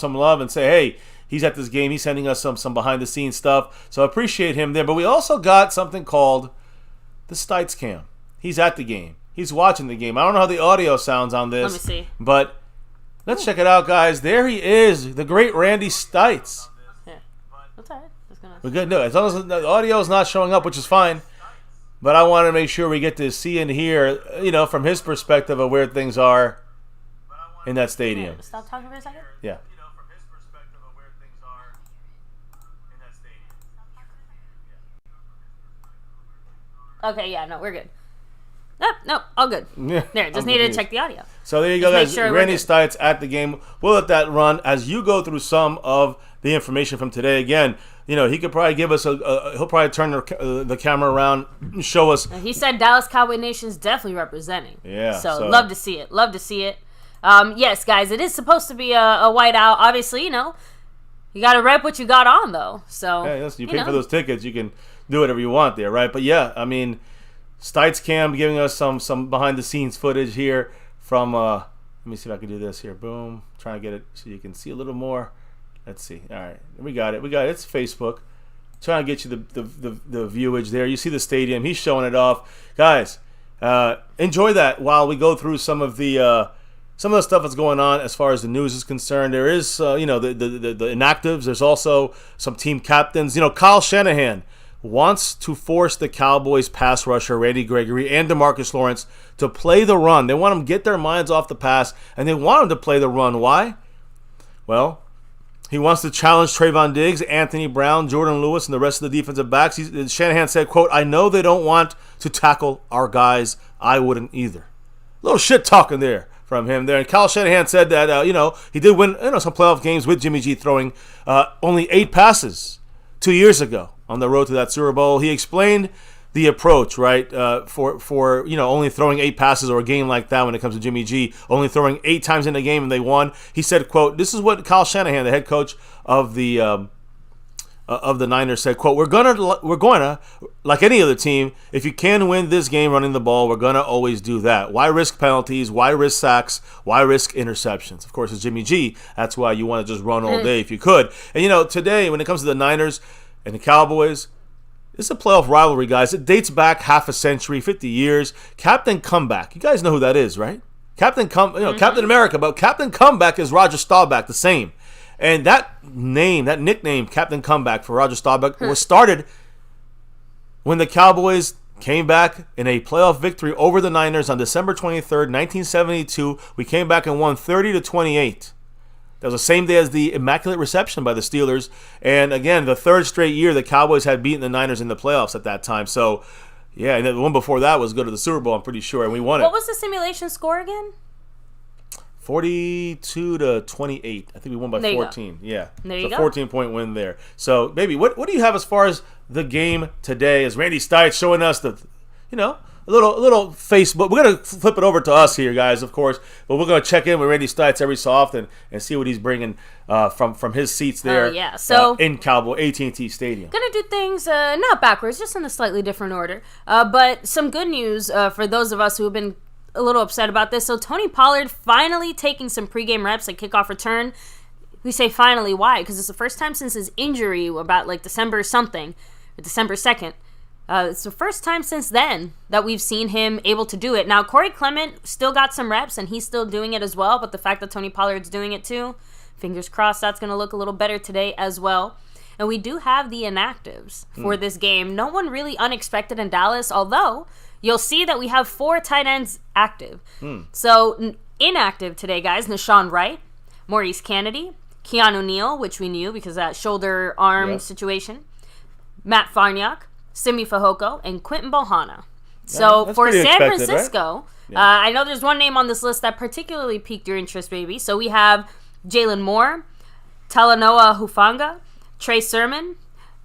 some love and say, hey, he's at this game. He's sending us some behind-the-scenes stuff. So I appreciate him there. But we also got something called the Stites Cam. He's at the game. He's watching the game. I don't know how the audio sounds on this. Let me see. But let's check it out, guys. There he is, the great Randy Stites. Yeah. That's all right. We're good. No, as long as the audio is not showing up, which is fine. But I want to make sure we get to see and hear, from his perspective of where things are in that stadium. Yeah, stop talking for a second. Yeah. Okay, yeah, no, we're good. Nope, all good. Yeah, there, just needed to check the audio. So there you go, guys. Randy Stites at the game. We'll let that run as you go through some of the information from today. Again, he could probably give us he'll probably turn the camera around and show us. He said Dallas Cowboy Nation is definitely representing. Yeah. So love to see it. Love to see it. Yes, guys, it is supposed to be a whiteout. Obviously, you got to rep what you got on, though. So yeah, yes, you pay for those tickets, you can do whatever you want there, right? But yeah, I mean, Stites Cam giving us some behind the scenes footage here from let me see if I can do this here. Boom. Trying to get it so you can see a little more. Let's see. All right. We got it. It's Facebook. Trying to get you the viewage there. You see the stadium. He's showing it off. Guys, enjoy that while we go through some of the stuff that's going on as far as the news is concerned. There is the inactives. There's also some team captains. Kyle Shanahan wants to force the Cowboys pass rusher Randy Gregory and DeMarcus Lawrence to play the run. They want them to get their minds off the pass, and they want them to play the run. Why? Well, he wants to challenge Trayvon Diggs, Anthony Brown, Jordan Lewis, and the rest of the defensive backs. Shanahan said, quote, "I know they don't want to tackle our guys. I wouldn't either." A little shit talking there from him there. And Kyle Shanahan said that, he did win some playoff games with Jimmy G throwing only 8 passes 2 years ago on the road to that Super Bowl. He explained the approach, right, for only throwing 8 passes or a game like that when it comes to Jimmy G, only throwing 8 times in the game and they won. He said, quote, this is what Kyle Shanahan, the head coach of the Niners, said, quote, we're gonna like any other team, if you can win this game running the ball, we're gonna always do that. Why risk penalties? Why risk sacks? Why risk interceptions? Of course, it's Jimmy G. That's why you want to just run all day if you could. And today when it comes to the Niners and the Cowboys, it's a playoff rivalry, guys. It dates back half a century, 50 years. Captain Comeback. You guys know who that is, right? Captain America, but Captain Comeback is Roger Staubach, the same. And that nickname, Captain Comeback for Roger Staubach, was started when the Cowboys came back in a playoff victory over the Niners on December 23rd, 1972. We came back and won 30-28. That was the same day as the Immaculate Reception by the Steelers. And again, the 3rd straight year the Cowboys had beaten the Niners in the playoffs at that time. So, yeah, and the one before that was go to the Super Bowl, I'm pretty sure, and we won it. What was the simulation score again? 42-28. I think we won by 14. Yeah. There you go. 14-point win there. So, baby, what do you have as far as the game today? As Randy Stites showing us a little Facebook. We're going to flip it over to us here, guys, of course. But we're going to check in with Randy Stites every so often and see what he's bringing from his seats there in Cowboy AT&T Stadium. Going to do things not backwards, just in a slightly different order. But some good news for those of us who have been a little upset about this. So Tony Pollard finally taking some pregame reps at kickoff return. We say finally. Why? Because it's the first time since his injury about December something, or December 2nd. It's the first time since then that we've seen him able to do it. Now, Corey Clement still got some reps, and he's still doing it as well, but the fact that Tony Pollard's doing it too, fingers crossed that's going to look a little better today as well. And we do have the inactives for this game. No one really unexpected in Dallas, although you'll see that we have 4 tight ends active. So, inactive today, guys, Nashawn Wright, Maurice Kennedy, Keanu Neal, which we knew because of that shoulder-arm situation, Matt Farniok, Simi Fehoko, and Quentin Bohanna. So for San Francisco, right? I know there's one name on this list that particularly piqued your interest, baby. So we have Jalen Moore, Talanoa Hufanga, Trey Sermon,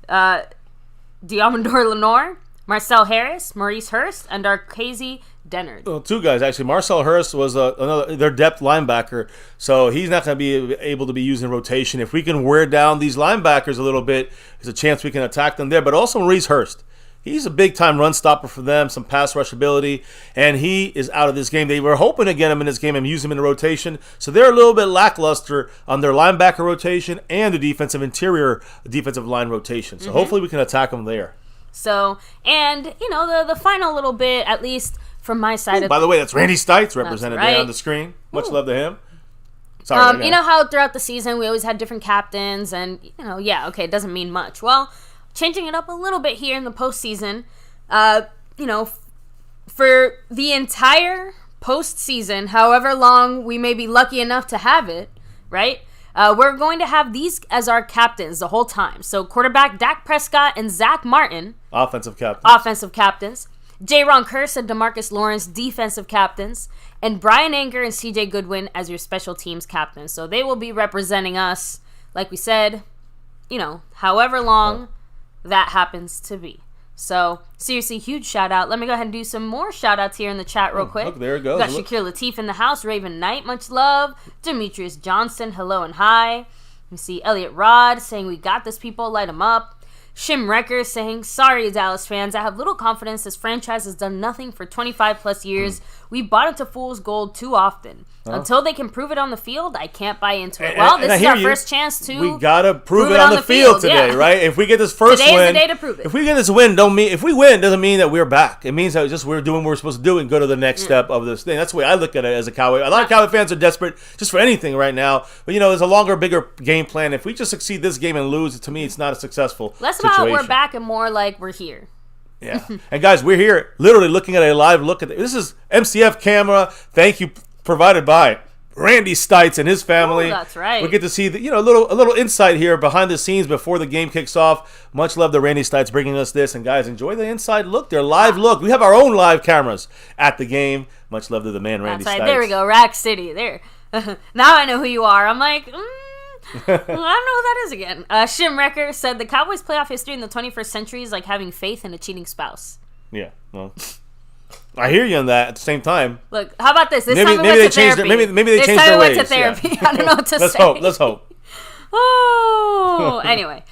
Diamondor Lenore, Marcel Harris, Maurice Hurst, and Arkazy Dennard. Well, 2 guys, actually. Marcel Hurst was another their depth linebacker, so he's not going to be able to be used in rotation. If we can wear down these linebackers a little bit, there's a chance we can attack them there. But also Maurice Hurst. He's a big-time run stopper for them, some pass rush ability, and he is out of this game. They were hoping to get him in this game and use him in the rotation, so they're a little bit lackluster on their linebacker rotation and the defensive line rotation. So hopefully we can attack them there. So, and, the final little bit, at least from my side. By the way, that's Randy Stites represented there on the screen. Much love to him. Sorry. You know how throughout the season we always had different captains and, it doesn't mean much. Well, changing it up a little bit here in the postseason, for the entire postseason, however long we may be lucky enough to have it, right? We're going to have these as our captains the whole time. So quarterback Dak Prescott and Zach Martin. Offensive captains. J-Ron Curse and DeMarcus Lawrence, defensive captains. And Brian Anger and CJ Goodwin as your special teams captains. So they will be representing us, like we said, however long that happens to be. So, seriously, huge shout out. Let me go ahead and do some more shout outs here in the chat real quick. Look, there it goes. We got Shakir Lateef in the house. Raven Knight, much love. Demetrius Johnson, hello and hi. Let me see. Elliot Rod saying, we got this, people. Light them up. Shim Wrecker saying, sorry, Dallas fans. I have little confidence. This franchise has done nothing for 25 plus years. We bought into fool's gold too often. Until they can prove it on the field, I can't buy into it. Well, this is our first chance to. We gotta prove it on the field today, right? If we get this first win, today is the day to prove it. If we get this win, if we win, doesn't mean that we're back. It means that we're doing what we're supposed to do and go to the next step of this thing. That's the way I look at it as a Cowboy. A lot of Cowboy fans are desperate just for anything right now, but there's a longer, bigger game plan. If we just succeed this game and lose, to me, it's not a successful Less situation. about we're back and more like we're here. Yeah, and guys, we're here, literally looking at a live look at this is MCF camera. Thank you, provided by Randy Stites and his family. Oh, that's right. We get to see a little insight here behind the scenes before the game kicks off. Much love to Randy Stites bringing us this, and guys, enjoy the inside look. Their live look. We have our own live cameras at the game. Much love to the man Randy Stites. There we go, Rack City. There. Now I know who you are. I'm like, I don't know who that is again. Shim Wrecker said the Cowboys' playoff history in the 21st century is like having faith in a cheating spouse. Yeah, well, I hear you on that. At the same time, look, how about this? Maybe they changed their ways. Maybe they changed their ways. This time we went to therapy. Yeah. I don't know what to say. Let's hope. Oh, anyway,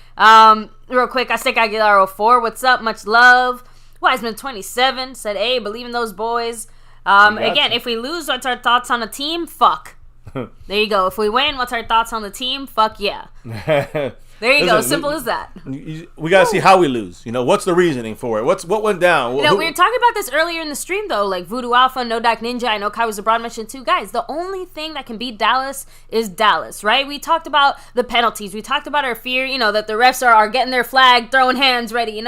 real quick, I think Aguilar 04. What's up? Much love. Wiseman 27 said, "Hey, believe in those boys." Again, if we lose, what's our thoughts on the team? Fuck. There you go. If we win, what's our thoughts on the team? Fuck yeah. There you go. Simple as that. We got to see how we lose. What's the reasoning for it? What went down? We were talking about this earlier in the stream, though. Like Voodoo Alpha, No Doc Ninja. I know Kai's abroad mentioned too. Guys, the only thing that can beat Dallas is Dallas, right? We talked about the penalties. We talked about our fear, that the refs are getting their flag, throwing hands ready.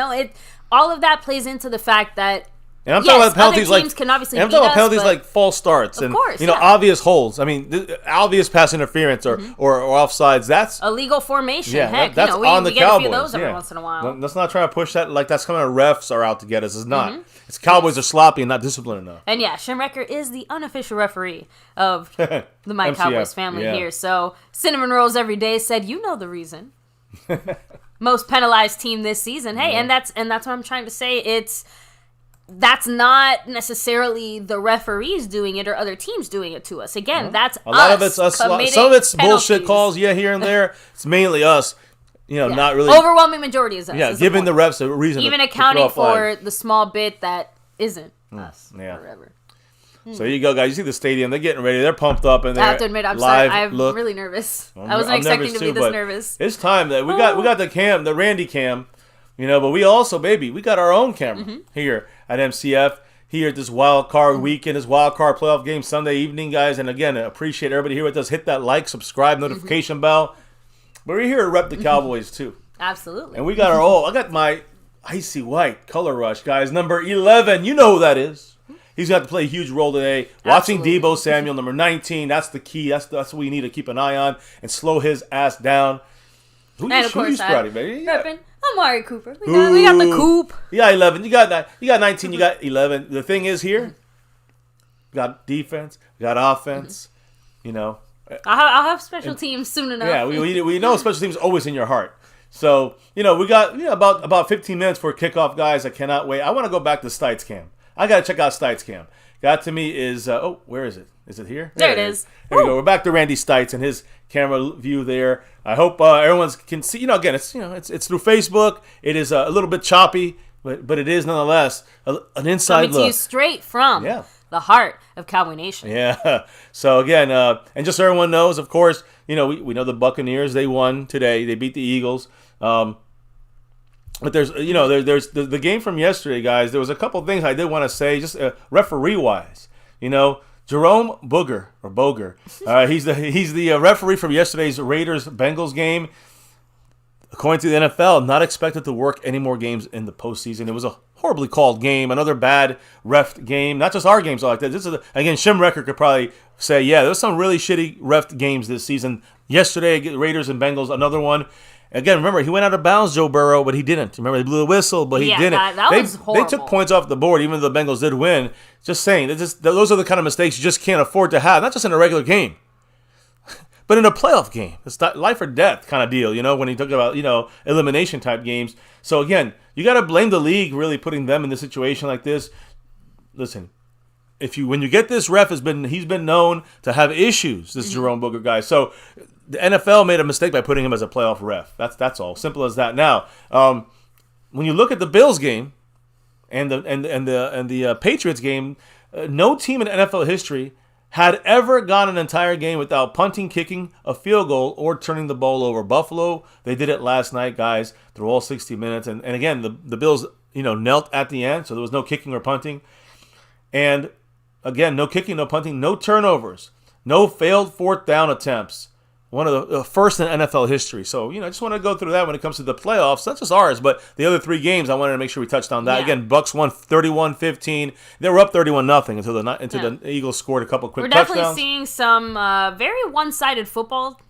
All of that plays into the fact that. And I'm talking about penalties like false starts and obvious holds. I mean, obvious pass interference or offsides. That's illegal formation. Yeah, heck, that's we on the get Cowboys. A few of those every once in a while. Let's not try to push that like that's coming. Refs are out to get us. It's not. It's Cowboys are sloppy and not disciplined enough. And yeah, Shim Wrecker is the unofficial referee of the MyCowboysFamily here. So Cinnamon Rolls Every Day said, the reason. Most penalized team this season. Hey, and that's what I'm trying to say. That's not necessarily the referees doing it or other teams doing it to us. Again, that's a lot of it's us. Some of it's bullshit calls, here and there. It's mainly us. Not really. Overwhelming majority is us. Yeah, giving the refs a reason. Even accounting for the small bit that isn't us. Yeah. Whatever. So there you go, guys. You see the stadium. They're getting ready. They're pumped up. And I have to admit, I'm really nervous. I wasn't expecting to be this nervous. It's time that we got the Randy cam. But we also, we got our own camera here at MCF, here at this wild card weekend, this wild card playoff game Sunday evening, guys. And again, I appreciate everybody here with us. Hit that like, subscribe, notification bell. But we're here to rep the Cowboys too. Absolutely. And we got I got my icy white color rush, guys. Number 11. You know who that is. He's got to play a huge role today. Watching Deebo Samuel, number 19. That's the key. That's what we need to keep an eye on and slow his ass down. Who you sprouting, baby? Amari Cooper. We got the Coop. You got 11. You got 19. You got 11. The thing is here, we got defense, we got offense. I'll have special teams soon enough. Yeah, we know special teams are always in your heart. So we got about 15 minutes for kickoff, guys. I cannot wait. I want to go back to Stites Cam. I got to check out Stites Cam. Got to me is where is it? Is it here? There it is. There we go. We're back to Randy Stites and his camera view there. I hope everyone can see. Again, it's through Facebook. It is a little bit choppy. but it is nonetheless an inside Coming look. to you straight from the heart of Cowboy Nation. Yeah. So again, and just so everyone knows, of course, we know the Buccaneers. They won today. They beat the Eagles. But there's there's the game from yesterday, guys. There was a couple things I did want to say, just referee wise. Jerome Boger, he's the referee from yesterday's Raiders-Bengals game. According to the NFL, not expected to work any more games in the postseason. It was a horribly called game, another bad ref game. Not just our games like that. This is again, Schmuck could probably say, yeah, there's some really shitty ref games this season. Yesterday, Raiders and Bengals, another one. Again, remember, he went out of bounds, Joe Burrow, but he didn't. Remember, they blew the whistle, but he didn't. That was horrible. They took points off the board, even though the Bengals did win. Just saying, those are the kind of mistakes you just can't afford to have, not just in a regular game, but in a playoff game. It's not life or death kind of deal, when you talk about, elimination type games. So again, you got to blame the league really putting them in a situation like this. Listen, when you get this ref, he's been known to have issues, this Jerome Boger guy. So the NFL made a mistake by putting him as a playoff ref. That's all. Simple as that. Now, when you look at the Bills game and the Patriots game, no team in NFL history had ever gone an entire game without punting, kicking a field goal, or turning the ball over. Buffalo, they did it last night, guys, through all 60 minutes. And again, the Bills, knelt at the end, so there was no kicking or punting. And again, no kicking, no punting, no turnovers, no failed fourth down attempts. One of the first in NFL history. So, I just want to go through that when it comes to the playoffs. Not just ours, but the other three games, I wanted to make sure we touched on that. Yeah. Again, Bucks won 31-15. They were up 31-0 until the Eagles scored a couple quick touchdowns. We're definitely seeing some very one-sided football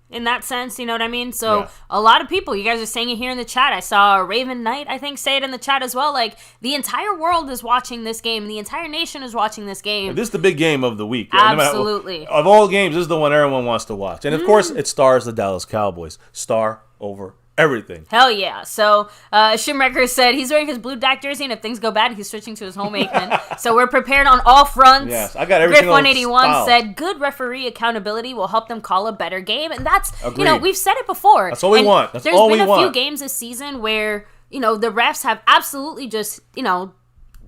in that sense, you know what I mean? So a lot of people, you guys are saying it here in the chat. I saw Raven Knight, I think, say it in the chat as well. Like, the entire world is watching this game. The entire nation is watching this game. This is the big game of the week. Absolutely. Of all games, this is the one everyone wants to watch. And, of course, it stars the Dallas Cowboys. Star over everything. Hell yeah. So, Schmuck said he's wearing his blue Dak jersey, and if things go bad, he's switching to his home Aikman. So, we're prepared on all fronts. Yes, I got everything. Griff181 said, good referee accountability will help them call a better game. And that's, we've said it before. That's all we want. That's all we want. There's been a few games this season where, the refs have absolutely just,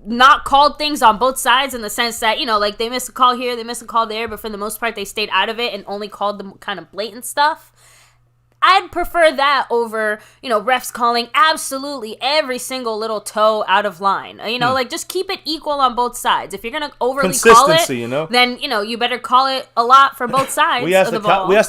not called things on both sides in the sense that, like they missed a call here, they missed a call there, but for the most part, they stayed out of it and only called the kind of blatant stuff. I'd prefer that over, refs calling absolutely every single little toe out of line. Like just keep it equal on both sides. If you're going to overly call it, then, you better call it a lot for both sides we asked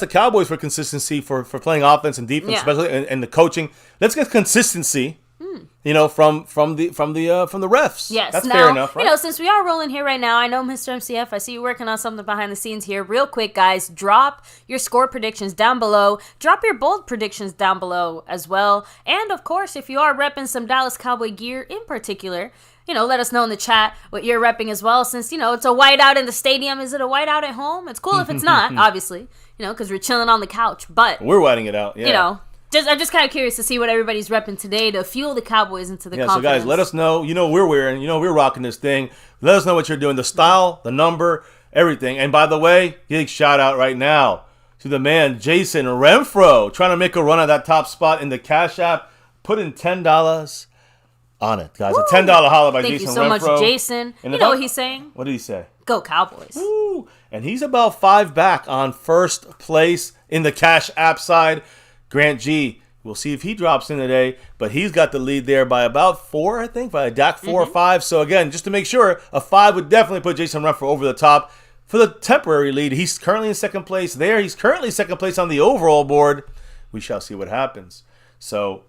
the Cowboys for consistency for playing offense and defense, especially, and the coaching. Let's get consistency. From the refs. Yes, that's now, fair enough, right? Since we are rolling here right now, I know Mr. MCF, I see you working on something behind the scenes here. Real quick, guys, drop your score predictions down below. Drop your bold predictions down below as well. And, of course, if you are repping some Dallas Cowboy gear in particular, let us know in the chat what you're repping as well. Since, it's a whiteout in the stadium. Is it a whiteout at home? It's cool if it's not, obviously, because we're chilling on the couch. But we're whiting it out, I'm just kind of curious to see what everybody's repping today to fuel the Cowboys into the confidence. So guys, let us know. We're wearing. We're rocking this thing. Let us know what you're doing. The style, the number, everything. And by the way, big shout out right now to the man Jason Renfro, trying to make a run at that top spot in the Cash App. Put in $10 on it, guys. Woo! A $10 holla by Jason Renfro. Thank you so much, Jason. You know what he's saying? What did he say? Go Cowboys. Woo! And he's about 5 back on first place in the Cash App side. Grant G, we'll see if he drops in today, but he's got the lead there by about 4, I think, by a DAC 4 or 5. So again, just to make sure, a 5 would definitely put Jason Renfro over the top for the temporary lead. He's currently in second place there. He's currently second place on the overall board. We shall see what happens. So,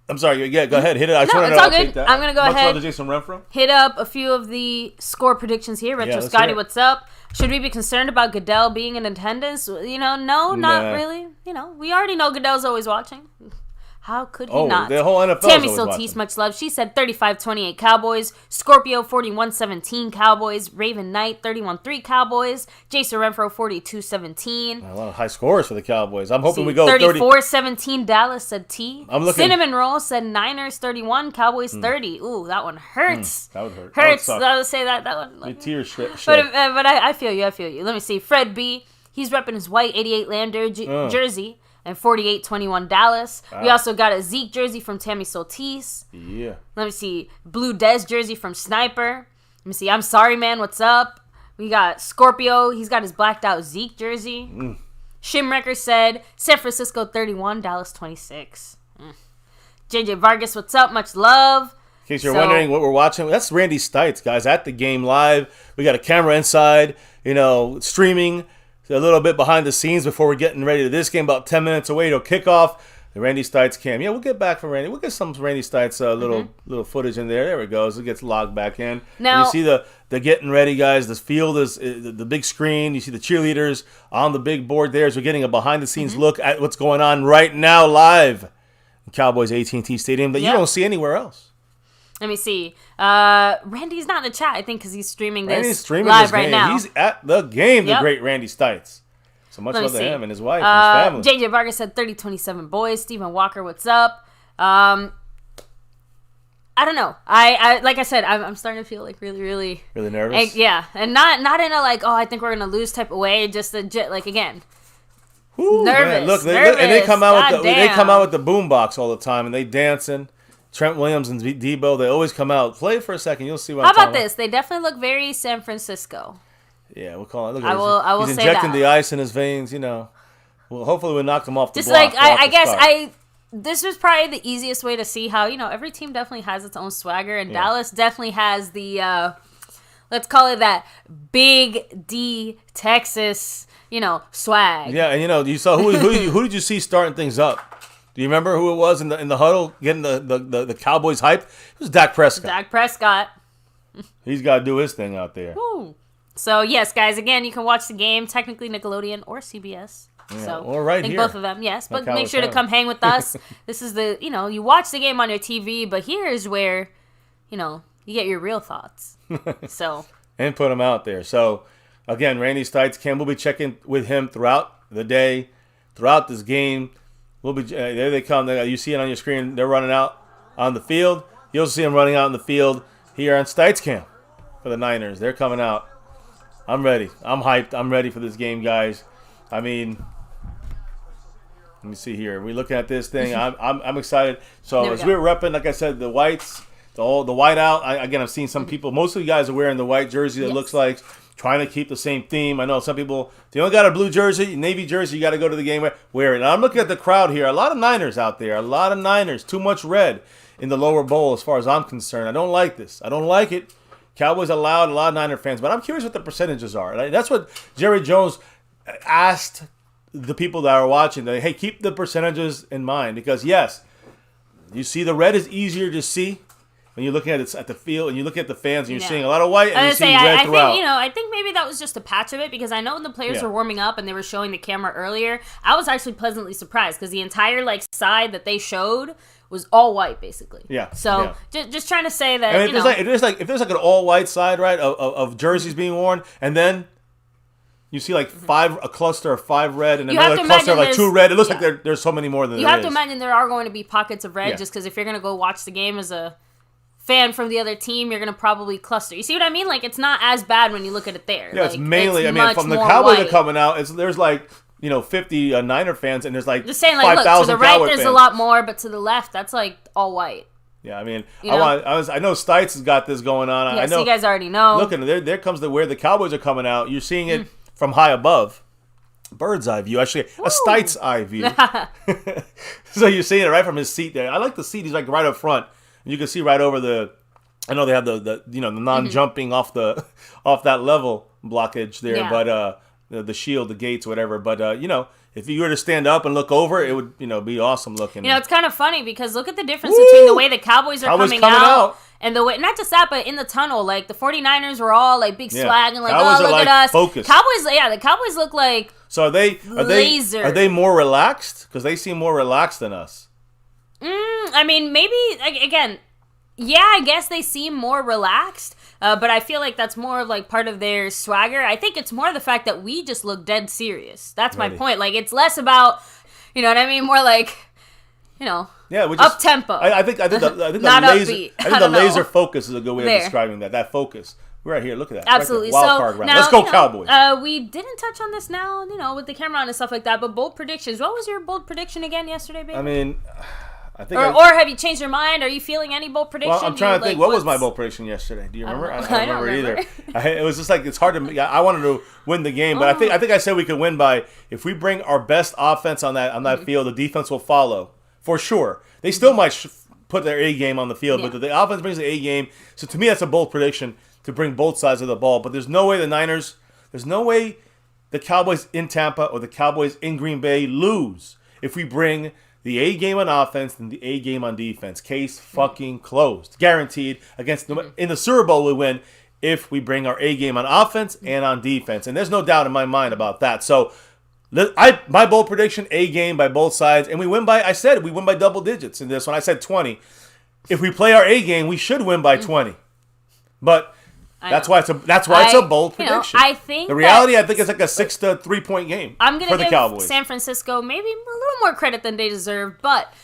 I'm sorry. Yeah, go ahead. Hit it. It's all good. I'm going to go ahead. Jason Renfro. Hit up a few of the score predictions here. Retro Scotty, what's up? Should we be concerned about Goodell being in attendance? No, not really. We already know Goodell's always watching. How could he not? The whole NFL. Tammy Soltis, much love. She said 35-28 Cowboys. Scorpio 41-17 Cowboys. Raven Knight 31-3 Cowboys. Jason Renfro 42-17. A lot of high scores for the Cowboys. I'm hoping we go 34-17 Dallas, said T. I'm looking. Cinnamon Roll said Niners 31 Cowboys 30. Ooh, that one hurts. That would hurt. Hurts. I would say that one. Like, tears shed. But I feel you. Let me see. Fred B. He's repping his white 88 Lander jersey. and 48-21 Dallas. Wow. We also got a Zeke jersey from Tammy Soltis. Yeah. Let me see. Blue Dez jersey from Sniper. Let me see. I'm sorry, man. What's up? We got Scorpio. He's got his blacked out Zeke jersey. Shimwrecker said San Francisco 31, Dallas 26. JJ Vargas, what's up? Much love. In case you're wondering what we're watching, that's Randy Stites, guys, at the game live. We got a camera inside, streaming a little bit behind the scenes before we're getting ready to this game. About 10 minutes away to kick off. The Randy Stites cam. Yeah, we'll get back from Randy. We'll get some Randy Stites little footage in there. There it goes. It gets logged back in. Now, you see the getting ready, guys. The field is the big screen. You see the cheerleaders on the big board there. So we're getting a behind-the-scenes look at what's going on right now live in Cowboys AT&T Stadium that you don't see anywhere else. Let me see. Randy's not in the chat, I think, because he's streaming this Randy's streaming live this right game. now. He's at the game, the great Randy Stites. So much love to him and his wife and his family. JJ Vargas said 30-27 boys. Stephen Walker, what's up? I don't know. I like I said, I'm starting to feel like really nervous. And not in a like, I think we're gonna lose type of way. Just like again. Ooh, nervous. Man, look, nervous. And they come out with the boombox all the time, and they dancing. Trent Williams and Debo, they always come out. Play for a second, you'll see what. How about this? They definitely look very San Francisco. Yeah, we'll call it. Look I will he's say injecting that. the ice in his veins. Well, hopefully we'll knock him off the just block. Like I guess this was probably the easiest way to see how every team definitely has its own swagger, and Dallas definitely has the let's call it that Big D Texas swag. Yeah, and you saw who did you see starting things up? Do you remember who it was in the huddle getting the Cowboys hype? It was Dak Prescott. Dak Prescott. He's got to do his thing out there. Woo. So, yes, guys, again, you can watch the game, technically Nickelodeon or CBS. Yeah, so, or right I think here. both of them, yes. But make sure to Family. come hang with us. This is you watch the game on your TV, but here's where, you get your real thoughts. So. And put them out there. So, again, Randy Stites, Cam, we'll be checking with him throughout the day, throughout this game. We'll be there. They come. You see it on your screen. They're running out on the field. You'll see them running out in the field here on Stites Cam for the Niners. They're coming out. I'm ready. I'm hyped. I'm ready for this game, guys. I mean, let me see here. We're looking at this thing. I'm excited. So as we're repping, like I said, the whites, the white out. I've seen some people. Most of you guys are wearing the white jersey. That looks like trying to keep the same theme. I know some people. If you only got a blue jersey, navy jersey, you got to go to the game. Wear it. Now, I'm looking at the crowd here. A lot of Niners out there. A lot of Niners. Too much red in the lower bowl, as far as I'm concerned. I don't like this. I don't like it. Cowboys allowed a lot of Niner fans, but I'm curious what the percentages are. Right? That's what Jerry Jones asked the people that are watching. Hey, keep the percentages in mind because, yes, you see the red is easier to see when you're looking at it at the field and you look at the fans and you're seeing a lot of white and you're seeing red throughout. I think maybe that was just a patch of it because I know when the players were warming up and they were showing the camera earlier, I was actually pleasantly surprised because the entire side that they showed was all white, basically. Yeah. So just trying to say that. And if there's an all white side, right, of jerseys being worn, and then you see a cluster of 5 red, and another cluster of 2 red. It looks like there's so many more than you there have is. to imagine there are going to be pockets of red, just because if you're gonna go watch the game as a fan from the other team, you're gonna probably cluster. You see what I mean? It's not as bad when you look at it there. Yeah, it's mainly. From the Cowboys are coming out. There's 50 Niner fans, and there's just saying 5,000 look, to the right Cowboy there's fans. a lot more, but to the left that's all white. Yeah, I mean, I know Stites has got this going on. Yeah, I know. So you guys already know. Look, there comes where the Cowboys are coming out. You're seeing it from high above, bird's eye view, actually a Stites eye view. So you're seeing it right from his seat there. I like the seat. He's right up front. You can see right over the. I know they have the non-jumping off that level blockage there, but the shield, the gates, whatever. But if you were to stand up and look over, it would be awesome looking. It's kind of funny because look at the difference between the way the Cowboys are coming out and the way, not just that, but in the tunnel, the 49ers were all big swag and look at us. Focused. Cowboys, the Cowboys look like so are they more relaxed? Because they seem more relaxed than us. I mean, maybe again. Yeah, I guess they seem more relaxed, but I feel like that's more of part of their swagger. I think it's more the fact that we just look dead serious. That's my point. It's less about, you know what I mean? More up tempo. I think the Not laser. upbeat. I think the laser focus is a good way of describing that. That focus. We're right here. Look at that. Absolutely. Right there. Wild So card round. now, Let's go Cowboys. We didn't touch on this now, with the camera on and stuff like that. But bold predictions. What was your bold prediction again yesterday, baby? I mean, I think. Or have you changed your mind? Are you feeling any bold prediction? Well, I'm trying to think. What was my bold prediction yesterday? Do you remember? I don't remember either. It was just like it's hard to. I wanted to win the game, but I think I said we could win by if we bring our best offense on that field. The defense will follow for sure. They still might put their A game on the field, but the offense brings the A game. So to me, that's a bold prediction to bring both sides of the ball. But there's no way there's no way the Cowboys in Tampa or the Cowboys in Green Bay lose if we bring the A game on offense and the A game on defense. Case fucking closed. Guaranteed. In the Super Bowl we win if we bring our A game on offense and on defense. And there's no doubt in my mind about that. So my bold prediction, A game by both sides. And we win by double digits in this one. I said 20. If we play our A game, we should win by 20. But that's why it's a bold prediction. I think the reality, I think it's like a 6 to 3 point game. I'm gonna for the give Cowboys. San Francisco maybe a little more credit than they deserve, but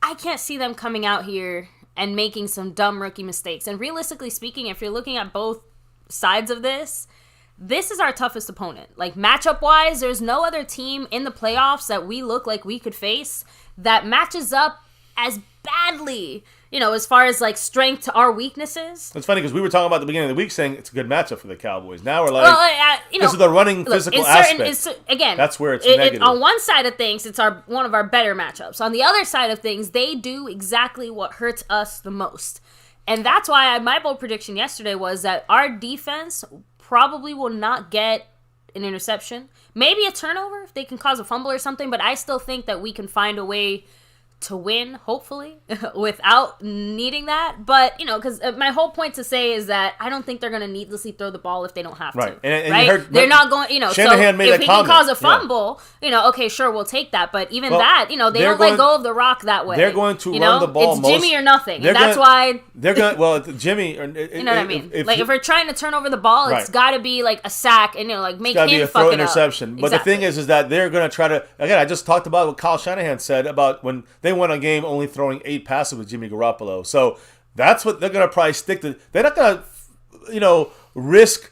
I can't see them coming out here and making some dumb rookie mistakes. And realistically speaking, if you're looking at both sides of this is our toughest opponent. Like matchup wise, there's no other team in the playoffs that we look like we could face that matches up as badly, as far as like strength to our weaknesses. It's funny because we were talking about at the beginning of the week saying it's a good matchup for the Cowboys. Now we're like, this is the running physical aspect. Again, that's where it's negative. On one side of things, it's one of our better matchups. On the other side of things, they do exactly what hurts us the most. And that's why my bold prediction yesterday was that our defense probably will not get an interception. Maybe a turnover if they can cause a fumble or something, but I still think that we can find a way to win, hopefully, without needing that. But, because my whole point to say is that I don't think they're going to needlessly throw the ball if they don't have to. And right? They're not going, Shanahan made if he can cause a fumble, okay, sure, we'll take that. But even that, they don't let go of the rock that way. They're going to run the ball. It's Jimmy or nothing. And that's why. They're going to, well, Jimmy. You know what I mean? If we're trying to turn over the ball, it's got to be like a sack and, make him be a fuck throw it interception. Up. But the thing is that they're going to try to, again, I just talked about what Kyle Shanahan said about when they won a game only throwing 8 passes with Jimmy Garoppolo. So that's what they're going to probably stick to. They're not going to, risk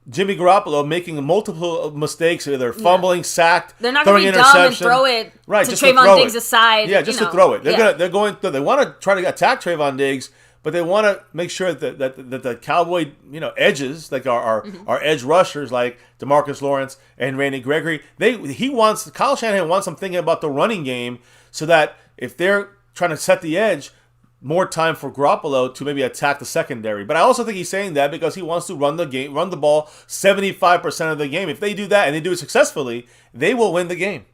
Jimmy Garoppolo making multiple mistakes, either fumbling, sacked, they're not throwing going to be interception. dumb and throw it to just Trayvon Diggs' aside. Yeah, just to throw it. They want to try to attack Trayvon Diggs, but they want to make sure that the Cowboy, edges, like our edge rushers, like DeMarcus Lawrence and Randy Gregory, Kyle Shanahan wants them thinking about the running game so that if they're trying to set the edge, more time for Garoppolo to maybe attack the secondary. But I also think he's saying that because he wants to run the ball 75% of the game. If they do that and they do it successfully, they will win the game.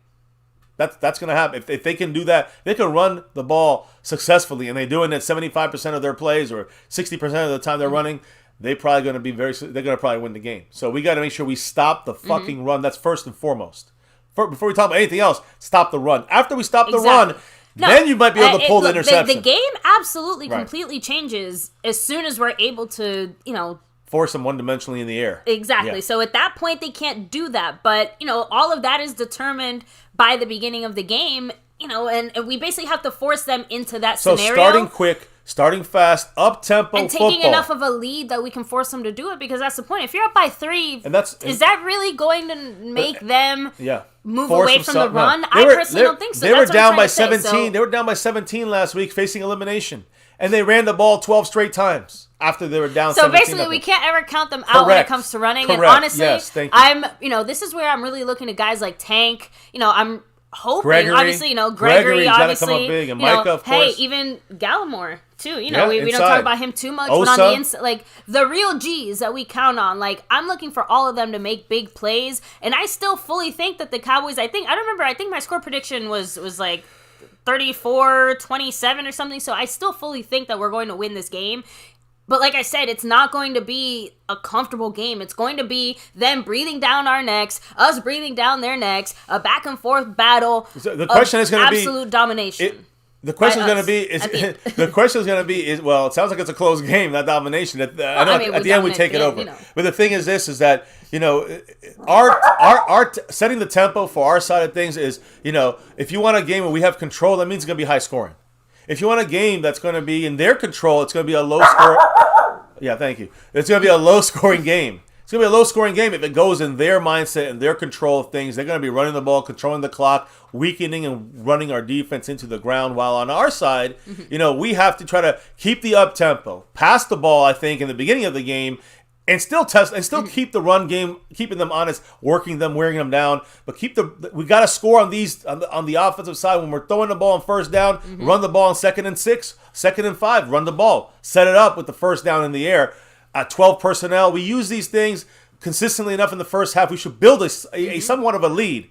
That's going to happen. If they can do that, they can run the ball successfully, and they're doing it 75% of their plays or 60% of the time they're running. They're going to probably win the game. So we got to make sure we stop the fucking run. That's first and foremost. Before we talk about anything else, stop the run. After we stop the run, then you might be able to pull the interception. The game absolutely completely changes as soon as we're able to, force them one-dimensionally in the air. Exactly. Yeah. So at that point, they can't do that. But, all of that is determined by the beginning of the game, and we basically have to force them into that scenario. So starting quick, starting fast, up-tempo and taking football. enough of a lead that we can force them to do it, because that's the point. If you're up by 3, is that really going to make them move away from the run? No. I personally don't think so. They were down by 17. They were down by 17 last week facing elimination. And they ran the ball 12 straight times after they were down 17. So basically, we can't ever count them out when it comes to running. Correct. And honestly, yes, thank you. this is where I'm really looking at guys like Tank. I'm hoping, Gregory, obviously, Gregory obviously, come up big, and Micah, of course. Hey, even Gallimore too. We inside. don't talk about him too much, Osa. but on the inside, the real G's that we count on, I'm looking for all of them to make big plays, and I still fully think that the Cowboys. I think my score prediction was like 34-27 or something. So I still fully think that we're going to win this game. But like I said, it's not going to be a comfortable game. It's going to be them breathing down our necks, us breathing down their necks, a back and forth battle. So the question is going to be absolute domination. The question is going to be is well, it sounds like it's a close game, not domination. At the end we take it over. But the thing is this: is that our setting the tempo for our side of things is if you want a game where we have control, that means it's going to be high scoring. If you want a game that's going to be in their control, it's going to be a low score. Yeah, thank you. It's going to be a low-scoring game. It's going to be a low-scoring game if it goes in their mindset and their control of things. They're going to be running the ball, controlling the clock, weakening and running our defense into the ground. While on our side, we have to try to keep the up-tempo, pass the ball, I think, in the beginning of the game, and still test and still keep the run game, keeping them honest, working them, wearing them down. But we got to score on these on the offensive side when we're throwing the ball on first down. Run the ball on 2nd and 6, 2nd and 5. Run the ball, set it up with the first down in the air. At 12 personnel, we use these things consistently enough in the first half. We should build a somewhat of a lead,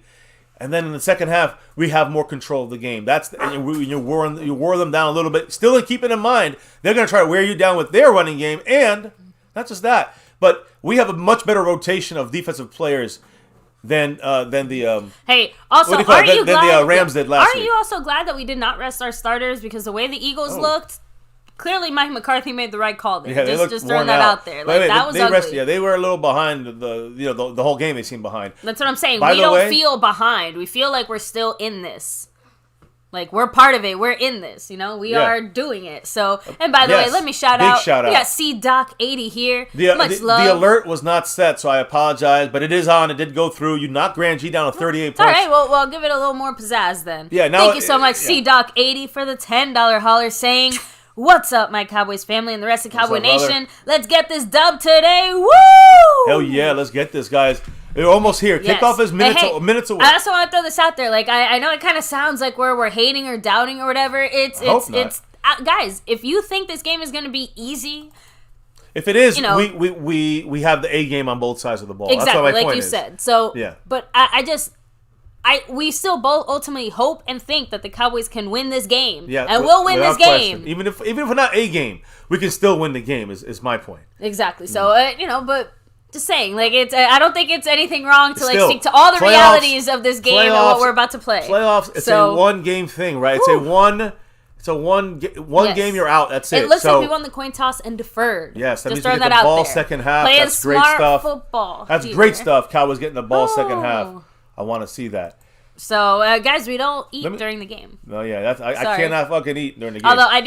and then in the second half, we have more control of the game. You wore them down a little bit. Still, keeping in mind they're going to try to wear you down with their running game, and not just that, but we have a much better rotation of defensive players than the hey. Also, aren't you glad the Rams did last week? Aren't you also glad that we did not rest our starters because the way the Eagles looked? Clearly, Mike McCarthy made the right call there. Yeah, just throwing that out there. Like, that was ugly. They were a little behind the whole game. They seemed behind. That's what I'm saying. We don't feel behind. We feel like we're still in this. Like, we're part of it. We're in this. We are doing it. So, and by the way, let me shout out. We got CDoc80 here. Much love. The alert was not set, so I apologize. But it is on. It did go through. You knocked Grand G down to 38 points. All right. Well, I'll give it a little more pizzazz then. Yeah. Thank you so much, CDoc80, for the $10 holler saying, "What's up, my Cowboys family and the rest of Cowboy Nation? Let's get this dub today. Woo! Hell yeah, let's get this, guys. We're almost here. Yes. Kickoff is minutes away. I also want to throw this out there. Like, I know it kind of sounds like we're hating or doubting or whatever. It's guys, if you think this game is going to be easy, if it is, we have the A game on both sides of the ball. Exactly, that's what my like point you is. said. So, yeah. But we still both ultimately hope and think that the Cowboys can win this game. Yeah, and we'll win this game. Question. Even if we're not a game, we can still win the game. Is my point. Exactly. So but just saying, like, it's I don't think it's anything wrong to speak to all the realities of this game and what we're about to play. Playoffs. It's a one game thing, right? It's a one game. You're out. That's it. It looks like we won the coin toss and deferred. Yes, that just means we get the ball second half. Playing that's great smart stuff. Football. That's great stuff. Cowboys getting the ball second half. I want to see that. So, guys, we don't eat during the game. No, yeah, I cannot fucking eat during the game. Although I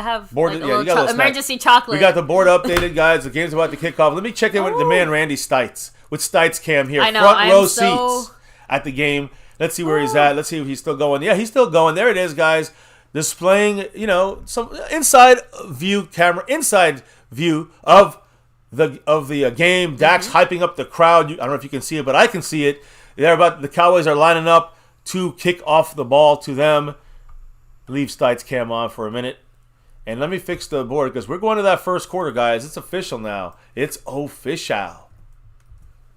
have board, like a little emergency chocolate. We got the board updated, guys. The game's about to kick off. Let me check in with the man, Randy Stites, with Stites Cam here. I know, front row seats at the game. Let's see where he's at. Let's see if he's still going. Yeah, he's still going. There it is, guys. Displaying, some inside view of the game. Dak's hyping up the crowd. I don't know if you can see it, but I can see it. The Cowboys are lining up to kick off the ball to them. Leave Stites Cam on for a minute. And let me fix the board because we're going to that first quarter, guys. It's official now. It's official.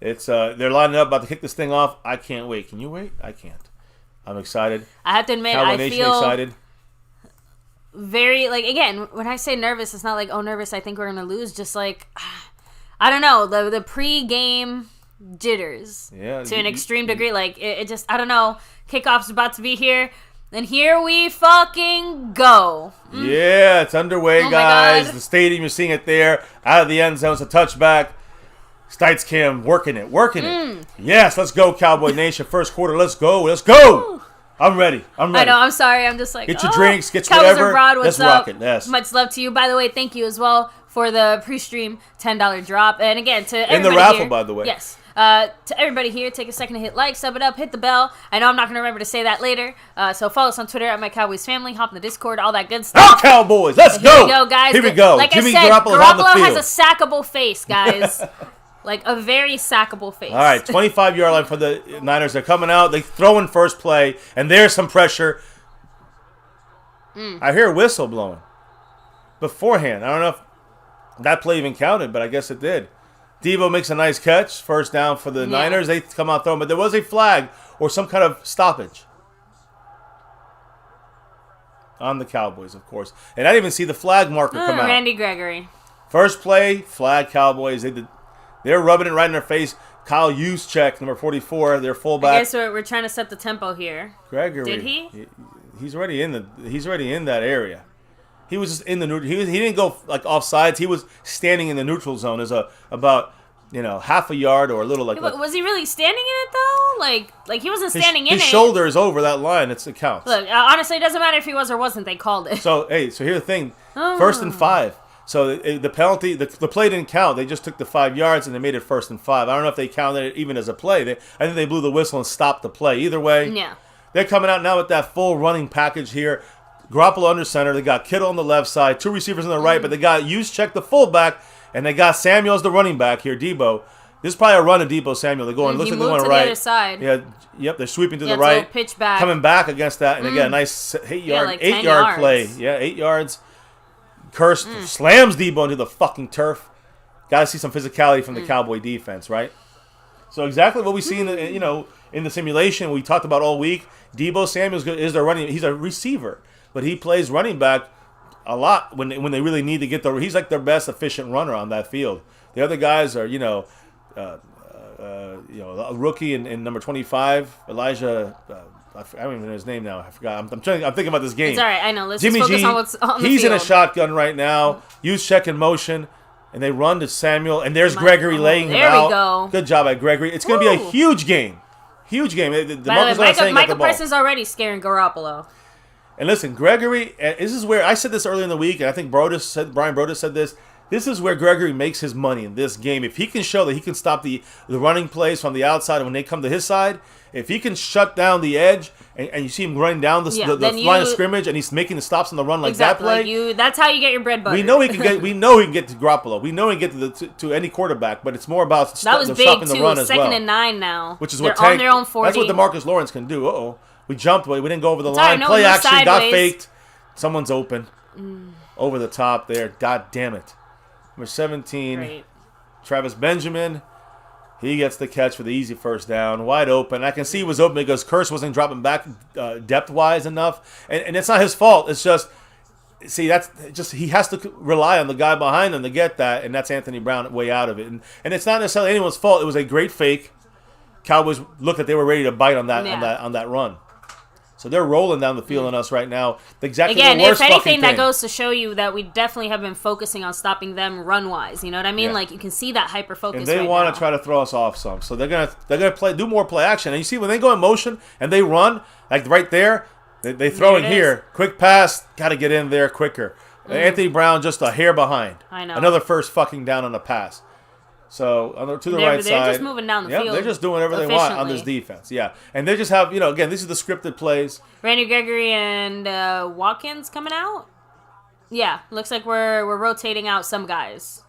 It's they're lining up, about to kick this thing off. I can't wait. Can you wait? I can't. I'm excited. I have to admit, Cowboy I Nation feel excited. Very, again, when I say nervous, it's not like, oh, nervous, I think we're going to lose. Just like, I don't know, the pre-game jitters to an extreme degree. Like, it just, I don't know. Kickoff's about to be here. And here we fucking go. Yeah, it's underway, guys. The stadium, you're seeing it there. Out of the end zone, it's a touchback. Stites Cam working it. Yes, let's go, Cowboy Nation. First quarter, let's go. Ooh. I'm ready. I know, I'm sorry. I'm just like, get your drinks, get Cowboys whatever. Abroad, let's rock it. Yes. Much love to you. By the way, thank you as well for the pre-stream $10 drop. And again, to everybody in the raffle, here, by the way. Yes. To everybody here, take a second to hit like, sub it up, hit the bell. I know I'm not going to remember to say that later. So follow us on Twitter at MyCowboysFamily, hop in the Discord, all that good stuff. Go Cowboys! Let's go! Here we go, guys. Here we go. Like Jimmy I said, Garoppolo has a sackable face, guys. Like a very sackable face. All right, 25-yard line for the Niners. They're coming out. They throw in first play, and there's some pressure. I hear a whistle blowing beforehand. I don't know if that play even counted, but I guess it did. Debo makes a nice catch. First down for the Niners. They come out throwing, but there was a flag or some kind of stoppage on the Cowboys, of course. And I didn't even see the flag marker come out. Randy Gregory. First play, flag Cowboys. They're rubbing it right in their face. Kyle Juszczyk, number 44, their fullback. I guess we're trying to set the tempo here. Gregory. Did he? He's already in that area. He was just in the neutral. He didn't go like offsides. He was standing in the neutral zone as about half a yard or a little like. Was he really standing in it though? Like he wasn't standing in it. His shoulder is over that line. It counts. Look, honestly, it doesn't matter if he was or wasn't. They called it. So here's the thing. First and 5. So the penalty, the play didn't count. They just took the 5 yards and they made it 1st and 5. I don't know if they counted it even as a play. I think they blew the whistle and stopped the play. Either way, yeah. They're coming out now with that full running package here. Garoppolo under center. They got Kittle on the left side, 2 receivers on the right, but they got Juszczyk the fullback, and they got Samuel as the running back here, Debo. This is probably a run of Debo Samuel. They're going, looks like they're going right. The other side. Yeah, yep, they're sweeping to the right. Pitch back. Coming back against that, and they get a nice 8-yard, 10 8-yard play. Yeah, 8 yards. Curse slams Debo into the fucking turf. Got to see some physicality from the Cowboy defense, right? So exactly what we see in the simulation we talked about all week. Debo Samuel is their running. He's a receiver, but he plays running back a lot when they really need to get the. He's like their best efficient runner on that field. The other guys are a rookie in number 25, Elijah. I don't even know his name now. I forgot. I'm thinking about this game. It's all right. I know. Let's Jimmy just focus G, on what's on the he's field. in a shotgun right now. Juszczyk in motion, and they run to Samuel, and there's Gregory laying him out. There we go. Good job at Gregory. It's going to be a huge game. Huge game. By the way, Micah Parsons already scaring Garoppolo. And listen, Gregory, this is where I said this earlier in the week, and I think Brian Broaddus said this. This is where Gregory makes his money in this game. If he can show that he can stop the running plays from the outside when they come to his side, if he can shut down the edge and you see him running down the line of scrimmage and he's making the stops on the run like that play, that's how you get your bread buttered. We know he can get to Garoppolo. We know he can get to any quarterback, but it's more about stopping the run as well. 2nd and 9 now. Which is what they're on their own 40. That's what DeMarcus Lawrence can do. We jumped, we didn't go over the line. Play action got faked. Someone's open. Over the top there. God damn it. Number 17, great. Travis Benjamin. He gets the catch for the easy first down. Wide open. I can see he was open because Curse wasn't dropping back depth-wise enough. And it's not his fault. It's just, he has to rely on the guy behind him to get that, and that's Anthony Brown way out of it. And it's not necessarily anyone's fault. It was a great fake. Cowboys looked like they were ready to bite on that run. So they're rolling down the field on us right now. Exactly. Again, if anything, that goes to show you that we definitely have been focusing on stopping them run-wise. You know what I mean? Yeah. Like you can see that hyper focus. And they want to try to throw us off some, so they're gonna do more play action. And you see when they go in motion and they run like right there, they throw in here, quick pass, got to get in there quicker. Anthony Brown just a hair behind. I know. Another first fucking down on the pass. So to the right side, they're just moving down the field. They're just doing whatever they want on this defense. Yeah, and they just have again, these are the scripted plays. Randy Gregory and Watkins coming out. Yeah, looks like we're rotating out some guys.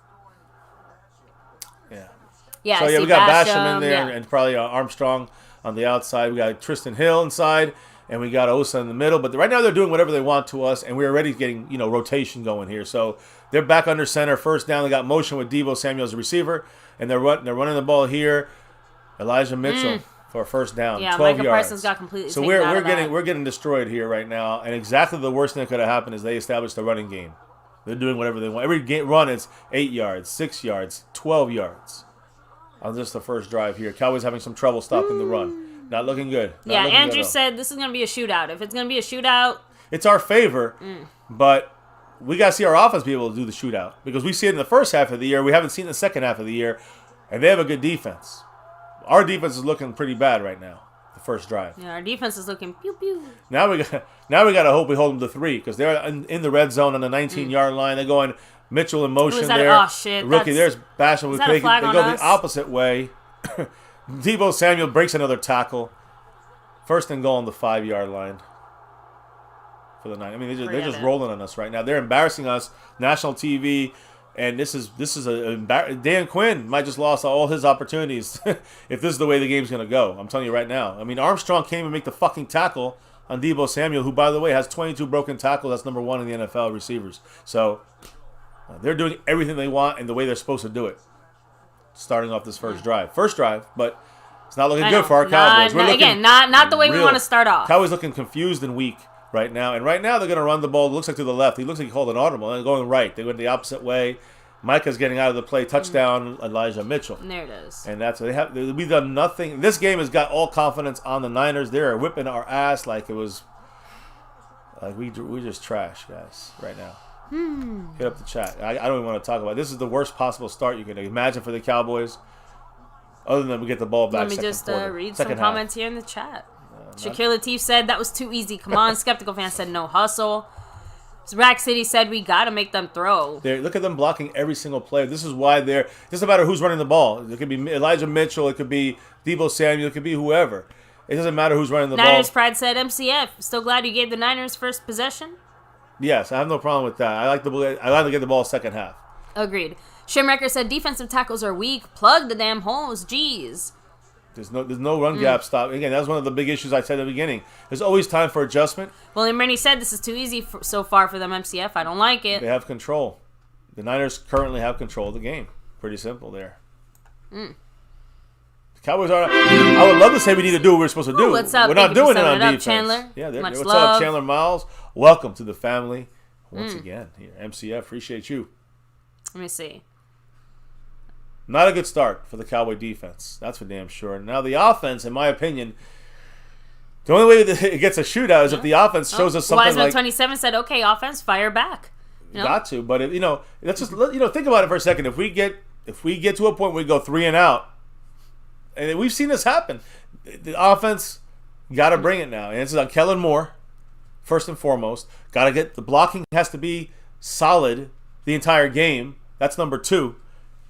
Yeah. So we got Basham in there and probably Armstrong on the outside. We got Tristan Hill inside, and we got Osa in the middle. But right now they're doing whatever they want to us, and we're already getting rotation going here. So. They're back under center, first down. They got motion with Debo Samuel as a receiver, and they're running the ball here. Elijah Mitchell for a first down, 12 Micah yards. Parsons got completely. So we're getting destroyed here right now, and exactly the worst thing that could have happened is they established the running game. They're doing whatever they want. Every run is 8 yards, 6 yards, 12 yards on just the first drive here. Cowboys having some trouble stopping the run. Not looking good. Andrew said this is going to be a shootout. If it's going to be a shootout, it's our favor, but. We got to see our offense be able to do the shootout because we see it in the first half of the year. We haven't seen it in the second half of the year, and they have a good defense. Our defense is looking pretty bad right now. The first drive. Yeah, our defense is looking pew pew. Now we got to hope we hold them to 3 because they're in the red zone on the 19-yard line. They're going Mitchell in motion there. Oh shit! Rookie, there's Basham. They go the opposite way. Debo Samuel breaks another tackle. First and goal on the 5-yard line. For the 9. I mean, they're just rolling on us right now. They're embarrassing us, national TV, and this is Dan Quinn might just lost all his opportunities if this is the way the game's going to go. I'm telling you right now. I mean, Armstrong can't even make the fucking tackle on Debo Samuel, who, by the way, has 22 broken tackles. That's number 1 in the NFL receivers. So they're doing everything they want and the way they're supposed to do it. Starting off this first drive, but it's not looking good for our Cowboys. Not the way we want to start off. Cowboys looking confused and weak. Right now, they're going to run the ball. It looks like to the left. He looks like he called an audible. And going right. They went the opposite way. Micah's getting out of the play. Touchdown, Elijah Mitchell. There it is. And that's what they have. We've done nothing. This game has got all confidence on the Niners. They're whipping our ass like it was. Like we just trash, guys, right now. Hit up the chat. I don't even want to talk about it. This is the worst possible start you can imagine for the Cowboys. Other than we get the ball back. Let me just read some comments here in the chat. Shakir Latif said that was too easy. Come on. Skeptical fan said no hustle. Rack City said we got to make them throw. Look at them blocking every single play. This is why it doesn't matter who's running the ball. It could be Elijah Mitchell. It could be Deebo Samuel. It could be whoever. It doesn't matter who's running the ball. Niners Pride said, MCF, still glad you gave the Niners first possession? Yes, I have no problem with that. I like to get the ball second half. Agreed. Shimwrecker said defensive tackles are weak. Plug the damn holes. Jeez. There's no run gap stop. Again, that's one of the big issues I said at the beginning. There's always time for adjustment. William Rennie said this is too easy so far for them, MCF. I don't like it. They have control. The Niners currently have control of the game. Pretty simple there. The Cowboys are. I would love to say we need to do what we're supposed to do. What's up? We're not doing it on defense. Chandler. Yeah, Much what's love. up, Chandler Miles? Welcome to the family once again. Here, MCF, appreciate you. Let me see. Not a good start for the Cowboy defense. That's for damn sure. Now the offense, in my opinion, the only way that it gets a shootout is if the offense shows us something Wiseman like 27 said, "Okay, offense, fire back." Got to, but let's just think about it for a second. If we get to a point where we go 3 and out, and we've seen this happen, the offense got to bring it now, and this is on Kellen Moore first and foremost. Got to get the blocking has to be solid the entire game. That's number 2,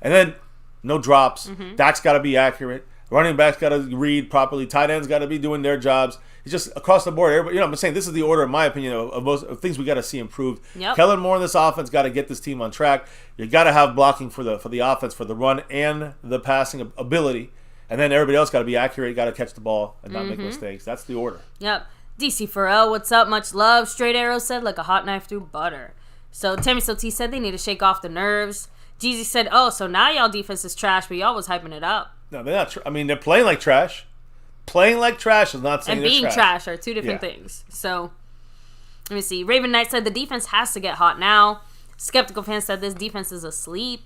and then no drops. Dak's got to be accurate. Running backs got to read properly. Tight ends got to be doing their jobs. It's just across the board. Everybody, I'm saying this is the order, in my opinion, of most of things we got to see improved. Yep. Kellen Moore in this offense got to get this team on track. You got to have blocking for the offense, for the run and the passing ability, and then everybody else got to be accurate. Got to catch the ball and not make mistakes. That's the order. Yep. DC Farrell, what's up? Much love. Straight Arrow said, like a hot knife through butter. So Timmy Soti said they need to shake off the nerves. Jeezy said, "Oh, so now y'all defense is trash, but y'all was hyping it up." No, they're not. They're playing like trash. Playing like trash is not saying and being trash are two different things. So, let me see. Raven Knight said the defense has to get hot now. Skeptical fan said this defense is asleep.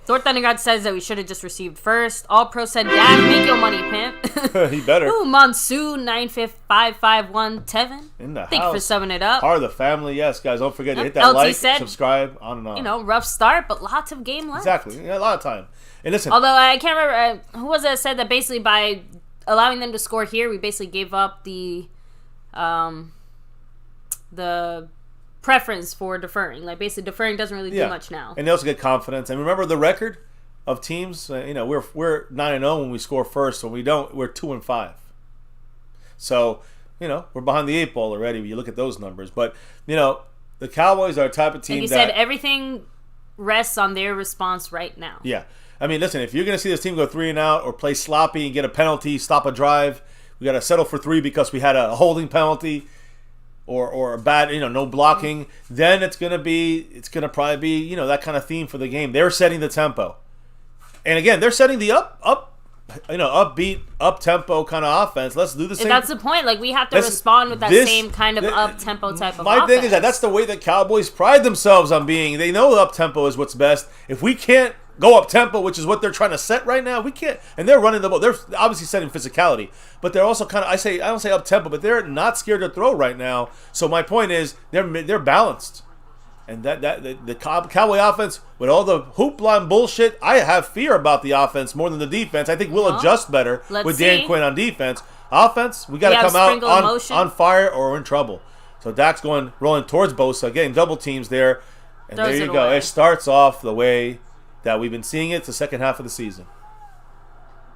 Thor Thundergod says that we should have just received first. All Pro said, "Dad, make your money, pimp." He better. Ooh, Monsoon 95551 Tevin. In the Thank you for summing it up. Part of the family, yes, guys. Don't forget to hit that like, subscribe, on and on. Rough start, but lots of game left. Exactly. A lot of time. And listen. Although I can't remember who was it that said that basically by allowing them to score here, we basically gave up the preference for deferring. Like basically deferring doesn't really do much now. And they also get confidence. And remember the record of teams. We're 9-0 when we score first. When we don't, we're 2-5. So we're behind the 8 ball already when you look at those numbers. But the Cowboys are a type of team like you said, everything rests on their response right now. Yeah. I mean, listen, if you're going to see this team go 3 and out or play sloppy and get a penalty, stop a drive, we got to settle for 3 because we had a holding penalty or a bad, no blocking, then it's going to probably be, that kind of theme for the game. They're setting the tempo. And again, they're setting the upbeat, up-tempo kind of offense. Let's do the same. And that's the point. Like, we have to respond with that same kind of up-tempo type of offense. My thing is that's the way that Cowboys pride themselves on being. They know up-tempo is what's best. If we can't go up-tempo, which is what they're trying to set right now, we can't. And they're running the ball. They're obviously setting physicality. But they're also kind of, I don't say up-tempo, but they're not scared to throw right now. So my point is, they're balanced. And the Cowboy offense, with all the hoopla and bullshit, I have fear about the offense more than the defense. I think we'll adjust better with Dan Quinn on defense. Offense, we got to come out on fire or we're in trouble. So Dak's rolling towards Bosa, getting double teams there. And there you go. It starts off the way that we've been seeing it the second half of the season.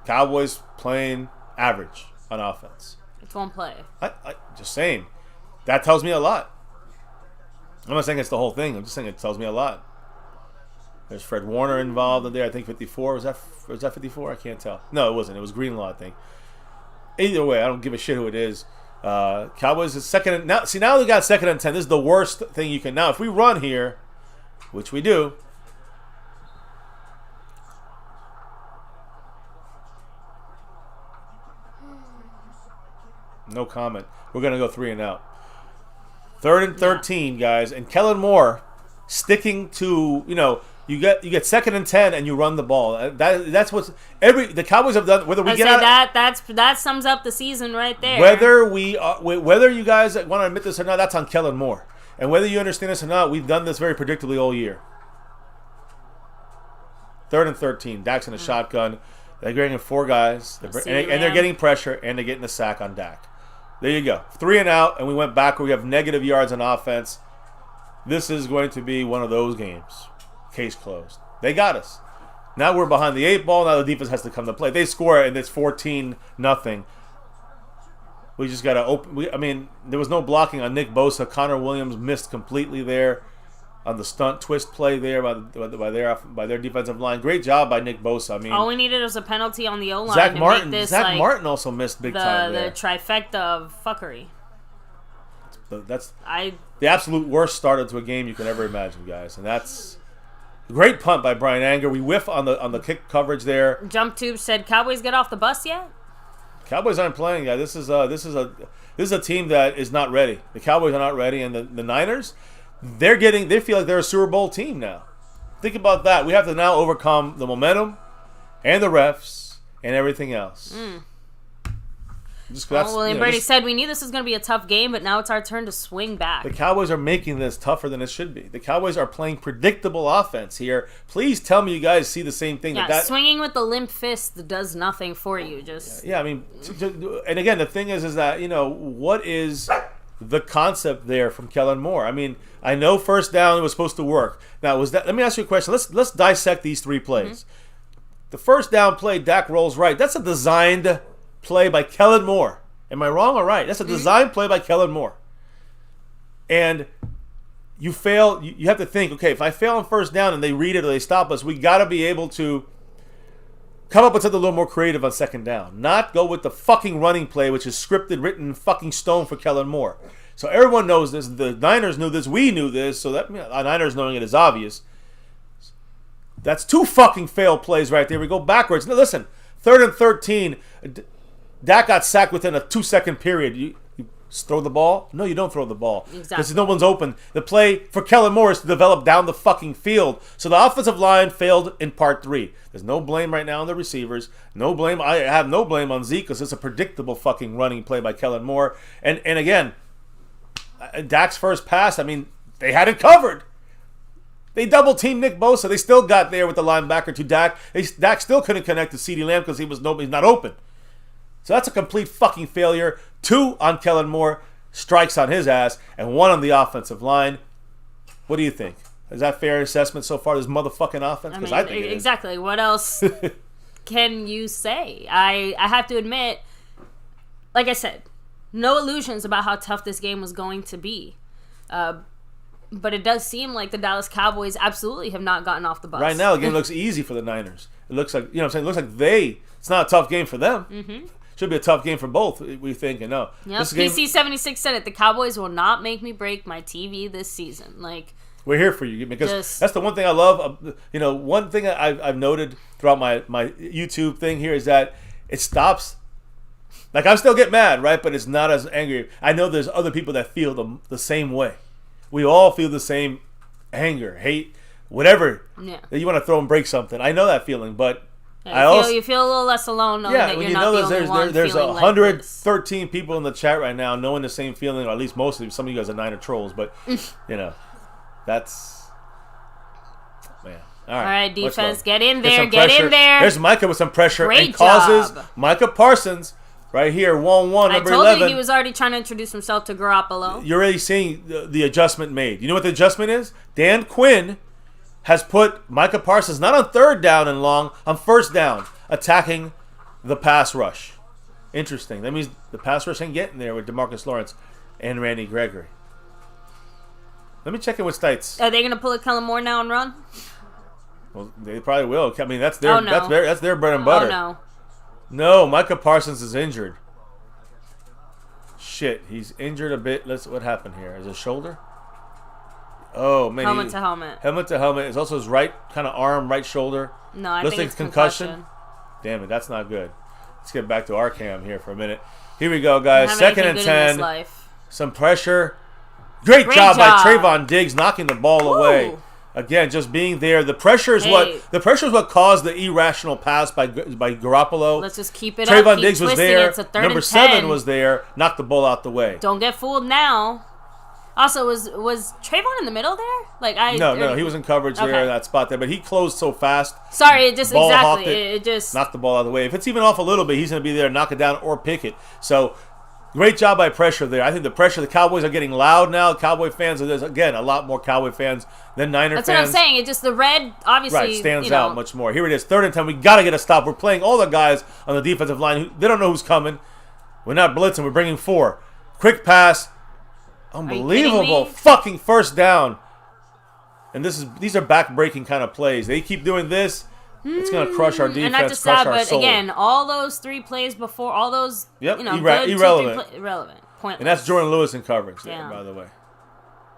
Cowboys playing average on offense. It's one play. I just saying. That tells me a lot. I'm not saying it's the whole thing. I'm just saying it tells me a lot. There's Fred Warner involved in there. I think 54. Was that 54? I can't tell. No, it wasn't. It was Greenlaw, I think. Either way, I don't give a shit who it is. Cowboys is second. Now they got 2nd and 10. This is the worst thing you can. Now, if we run here, which we do. No comment. We're going to go 3 and out. 3rd and 13, guys. And Kellen Moore sticking to, you get 2nd and 10 and you run the ball. That's what the Cowboys have done. Whether we that sums up the season right there. Whether you guys want to admit this or not, that's on Kellen Moore. And whether you understand this or not, we've done this very predictably all year. 3rd and 13. Dak's in a shotgun. They're getting 4 guys. And they're getting pressure, and they're getting a sack on Dak. There you go. 3 and out, and we went back where we have negative yards on offense. this is going to be one of those games. Case closed. They got us. Now we're behind the 8 ball. Now the defense has to come to play. They score and it's 14-0. We just got to open. I mean, there was no blocking on Nick Bosa. Connor Williams missed completely there on the stunt twist play there by their defensive line. Great job by Nick Bosa. I mean, all we needed was a penalty on the O line. Zach Martin also missed big time there. The trifecta of fuckery. That's the absolute worst start to a game you can ever imagine, guys, and that's. Great punt by Brian Anger. We whiff on the kick coverage there. Jump Tube said, "Cowboys get off the bus yet?" Cowboys aren't playing, guys. This is a team that is not ready. The Cowboys are not ready, and the Niners, they feel like they're a Super Bowl team now. Think about that. We have to now overcome the momentum, and the refs, and everything else. William Brady said, we knew this was going to be a tough game, but now it's our turn to swing back. The Cowboys are making this tougher than it should be. The Cowboys are playing predictable offense here. Please tell me you guys see the same thing. Yeah, swinging with the limp fist does nothing for you. I mean, and again, the thing is that, what is the concept there from Kellen Moore? I mean, I know first down was supposed to work. Now, let me ask you a question. Let's dissect these 3 plays. The first down play, Dak rolls right. That's a designed play by Kellen Moore. Am I wrong or right? That's a design play by Kellen Moore. And you fail, you have to think, okay, if I fail on first down and they read it or they stop us, we got to be able to come up with something a little more creative on second down. Not go with the fucking running play, which is scripted, written in fucking stone for Kellen Moore. So everyone knows this. The Niners knew this. We knew this. So that the Niners knowing it is obvious. That's 2 fucking failed plays right there. We go backwards. Now listen, 3rd and 13. Dak got sacked within a 2-second period. You throw the ball? No, you don't throw the ball. Exactly. Because no one's open. The play for Kellen Moore is to develop down the fucking field. So the offensive line failed in part 3. There's no blame right now on the receivers. No blame. I have no blame on Zeke because it's a predictable fucking running play by Kellen Moore. And again, Dak's first pass, I mean, they had it covered. They double-teamed Nick Bosa. They still got there with the linebacker to Dak. Dak still couldn't connect to CeeDee Lamb because he's not open. So that's a complete fucking failure. 2 on Kellen Moore, strikes on his ass, and 1 on the offensive line. What do you think? Is that fair assessment so far, this motherfucking offense? Because I think it is. Exactly. What else can you say? I have to admit, like I said, no illusions about how tough this game was going to be. But it does seem like the Dallas Cowboys absolutely have not gotten off the bus. Right now, the game looks easy for the Niners. It looks like, what I'm saying? It looks like it's not a tough game for them. Mm-hmm. Should be a tough game for both, we think, and no. Yep. PC76 said it. The Cowboys will not make me break my TV this season. We're here for you because that's the one thing I love. One thing I've noted throughout my YouTube thing here is that it stops. Like, I still get mad, right? But it's not as angry. I know there's other people that feel the same way. We all feel the same anger, hate, whatever. Yeah. That you want to throw and break something. I know that feeling, but you feel a little less alone knowing that you're not the only one there's feeling 113 people in the chat right now knowing the same feeling, or at least most of them. Some of you guys are Niner trolls, but that's man. All right, defense, get in there, get in there. There's Micah with some pressure. Great and causes Micah Parsons right here, 1-1, number 11. I told you he was already trying to introduce himself to Garoppolo. You're already seeing the adjustment made. You know what the adjustment is? Dan Quinn has put Micah Parsons not on 3rd down and long, on 1st down, attacking the pass rush. Interesting. That means the pass rush ain't getting there with DeMarcus Lawrence and Randy Gregory. Let me check in with Stites. Are they going to pull a Kellen Moore now and run? Well, they probably will. I mean, that's their bread and butter. Oh, No, Micah Parsons is injured. Shit, he's injured a bit. What happened here? Is it shoulder? Oh, man. Helmet to helmet. Helmet to helmet. It's also his right kind of arm, right shoulder. No, I think it's concussion. Damn it, that's not good. Let's get back to our cam here for a minute. Here we go, guys. 2nd and 10. Some pressure. Great job by Trayvon Diggs knocking the ball away. Again, just being there. The pressure is what caused the irrational pass by Garoppolo. Let's just keep it Trayvon up. Diggs was there. Number 7 was there. Knocked the ball out the way. Don't get fooled now. Also, was Trayvon in the middle there? No, he was in coverage there in that spot there, but he closed so fast. Sorry, it just knocked the ball out of the way. If it's even off a little bit, he's going to be there, knock it down or pick it. So Great job by pressure there. I think the pressure, the Cowboys are getting loud now. Cowboy fans, there's, again, a lot more Cowboy fans than Niner fans. That's what I'm saying. It just, the red, obviously, right, stands out much more. Here it is, 3rd and 10. We got to get a stop. We're playing all the guys on the defensive line. They don't know who's coming. We're not blitzing. We're bringing 4. Quick pass. Unbelievable fucking first down. And these are back-breaking kind of plays. They keep doing this. It's going to crush our defense, and not just crush that, our but soul. Again, all those 3 plays before, all those, yep, good 2, 3 irrelevant, pointless. And that's Jordan Lewis in coverage there, by the way.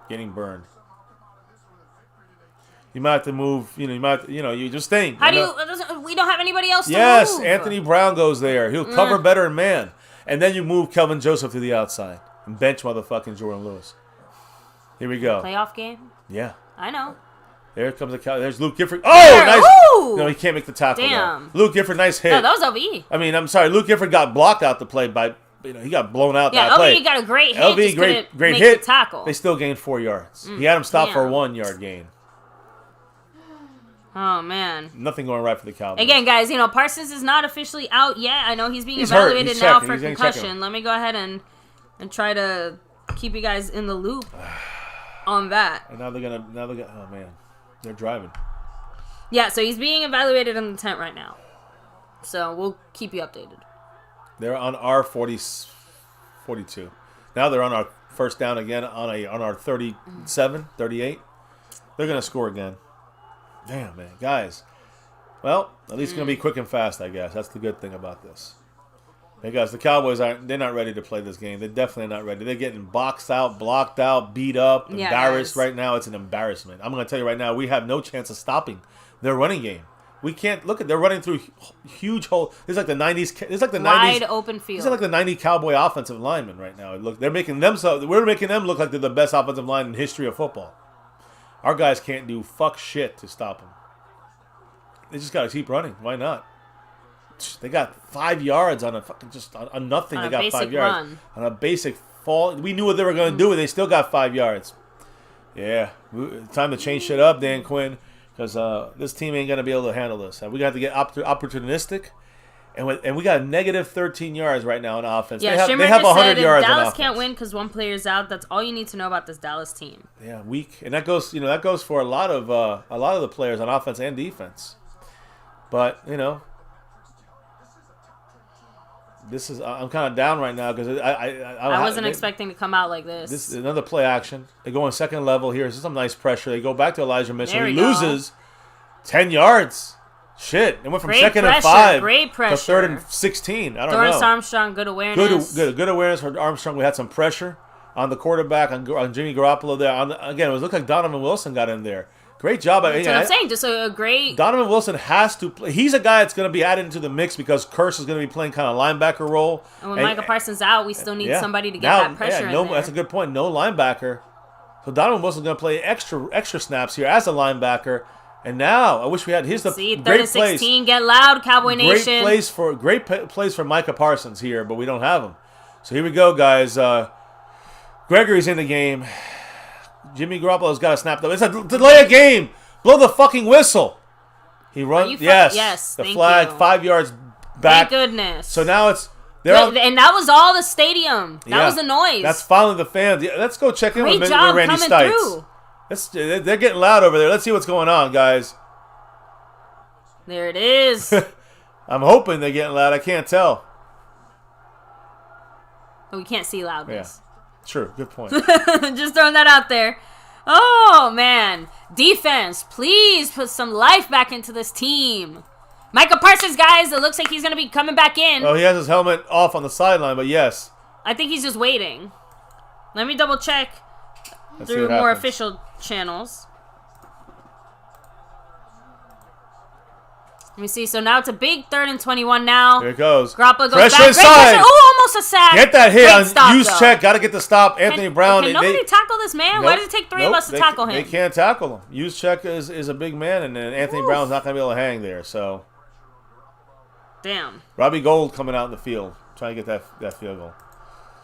Getting burned. You might have to move, you're just staying. How do you, we don't have anybody else to move. Yes, Anthony Brown goes there. He'll cover better in man. And then you move Kelvin Joseph to the outside and bench motherfucking Jordan Lewis. Here we go. Playoff game? Yeah. I know. There comes the There's Luke Gifford. Oh, nice. Ooh! No, he can't make the tackle. Damn. Though. Luke Gifford, nice hit. No, that was LVE. I mean, I'm sorry. Luke Gifford got blocked out the play by, he got blown out that LVE play. LVE got a great hit. LVE, great hit. The tackle. They still gained 4 yards. He had him stopped for a 1-yard gain. Oh, man. Nothing going right for the Cowboys. Again, guys, Parsons is not officially out yet. I know he's being evaluated now for concussion. Let me go ahead and try to keep you guys in the loop on that. And now they're gonna, oh, man. They're driving. Yeah, so he's being evaluated in the tent right now. So we'll keep you updated. They're on our 42. Now they're on our first down again on our 37, 38. They're going to score again. Damn, man. Guys. Well, at least it's going to be quick and fast, I guess. That's the good thing about this. Hey, guys, the Cowboys, they're not ready to play this game. They're definitely not ready. They're getting boxed out, blocked out, beat up, embarrassed right now. It's an embarrassment. I'm going to tell you right now, we have no chance of stopping their running game. We can't look at. They're running through huge hole. It's like the 90s. It's like the 90s. Wide open field. It's like the 90 Cowboy offensive linemen right now. Look, we're making them look like they're the best offensive line in history of football. Our guys can't do fuck shit to stop them. They just got to keep running. Why not? They got 5 yards on on nothing. They got 5 yards on a basic fall. We knew what they were going to do, and they still got 5 yards. Yeah, time to change shit up, Dan Quinn, because this team ain't going to be able to handle this. We got to get opportunistic, and we got negative 13 yards right now on offense. Yeah, they have 100 yards on offense. Dallas can't win because one player's out. That's all you need to know about this Dallas team. Yeah, weak, and that goes for a lot of the players on offense and defense. But this is I'm kind of down right now because I wasn't expecting to come out like this. This is another play action. They go on second level here. This is some nice pressure. They go back to Elijah Mitchell. He loses 10 yards. Shit. It went from second and 5 to third and 16. I don't know. Dorrance Armstrong, good awareness. Good awareness for Armstrong. We had some pressure on the quarterback, on Jimmy Garoppolo there. Again, it looked like Donovan Wilson got in there. Great job. That's what I'm saying. Just a great... Donovan Wilson has to play. He's a guy that's going to be added into the mix because Curse is going to be playing kind of linebacker role. And when Micah Parsons out, we still need somebody to get that pressure in there. That's a good point. No linebacker. So Donovan Wilson's going to play extra snaps here as a linebacker. And now, I wish we had... Here's the great 3rd and 16. Get loud, Cowboy Nation. Great plays for Micah Parsons here, but we don't have him. So here we go, guys. Gregory's in the game. Jimmy Garoppolo's got to snap them. It's a delay of game. Blow the fucking whistle. He runs. Yes. The flag, 5 yards back. Thank goodness. So now it's. And that was all the stadium. That was the noise. That's finally the fans. Yeah, let's go check in with Randy Stites. Through. They're getting loud over there. Let's see what's going on, guys. There it is. I'm hoping they're getting loud. I can't tell. But we can't see loudness. Yeah. True. Good point. Just throwing that out there. Oh, man. Defense, please put some life back into this team. Micah Parsons, guys, it looks like he's going to be coming back in. Oh, he has his helmet off on the sideline, but yes. I think he's just waiting. Let me double check through more official channels. Let me see. So now it's a big 3rd and 21 now. Here it goes. Garoppolo goes pressure back. Inside. Oh, almost a sack. Get that hit on stop, use check. Got to get the stop. Anthony Brown. Can nobody tackle this man? Why does it take 3 of us to tackle him? They can't tackle him. Use check is a big man, and Anthony Brown's not going to be able to hang there. So, damn. Robbie Gould coming out in the field, trying to get that field goal.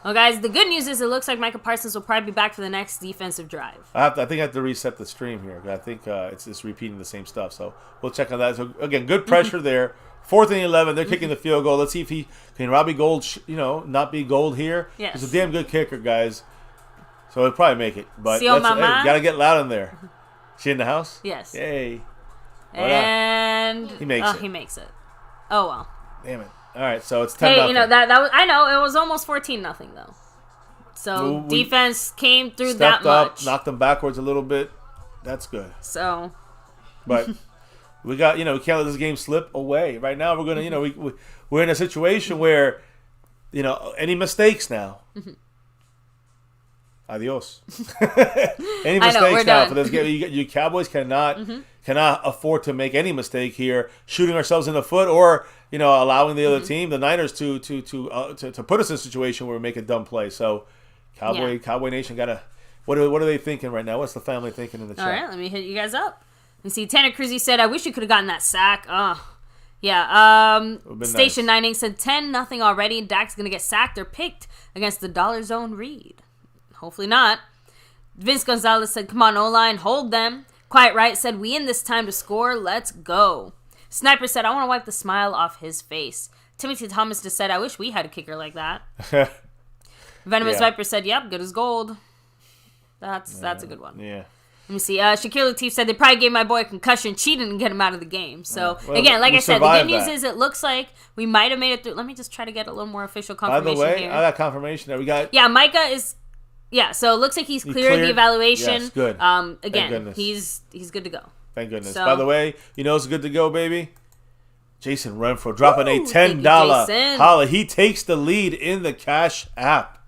Well, guys, the good news is it looks like Micah Parsons will probably be back for the next defensive drive. I think I have to reset the stream here. I think it's repeating the same stuff. So we'll check on that. So again, good pressure there 4th and 11. They're kicking the field goal. Let's see if he can Robbie Gold, not be gold here. Yes. He's a damn good kicker, guys. So he'll probably make it. But Seal hey, gotta get loud in there. She in the house? Yes. Yay. And he makes it. He makes it. Oh well. Damn it. All right, so it's 10. Hey, that was, I know it was almost 14-0 though. So defense came through that much. Up, knocked them backwards a little bit. That's good. So. But we got, we can't let this game slip away. Right now, we're gonna, we're in a situation where, any mistakes now. Adios. Any mistakes now for this game? You Cowboys cannot afford to make any mistake here, shooting ourselves in the foot or allowing the other team, the Niners, to put us in a situation where we make a dumb play. So, Cowboy Nation gotta. What are they thinking right now? What's the family thinking in the chat? All right, let me hit you guys up. You see, Tanner Cruzy said, "I wish you could have gotten that sack." Yeah. Station nice. 9 said 10-0 already. Dak's gonna get sacked or picked against the dollar zone read. Hopefully not. Vince Gonzalez said, "Come on, O-line, hold them." Quiet Right said, "We in this time to score. Let's go." Sniper said, "I want to wipe the smile off his face." Timothy Thomas just said, "I wish we had a kicker like that." Venomous Viper said, "Yep, good as gold." That's a good one. Yeah. Let me see. Shakir Latif said they probably gave my boy a concussion, cheated, and get him out of the game. So, again, like I said, the good news is it looks like we might have made it through. Let me just try to get a little more official confirmation here. By the way, I got confirmation that we got... Yeah, Micah is... Yeah, so it looks like he's cleared the evaluation. Yes, good. Again, he's good to go. Thank goodness. So, by the way, it's good to go, baby? Jason Renfro dropping a $10 holla. He takes the lead in the Cash App.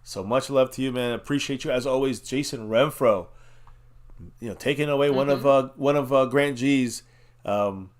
So much love to you, man. Appreciate you as always, Jason Renfro. Taking away one of Grant G's, 5-point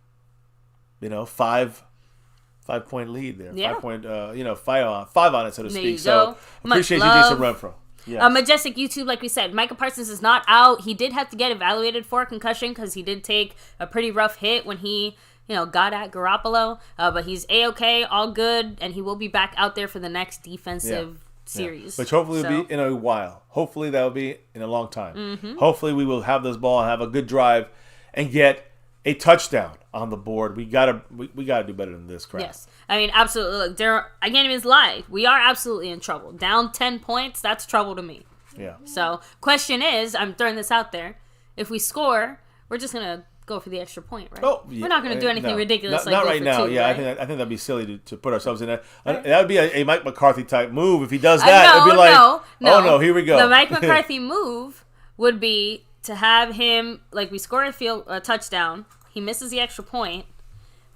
lead there. Yeah. 5 point, five on it, so to speak. So appreciate you, Jason Renfro. Yes. Majestic YouTube, like we said, Micah Parsons is not out. He did have to get evaluated for a concussion because he did take a pretty rough hit when he, got at Garoppolo. But he's A-okay, all good, and he will be back out there for the next defensive series. Which hopefully will be in a while. Hopefully that will be in a long time. Hopefully we will have this ball and have a good drive and get a touchdown on the board. We gotta do better than this crap. Yes. I mean, absolutely. Look, I can't even lie. We are absolutely in trouble. Down 10 points, that's trouble to me. Yeah. So, question is, I'm throwing this out there. If we score, we're just going to go for the extra point, right? Oh, yeah. We're not going to do anything ridiculous not right now. Two, yeah, right? I think that'd be silly to put ourselves in that. That would be a Mike McCarthy type move. If he does that, it'd be like, oh no, here we go. The Mike McCarthy move would be to have him, like, we score a touchdown, he misses the extra point,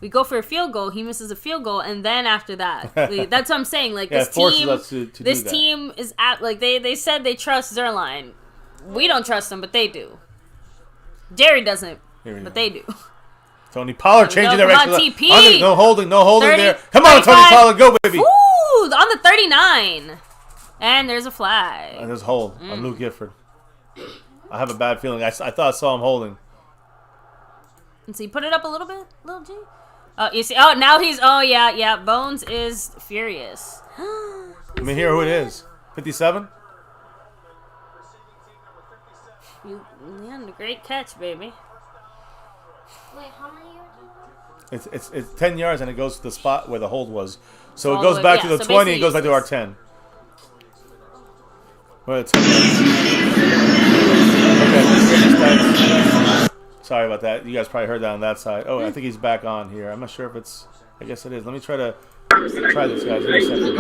we go for a field goal, he misses a field goal, and then after that, that's what I'm saying. Like, this team is at, like, they said they trust Zerline. We don't trust them, but they do. Jerry doesn't, but they do. Tony Pollard changing direction. Come on, TP. No holding there. Come on, 35. Tony Pollard, go, baby. Ooh, on the 39. And there's a flag. And there's a hold on Luke Gifford. I have a bad feeling. I thought I saw him holding. And so you put it up a little bit, little G. Oh, you see? Oh, now he's. Oh, yeah. Bones is furious. Let me hear who it is. 57. You land a great catch, baby. Wait, how many yards? It's 10 yards and it goes to the spot where the hold was. So it goes back to the 20 and goes back to our 10. Well, 10 okay. Sorry about that. You guys probably heard that on that side. Oh, I think he's back on here. I'm not sure if it's... I guess it is. Let me try this, guys. Give me a second.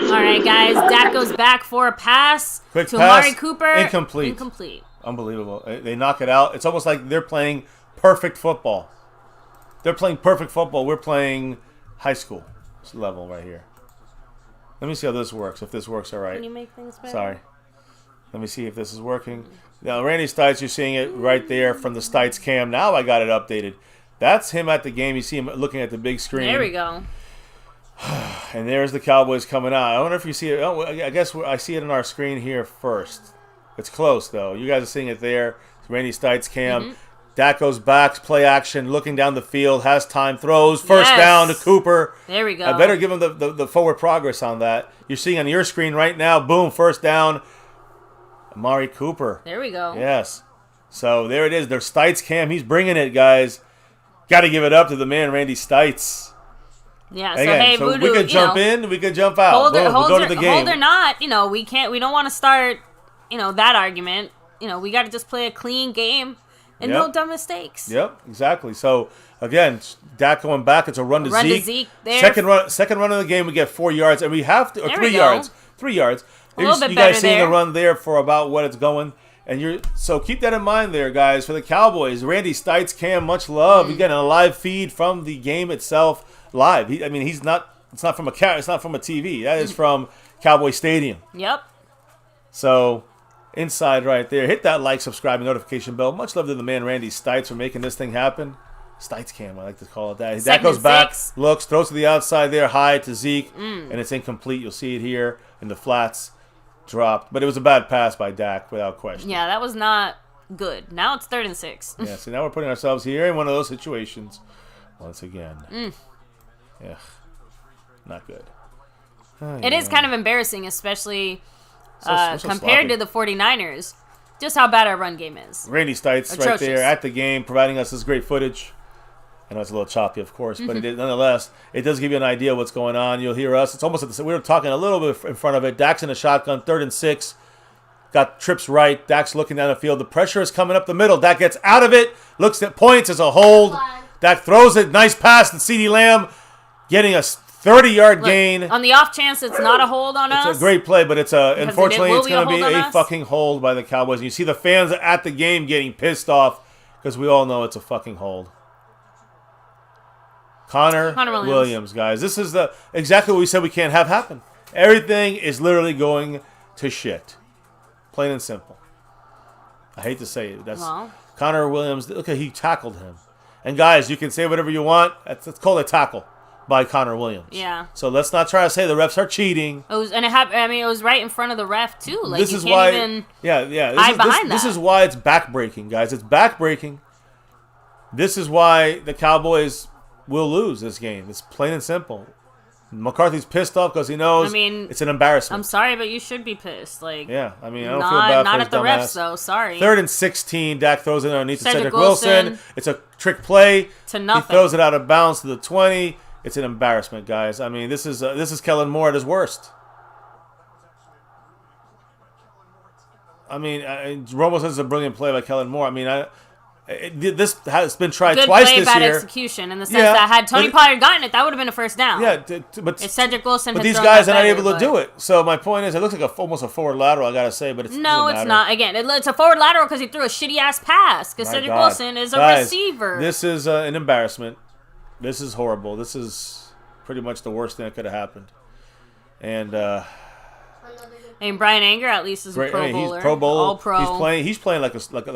All right, guys. Dak goes back for a pass Quick to pass. Amari Cooper. Incomplete. Unbelievable. They knock it out. It's almost like they're playing perfect football. They're playing perfect football. We're playing high school level right here. Let me see how this works. If this works all right. Can you make things better? Sorry. Let me see if this is working. Now, Randy Stites, you're seeing it right there from the Stites cam. Now I got it updated. That's him at the game. You see him looking at the big screen. There we go. And there's the Cowboys coming out. I wonder if you see it. Oh, I guess I see it on our screen here first. It's close, though. You guys are seeing it there. It's Randy Stites cam. Dak goes back, play action, looking down the field, has time, throws, first down to Cooper. There we go. I better give him the forward progress on that. You're seeing on your screen right now, boom, first down. Amari Cooper. There we go. Yes. So there it is. There's Stites Cam. He's bringing it, guys. Got to give it up to the man, Randy Stites. Yeah, so hey, Voodoo, we could jump in, we could jump out. Hold go to the game. Hold or not, we don't want to start, that argument. We got to just play a clean game and no dumb mistakes. Yep, exactly. So again, Dak going back. It's a run to Zeke. There. Second run of the game, we get 4 yards, and we have to 3 yards. 3 yards. A little bit you better guys seeing there. the run there for about what it's going. And so keep that in mind there, guys, for the Cowboys. Randy Stites Cam, much love. You're getting a live feed from the game itself live. It's not from a TV. That is from Cowboy Stadium. Yep. So inside right there. Hit that like, subscribe, and notification bell. Much love to the man Randy Stites for making this thing happen. Stites Cam, I like to call it that. That goes back, looks, throws to the outside there, high to Zeke, and it's incomplete. You'll see it here in the flats. Dropped, but it was a bad pass by Dak without question. Yeah, that was not good. Now it's 3rd and 6. Yeah, so now we're putting ourselves here in one of those situations once again. Yeah, not good. It is kind of embarrassing, especially so compared sloppy. to the 49ers, just how bad our run game is. Randy Stites right there at the game, providing us this great footage. I know it's a little choppy, of course, but nonetheless, it does give you an idea of what's going on. You'll hear us. It's almost at we were talking a little bit in front of it. Dak's in a shotgun, 3rd and 6. Got trips right. Dak's looking down the field. The pressure is coming up the middle. Dak gets out of it. Looks at points as a hold. Dak throws it. Nice pass to CeeDee Lamb, getting a 30-yard gain. On the off chance it's not a hold on us. It's a great play, but unfortunately it's going to be a us? fucking hold by the Cowboys. And you see the fans at the game getting pissed off because we all know it's a fucking hold. Connor Williams, guys. This is exactly what we said we can't have happen. Everything is literally going to shit. Plain and simple. I hate to say it. Connor Williams. Look, he tackled him. And guys, you can say whatever you want. That's called a tackle by Connor Williams. Yeah. So let's not try to say the refs are cheating. It was right in front of the ref too. Like, this you is can't why. Even hide behind that. This is why it's backbreaking, guys. It's backbreaking. This is why the Cowboys will lose this game. It's plain and simple. McCarthy's pissed off because he knows it's an embarrassment. I'm sorry, but you should be pissed. Like, yeah, I don't feel bad for his at the dumbass. refs, though. Sorry. 3rd and 16. Dak throws it underneath to Cedric Wilson. It's a trick play. To nothing. He throws it out of bounds to the 20. It's an embarrassment, guys. This is Kellen Moore at his worst. Romo says it's a brilliant play by Kellen Moore. This has been tried twice this year. Good play, bad execution in the sense that had Tony Pollard gotten it, that would have been a first down. Yeah, but if Cedric Wilson but had these thrown guys that are not better, able to do it. So my point is, it looks like almost a forward lateral. I gotta say, but it's it's not. Again, it's a forward lateral because he threw a shitty ass pass. Because Cedric Wilson is a receiver. This is an embarrassment. This is horrible. This is pretty much the worst thing that could have happened. And Brian Anger at least is a Pro Bowler. He's Pro Bowler. All Pro. He's playing like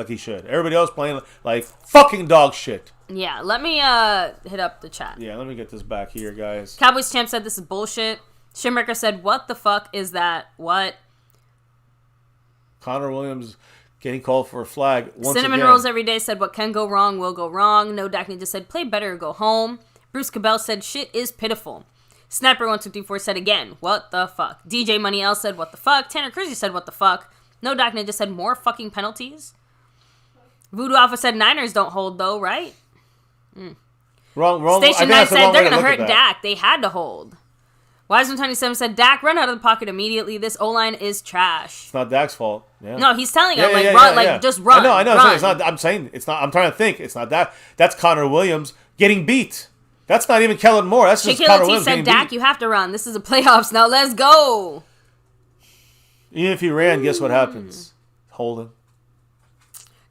he should. Everybody else playing like fucking dog shit. Yeah, let me hit up the chat. Yeah, let me get this back here, guys. Cowboys Champ said this is bullshit. Shimwrecker said, what the fuck is that? What? Connor Williams getting called for a flag once Cinnamon again. Rolls Every Day said, what can go wrong will go wrong. No Dackney just said, play better or go home. Bruce Cabell said, shit is pitiful. Sniper124 said again, what the fuck? DJ Money L said, what the fuck? Tanner Cruzy said, what the fuck? No Dackney just said, more fucking penalties. Voodoo Alpha said, Niners don't hold though, right? Wrong. Station 9 said, they're going to hurt Dak. They had to hold. Wiseman27 said, Dak, run out of the pocket immediately. This O-line is trash. It's not Dak's fault. Yeah. No, he's telling him, just run. I know. Run. It's not. I'm saying it's not. I'm trying to think. It's not that. That's Connor Williams getting beat. That's not even Kellen Moore. That's just Connor Williams said, Dak, you have to run. This is the playoffs. Now let's go. Even if he ran, guess what happens? Holding.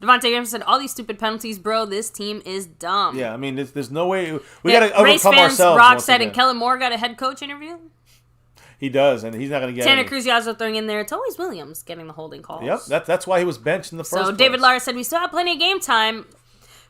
Devontae Graham said, all these stupid penalties, bro. This team is dumb. Yeah, there's no way. We got to overcome ourselves. Rock said, and Kellen Moore got a head coach interview? He does, and he's not going to get Tanner Cruz also throwing in there. It's always Williams getting the holding calls. Yep, that's why he was benched in the first place. So David Lara said, we still have plenty of game time.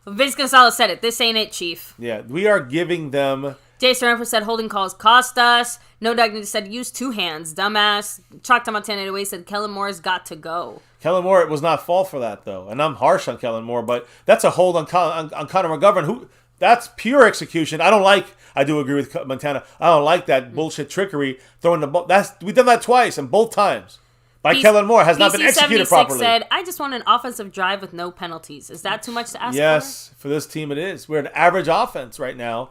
Vince Gonzalez said it. This ain't it, Chief. Yeah, we are giving them... Jason Renfrew said, holding calls cost us. No Duggan said, use two hands. Dumbass. Chalk to Montana away said, Kellen Moore's got to go. Kellen Moore, it was not fault for that, though. And I'm harsh on Kellen Moore, but that's a hold on Connor McGovern. That's pure execution. I do agree with Montana. I don't like that bullshit trickery, throwing the ball. We've done that twice, and both times. by Kellen Moore has not been executed properly. said, I just want an offensive drive with no penalties. Is that too much to ask for? Yes, for this team it is. We're an average offense right now.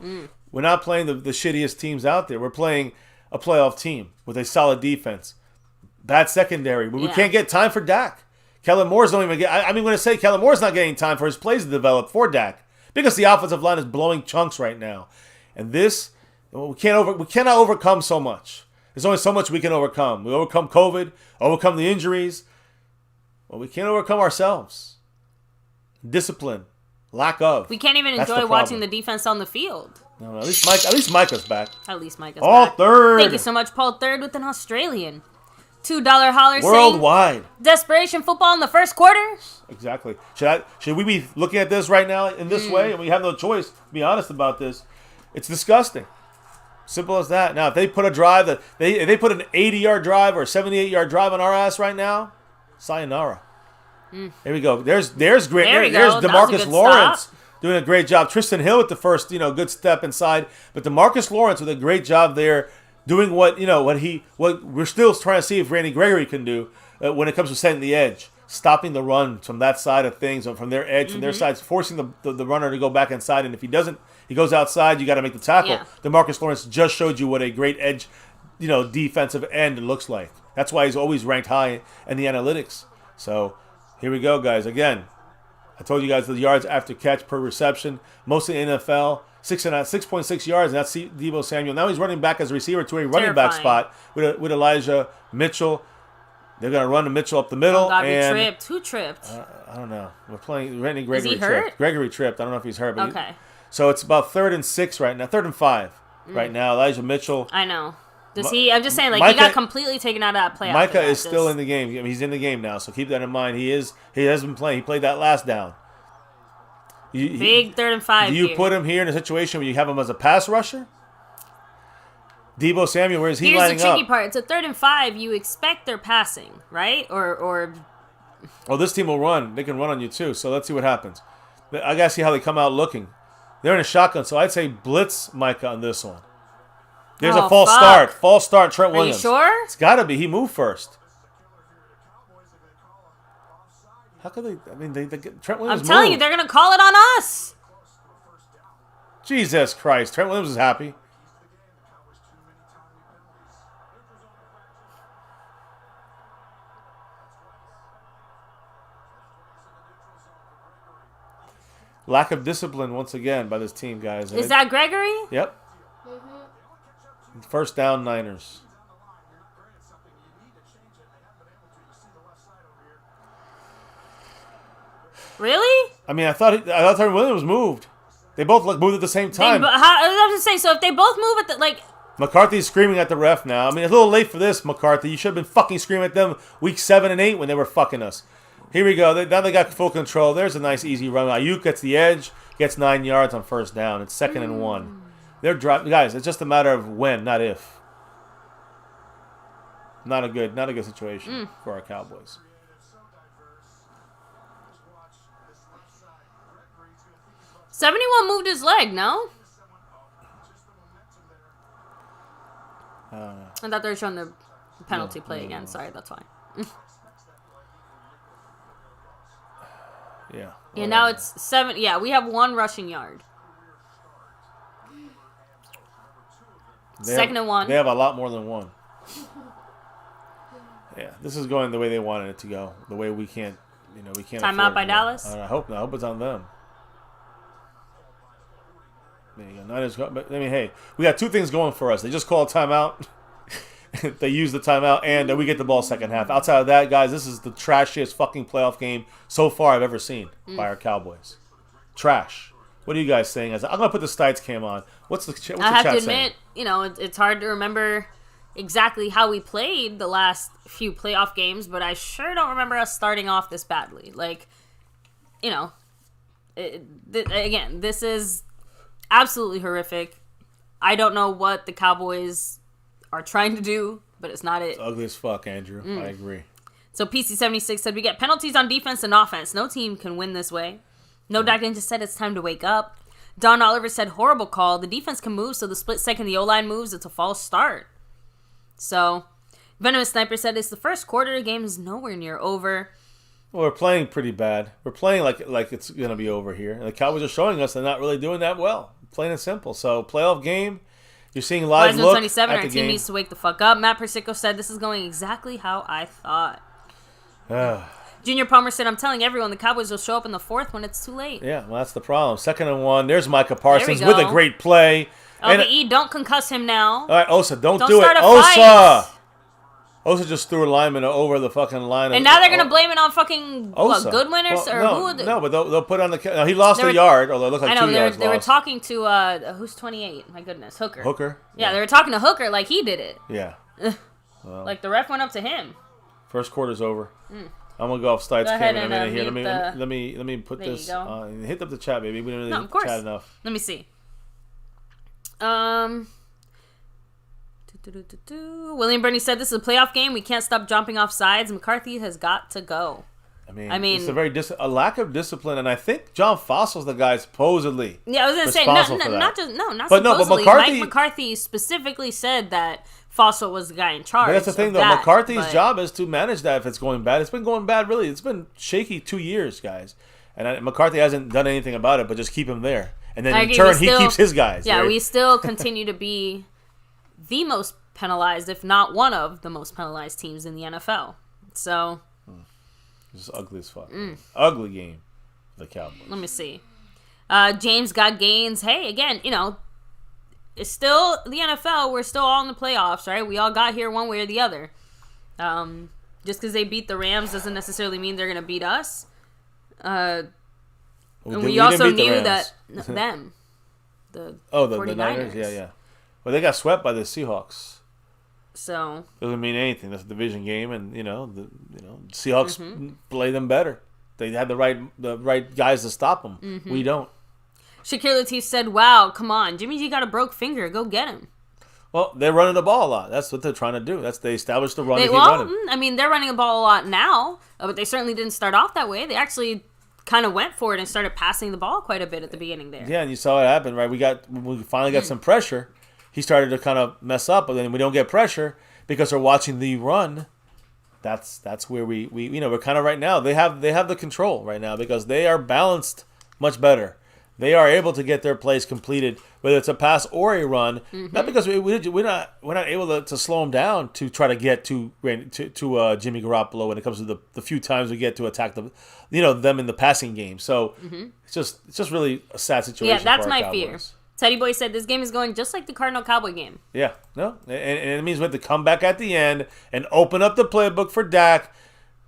We're not playing the shittiest teams out there. We're playing a playoff team with a solid defense. Bad secondary. But we can't get time for Dak. Kellen Moore's don't even get... I'm going to say Kellen Moore's not getting time for his plays to develop for Dak because the offensive line is blowing chunks right now. And this, we cannot overcome so much. There's only so much we can overcome. We overcome COVID, overcome the injuries. Well, we can't overcome ourselves. Discipline, lack of. We can't even enjoy watching the defense on the field. No, at least Micah's back. At least Micah's Paul back. Third. Thank you so much, Paul Third, with an Australian. $2 holler worldwide. Saying, desperation football in the first quarter. Exactly. Should we be looking at this right now in this way? And we have no choice, to be honest about this. It's disgusting. Simple as that. Now, if they put a drive if they put an 80-yard drive or a 78-yard drive on our ass right now, sayonara. Here we go. There's great. There's DeMarcus Lawrence doing a great job. Tristan Hill with the first, good step inside, but DeMarcus Lawrence with a great job there, doing what we're still trying to see if Randy Gregory can do when it comes to setting the edge, stopping the run from that side of things, or from their edge, from their sides, forcing the runner to go back inside, and if he doesn't, he goes outside. You got to make the tackle. Yeah. DeMarcus Lawrence just showed you what a great edge, defensive end looks like. That's why he's always ranked high in the analytics. So here we go, guys. Again, I told you guys the yards after catch per reception, mostly NFL, 6.6 yards, and that's Deebo Samuel. Now he's running back as a receiver to a running back spot with Elijah Mitchell. They're going to run to Mitchell up the middle. Oh, God, we tripped. Who tripped? I don't know. We're playing Randy Gregory. Is he hurt? Tripped. Gregory tripped. I don't know if he's hurt. But okay. So it's about 3rd and 6 right now. 3rd and 5 right now. Elijah Mitchell. I know. I'm just saying, he got completely taken out of that play. Micah is still in the game. I mean, he's in the game now, so keep that in mind. He has been playing. He played that last down. Big 3rd and 5. Do you put him here in a situation where you have him as a pass rusher? Deebo Samuel, where is he lining up? Here's the tricky part. It's a 3rd and 5. You expect they're passing, right? Or. Well, this team will run. They can run on you too. So let's see what happens. I gotta see how they come out looking. They're in a shotgun, so I'd say blitz Micah on this one. There's a false start. False start, Trent Williams. Are you sure? It's got to be. He moved first. How could they? I mean, Trent Williams. I'm telling you, they're going to call it on us. Jesus Christ. Trent Williams is happy. Lack of discipline once again by this team, guys. Is that Gregory? Yep. First down, Niners. Really? I mean, I thought Trent Williams moved. They both moved at the same time. I was just saying, so if they both move at the McCarthy's screaming at the ref now. I mean, it's a little late for this, McCarthy. You should have been fucking screaming at them week 7 and 8 when they were fucking us. Here we go. Now they got full control. There's a nice easy run. Ayuk gets the edge, gets 9 yards on first down. It's 2nd and 1. They're driving, guys. It's just a matter of when, not if. Not a good situation for our Cowboys. $71 moved his leg. No. I thought they were showing the penalty play again. Sorry, that's fine. Yeah. Yeah. Now it's 7. Yeah, we have 1 rushing yard. 2nd and 1. They have a lot more than 1. Yeah, this is going the way they wanted it to go. The way we can't, we can't. Timeout by Dallas. I hope not. I hope it's on them. There you go. Niners go, but I mean, hey, we got 2 things going for us. They just call a timeout. They use the timeout, and we get the ball second half. Outside of that, guys, this is the trashiest fucking playoff game so far I've ever seen by our Cowboys. Trash. What are you guys saying? I'm going to put the Stites cam on. What's the chat saying? I have to admit, it's hard to remember exactly how we played the last few playoff games, but I sure don't remember us starting off this badly. Again, this is absolutely horrific. I don't know what the Cowboys are trying to do, but it's not it. It's ugly as fuck, Andrew. I agree. So PC76 said, we get penalties on defense and offense. No team can win this way. No Dak just said it's time to wake up. Don Oliver said, horrible call. The defense can move, so the split second the O-line moves, it's a false start. So Venomous Sniper said it's the first quarter. The game is nowhere near over. Well, we're playing pretty bad. We're playing like it's going to be over here. And the Cowboys are showing us they're not really doing that well. Plain and simple. So, playoff game. You're seeing live look 27, at the our team game. needs to wake the fuck up. Matt Persico said this is going exactly how I thought. Junior Palmer said, I'm telling everyone the Cowboys will show up in the fourth when it's too late. Yeah, well, that's the problem. 2nd and 1. There's Micah Parsons with a great play. LVE, don't concuss him now. All right, Osa, don't do start it. a Osa! fight. Osa just threw a lineman over the fucking line. And now they're going to blame it on fucking Osa. Goodwin or who? No, but they'll put on the... No, he lost a yard, although it looked like 2 yards they were lost. talking to... who's 28? My goodness. Hooker. Yeah, they were talking to Hooker like he did it. Yeah. Well, like the ref went up to him. First quarter's over. I'm gonna go off Stites cam in a minute here. Let me put there this. You go. Hit up the chat, baby. We didn't of course. chat enough. Let me see. William Burney said this is a playoff game. We can't stop jumping off sides. McCarthy has got to go. I mean, it's a lack of discipline, and I think John Fossil's the guy supposedly. Yeah, I was gonna say not supposedly. Mike McCarthy specifically said that Fossil was the guy in charge. But that's the thing, though. McCarthy's job is to manage that if it's going bad. It's been going bad, really. It's been shaky 2 years, guys. And McCarthy hasn't done anything about it, but just keep him there. And then in turn, he keeps his guys. Yeah, right? we still continue to be the most penalized, if not one of the most penalized teams in the NFL. So... It's ugly as fuck. Ugly game for the Cowboys. Let me see. James got gains. Hey, again, it's still the NFL. We're still all in the playoffs, right? We all got here one way or the other. Just because they beat the Rams doesn't necessarily mean they're going to beat us. And we also knew that them. The 49ers? Yeah. Well, they got swept by the Seahawks. So doesn't mean anything. That's a division game, and Seahawks play them better. They had the right guys to stop them. We don't. Shakir Latif said, "Wow, come on, Jimmy G got a broke finger. Go get him." Well, they're running the ball a lot. That's what they're trying to do. They established the run. They're running the ball a lot now, but they certainly didn't start off that way. They actually kind of went for it and started passing the ball quite a bit at the beginning there. Yeah, and you saw it happen, right? We finally got some pressure. He started to kind of mess up, but then we don't get pressure because they're watching the run. That's where we're kind of right now. They have the control right now because they are balanced much better. They are able to get their plays completed, whether it's a pass or a run. Not because we're not able to slow them down to try to get to Jimmy Garoppolo when it comes to the few times we get to attack them in the passing game. So it's just really a sad situation. Yeah, that's for my Cowboys. fear. Teddy Boy said this game is going just like the Cardinal-Cowboy game. Yeah, no, and it means we have to come back at the end and open up the playbook for Dak.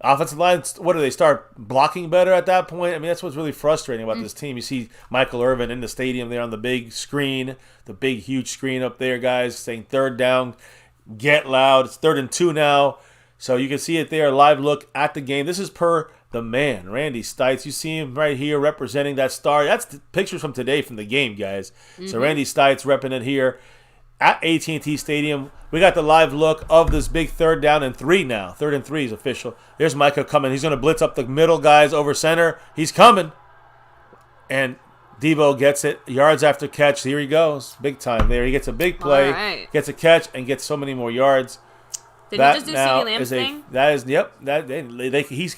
Offensive line, what do they start blocking better at that point? I mean, that's what's really frustrating about this team. You see Michael Irvin in the stadium there on the big screen, the big, huge screen up there, guys, saying 3rd down, get loud. It's 3rd and 2 now. So you can see it there, live look at the game. This is per the man, Randy Stites. You see him right here representing that star. That's the pictures from today from the game, guys. So Randy Stites repping it here at AT&T Stadium. We got the live look of this big 3rd down and 3 now. 3rd and 3 is official. There's Micah coming. He's going to blitz up the middle, guys, over center. He's coming. And Debo gets it. Yards after catch. Here he goes. Big time there. He gets a big play, gets a catch, and gets so many more yards. Did he just do CeeDee Lamb's thing?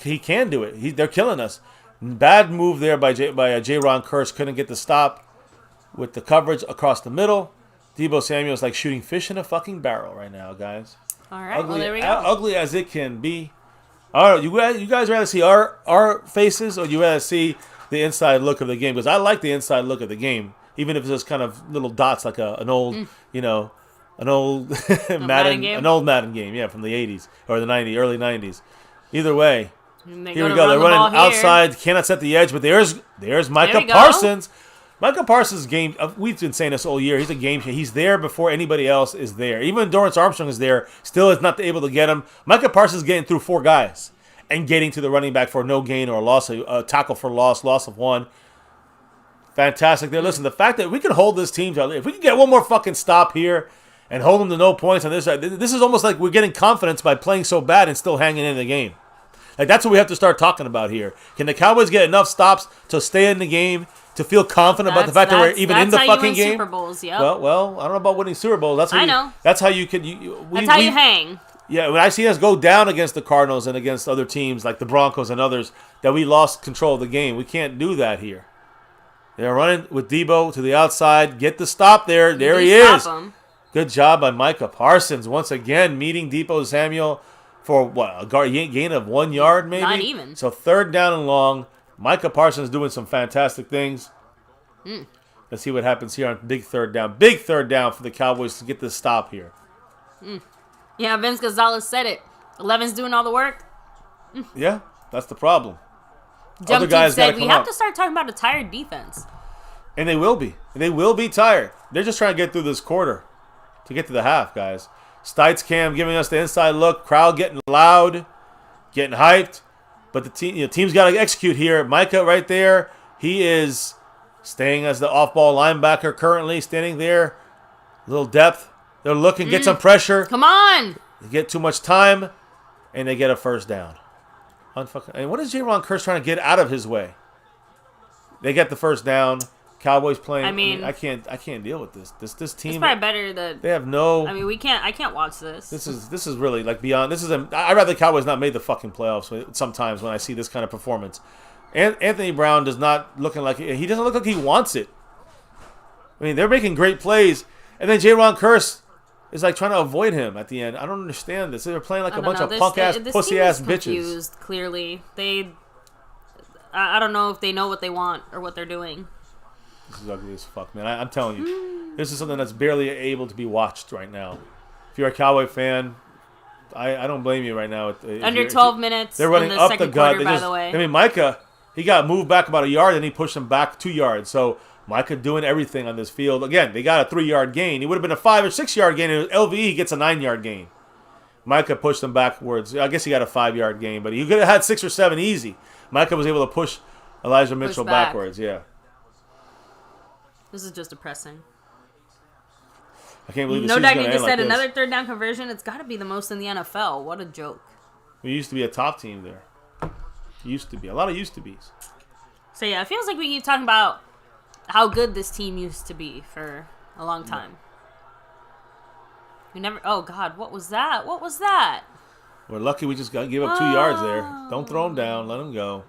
He can do it. They're killing us. Bad move there by J-Ron Curse. Couldn't get the stop with the coverage across the middle. Debo Samuel's like shooting fish in a fucking barrel right now, guys. All right, well, there we go. Ugly as it can be. All right, you guys rather see our faces or you rather see the inside look of the game? Because I like the inside look of the game, even if it's just kind of little dots like an old, an old Madden game, yeah, from the 80s or the 90s, early 90s. Either way, here we go. They're running outside, cannot set the edge, but there's Micah Parsons. Micah Parsons' game, we've been saying this all year, he's a game changer. He's there before anybody else is there. Even Dorrance Armstrong is there, still is not able to get him. Micah Parsons is getting through 4 guys and getting to the running back for no gain or a loss, a tackle for loss of 1. Fantastic there. Listen, the fact that we can hold this team, if we can get one more fucking stop here and hold them to no points on this side, this is almost like we're getting confidence by playing so bad and still hanging in the game. Like, that's what we have to start talking about here. Can the Cowboys get enough stops to stay in the game, to feel confident about the fact that we're even in the fucking game? Super Bowls, yep. Well, I don't know about winning Super Bowls. That's how you hang. Yeah, when I see us go down against the Cardinals and against other teams like the Broncos and others, that we lost control of the game. We can't do that here. They're running with Debo to the outside. Get the stop there. There he is. Good job by Micah Parsons. Once again, meeting Debo Samuel for what? A gain of 1 yard, maybe? Not even. So 3rd down and long. Micah Parsons doing some fantastic things. Let's see what happens here on big 3rd down. Big 3rd down for the Cowboys to get this stop here. Yeah, Vince Gonzalez said it. 11's doing all the work. Yeah, that's the problem. Jump Team said we have to start talking about a tired defense. And they will be. They will be tired. They're just trying to get through this quarter to get to the half, guys. Stites Cam giving us the inside look. Crowd getting loud, getting hyped. But the team's got to execute here. Micah right there. He is staying as the off-ball linebacker currently, standing there. A little depth. They're looking, get some pressure. Come on. They get too much time, and they get a 1st down. And what is J-Ron Kearse trying to get out of his way? They get the 1st down. Cowboys playing. I mean, I can't deal with this. This team. It's probably better that they have no. I mean, I can't watch this. This is really like beyond. I'd rather the Cowboys not made the fucking playoffs. Sometimes when I see this kind of performance, and Anthony Brown does not looking like he doesn't look like he wants it. I mean, they're making great plays, and then J-Ron Kearse is like trying to avoid him at the end. I don't understand this. They're playing like a bunch of punk ass, pussy ass bitches. Confused, clearly, I don't know if they know what they want or what they're doing. This is ugly as fuck, man. I'm telling you, this is something that's barely able to be watched right now. If you're a Cowboy fan, I don't blame you right now. Under 12 minutes. They're running in the up second the gut. quarter, by the way. I mean, Micah, he got moved back about a yard, and he pushed him back 2 yards. So Micah doing everything on this field. Again, they got a 3-yard gain. It would have been a 5 or 6 yard gain. And LVE gets a 9-yard gain. Micah pushed him backwards. I guess he got a 5-yard gain, but he could have had 6 or 7 easy. Micah was able to push Elijah Mitchell backwards. Yeah. This is just depressing. I can't believe this No season's Dagny just said like another 3rd down conversion. It's got to be the most in the NFL. What a joke. We used to be a top team there. Used to be. A lot of used to be's. So, yeah, it feels like we keep talking about how good this team used to be for a long time. We never... Oh, God. What was that? What was that? We're lucky we just got to give up 2 yards there. Don't throw them down. Let them go.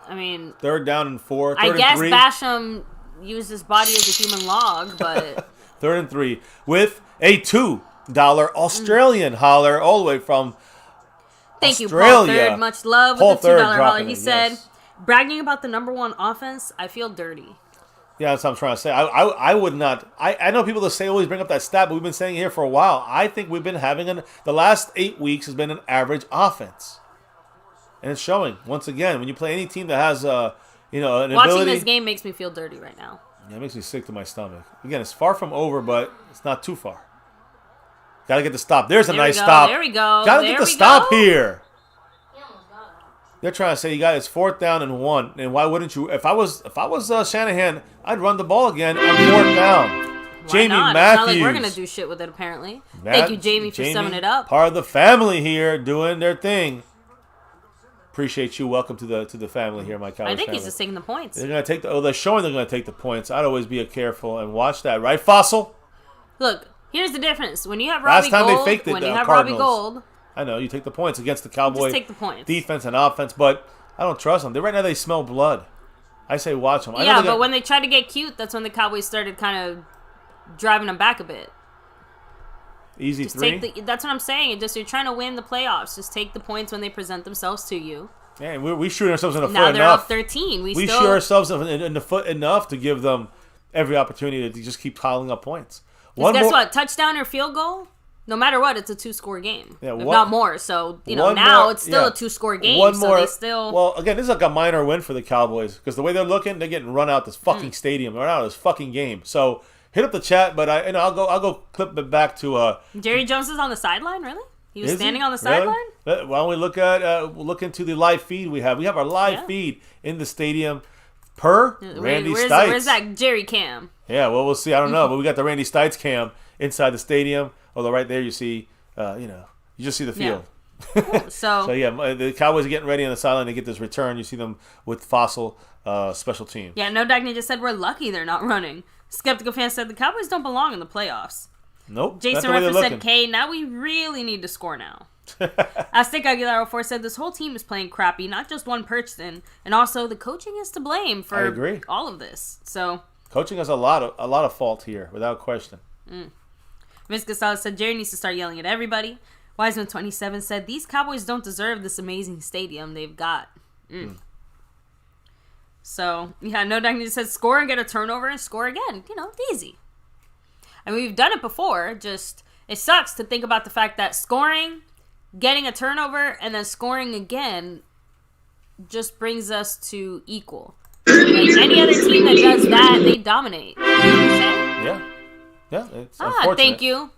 I mean... 3rd down and 4. I guess Basham used his body as a human log, but... 3rd and 3 with a $2 Australian holler all the way from Thank you, Australia. Paul Third. Much love with the $2 holler. He said, yes. Bragging about the #1 offense, I feel dirty. Yeah, that's what I'm trying to say. I would not. I know people that say always bring up that stat, but we've been saying it here for a while. I think we've been having the last 8 weeks has been an average offense. And it's showing once again when you play any team that has an Watching ability. This game makes me feel dirty right now. Yeah, it makes me sick to my stomach. Again, it's far from over, but it's not too far. Got to get the stop. There's a nice stop. There we go. Got to get the stop here. He almost got it. They're trying to say you got it's 4th down and 1, and why wouldn't you? If I was Shanahan, I'd run the ball again on 4th down. Why Jamie not? Matthews. It's not like we're gonna do shit with it. Apparently. Thank you, Jamie, for summing it up. Part of the family here, doing their thing. Appreciate you. Welcome to the family here, my Cowboys. I think family. he's just taking the points. They're gonna take they're showing they're gonna take the points. I'd always be careful and watch that, right, Fossil? Look, here's the difference. When you have Robbie Last time Gold, they faked it, when you have Cardinals. Robbie Gold, I know you take the points against the Cowboy. just take the points. Defense and offense, but I don't trust them. Right now they smell blood. I say watch them. Yeah, but when they tried to get cute, that's when the Cowboys started kind of driving them back a bit. Easy Just 3. that's what I'm saying. You're trying to win the playoffs. Just take the points when they present themselves to you. Yeah, and we shoot ourselves in the Now foot they're enough. up 13. We shoot still ourselves in the foot enough to give them every opportunity to just keep piling up points. Guess what? Touchdown or field goal? No matter what, it's a 2-score game. Yeah, if not more. So, now it's still a 2-score game. Well, again, this is like a minor win for the Cowboys because the way they're looking, they're getting run out this fucking stadium. They're out of this fucking game. So, hit up the chat, but I'll go clip it back to Jerry Jones is on the sideline, really? He was standing on the sideline? Why don't we look into the live feed we have? We have our live feed in the stadium per Randy Stites. Where's that Jerry cam? Yeah, well, we'll see. I don't know, but we got the Randy Stites cam inside the stadium. Although right there you see, you just see the field. Yeah. Cool. So yeah, the Cowboys are getting ready on the sideline to get this return. You see them with Fossil special team. Yeah, No Dagny just said we're lucky they're not running. Skeptical fan said the Cowboys don't belong in the playoffs. Nope. Jason Ruffer said, K, now we really need to score now. Aztec Aguilar 04 said, this whole team is playing crappy, not just one person. And also, the coaching is to blame for all of this. So coaching has a lot of fault here, without question. Vince Gonzalez said, Jerry needs to start yelling at everybody. Wiseman 27 said, these Cowboys don't deserve this amazing stadium they've got. So, yeah, No Dignity says, score and get a turnover and score again. You know, it's easy. I mean, we've done it before. Just, it sucks to think about the fact that scoring, getting a turnover, and then scoring again just brings us to equal. Like, any other team that does that, they dominate. You know what I'm saying? Yeah. Yeah, it's unfortunate. Thank you,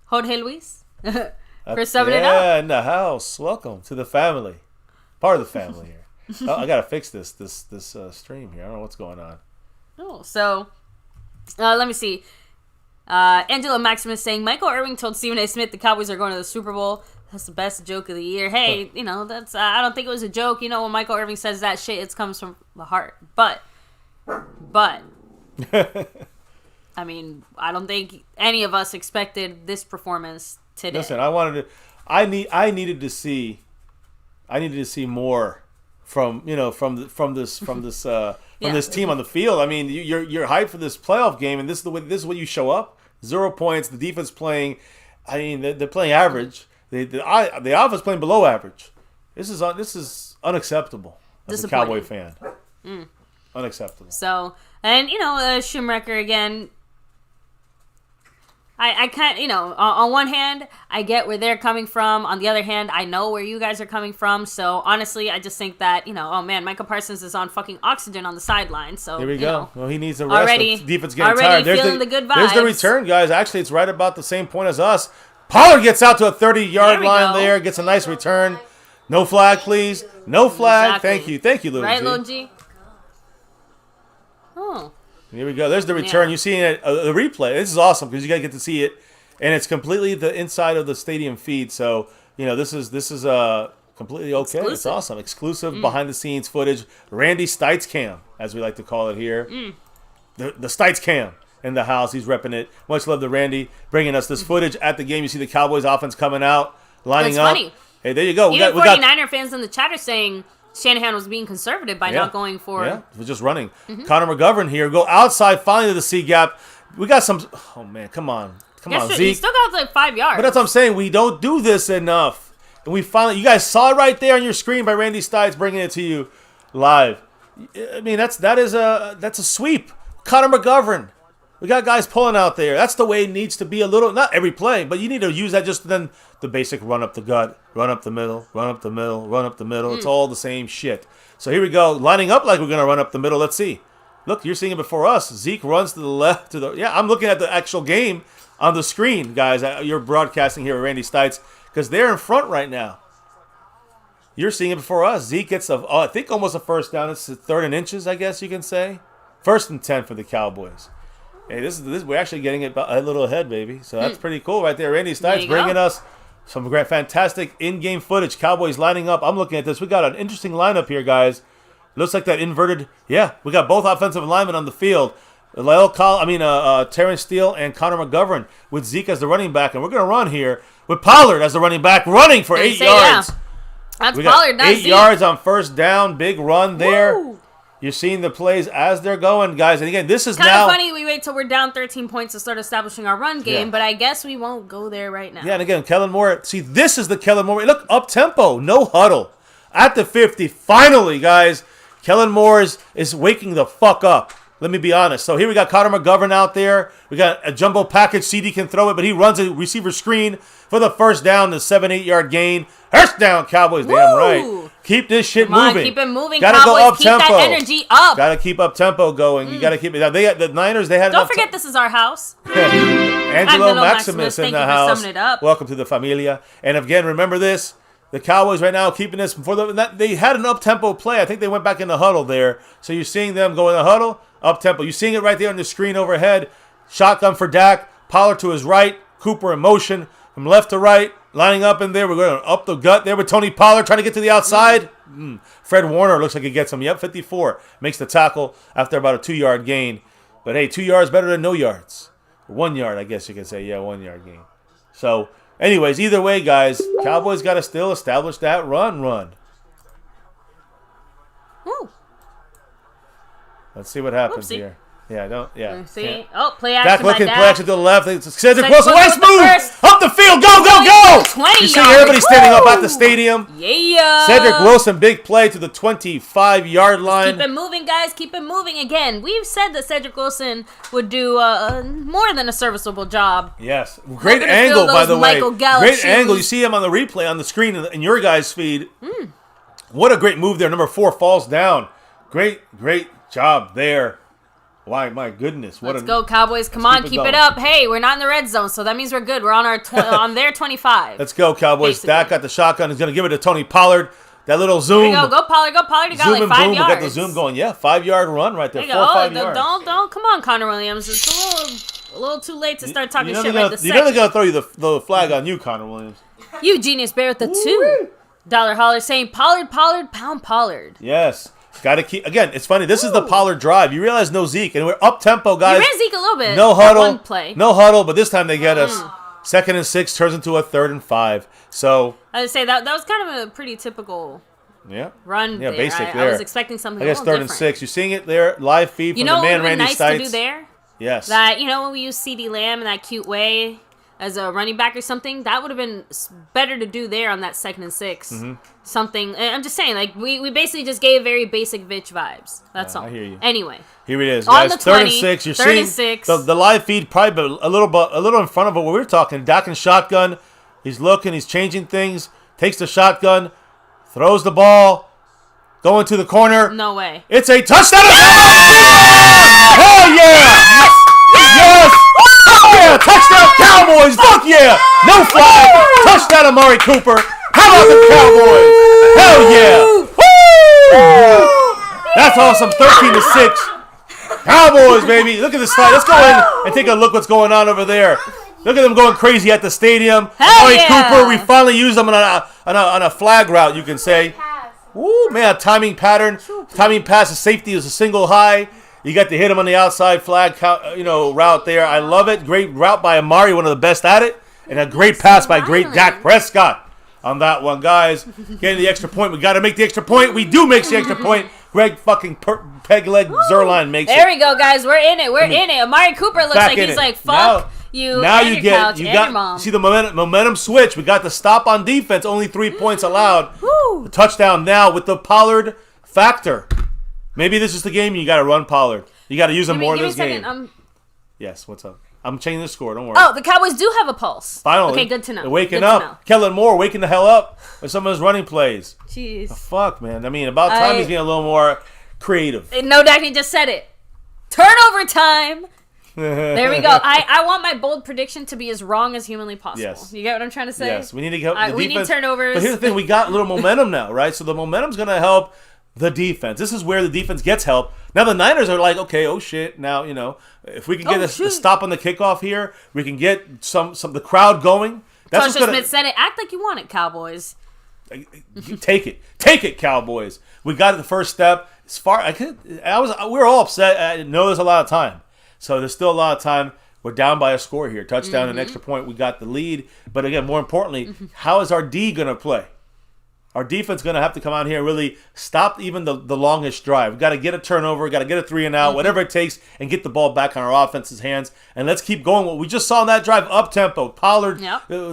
Jorge Luis, for subbing it up. Yeah, in the house. Welcome to the family. Part of the family here. I gotta fix this stream here. I don't know what's going on. Oh, so let me see. Angela Maximus saying Michael Irving told Stephen A. Smith the Cowboys are going to the Super Bowl. That's the best joke of the year. Hey, you know, that's I don't think it was a joke. You know, when Michael Irving says that shit, it comes from the heart. But I mean, I don't think any of us expected this performance today. Listen, I needed to see more from this team on the field. I mean, you're hyped for this playoff game, and this is what you show up. 0 points. The defense playing. I mean, they're playing average. The offense playing below average. This is unacceptable as a Cowboy fan. Unacceptable. So, and Schmucker again. I can't, on one hand, I get where they're coming from. On the other hand, I know where you guys are coming from. So, honestly, I just think that, oh, man, Micah Parsons is on fucking oxygen on the sideline. So, there we go. Well, he needs a rest. Already, the defense getting tired. Feeling the good vibes. There's the return, guys. Actually, it's right about the same point as us. Pollard gets out to a 30-yard line there. Gets a nice return. No flag, please. No flag. Exactly. Thank you, Little G. Right, Little G? Oh. Here we go. There's the return. You're seeing it, the replay. This is awesome because you guys get to see it, and it's completely the inside of the stadium feed. So this is completely okay. Exclusive. It's awesome. Exclusive behind the scenes footage. Randy Stites Cam, as we like to call it here. The Stites Cam in the house. He's repping it. Much love to Randy bringing us this footage at the game. You see the Cowboys offense coming out, lining up. Funny. Hey, there you go. Even 49er fans in the chat are saying Shanahan was being conservative by not going for... Yeah, we're just running. Connor McGovern here. Go outside, finally to the C gap. We got some... Oh, man, come on. Come on, Zeke. He still got like 5 yards. But that's what I'm saying. We don't do this enough. And we finally... You guys saw it right there on your screen by Randy Stites bringing it to you live. I mean, that's a sweep. Connor McGovern. We got guys pulling out there. That's the way it needs to be a little... Not every play, but you need to use that just then... The basic run up the gut, run up the middle, run up the middle, run up the middle. It's all the same shit. So here we go. Lining up like we're going to run up the middle. Let's see. Look, you're seeing it before us. Zeke runs to the left. Yeah, I'm looking at the actual game on the screen, guys. You're broadcasting here with Randy Stites because they're in front right now. You're seeing it before us. Zeke gets, I think, almost a first down. It's 3rd and inches, I guess you can say. 1st and 10 for the Cowboys. Hey, this we're actually getting it a little ahead, baby. So that's pretty cool right there. Randy Stites bringing us some fantastic in-game footage. Cowboys lining up. I'm looking at this. We got an interesting lineup here, guys. Looks like that inverted. Yeah, we got both offensive linemen on the field. Terrence Steele and Connor McGovern with Zeke as the running back. And we're going to run here with Pollard as the running back, running for 8 yards. Yeah. That's Pollard, not 8 yards on first down. Big run there. Woo! You're seeing the plays as they're going, guys. And again, this is kind of funny. We wait till we're down 13 points to start establishing our run game, but I guess we won't go there right now. Yeah, and again, Kellen Moore. See, this is the Kellen Moore. Look, up tempo, no huddle at the 50. Finally, guys, Kellen Moore is waking the fuck up. Let me be honest. So here we got Connor McGovern out there. We got a jumbo package. CD can throw it, but he runs a receiver screen for the first down, the 7-8 yard gain. First down, Cowboys. Woo! Damn right. Keep this shit moving. Keep it moving, gotta Cowboys. Go up keep tempo. That energy up. Gotta keep up tempo going. You gotta keep it. The Niners, they had. Don't forget, this is our house. Angelo Maximus in the house. For summing it up. Welcome to the familia. And again, remember this: the Cowboys right now keeping this before they had an up tempo play. I think they went back in the huddle there. So you're seeing them go in the huddle, up tempo. You're seeing it right there on the screen overhead. Shotgun for Dak. Pollard to his right. Cooper in motion from left to right. Lining up in there. We're going up the gut there with Tony Pollard trying to get to the outside. Fred Warner looks like he gets him. Yep, 54. Makes the tackle after about a 2 yard gain. But hey, 2 yards better than no yards. 1 yard, I guess you can say. Yeah, 1 yard gain. So, anyways, either way, guys, Cowboys got to still establish that run. Ooh. Let's see what happens Whoopsie. here. Yeah, don't. Yeah. See? Oh, play action Dak by looking, Dak. play action to the left. It's Cedric Wilson Wilson. Nice with the move! first. Up the field. Go! 20 You see yards. everybody standing up at the Woo! stadium. Yeah. Cedric Wilson, big play to the 25-yard line. Keep it moving, guys. Keep it moving. Again, we've said that Cedric Wilson would do more than a serviceable job. Yes. Great gonna angle, fill by those the way. Michael Gallup Great shoes. angle. You see him on the replay on the screen in your guys' feed. What a great move there. Number 4 falls down. Great job there. Why, my goodness. Let's go, Cowboys. Come on, keep it up. Hey, we're not in the red zone, so that means we're good. We're on our on their 25. Let's go, Cowboys. Basically. Dak got the shotgun. He's going to give it to Tony Pollard. That little zoom. There you go. Go, Pollard. Go, Pollard. You got Zoom like and 5 boom. yards. We got the zoom going. Yeah, 5-yard run right there. There you 4 or go. 5 yards. Don't. Come on, Connor Williams. It's a little too late to start talking shit right this You're going second. to throw you the flag on you, Connor Williams. You genius bear with the $2 holler saying Pollard, pound Pollard. Yes. Got to keep. Again, it's funny. This is the Pollard drive. You realize no Zeke, and we're up tempo, guys. You ran Zeke a little bit. No that huddle. One play. No huddle, but this time they get us. 2nd and 6 turns into a 3rd and 5. So I would say that was kind of a pretty typical yeah, run. yeah, there. basic I there. was expecting something. I guess a little 3rd and different. 6. You're seeing it there, live feed from You know the what man would have been Randy nice Stites. to do there? Yes. That when we use CD Lamb in that cute way as a running back or something, that would have been better to do there on that 2nd and 6. Mm-hmm. Something. I'm just saying, like we basically just gave very basic Vitch vibes. That's all. I hear you. Anyway. Here it is, On guys. the 3rd 20, and 6. You're 3rd seeing and 6. the live feed probably a little in front of what we were talking. Dak and shotgun. He's looking. He's changing things. Takes the shotgun. Throws the ball. Going to the corner. No way. It's a touchdown! Hell yeah! Yes! Yeah! Touchdown Cowboys! Fuck yeah! No flag! Touchdown Amari Cooper! How about the Cowboys? Hell yeah! Woo! That's awesome. 13-6. Cowboys, baby. Look at this slide. Let's go in and take a look what's going on over there. Look at them going crazy at the stadium. Hell Amari yeah. Cooper, we finally used them on a flag route, you can say. Ooh, man, timing pattern. Timing pass to safety is a single high. You got to hit him on the outside flag, route there. I love it. Great route by Amari, one of the best at it. And a great pass by great Dak Prescott on that one, guys. Getting the extra point. We got to make the extra point. We do make the extra point. Greg fucking peg leg Zerline makes There it. we go, guys. We're in it. We're in it. Amari Cooper looks Back like in he's it. like, fuck you Now and you your get couch and your mom. see the momentum switch. We got the stop on defense. Only 3 points allowed. Woo. The touchdown now with the Pollard factor. Maybe this is the game you got to run Pollard. You got to use him more in Give me this a second. game. Yes, what's up? I'm changing the score. Don't worry. Oh, the Cowboys do have a pulse. Finally. Okay, good to know. They're waking Good to know. up. Kellen Moore waking the hell up with some of his running plays. Jeez. Fuck, man. I mean, about time he's getting a little more creative. No, Daphne just said it. Turnover time. There we go. I want my bold prediction to be as wrong as humanly possible. Yes. You get what I'm trying to say? Yes, we need to help the we defense. need turnovers. But here's the thing, we got a little momentum now, right? So the momentum's going to help the defense. This is where the defense gets help. Now the Niners are like, okay, oh shit. Now, if we can get a stop on the kickoff here, we can get some the crowd going. That's what's Tasha gonna, Smith said it. Act like you want it, Cowboys. Take it, Cowboys. We got the first step. As far we were all upset. I know there's a lot of time, so there's still a lot of time. We're down by a score here, touchdown and extra point. We got the lead, but again, more importantly, how is our D gonna play? Our defense going to have to come out here and really stop even the longest drive. We've got to get a turnover, got to get a 3 and out, whatever it takes, and get the ball back on our offense's hands. And let's keep going. What we just saw in that drive, up-tempo, Pollard,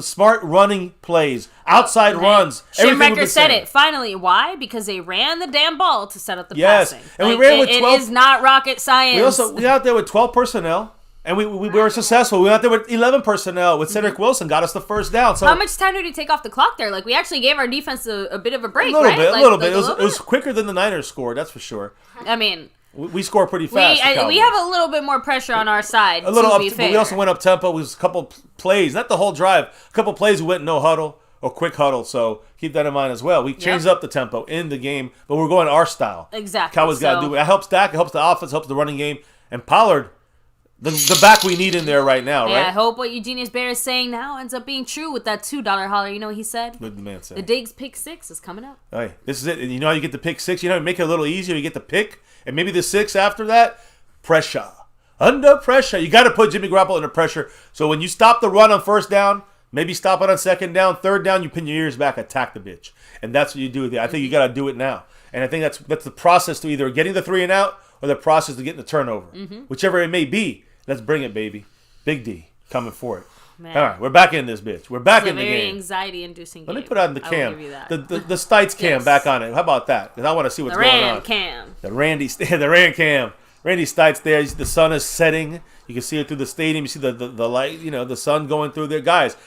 smart running plays, outside runs. Schmuck said it. Finally. Why? Because they ran the damn ball to set up the passing. And we ran with 12. It is not rocket science. We out there with 12 personnel. And we were successful. We went out there with 11 personnel with Cedric Wilson, got us the first down. So how much time did he take off the clock there? Like, we actually gave our defense a bit of a break, a little right? bit. It was quicker than the Niners scored, that's for sure. I mean, we score pretty fast. We have a little bit more pressure on our side, a little to up, be fair. But we also went up tempo. It was a couple plays, not the whole drive. A couple plays we went no huddle or quick huddle. So keep that in mind as well. We changed up the tempo in the game, but we're going our style. Exactly. Cowboys got to do it. It helps Dak. It helps the offense. Helps the running game. And Pollard, the back we need in there right now, right? Yeah, I hope what Eugenius Bear is saying now ends up being true with that $2 holler. You know what he said? What did the man say? The Diggs pick 6 is coming up. Hey, this is it. And you know how you get the pick 6? You know how you make it a little easier? You get the pick, and maybe the 6 after that? Pressure. Under pressure. You got to put Jimmy Garoppolo under pressure. So when you stop the run on first down, maybe stop it on second down, third down, you pin your ears back, attack the bitch. And that's what you do. I think you got to do it now. And I think that's the process to either getting the 3 and out or the process to getting the turnover. Whichever it may be. Let's bring it, baby. Big D coming for it. Man. All right, we're back in this bitch. We're back in the very game. anxiety-inducing game. Let me put on the cam. I will give you that. The Stites cam back on it. How about that? Because I want to see what's going on. The Rand cam. Randy Stites there. The sun is setting. You can see it through the stadium. You see the light, the sun going through there. Guys,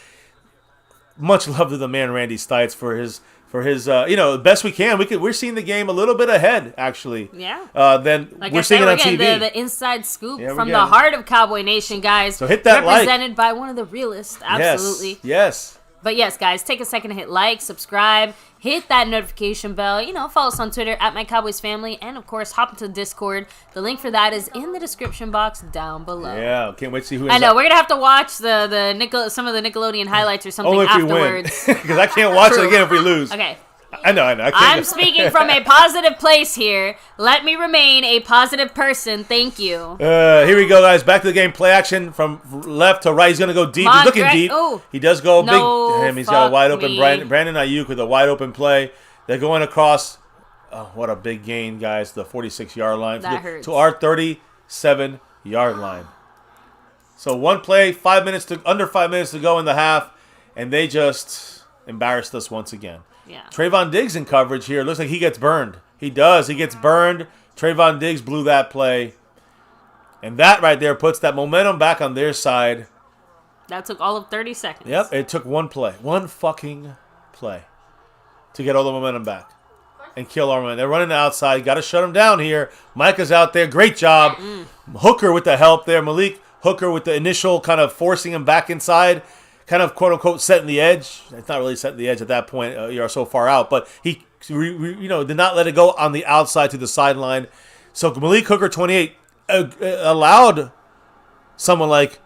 much love to the man Randy Stites for his the best we can. We're seeing the game a little bit ahead, actually. Yeah. Then like we're seeing it on TV. The inside scoop from the heart of Cowboy Nation, guys. So hit that represented by one of the realest. Absolutely. Yes. But yes, guys, take a second to hit like, subscribe, hit that notification bell. Follow us on Twitter at MyCowboysFamily, and of course, hop into Discord. The link for that is in the description box down below. Yeah, can't wait to see who. I know we're gonna have to watch some of the Nickelodeon highlights or something afterwards. Because I can't watch it again if we lose. Okay. I know. I'm speaking from a positive place here. Let me remain a positive person. Thank you. Here we go, guys. Back to the game. Play action from left to right. He's going to go deep. He's looking deep. Ooh. He does go big. Damn, he's got a wide open. Me. Brandon Ayuk with a wide open play. They're going across. Oh, what a big gain, guys. The 46-yard line. That hurts. To our 37-yard line. So one play, under 5 minutes to go in the half, and they just embarrassed us once again. Yeah. Trayvon Diggs in coverage here. Looks like he gets burned. He does. He gets burned. Trayvon Diggs blew that play. And that right there puts that momentum back on their side. That took all of 30 seconds. Yep. It took one play. One fucking play to get all the momentum back and kill our man. They're running outside. Got to shut him down here. Micah's out there. Great job. Hooker with the help there. Malik Hooker with the initial kind of forcing him back inside. Kind of quote-unquote setting the edge. It's not really setting the edge at that point. You're so far out. But he, did not let it go on the outside to the sideline. So Malik Hooker, 28, allowed someone like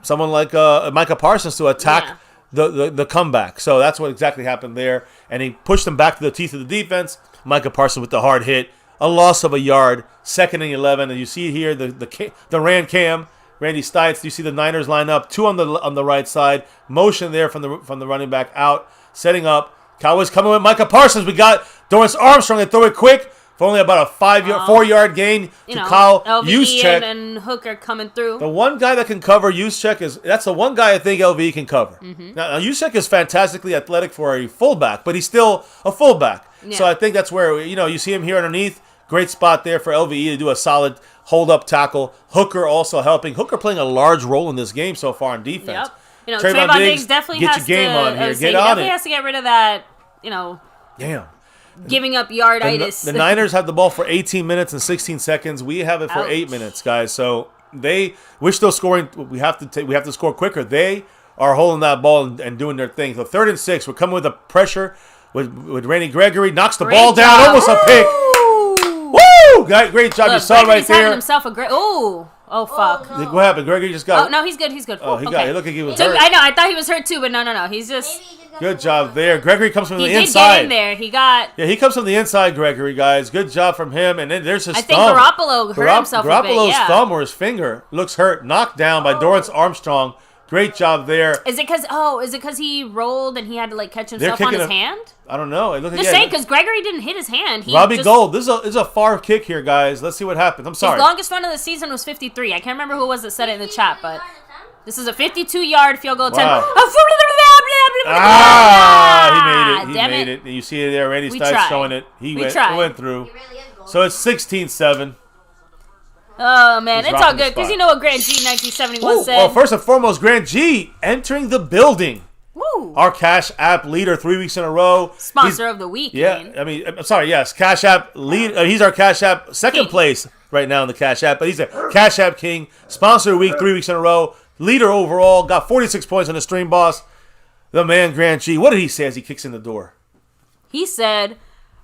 Micah Parsons to attack the comeback. So that's what exactly happened there. And he pushed him back to the teeth of the defense. Micah Parsons with the hard hit. A loss of a yard. 2nd and 11. And you see here the Rand cam. Randy Stites, you see the Niners line up, 2 on the right side, motion there from the running back out, setting up. Cowboys coming with Micah Parsons. We got Dorrance Armstrong. They throw it quick for only about a 4-yard gain to Kyle Juszczyk. and Hooker coming through. The one guy that can cover Juszczyk that's the one guy I think LVE can cover. Now Juszczyk is fantastically athletic for a fullback, but he's still a fullback. Yeah. So I think that's where you see him here underneath. Great spot there for LVE to do a solid hold-up tackle. Hooker also helping. Hooker playing a large role in this game so far on defense. Yep. Trayvon Diggs definitely has to has to get rid of that, Damn. Giving up yarditis. The Niners have the ball for 18 minutes and 16 seconds. We have it for 8 minutes, guys. So we're still scoring. We have to score quicker. They are holding that ball and doing their thing. So 3rd and 6. We're coming with the pressure with Randy Gregory. Knocks the ball down. Almost a pick. Woo! Great job. You saw right there. Having himself a great. Oh, fuck. No. What happened? Gregory just got. Oh, no, he's good. Oh, he got. It looked like he was hurt. I know. I thought he was hurt too, but no. He's just. Good job there. Gregory comes from the inside. He did get in there. He got. Yeah, he comes from the inside, Gregory, guys. Good job from him. And then there's his thumb. I think Garoppolo hurt himself a bit. Garoppolo's thumb or his finger looks hurt. Knocked down by Dorrance Armstrong. Great job there. Is it because he rolled and he had to catch himself on his hand? I don't know. Just saying, because Gregory didn't hit his hand. Robbie Gould. This is a far kick here, guys. Let's see what happens. I'm sorry. His longest run of the season was 53. I can't remember who it was that said it in the chat, but this is a 52-yard field goal attempt. Wow. He made it. You see it there. Randy Stites showing it. He went through. So it's 16-7. Oh, man. It's all good, because you know what Grant G 1971 said. Well, first and foremost, Grant G entering the building. Woo. Our Cash App leader 3 weeks in a row. Sponsor of the week. Yeah, I'm sorry, yes. Cash App lead. He's our Cash App second place right now in the Cash App, but he's a Cash App king. Sponsor of the week 3 weeks in a row. Leader overall. Got 46 points on the stream, boss. The man, Grant G. What did he say as he kicks in the door? He said,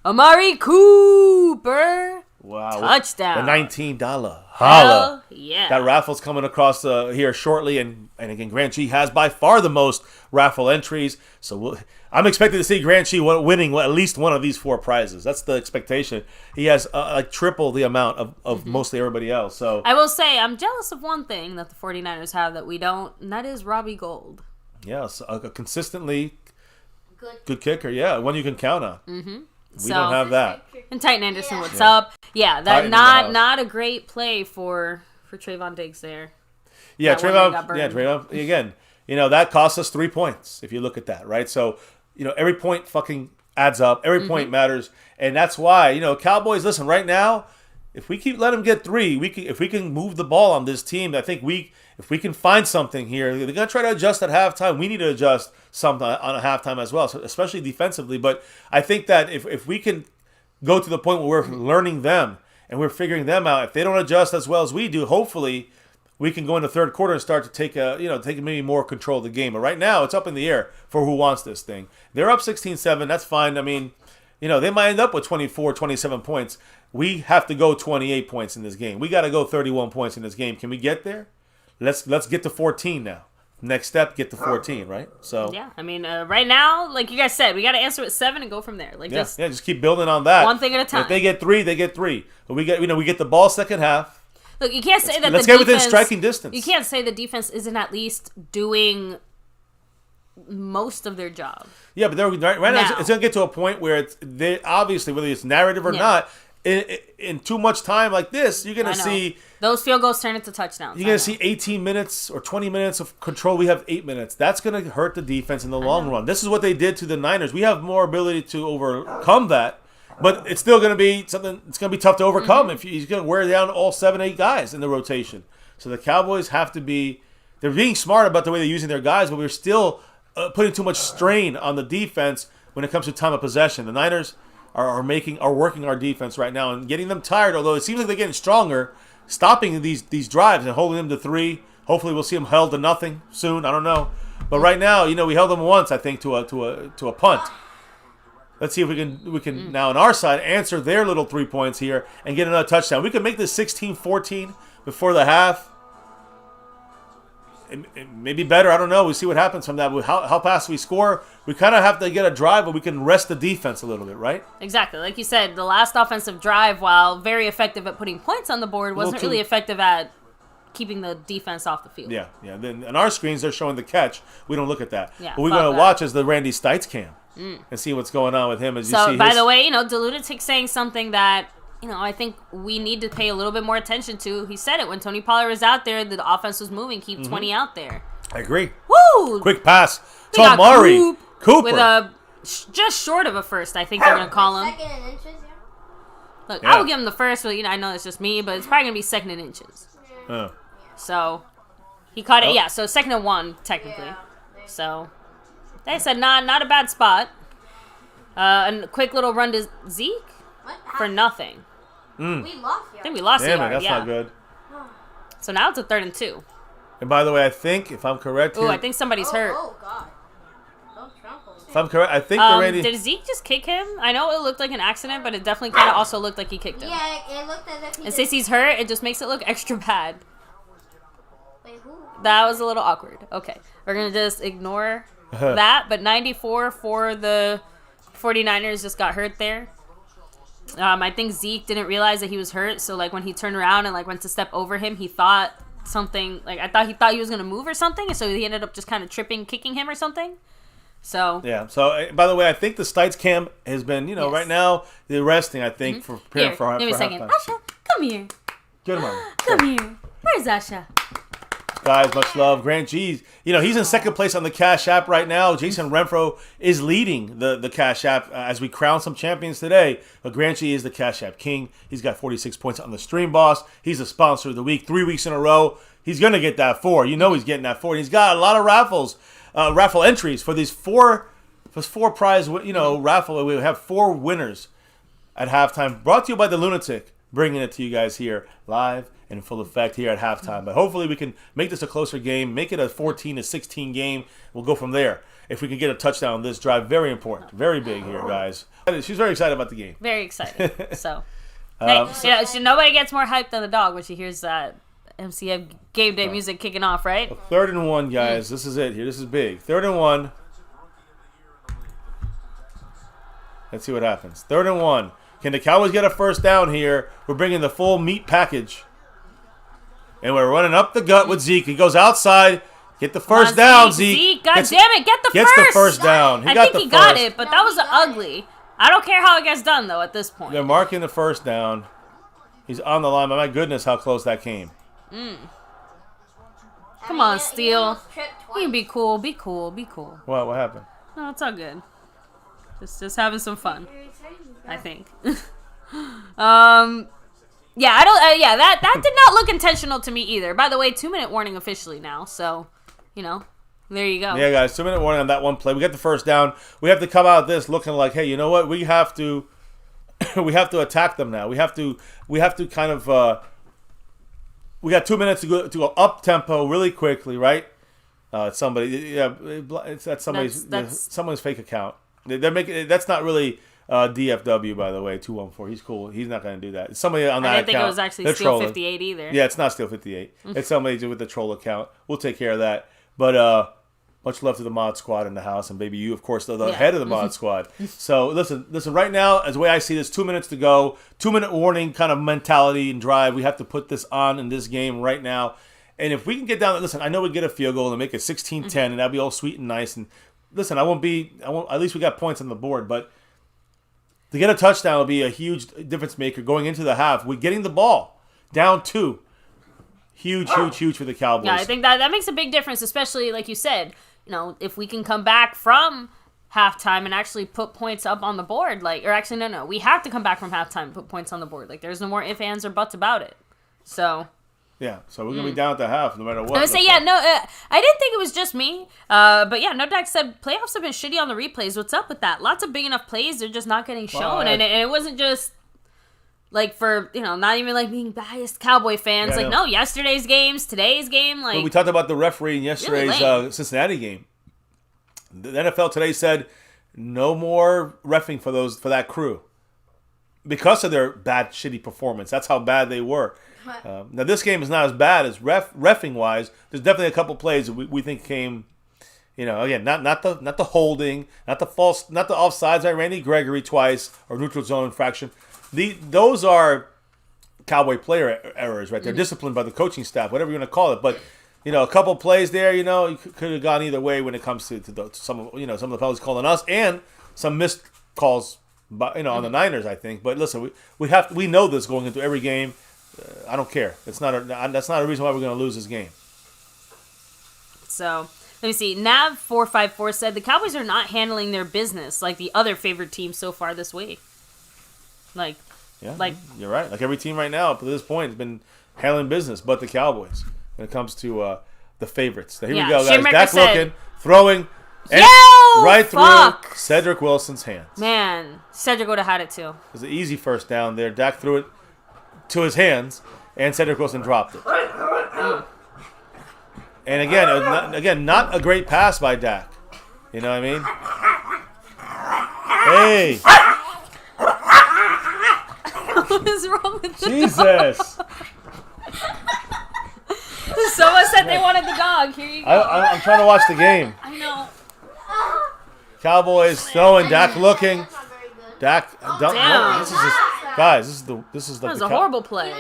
Amari Cooper. Wow. Touchdown. The $19. Holla. Hell yeah. That raffle's coming across here shortly, and again, Grant G has by far the most raffle entries. So I'm expecting to see Grant G winning at least one of these 4 prizes. That's the expectation. He has like triple the amount of mostly everybody else. So I will say I'm jealous of one thing that the 49ers have that we don't, and that is Robbie Gould. Yes, a consistently good kicker. Yeah, one you can count on. We don't have that. And Titan Anderson, what's up? Yeah, that not a great play for Trayvon Diggs there. Yeah, Trayvon. Again, that cost us 3 points if you look at that, right? So, every point fucking adds up. Every point matters, and that's why Cowboys. Listen, right now, if we keep letting them get 3, if we can move the ball on this team, I think if we can find something here, they're gonna try to adjust at halftime. We need to adjust something on a halftime as well, so especially defensively. But I think that if we can go to the point where we're learning them and we're figuring them out, if they don't adjust as well as we do, hopefully we can go in the third quarter and start to take maybe more control of the game. But right now, it's up in the air for who wants this thing. They're up 16-7. That's fine. I mean, they might end up with 24, 27 points. We have to go 28 points in this game. We got to go 31 points in this game. Can we get there? Let's get to 14 now. Next step, get to 14, right? So yeah, I mean, right now, like you guys said, we got to answer at 7 and go from there. Like just keep building on that. One thing at a time. If they get 3, they get 3. But we get the ball second half. Look, you can't say that. Let's get within striking distance. You can't say the defense isn't at least doing most of their job. Yeah, but right now it's going to get to a point where they obviously, whether it's narrative or not, in too much time like this, you're going to see those field goals turn into touchdowns. You're going to see 18 minutes or 20 minutes of control. We have 8 minutes. That's going to hurt the defense in the long run. This is what they did to the Niners. We have more ability to overcome that, but it's still going to be something. It's going to be tough to overcome if he's going to wear down all 7, 8 guys in the rotation. So the Cowboys have to be. They're being smart about the way they're using their guys, but we're still putting too much strain on the defense when it comes to time of possession. The Niners are working our defense right now and getting them tired, although it seems like they're getting stronger, stopping these drives and holding them to 3. Hopefully we'll see them held to nothing soon. I don't know. But right now, we held them once, I think, to a punt. Let's see if we can now on our side answer their little 3 points here and get another touchdown. We can make this 16-14 before the half. It may be better. I don't know. We'll see what happens from that. How fast we score. We kind of have to get a drive, but we can rest the defense a little bit, right? Exactly. Like you said, the last offensive drive, while very effective at putting points on the board, wasn't really effective at keeping the defense off the field. Yeah. Then on our screens, they're showing the catch. We don't look at that. Yeah, what we're going to watch is the Randy Stites cam and see what's going on with him. So, by the way, Diluted saying something that I think we need to pay a little bit more attention to. He said it when Tony Pollard was out there, the offense was moving. Keep 20 out there. I agree. Woo! Quick pass to Amari Cooper. With just short of a first, I think they're going to call him. Second in inches, Look, I will give him the first, but I know it's just me, but it's probably going to be second in inches. So, he caught it. Yeah, so second and 1, technically. So, they said, not a bad spot. A quick little run to Zeke for nothing. We lost. I think we lost the yard. That's not good. So now it's a 3rd and 2. And by the way, I think, if I'm correct here... I think somebody's hurt. Oh, God. Don't trample. If I'm correct, I think they're ready... Did Zeke just kick him? I know it looked like an accident, but it definitely kind of also looked like he kicked him. Yeah, it looked as if he And since he's hurt, it just makes it look extra bad. Wait, who? That was a little awkward. Okay. We're going to just ignore that. But 94 for the 49ers just got hurt there. I think Zeke didn't realize that he was hurt, so when he turned around and went to step over him, he thought something he thought he was gonna move or something, and so he ended up just kind of kicking him or something. So yeah. So by the way, I think the Stites cam has been right now they're resting. I think for preparing for give me a second. Asha, come here. Get him on. Come here. Where's Asha? Guys, much love. Grant G's. He's in second place on the Cash App right now. Jason Renfro is leading the Cash App as we crown some champions today. But Grant G is the Cash App king. He's got 46 points on the Stream Boss. He's the sponsor of the week. 3 weeks in a row. He's going to get that 4. He's getting that 4. He's got a lot of raffle entries for these 4 prize, raffle. We have 4 winners at halftime. Brought to you by the Lunatic. Bringing it to you guys here live in full effect here at halftime. But hopefully we can make this a closer game, make it a 14-16 game. We'll go from there. If we can get a touchdown on this drive, very important, very big here, guys. She's very excited about the game. Very excited. So, Hey, so nobody gets more hyped than the dog when she hears that MCF game day music kicking off, right? 3rd and 1, guys. This is it here. This is big. 3rd and 1. Let's see what happens. 3rd and 1. Can the Cowboys get a first down here? We're bringing the full meat package. And we're running up the gut with Zeke. He goes outside. Get the first down, Zeke. God damn it, get the Gets the first down. I think he got it, but that was ugly. I don't care how it gets done, though, at this point. They're marking the first down. He's on the line, but my goodness, how close that came. Come on, Steele. You can be cool, be cool, be cool. What happened? No, it's all good. Just having some fun, I think. Yeah, I don't. Yeah, that did not look intentional to me either. By the way, 2-minute warning officially now, so there you go. Yeah, guys, 2-minute warning on that one play. We get the first down. We have to come out of this looking like, hey, you know what? We have to, we have to attack them now. We have to kind of. We got 2 minutes to go up tempo really quickly, right? It's somebody. Yeah, that's somebody's someone's fake account. They're making. That's not really. DFW, by the way, 214. He's cool. He's not going to do that. It's somebody on that account. I didn't think it was actually Steel 58 either. Yeah, it's not Steel 58. It's somebody with the troll account. We'll take care of that. But much love to the mod squad in the house, and baby, you, of course, the head of the mod squad. So listen. Right now, as the way I see this, 2 minutes to go. 2-minute warning kind of mentality and drive. We have to put this on in this game right now. And if we can get down, listen, I know we get a field goal and make it 16-10, and that'll be all sweet and nice. And listen, I won't. At least we got points on the board, but. To get a touchdown will be a huge difference maker going into the half. We're getting the ball down 2. Huge for the Cowboys. Yeah, I think that makes a big difference, especially like you said. If we can come back from halftime and actually put points up on the board, or actually no, we have to come back from halftime and put points on the board. There's no more ifs, ands, or buts about it. So. Yeah, so we're gonna be down at the half no matter what. I would say, I didn't think it was just me. But yeah, No Dak said playoffs have been shitty on the replays. What's up with that? Lots of big enough plays, they're just not getting shown, and it wasn't just for not even being biased Cowboy fans. No, yesterday's games, today's game, Well, we talked about the referee in yesterday's Cincinnati game. The NFL today said no more reffing for that crew because of their bad, shitty performance. That's how bad they were. Now this game is not as bad as reffing wise. There's definitely a couple plays that we think came, again not the holding, not the offsides by Randy Gregory twice or neutral zone infraction. Those are Cowboy player errors, right? They're disciplined by the coaching staff, whatever you want to call it. But a couple plays there, you could have gone either way when it comes to some of the penalties calling us and some missed calls, on the Niners, I think. But listen, we know this going into every game. I don't care. That's not a reason why we're going to lose this game. So, let me see. Nav454 said the Cowboys are not handling their business like the other favored team so far this week. You're right. Like every team right now up to this point has been handling business, but the Cowboys when it comes to the favorites. So here we go, guys. Dak looking, throwing, right through Cedric Wilson's hands. Man, Cedric would have had it too. It was an easy first down there. Dak threw it to his hands, and Cedric Wilson dropped it. And again, not a great pass by Dak. You know what I mean? Hey! What is wrong with the Jesus! dog? Someone said they wanted the dog. Here you go. I'm trying to watch the game. I know. Cowboys throwing, Dak looking. Dak, damn. this is just, guys. This is that was a horrible play.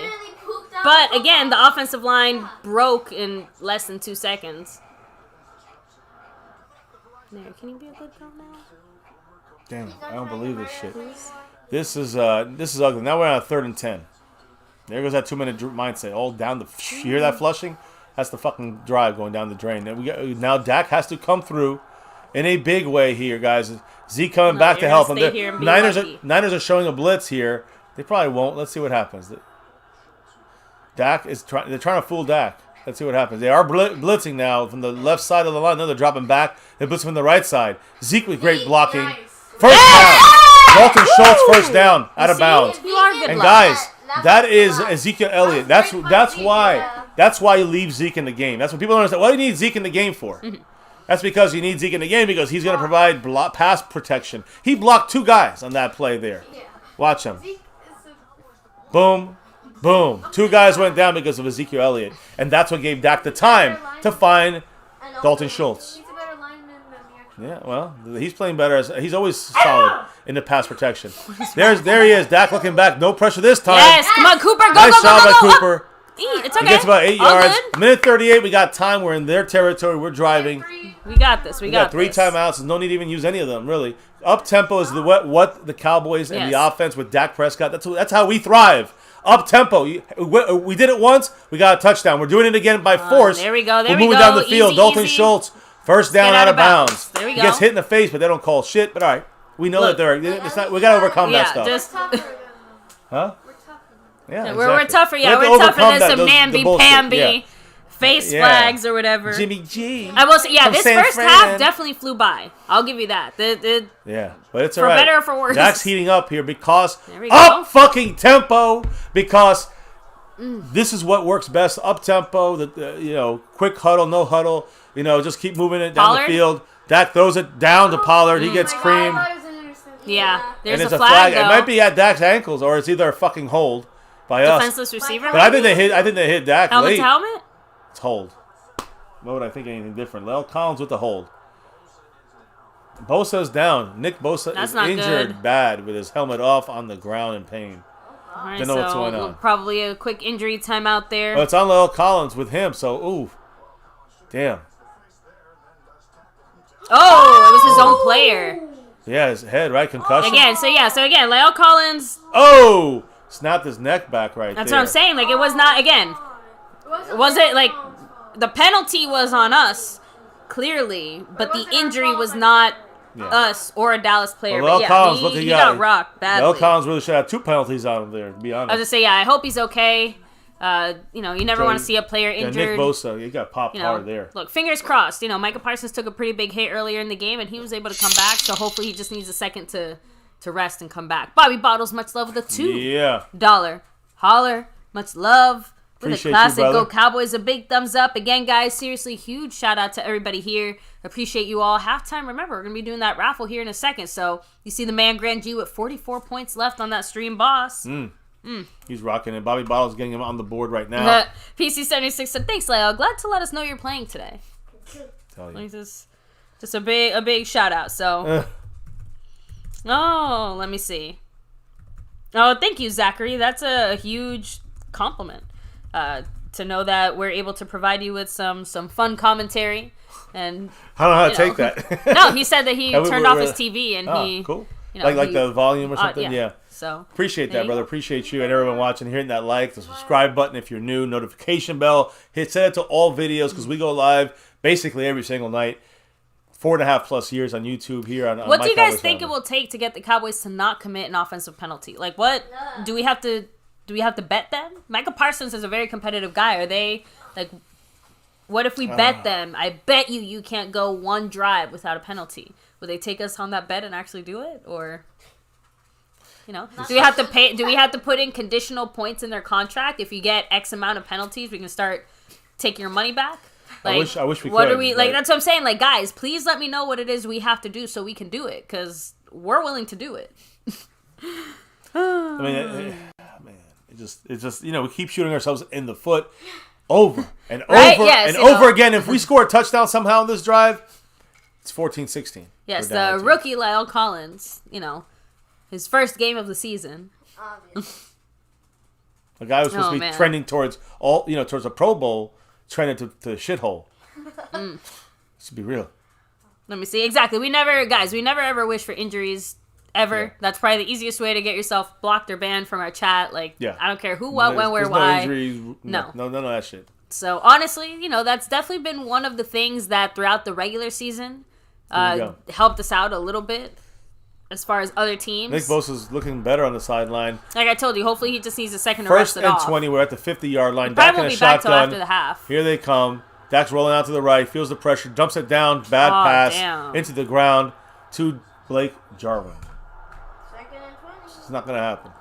But again, the offensive line broke in less than 2 seconds. There, can you be a good girl now? Damn, I don't believe this shit. This is ugly. Now we're on 3rd and 10. There goes that 2-minute mindset. All down the. You hear that flushing? That's the fucking drive going down the drain. Now Dak has to come through in a big way here, guys. Zeke coming back to help him. Niners are showing a blitz here. They probably won't. Let's see what happens. Dak is trying. They're trying to fool Dak. Let's see what happens. They are blitzing now from the left side of the line. Now they're dropping back. They blitz from the right side. Zeke with great blocking. Nice. First down. Dalton Schultz first down out of bounds. You are good And luck. guys, that is Ezekiel Elliott. That's why you leave Zeke in the game. That's what people don't understand. What do you need Zeke in the game for? That's because you need Zeke in the game because he's going to provide pass protection. He blocked 2 guys on that play there. Watch him. Boom. Boom. 2 guys went down because of Ezekiel Elliott. And that's what gave Dak the time to find Dalton Schultz. He's a better lineman than the actual. Yeah, well, he's playing better. He's always solid in the pass protection. There he is. Dak looking back. No pressure this time. Yes, come on, Cooper. Go, Nice go, go, job go, by go. Cooper. It's okay. He gets about 8 All yards. good. Minute 38, we got time. We're in their territory. We're driving. We got this. We We got 3 this. timeouts. No need to even use any of them, really. Up tempo is what the Cowboys and the Yes. offense with Dak Prescott. That's how we thrive. Up tempo. We did it once. We got a touchdown. We're doing it again by force. There we go. There We're we moving go. down the field. Easy, Dalton easy. Schultz, first down Get out of bounds. There we He go. gets hit in the face, but they don't call shit. But all right, we know Look. that it's not. We got to overcome that Yeah, stuff. just Huh? we're Yeah, exactly. tougher. We Yeah, have to we're tougher overcome than some the namby bullshit. pamby Yeah. face Yeah. flags or whatever. Jimmy G. I will say, yeah, from this San first Fran. half definitely flew by. I'll give you that. Yeah, but it's For all right. better or for worse. Dak's heating up here because There we up go. fucking tempo because this is what works best. Up tempo, the quick huddle, no huddle. Just keep moving it down Pollard? the field. Dak throws it down to Pollard. He gets creamed, Yeah, there's and it's a a flag, flag. though. It might be at Dak's ankles, or it's either a fucking hold by us. Defenseless receiver. But I think they hit Dak helmet late. to helmet. It's hold. Why would I think anything different? Lel Collins with the hold. Bosa's down. Nick Bosa That's is not injured good. bad with his helmet off on the ground in pain. All right, Don't know what's going on. Probably a quick injury timeout there. Well, it's on Lel Collins with him, so ooh. Damn. Oh, it was his own player. Yeah, his head, right? Concussion. So again, Lyle Collins. Oh! Snapped his neck back right That's there. what I'm saying. Like, it was not, again, was it like the penalty was on us, clearly, but the injury was not us or a Dallas player. Well, but Lel Collins, he, look, he got rocked badly. Lel Collins really should have 2 penalties on him there, to be honest. I was just say, yeah, I hope he's okay. You never So, want to see a player Yeah, injured. Nick Bosa, he got popped hard there. Look, fingers crossed. Micah Parsons took a pretty big hit earlier in the game, and he was able to come back. So hopefully, he just needs a second to rest and come back. Bobby Bottles, much love with a $2 holler. Much love for the Appreciate you, classic brother. Go Cowboys. A big thumbs up again, guys. Seriously, huge shout out to everybody here. Appreciate you all. Halftime. Remember, we're gonna be doing that raffle here in a second. So you see the man Grand G with 44 points left on that stream, boss. He's rocking it. Bobby Bottle's getting him on the board right now. PC76 said, "Thanks, Lyle. Glad to let us know you're playing today." Tell you. Like just a big shout out. So, let me see. Oh, thank you, Zachary. That's a huge compliment. To know that we're able to provide you with some fun commentary, and I don't know how to take that. no, he said that he Yeah, turned off his TV and he cool. know, like he- the volume or something. Yeah. So Appreciate There that, you brother. go. Appreciate you and everyone watching, hitting that like, the subscribe button if you're new, notification bell. Set it to all videos because we go live basically every single night. 4.5+ years on YouTube here on what do you guys MyCowboysFamily. think it will take to get the Cowboys to not commit an offensive penalty? Like, what do we have to bet them? Michael Parsons is a very competitive guy. Are they like? What if we bet them? I bet you can't go one drive without a penalty. Would they take us on that bet and actually do it, or do we have to pay? Do we have to put in conditional points in their contract? If you get X amount of penalties, we can start taking your money back. Like, I wish we what could. are we like? That's what I'm saying. Like, guys, please let me know what it is we have to do so we can do it, because we're willing to do it. I mean, man, it just we keep shooting ourselves in the foot over and Right? over Yes, and you over know. again. If we score a touchdown somehow in this drive, it's 14-16. Yes, We're down the by 2. rookie Lyle Collins. His first game of the season. Obvious. A guy who's supposed Oh, to be man. trending towards towards a Pro Bowl, trending to the shithole. Let's be real. Let me see. Exactly. We never ever wish for injuries. Ever. Yeah. That's probably the easiest way to get yourself blocked or banned from our chat. Like, Yeah. I don't care who, what, when, where, There's why. No injuries. No. No, none of that shit. So, honestly, that's definitely been one of the things that throughout the regular season There you go. helped us out a little bit as far as other teams. Nick Bosa's looking better on the sideline. Like I told you, hopefully he just needs a second to First rest it and off. 20. We're at the 50-yard line. Probably Dak in won't a be back till shotgun. after the half. Here they come. Dak's rolling out to the right. Feels the pressure. Dumps it down. Bad Oh, pass damn. into the ground to Blake Jarwin. Second and 20. It's not going to happen.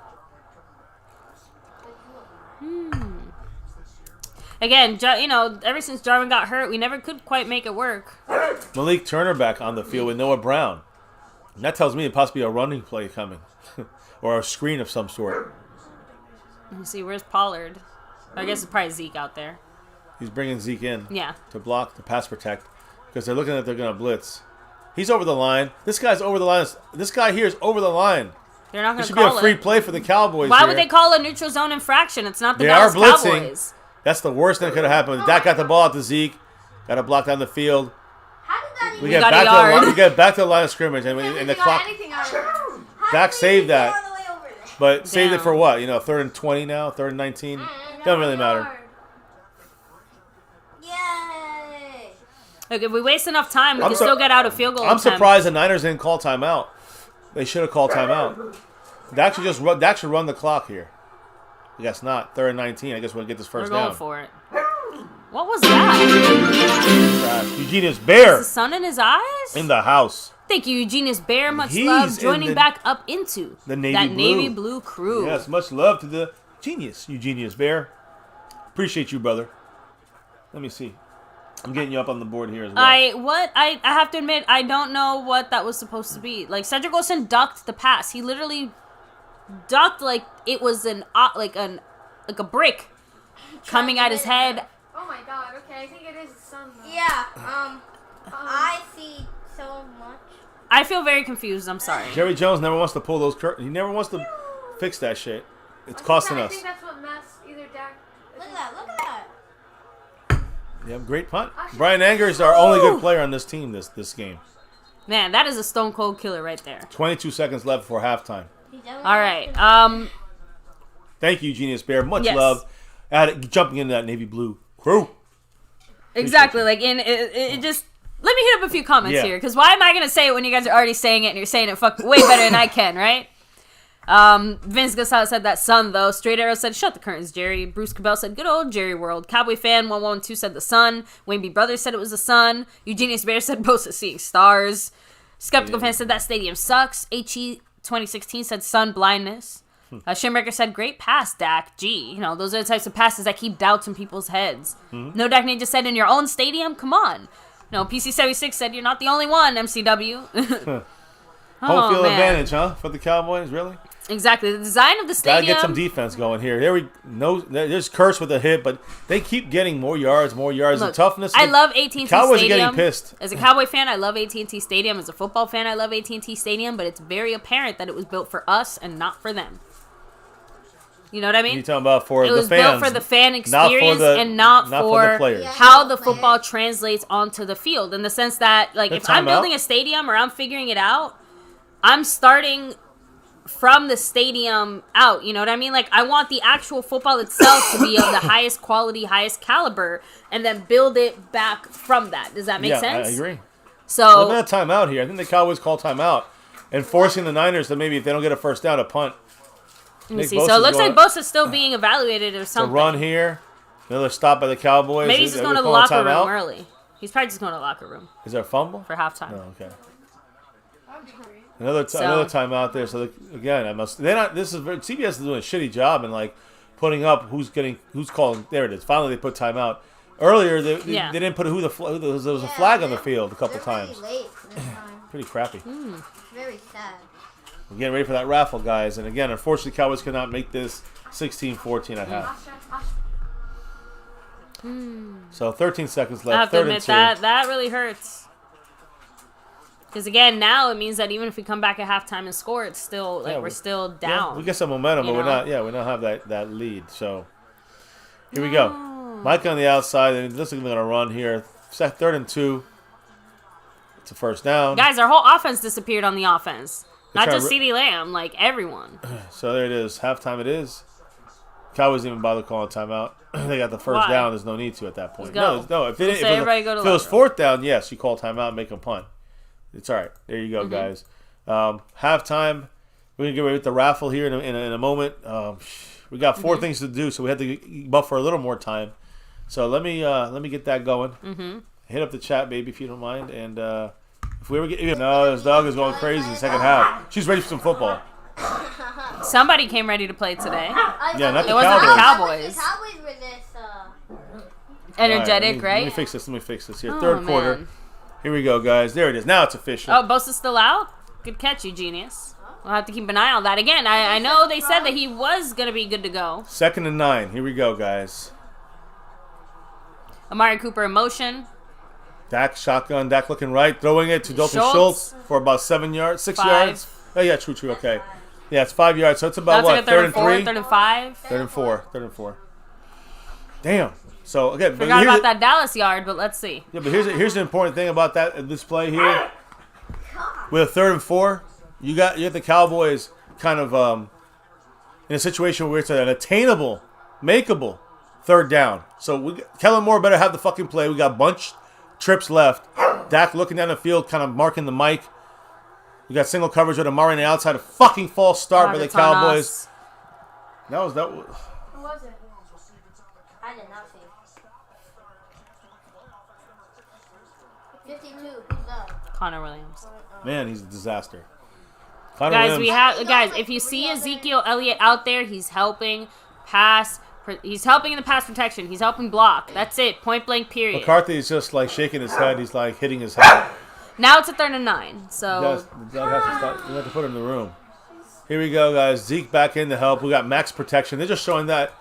Again, ever since Jarwin got hurt, we never could quite make it work. Malik Turner back on the field with Noah Brown. And that tells me it possibly a running play coming. Or a screen of some sort. Let me see. Where's Pollard? I guess it's probably Zeke out there. He's bringing Zeke in. Yeah. To block, to pass protect. Because they're looking at they're going to blitz. He's over the line. This guy's over the line. This guy here is over the line. They're not going This to should be call a free it. play for the Cowboys. Why here. would they call a neutral zone infraction? It's not the They Dallas are blitzing. Cowboys. That's the worst thing that could have happened. Dak got the ball out to Zeke. Got to block down the field. How did that even We We get got a back to the yard. line. We get back to the line of scrimmage, and, Never and the got clock. anything out of it. How Dak did we saved get that. all the way over there? But saved it Damn. for what? 3rd and 20 now, 3rd and 19. Doesn't really matter. Yay! Look, if we waste enough time, we can still get out a field goal I'm attempt. surprised the Niners didn't call timeout. They should have called timeout. Dak should run the clock here. I guess not. 3rd and 19. I guess we'll get this We're first going down. for it. What was that? Eugenius Bear The sun in his eyes? in the house. Thank you, Eugenius Bear. Much He's love in joining the- back up into the navy that blue. navy blue crew. Yes, much love to the genius, Eugenius Bear. Appreciate you, brother. Let me see. I'm getting you up on the board here as well. I have to admit, I don't know what that was supposed to be. Like, Cedric Wilson ducked the pass. He literally ducked like it was like a brick coming at his head. Oh my god, okay, I think it is the sun though. Yeah, I see so much. I feel very confused. I'm sorry. Jerry Jones never wants to pull those curtains. He never wants to fix that shit. It's costing I us. think that's what messed either Dak. Look at that, look at that. Yeah, great punt. Brian Anger is our only good player on this team this game. Man, that is a stone cold killer right there. 22 seconds left before halftime. All right. Thank you, Genius Bear. Much Yes. love. Jumping into that navy blue crew. Exactly. Like, it just. Let me hit up a few comments Yeah. here, because why am I gonna say it when you guys are already saying it and you're saying it way better than I can, right? Vince Gasol said that sun though. Straight Arrow said shut the curtains, Jerry. Bruce Cabell said good old Jerry World. Cowboy fan 112 said the sun. Wayne B Brothers said it was the sun. Eugenius Bear said Bosa seeing stars. Skeptical fan said that stadium sucks. HE 2016 said sun blindness. Shimrecker said great pass, Dak. Gee, you know those are the types of passes that keep doubts in people's heads. No Dak Ninja said in your own stadium. Come on. No PC76 said you're not the only one. MCW. Home field man. advantage, huh? For the Cowboys, really? Exactly. The design of the Gotta stadium. get some defense going here. There's Curse with a hit, but they keep getting more yards. Look, The toughness. I love AT&T Cowboys Stadium. are getting pissed. As a Cowboy fan, I love AT&T Stadium. As a football fan, I love AT&T Stadium. But it's very apparent that it was built for us and not for them. You know what I mean? You're talking about for It the was fans, built for the fan not for experience the- and not not for for the players. Yeah. how the football translates onto the field. In the sense that, like, The if I'm timeout? building a stadium or I'm figuring it out, I'm starting from the stadium out. You know what I mean? Like, I want the actual football itself to be of the highest quality, highest caliber, and then build it back from that. Does that make Yeah, sense? I agree. So, Looking at timeout here, I think the Cowboys call timeout and forcing the Niners to maybe if they don't get a first down, a punt. let me Nick see. Bosa's So it looks going- like Bosa's still being evaluated or A something. run here, another stop by the Cowboys. Maybe he's just going to the locker room early. He's probably just going to the locker room Is there a fumble? for halftime. Oh, okay. That'd be great. Another So- another timeout there. So again, I must. They're not. This is CBS is doing a shitty job in like putting up who's calling. There it is. Finally, they put timeout. Earlier, they didn't put there was a flag on the field a couple They're times. Really late this time. Pretty crappy. Very sad. We're getting ready for that raffle, guys. And again, unfortunately, Cowboys could not make this 16-14 at half. So 13 seconds I left. have to 3rd and admit 2. that really hurts. Because again, now it means that even if we come back at halftime and score, it's still like Yeah, we're still down. Yeah, we get some momentum, you but we're know? not. Yeah, we don't have that lead. So here we go. Mike on the outside, and this is going to run here. 3rd and 2. It's a first down. Guys, our whole offense disappeared on the offense. Not trying just to CeeDee Lamb, like everyone. So there it is. Halftime it is. Cowboys didn't even bother calling timeout. They got the first Why? down. There's no need to at that point. Let's go. No. If it Say everybody go to was locker. 4th down, yes, you call timeout and make a punt. It's all right. There you go, guys. Halftime. We're gonna get ready with the raffle here in a moment. We got 4 things to do, so we had to buffer a little more time. So let me get that going. Hit up the chat, baby, if you don't mind. And if we ever get this dog is going crazy second half. She's ready for some football. Somebody came ready to play today. Yeah, not the It wasn't the Cowboys. Cowboys. The Cowboys were this, Energetic, Let right? me fix this. Let me fix this here. Oh, 3rd quarter. man. Here we go, guys. There it is. Now it's official. Oh, Bosa's still out? Good catch, you genius. We'll have to keep an eye on that. Again, I know they said that he was going to be good to go. 2nd and 9. Here we go, guys. Amari Cooper in motion. Dak shotgun. Dak looking right. Throwing it to Dalton Schultz for about 7 yards. 6 yards. Oh, yeah, true. Okay. Yeah, it's 5 yards. So it's about, that's what, like a 3rd and 3? 3rd and 5? 3rd and 4. 3rd and 4. Damn. So, again. Forgot about that Dallas yard, but let's see. Yeah, but here's the important thing about this play here. With a 3rd and 4, you got the Cowboys kind of in a situation where it's an attainable, makeable 3rd down. So Kellen Moore better have the fucking play. We got bunch trips left. Dak looking down the field, kind of marking the mic. We got single coverage with Amari on the outside. A fucking false start by the Cowboys. That was. Who was it? I did not see. 52. Who's up? Connor Williams. Man, he's a disaster. Guys, if you see Ezekiel Elliott out there, he's helping pass. He's helping in the pass protection. He's helping block. That's it. Point blank. Period. McCarthy is just like shaking his head. He's like hitting his head. Now it's a 3rd and 9. So you have to put him in the room. Here we go, guys. Zeke back in to help. We got max protection. They're just showing that.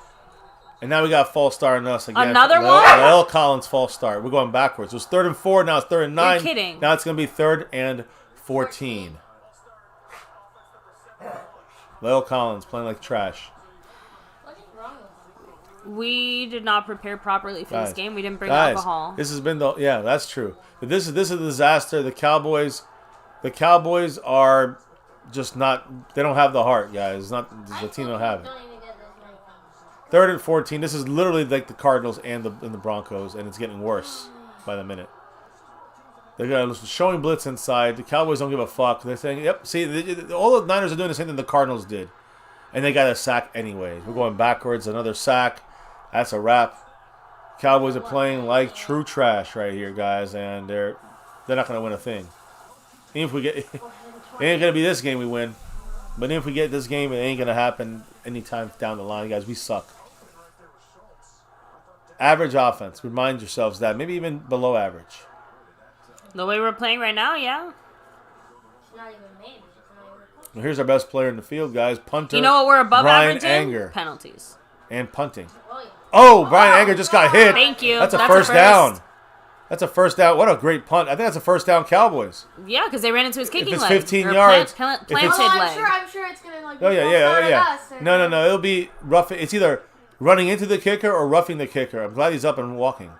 And now we got false start on us again. Another one? L. Collins false start. We're going backwards. It was 3rd and 4. Now it's 3rd and 9. You're kidding. Now it's going to be 3rd and 14. Lyle Collins playing like trash. What is wrong with him? we did not prepare properly for this game. We didn't bring guys, alcohol. This has been that's true. But this is a disaster. The Cowboys are just not. They don't have the heart, guys. It's not the team don't have it. 3rd and 14. This is literally like the Cardinals and the Broncos, and it's getting worse by the minute. They're showing blitz inside. The Cowboys don't give a fuck. They're saying, "Yep, see, all the Niners are doing the same thing the Cardinals did, and they got a sack anyways. We're going backwards. Another sack. That's a wrap. Cowboys are playing like true trash right here, guys, and they're not going to win a thing. Even if we get, it ain't going to be this game we win, but even if we get this game, it ain't going to happen anytime down the line, guys. We suck. Average offense. Remind yourselves that. Maybe even below average. The way we're playing right now, yeah. It's not even made. Well, here's our best player in the field, guys. Punter. You know what we're above Brian average in? Anger. Penalties. And punting. Oh, yeah. Oh, Brian Anger just got hit. Thank you. That's a That's first a down. That's a first down. What a great punt. I think that's a first down Cowboys. Yeah, because they ran into his kicking If it's leg. 15 Or yards. planted Oh, leg. I'm sure it's gonna like. Oh, yeah. Us, No. It'll be rough. It's either running into the kicker or roughing the kicker. I'm glad he's up and walking.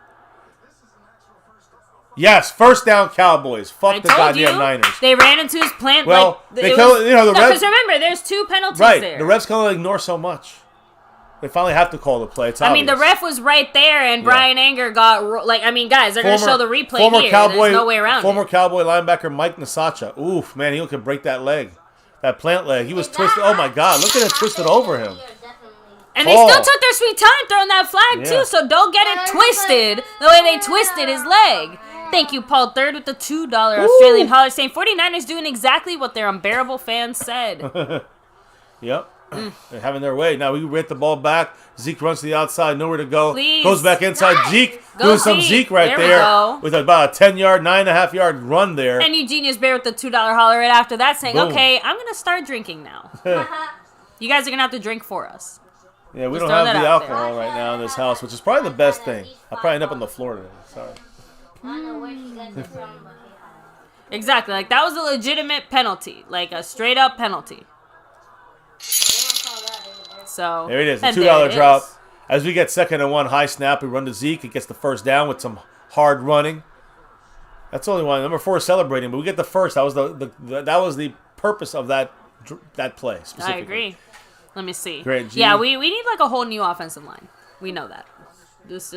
Yes, first down Cowboys. Fuck the goddamn Niners. They ran into his plant. Well, the refs. Because remember, there's two penalties there. The refs can only ignore so much. They finally have to call the play. It's I mean, the obvious. ref was right there, and Brian Anger got guys, they're going to show the replay here. Cowboy, There's no way around Former it. Cowboy linebacker Mike Nasacha. Oof, man, he could break that leg. That plant leg. He was twisted. Oh, my God. Look at it twisted over him. And they still took their sweet time throwing that flag, too, so don't get it twisted the way they twisted his leg. Thank you, Paul Third, with the $2 Australian dollar, saying 49ers doing exactly what their unbearable fans said. Yep. They're having their way. Now we get the ball back. Zeke runs to the outside, nowhere to go. Please. Goes back inside. Nice. Zeke Go doing some Zeke. Zeke right There we there go. with about a 10-yard, 9.5-yard run there. And Eugenius Bear with the $2 holler right after that, saying, Boom. okay, I'm going to start drinking now. You guys are going to have to drink for us. Yeah, we Just don't have throwing the that out there. alcohol right now in this house, which is probably the best thing. I'll probably end up on the floor today. Sorry. I don't know where she got this from, but Exactly. Like, that was a legitimate penalty. Like, a straight-up penalty. So There it is, a and $2 there it drop. is. As we get 2nd and 1, high snap, we run to Zeke. He gets the first down with some hard running. That's only one. Number 4 is celebrating, but we get the first. That was the purpose of that play specifically. I agree. Let me see. Great, G. Yeah, we need like a whole new offensive line. We know that. Just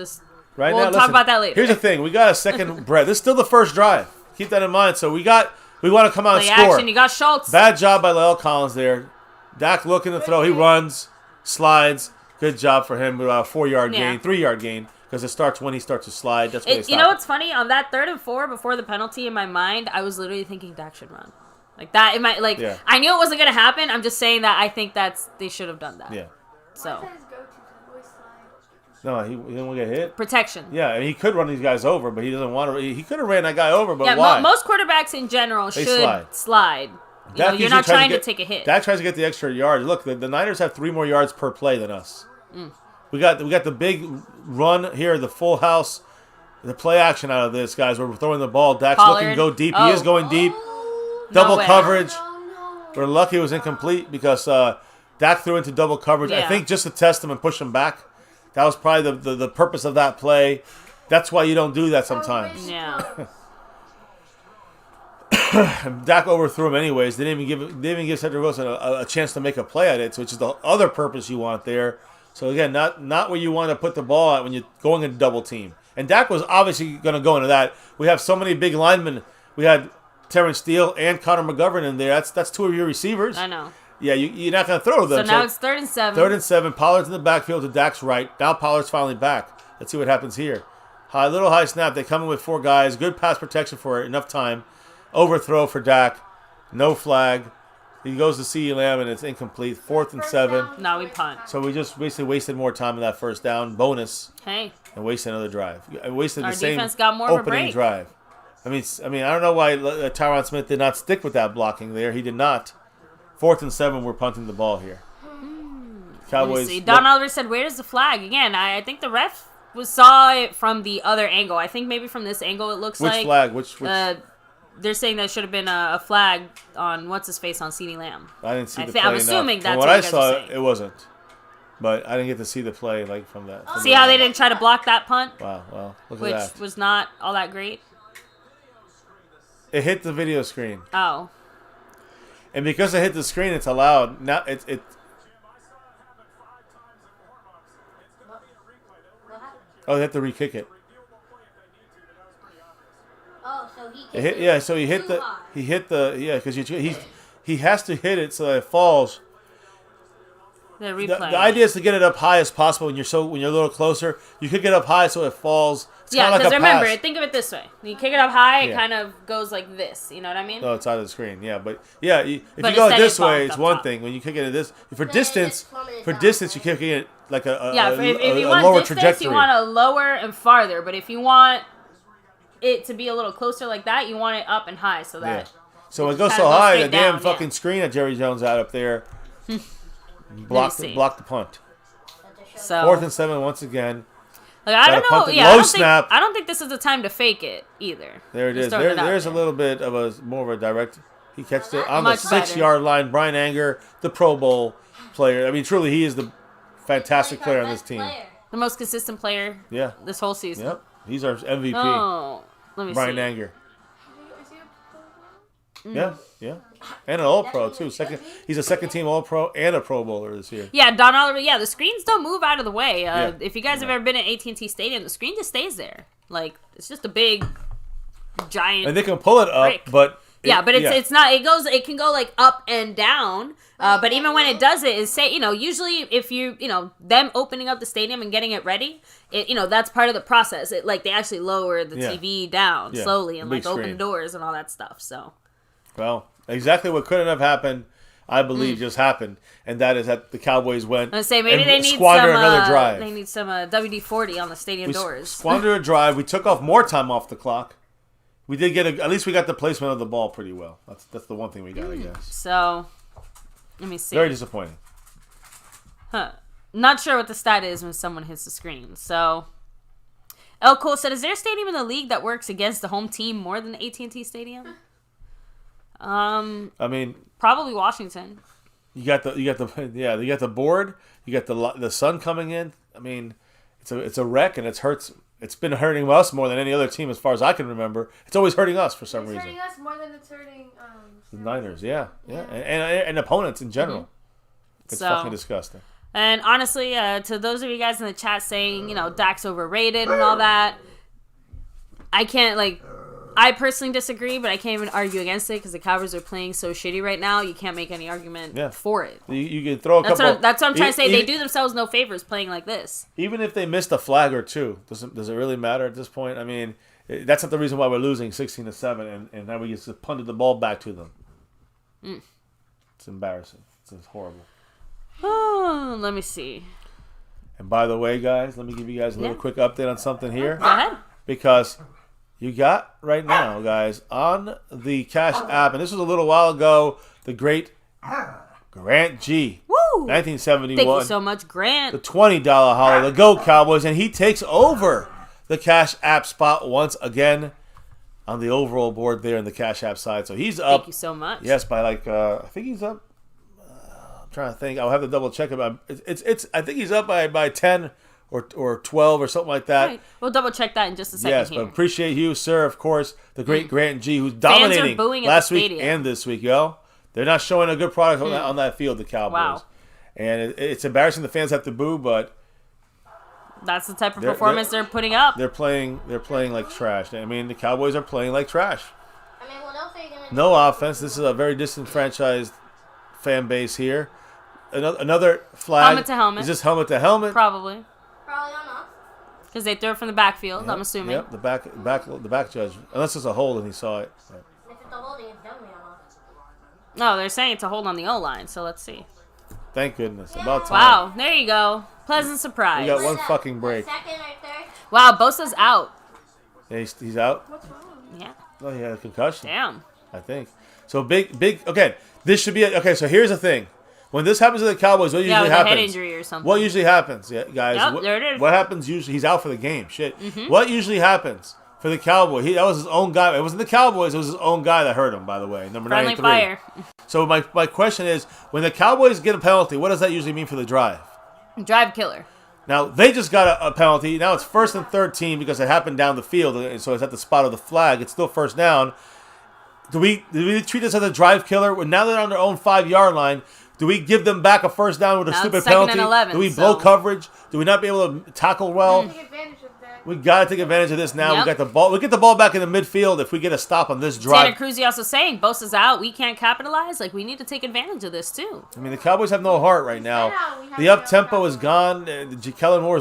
Right we'll now, talk listen, about that later. Here's the thing: we got a second bread. This is still the first drive. Keep that in mind. So we want to come out and Play score. action. You got Schultz. Bad job by Lyle Collins there. Dak looking to throw. He runs, slides. Good job for him. About a 4-yard gain, 3-yard gain, because it starts when he starts to slide. That's when they stop. You know what's funny? On that 3rd and 4 before the penalty, in my mind, I was literally thinking Dak should run. Like that. In my Yeah. I knew it wasn't gonna happen. I'm just saying that I think they should have done that. Yeah. So His go-to Cowboy slide. No, he didn't want to get hit. protection. Yeah, and he could run these guys over, but he doesn't want to. He could have ran that guy over, but Yeah, why? most quarterbacks in general They should slide. you're not trying to take a hit. Dak tries to get the extra yards. Look, the Niners have 3 more yards per play than us. We got the big run here, the full house, the play action out of this, guys. We're throwing the ball. Dak's looking to go deep. He is going deep. Double coverage. We're lucky it was incomplete because Dak threw into double coverage. I think just to test him and push him back. That was probably the purpose of that play. That's why you don't do that sometimes. Yeah. Dak overthrew him anyways. They didn't even give Cedric Wilson a chance to make a play at it, which is the other purpose you want there. So again, not where you want to put the ball at when you're going into double team. And Dak was obviously going to go into that. We have so many big linemen. We had Terrence Steele and Connor McGovern in there. That's 2 of your receivers. I know. Yeah, you're not going to throw them. So now it's 3rd and 7. 3rd and 7. Pollard's in the backfield to Dak's right. Now Pollard's finally back. Let's see what happens here. Little high snap. They come in with 4 guys. Good pass protection for enough time. Overthrow for Dak. No flag. He goes to CeeDee Lamb, and it's incomplete. 4th and 7. Now we punt. So we just basically wasted more time in that first down. Bonus. Hey. And wasted another drive. I wasted Our the same defense got more of a opening break. drive. I mean, I don't know why Tyron Smith did not stick with that blocking there. He did not. 4th and 7, we're punting the ball here. Cowboys. See. Don Oliver said, "Where's the flag?" Again, I think the ref saw it from the other angle. I think maybe from this angle it looks Which like. flag? Which? They're saying there should have been a flag on what's his face on CeeDee Lamb. I didn't see the play. I'm assuming that's from what what I you guys saw. are saying. It wasn't, but I didn't get to see the play like from that. See how they didn't try to block that punt? Wow. Well, look which at that. was not all that great. It hit the video screen. Oh. And because it hit the screen, it's allowed. Now it. Oh, they have to re-kick it. Oh, so he It hit, yeah, so he hit the. Because he has to hit it so that it falls. The replay. The idea is to get it up high as possible when you're a little closer. You could get up high so it falls. It's Yeah, because because remember, think of it this way. When you kick it up high, it Yeah. kind of goes like this. You know what I mean? No, it's out of the screen. Yeah, but yeah, if But you go instead this it falls way, it's up one top. thing. When you kick it at this, for Then distance, it's plummeted for down, distance, you right? kick it like a Yeah, if you a want lower distance, trajectory. you want to lower and farther. But if you want it to be a little closer like that, you want it up and high so that. So it goes kinda so goes high, straight the damn down, fucking yeah. screen that Jerry Jones had up there blocked see. the punt. So 4th and 7 once again. like, I don't Gotta punt know. it. Yeah, Low snap. I don't think this is the time to fake it either. There it Just is. throwing it out There's a there. little bit of a more of a direct. He catches it on Much the better. 6-yard line. Brian Anger, the Pro Bowl player. I mean, truly, he is the fantastic player on this team. The most consistent player Yeah. this whole season. Yep. He's our MVP. Oh, let me Brian see. Anger. Is he a Yeah. And an All-Pro, too. He's a second-team All-Pro and a Pro Bowler this year. Yeah, Don Oliver. Yeah, the screens don't move out of the way. Yeah. If you guys have ever been at AT&T Stadium, the screen just stays there. Like it's just a big, giant. And they can pull it up, brick. but... it's not. It can go like up and down. But even when it does it, usually if them opening up the stadium and getting it ready, that's part of the process. They actually lower the TV down slowly and big open screen. doors and all that stuff. So. Well, exactly what couldn't have happened, I believe, just happened, and that is that the Cowboys went I say maybe and they need squander some another drive. They need some WD-40 on the stadium We doors. squandered a drive. We took off more time off the clock. We did get at least we got the placement of the ball pretty well. That's the one thing we got, I guess. So, let me see. Very disappointing. Not sure what the stat is when someone hits the screen. So, El Cole said, "Is there a stadium in the league that works against the home team more than the AT&T Stadium?" I mean, Probably Washington. you got the board. You got the sun coming in. I mean, it's a wreck, and it's been hurting us more than any other team as far as I can remember. It's always hurting us for some It's reason. hurting us more than it's hurting The Niners, yeah. And opponents in general. It's So- fucking disgusting. And honestly, to those of you guys in the chat saying, Dak's overrated and all that, I personally disagree, but I can't even argue against it because the Cowboys are playing so shitty right now. You can't make any argument for it. You can throw a That's couple. what I'm trying to say. They do themselves no favors playing like this. Even if they missed a flag or two, does it really matter at this point? I mean, that's not the reason why we're losing 16-7, and now we just punted the ball back to them. It's embarrassing. It's horrible. Oh, let me see. And by the way, guys, let me give you guys a little quick update on something here. Go ahead. Because you got right now, guys, on the Cash app, and this was a little while ago the great Grant G. Woo! 1971. Thank you so much, Grant. The $20 hauler, the Go Cowboys, and he takes over the Cash App spot once again on the overall board there in the Cash App side. So he's up. Thank you so much. Yes, by like I think he's up. I'm trying to think. I'll have to double check about. It's. I think he's up by 10 or 12 or something like that. Right. We'll double check that in just a second. Yes, here. but appreciate you, sir. Of course, the great Grant G, who's dominating booing at last the week stadium. and this week, yo. They're not showing a good product on that field, the Cowboys. Wow. And it's embarrassing the fans have to boo, but that's the type of performance they're putting up. They're playing like trash. I mean, the Cowboys are playing like trash. I mean, what else are you gonna do? No offense. This is a very disenfranchised fan base here. Another flag. Helmet to helmet. Is this helmet to helmet? Probably. Probably on us. Because they threw it from the backfield, Yep, I'm assuming. Yep, the back judge. Unless it's a hold and he saw it. If it's a holding, it's definitely on us. No, they're saying it's a hold on the O-line, so let's see. Thank goodness. About time. Wow, there you go. Pleasant surprise. We got one fucking break. Second or third? Wow, Bosa's out. Yeah, he's out. What's wrong? Yeah. Oh, he had a concussion. Damn. I think. So big. Okay, this should be okay. So here's the thing: when this happens to the Cowboys, what usually With happens? a head injury or something. What usually happens, yeah, guys? Yep, there it is. What happens usually? He's out for the game. Shit. What usually happens for the Cowboy? That was his own guy. It wasn't the Cowboys. It was his own guy that hurt him. By the way, number Friendly 93. fire. So my question is, when the Cowboys get a penalty, what does that usually mean for the drive? Drive killer. Now, they just got a penalty. Now it's 1st and 13 because it happened down the field, and so it's at the spot of the flag. It's still first down. Do we treat this as a drive killer? Now they're on their own 5-yard line. Do we give them back a first down with a Now stupid it's 2nd and penalty? 11, Do we blow so- coverage? Do we not be able to tackle well? Take advantage of that. We got to take advantage of this now. Yep. We got the ball. We get the ball back in the midfield if we get a stop on this Santa drive. Cruz also saying, Bosa's out. We can't capitalize. Like, we need to take advantage of this, too. I mean, the Cowboys have no heart right now. We have The up tempo is gone. Kellen Moore,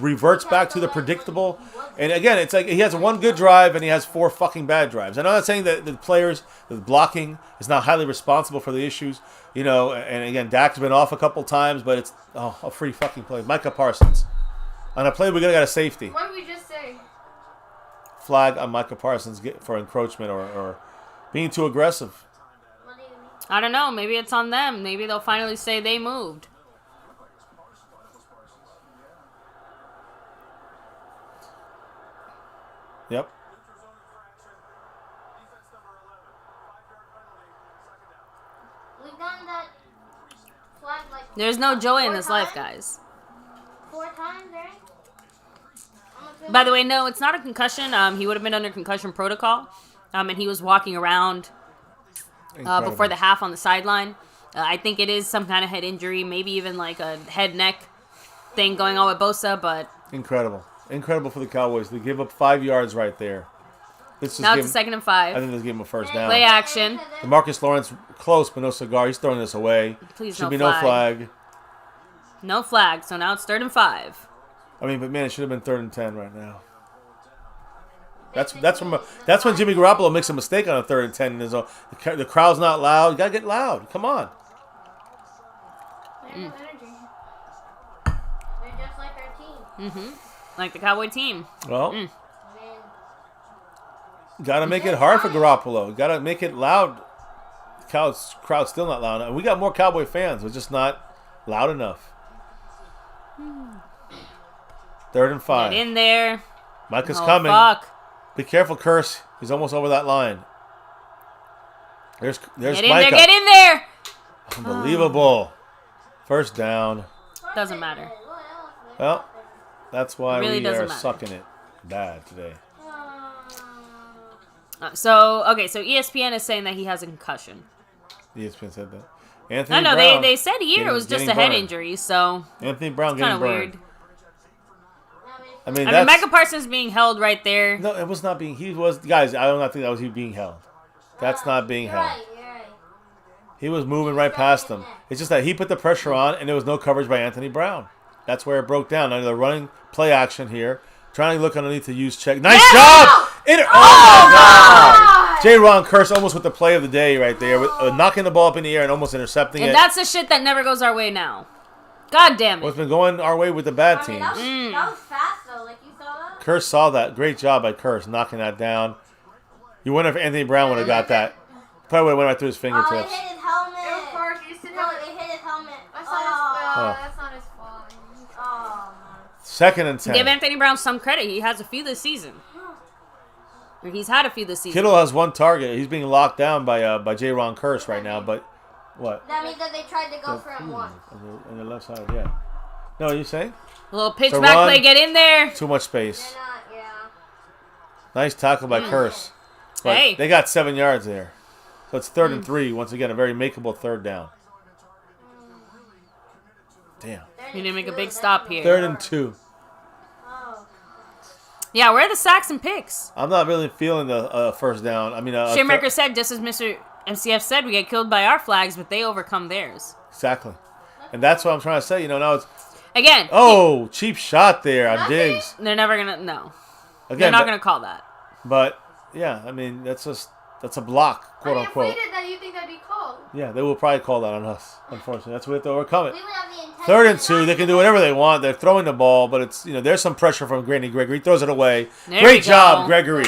reverts back to the predictable. And again, it's like he has one good drive and he has 4 fucking bad drives. And I'm not saying that the players, the blocking is not highly responsible for the issues. And again, Dak's been off a couple times, but it's a free fucking play. Micah Parsons. On a play, we're gonna got a safety. What did we just say? Flag on Micah Parsons for encroachment or being too aggressive. What do you mean? I don't know. Maybe it's on them. Maybe they'll finally say they moved. Yep. We've done that flag like There's no joy in 4 this life, times? guys. 4 times, right? By the way, no, it's not a concussion. He would have been under concussion protocol. And he was walking around before the half on the sideline. I think it is some kind of head injury, maybe even like a head-neck thing going on with Bosa, but... Incredible for the Cowboys. They give up 5 yards right there. Now it's a 2nd and 5. I think let's give him a first down. Play action. DeMarcus Lawrence close, but no cigar. He's throwing this away. Please, should no be flag. no flag. No flag, so now it's 3rd and 5. I mean, but man, it should have been 3rd and 10 right now. That's when Jimmy Garoppolo makes a mistake on a 3rd and 10. And the crowd's not loud. You gotta get loud. Come on. They have no energy. They're just like our team. Like the Cowboy team. Well, I mean, gotta make it hard for Garoppolo. Gotta make it loud. Crowd's still not loud enough. We got more Cowboy fans. We're just not loud enough. 3rd and 5. Get in there. Micah's Oh, coming. fuck. Be careful, Curse. He's almost over that line. There's Get in Micah. there, get in there! Unbelievable. First down. Doesn't matter. what else? Well, that's why Really we doesn't are matter. sucking it bad today. So ESPN is saying that he has a concussion. ESPN said that. Anthony I know, Brown they said here it was just a getting head burned. injury, so Anthony Brown kind getting of burned. weird. I mean, I that's... mean, Micah Parsons being held right there. No, it was not being... He was... Guys, I do not think that was he being held. That's not being You're held. right, you're right. He was moving right past him. It's just that he put the pressure on, and there was no coverage by Anthony Brown. That's where it broke down. Now they're running play action here. Trying to look underneath to use check. Nice job! Oh, my God! J-Ron Curse almost with the play of the day right there. With, knocking the ball up in the air and almost intercepting And it. that's the shit that never goes our way now. God damn it. What's been going our way with the bad I mean, teams. that was fast though. Like you saw that. Curse saw that. Great job by Curse, knocking that down. You wonder if Anthony Brown would have got that. Probably would have went right through his Oh, it fingertips. hit his helmet. that's not his fault. Second and 10. Give Anthony Brown some credit. He has a few this season. Or he's had a few this season. Kittle has one target. He's being locked down by J-Ron Curse right now, but what? That means that they tried to go for him once. On the left side, yeah. No, are you saying? A little pitch So back run. play, get in there. Too much space. They're not, yeah. Nice tackle by Curse. But Hey. they got 7 yards there. So it's 3rd and 3. Once again, a very makeable 3rd down. Damn. You didn't make a big stop here. 3rd and 2. Yeah, where are the sacks and picks? I'm not really feeling the first down. I mean, Shitmaker said, just as Mr. MCF said, we get killed by our flags, but they overcome theirs. Exactly. And that's what I'm trying to say. You know, now it's... Again. Oh, cheap shot there on Diggs. They're never going to... No. Again, They're not going to call that. But, yeah, I mean, that's a block, quote I'm unquote. afraid that you think that'd be called. Yeah, they will probably call that on us, unfortunately. That's what we have to overcome it. We would have the intention 3rd and not 2, they to can do go- whatever they want. They're throwing the ball, but it's, you know, there's some pressure from Granny Gregory. He throws it away. There Great we job, go. Gregory.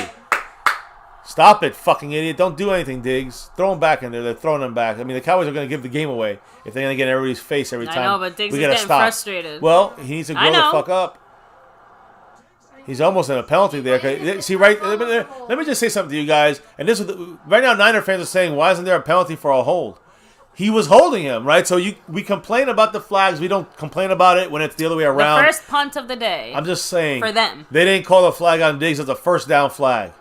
Stop it, fucking idiot. Don't do anything, Diggs. Throw him back in there. They're throwing him back. I mean, the Cowboys are going to give the game away if they're going to get in everybody's face every time. I know, but Diggs we is gotta getting stop. frustrated. Well, he needs to I grow the know. fuck up. He's almost in a penalty there. 'Cause- see, right? Let me just say something to you guys. And this is right now, Niner fans are saying, why isn't there a penalty for a hold? He was holding him, right? So we complain about the flags. We don't complain about it when it's the other way The around. first punt of the day. I'm just saying. For them. They didn't call the flag on Diggs as a first down flag.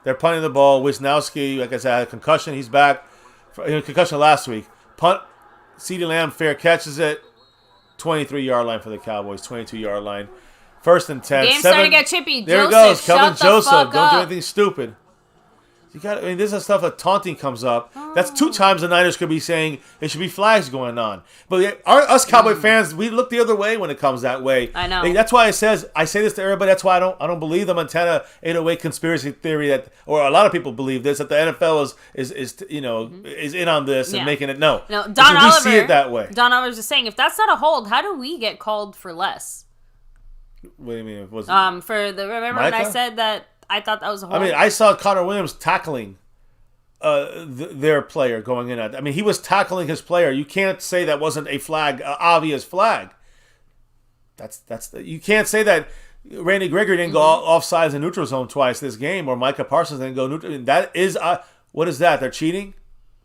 They're punting the ball. Wisnowski, like I said, had a concussion. He's back. Concussion last week. Punt. CeeDee Lamb fair catches it. 23-yard line for the Cowboys. 22-yard line. 1st and 10. Game's starting to get chippy. There Joseph, it goes. Kelvin shut the Joseph. fuck Don't do up. anything stupid. You got. I mean, this is stuff that taunting comes up. That's 2 times the Niners could be saying there should be flags going on. But us Cowboy fans, we look the other way when it comes that way. I know. That's why I say this to everybody. That's why I don't believe the Montana 808 conspiracy theory that, or a lot of people believe this, that the NFL is in on this and Yeah. making it no. No, Because Don Oliver. we see it that way. Don Oliver's just saying, if that's not a hold, how do we get called for less? What do you mean? Was Remember when I Micah? said that I thought that was a hold? I mean, I saw Connor Williams tackling their player going in at. I mean, he was tackling his player. You can't say that wasn't a flag, obvious flag. You can't say that Randy Gregory didn't go offsides in neutral zone twice this game, or Micah Parsons didn't go neutral. That is what is that? They're cheating.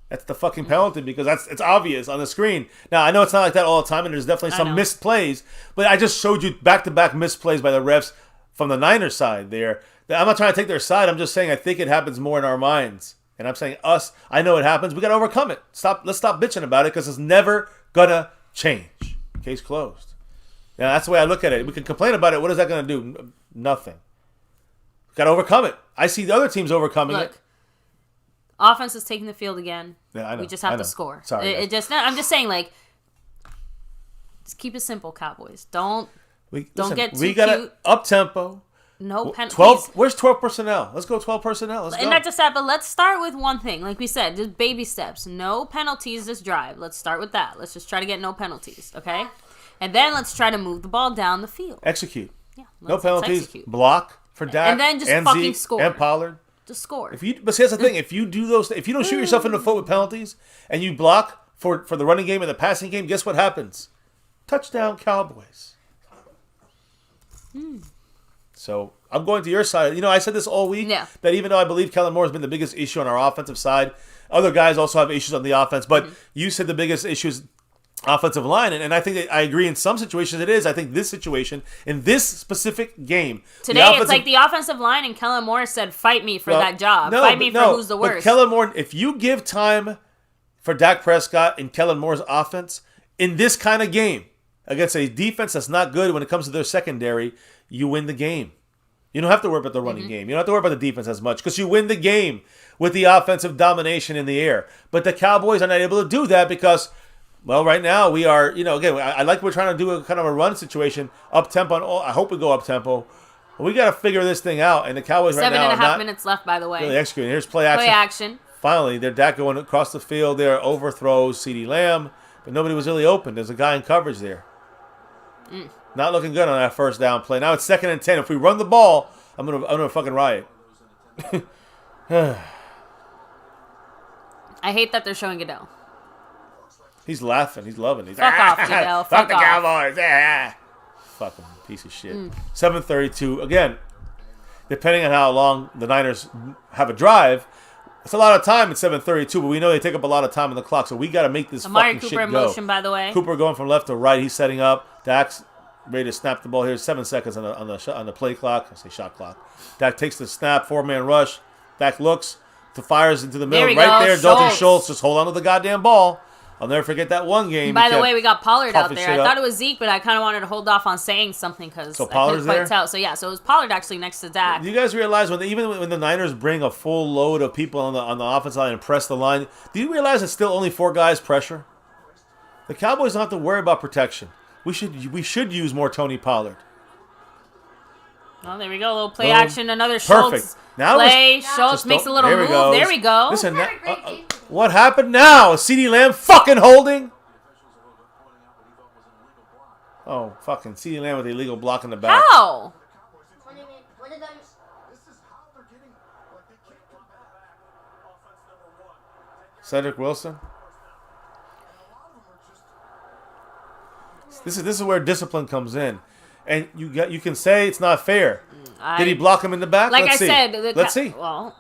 That's the fucking penalty because it's obvious on the screen. Now I know it's not like that all the time, and there's definitely some missed plays. But I just showed you back-to-back missed plays by the refs from the Niners side there. I'm not trying to take their side. I'm just saying I think it happens more in our minds. And I'm saying us. I know it happens. We got to overcome it. Let's stop bitching about it because it's never gonna change. Case closed. Yeah, that's the way I look at it. We can complain about it. What is that gonna do? Nothing. Got to overcome it. I see the other teams overcoming it. Look, offense is taking the field again. Yeah, I know. We just have I know. to score. Sorry, guys. I'm just saying, like, just keep it simple, Cowboys. Don't get too We got to cute. up tempo. No penalties. 12. Where's 12 personnel? Let's go 12 personnel. Let's And go. not just that, but let's start with one thing. Like we said, just baby steps. No penalties this drive. Let's start with that. Let's just try to get no penalties, okay? And then let's try to move the ball down the field. Execute. Yeah, No let's penalties. execute. Block for Dak And then just fucking Zeke score. and Pollard. Just score. But see, that's the thing. If you do those, if you don't shoot yourself in the foot with penalties and you block for the running game and the passing game, guess what happens? Touchdown, Cowboys. So I'm going to your side. You know, I said this all week. Yeah. That even though I believe Kellen Moore has been the biggest issue on our offensive side, other guys also have issues on the offense. But you said the biggest issue is offensive line, and I think that I agree in some situations it is. I think this situation, in this specific game, Today, it's like the offensive line and Kellen Moore said, fight me for that job. Fight me for who's the worst. But Kellen Moore, if you give time for Dak Prescott and Kellen Moore's offense in this kind of game against a defense that's not good when it comes to their secondary, you win the game. You don't have to worry about the running game. You don't have to worry about the defense as much because you win the game with the offensive domination in the air. But the Cowboys are not able to do that because, well, right now we are, again, I like we're trying to do a kind of a run situation, up-tempo. I hope we go up-tempo. We got to figure this thing out. And the Cowboys right now are 7.5 not minutes left, by the way. really executing. Here's play action. Play action. Finally, they're Dak going across the field there, overthrows CeeDee Lamb, but nobody was really open. There's a guy in coverage there. Not looking good on that first down play. Now it's 2nd and 10. If we run the ball, I'm gonna fucking riot. I hate that they're showing Goodell. He's laughing. He's loving it. Fuck off, Fidel. Fuck the off. Cowboys. Yeah. Fucking piece of shit. 7:32. Again, depending on how long the Niners have a drive, it's a lot of time at 7:32, but we know they take up a lot of time on the clock, so we got to make this Amari fucking Cooper shit in go. motion, by the way. Cooper going from left to right. He's setting up. Dak's ready to snap the ball here. 7 seconds on the play clock. I say shot clock. Dak takes the snap. 4-man rush. Dak looks to fires into the middle. There we Right go. there. Dalton Schultz just hold on to the goddamn ball. I'll never forget that one game. By the way, we got Pollard out puffing there. shit I up. thought it was Zeke, but I kind of wanted to hold off on saying something because So I couldn't Pollard's quite there? tell. So yeah, so it was Pollard actually next to Dak. Do you guys realize even when the Niners bring a full load of people on the offensive line and press the line, do you realize it's still only 4 guys pressure? The Cowboys don't have to worry about protection. We should use more Tony Pollard. Oh, there we go. A little play Boom. action. Another Schultz Perfect. Now play. just Schultz makes a little there we move. go. There we go. Listen, Had a great game. what happened now? CeeDee Lamb fucking holding? Oh, fucking CeeDee Lamb with the illegal block in the back. How? What do you mean? What did them? Cedric Wilson. This is where discipline comes in, and you can say it's not fair. Did he block him in the back? Like Let's I see. said, Let's see. Well,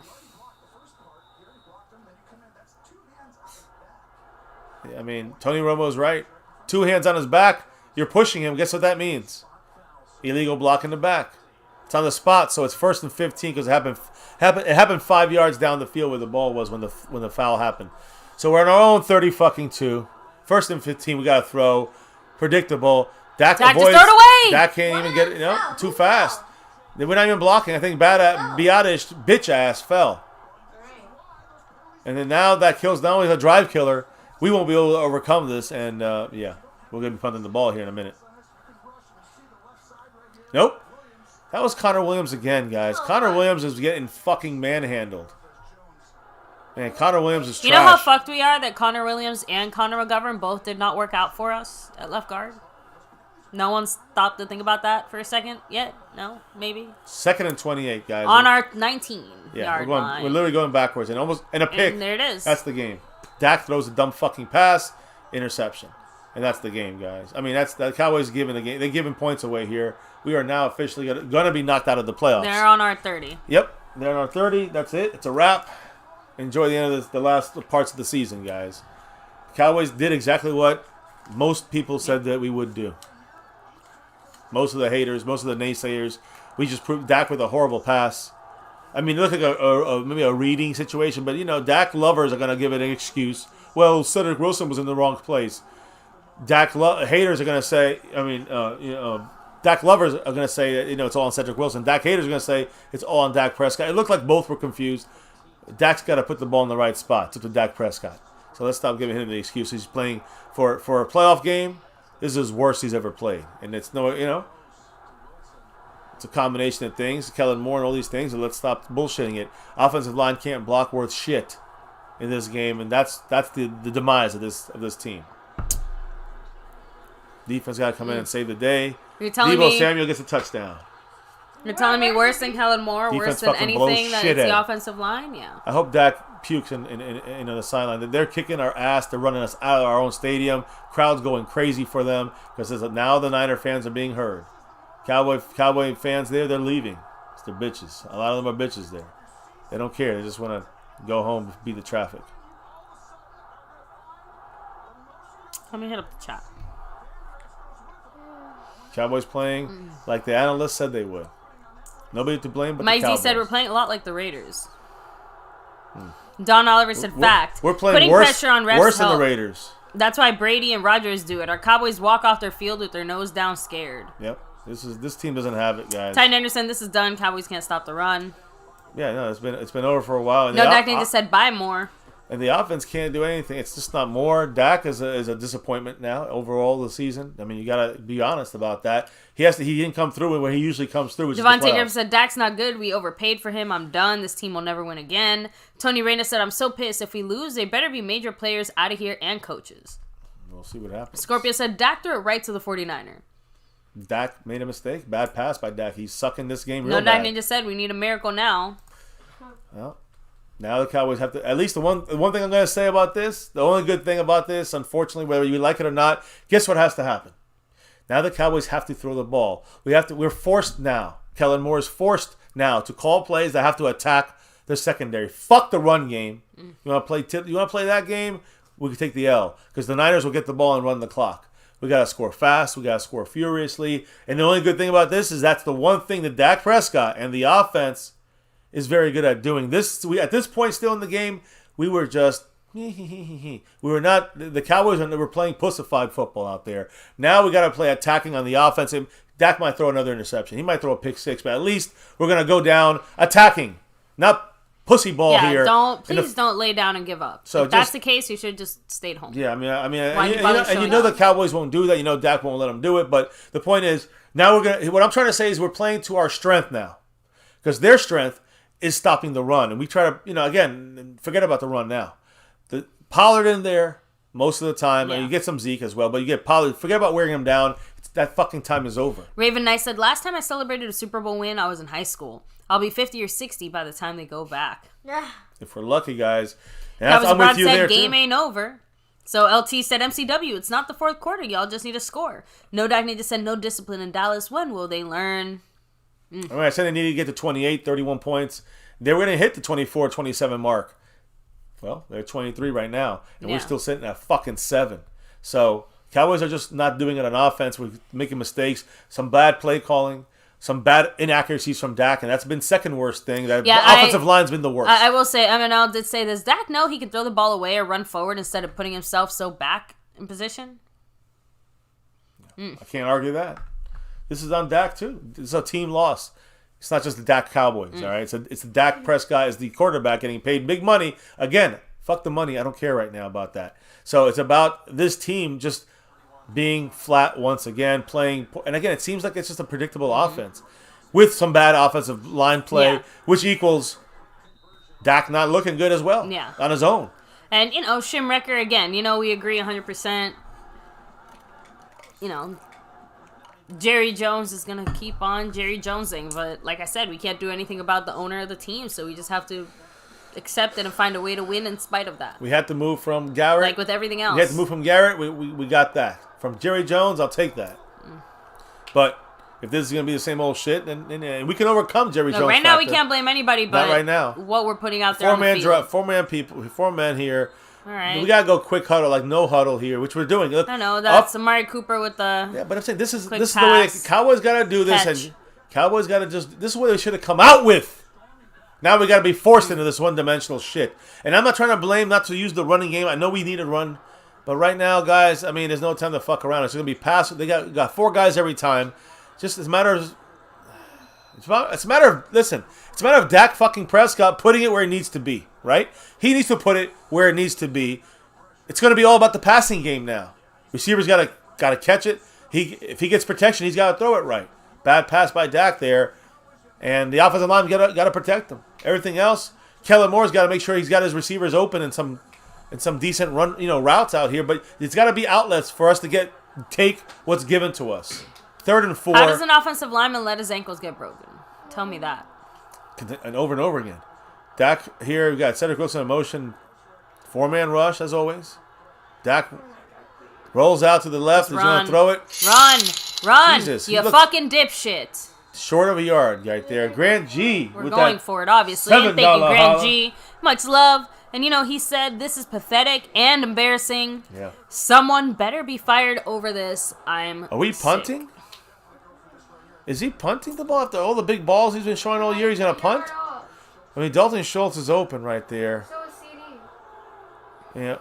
I mean, Tony Romo's right. 2 hands on his back. You're pushing him. Guess what that means? Illegal block in the back. It's on the spot, so it's 1st and 15 because it happened 5 yards down the field where the ball was when the foul happened. So we're on our own 30-2. 1st and 15. We got to throw. Predictable. Dak just avoids. throw it away. Dak can't even get it. No, too fast. We're not even blocking. I think Biadish bitch ass fell. And then now that kills not only the drive killer, we won't be able to overcome this. And yeah, we're gonna be punting the ball here in a minute. Nope. That was Connor Williams again, guys. Connor Williams is getting fucking manhandled. Man, Connor Williams is trash. you know how fucked we are that Connor Williams and Connor McGovern both did not work out for us at left guard? No one stopped to think about that for a second yet? No? Maybe? 2nd and 28, guys. On our 19 yeah, yard we're line. We're literally going backwards and a pick. And there it is. That's the game. Dak throws a dumb fucking pass, interception. And that's the game, guys. I mean, that's the Cowboys giving the game. They're giving points away here. We are now officially going to be knocked out of the playoffs. They're on our 30. Yep. They're on our 30. That's it. It's a wrap. Enjoy the end of the last parts of the season, guys. Cowboys did exactly what most people said that we would do. Most of the haters, most of the naysayers, we just proved Dak with a horrible pass. I mean, look like maybe a reading situation, but, you know, Dak lovers are going to give it an excuse. Well, Cedric Wilson was in the wrong place. Haters are going to say, Dak lovers are going to say that, you know, it's all on Cedric Wilson. Dak haters are going to say it's all on Dak Prescott. It looked like both were confused. Dak's got to put the ball in the right spot. It's up to Dak Prescott. So let's stop giving him the excuse. He's playing for a playoff game. This is his worst he's ever played. And it's it's a combination of things. Kellen Moore and all these things. And let's stop bullshitting it. Offensive line can't block worth shit in this game. And that's the demise of this team. Defense got to come in and save the day. You're telling Deebo me Samuel gets a touchdown. You're telling me worse than Kellen Moore, Defense worse than fucking blows anything that shit it's at. the offensive line? Yeah. I hope Dak pukes in the sideline. They're kicking our ass. They're running us out of our own stadium. Crowd's going crazy for them because now the Niner fans are being heard. Cowboy fans they're leaving. It's their bitches. A lot of them are bitches there. They don't care. They just want to go home, beat the traffic. Let me hit up the chat. Cowboys playing like the analysts said they would. Nobody to blame but Mike the Z Cowboys. said we're playing a lot like the Raiders. Don Oliver said fact. We're playing Putting worse, pressure on refs worse than the help. Raiders. That's why Brady and Rodgers do it. Our Cowboys walk off their field with their nose down scared. Yep. This team doesn't have it, guys. Ty Anderson, this is done. Cowboys can't stop the run. Yeah, no, it's been over for a while. And No, Dak just said buy more. And the offense can't do anything. It's just not more. Dak is a disappointment now overall this season. I mean, you got to be honest about that. He didn't come through when he usually comes through, which is the Devontae playoffs. Griffin said, Dak's not good. We overpaid for him. I'm done. This team will never win again. Tony Reyna said, I'm so pissed. If we lose, they better be major players out of here and coaches. We'll see what happens. Scorpio said, Dak threw it right to the 49er. Dak made a mistake. Bad pass by Dak. He's sucking this game real No, Dak bad. Ninja said, we need a miracle now. Well, Now the Cowboys have to, at least the one thing I'm going to say about this, the only good thing about this, unfortunately, whether you like it or not, guess what has to happen? Now the Cowboys have to throw the ball. We're forced now. Kellen Moore is forced now to call plays that have to attack the secondary. Fuck the run game. You want to play that game? We can take the L because the Niners will get the ball and run the clock. We got to score fast. We got to score furiously. And the only good thing about this is that's the one thing that Dak Prescott and the offense is very good at doing. At this point still in the game, we were just we were not the Cowboys were playing pussified football out there. Now we got to play attacking on the offense. And Dak might throw another interception. He might throw a pick six, but at least we're going to go down attacking, not pussy ball here. Please don't lay down and give up. So if that's the case, you should just stayed home. Yeah, and you know the Cowboys won't do that. You know Dak won't let them do it. But the point is, now what I'm trying to say is we're playing to our strength now, because their strength is stopping the run, and we try to, again, forget about the run now. The Pollard in there most of the time, and you get some Zeke as well, but you get Pollard. Forget about wearing him down. That fucking time is over. Raven Knight said, last time I celebrated a Super Bowl win, I was in high school. I'll be 50 or 60 by the time they go back. If we're lucky, guys. That was I'm Brad with you said, there, game too. ain't over. So LT said, MCW, it's not the fourth quarter. Y'all just need to score. No Dak need to send no discipline in Dallas. When will they learn? All right, I said they needed to get to 28, 31 points. They were going to hit the 24, 27 mark. Well, they're 23 right now, and we're still sitting at fucking 7. So Cowboys are just not doing it on offense. We're making mistakes, some bad play calling, some bad inaccuracies from Dak, and that's been second worst thing. The offensive line's been the worst. I will say, Eminel did say, does Dak know he can throw the ball away or run forward instead of putting himself so back in position? I can't argue that. This is on Dak, too. This is a team loss. It's not just the Dak Cowboys, all right? It's the Dak Prescott as the quarterback getting paid big money. Again, fuck the money. I don't care right now about that. So it's about this team just being flat once again, playing. And again, it seems like it's just a predictable offense with some bad offensive line play, which equals Dak not looking good as well on his own. And, Shimwrecker, again, we agree 100%. Jerry Jones is going to keep on Jerry Jonesing. But like I said, we can't do anything about the owner of the team, so we just have to accept it and find a way to win in spite of that. We had to move from Garrett. Like with everything else. We had to move from Garrett. We got that. From Jerry Jones, I'll take that. But if this is going to be the same old shit, then we can overcome Jerry Jones. Right now, we can't blame anybody, but not right now. What we're putting out there on the field. Four men here. All right. We got to go quick huddle, like no huddle here, which we're doing. Look, I know, that's Amari Cooper with the Yeah, but I'm saying this is the way pass, the Cowboys got to do this. catch. And Cowboys got to this is what they should have come out with. Now we got to be forced into this one-dimensional shit. And I'm not trying to blame not to use the running game. I know we need to run. But right now, guys, there's no time to fuck around. It's going to be pass. They got 4 guys every time. Just it's a matter of listen. It's a matter of Dak fucking Prescott putting it where it needs to be, right? He needs to put it where it needs to be. It's going to be all about the passing game now. Receivers got to catch it. If he gets protection, he's got to throw it right. Bad pass by Dak there, and the offensive line got to protect him. Everything else, Kellen Moore's got to make sure he's got his receivers open and some decent run routes out here. But it's got to be outlets for us to take what's given to us. 3rd and 4. How does an offensive lineman let his ankles get broken? Tell me that. And over again. Dak here, we got Cedric Wilson in motion. 4-man rush, as always. Dak rolls out to the left. He's going to throw it. Run. Jesus, you fucking dipshit. Short of a yard right there. Grant G. We're going for it, obviously. And thank you, Grant G. Much love. And, he said this is pathetic and embarrassing. Yeah. Someone better be fired over this. Are we punting? Sick. Is he punting the ball after all the big balls he's been showing all year? He's going to punt? Dalton Schultz is open right there. So is CD. Yeah.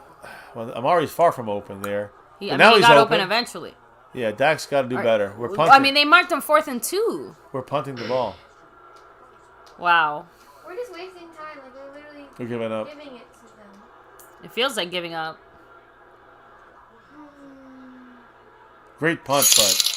Well, Amari's far from open there. He got open eventually. Yeah, Dak's got to do better. We're punting. They marked him 4th and 2. We're punting the ball. Wow. We're just wasting time. Like, we're literally giving up. Giving it to them. It feels like giving up. Great punt, but...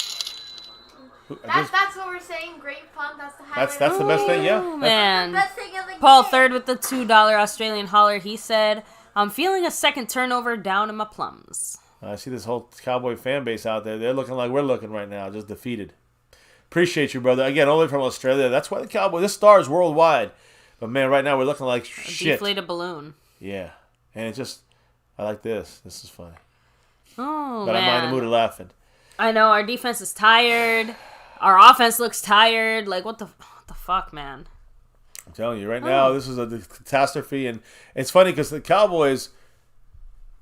That's what we're saying. Great punt. That's the highlight. That's the best thing, yeah. Man. Best thing of the Paul game. 3rd with the $2 Australian holler. He said, I'm feeling a second turnover down in my plums. I see this whole Cowboy fan base out there. They're looking like we're looking right now, just defeated. Appreciate you, brother. Again, only from Australia. That's why the Cowboys, this star is worldwide. But man, right now we're looking like shit. Deflated balloon. Yeah, and it's just I like this. This is funny. Oh But man. I'm not in the mood of laughing. I know our defense is tired. Our offense looks tired. Like what the fuck, man? I'm telling you right now, this is a catastrophe, and it's funny because the Cowboys.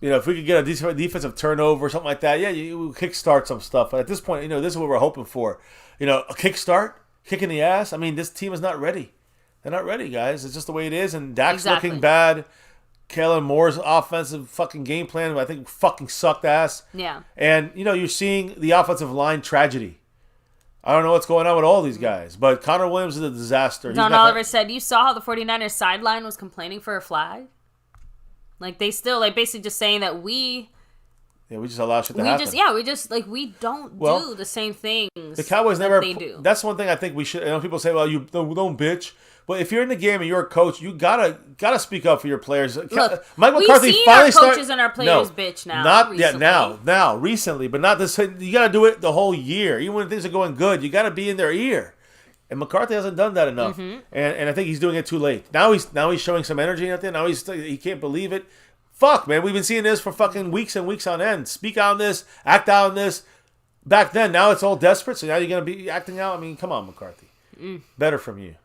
You know, if we could get a defensive turnover or something like that, yeah, you kickstart some stuff. But at this point, you know, this is what we're hoping for. You know, a kickstart, kick in the ass. I mean, this team is not ready. They're not ready, guys. It's just the way it is. And Dak's looking bad. Kellen Moore's offensive fucking game plan, I think, fucking sucked ass. Yeah. And, you know, you're seeing the offensive line tragedy. I don't know what's going on with all these guys. But Connor Williams is a disaster. Don Oliver said, you saw how the 49ers sideline was complaining for a flag? Like, they still, like, basically just saying that we just allow shit to happen. We don't do the same things the Cowboys never they do. That's one thing I think we should, you know, people say, well, you don't bitch. But if you're in the game and you're a coach, you gotta speak up for your players. Look, Mike McCarthy we've seen finally our coaches and our players bitch now. Not recently. yet, now, recently, but not this. You gotta do it the whole year. Even when things are going good, you gotta be in their ear. And McCarthy hasn't done that enough. And I think he's doing it too late. Now he's showing some energy out there. Now he can't believe it. Fuck, man, we've been seeing this for fucking weeks and weeks on end. Speak out on this, act out on this. Back then, now it's all desperate, so now you're going to be acting out? I mean, come on, McCarthy. Better from you.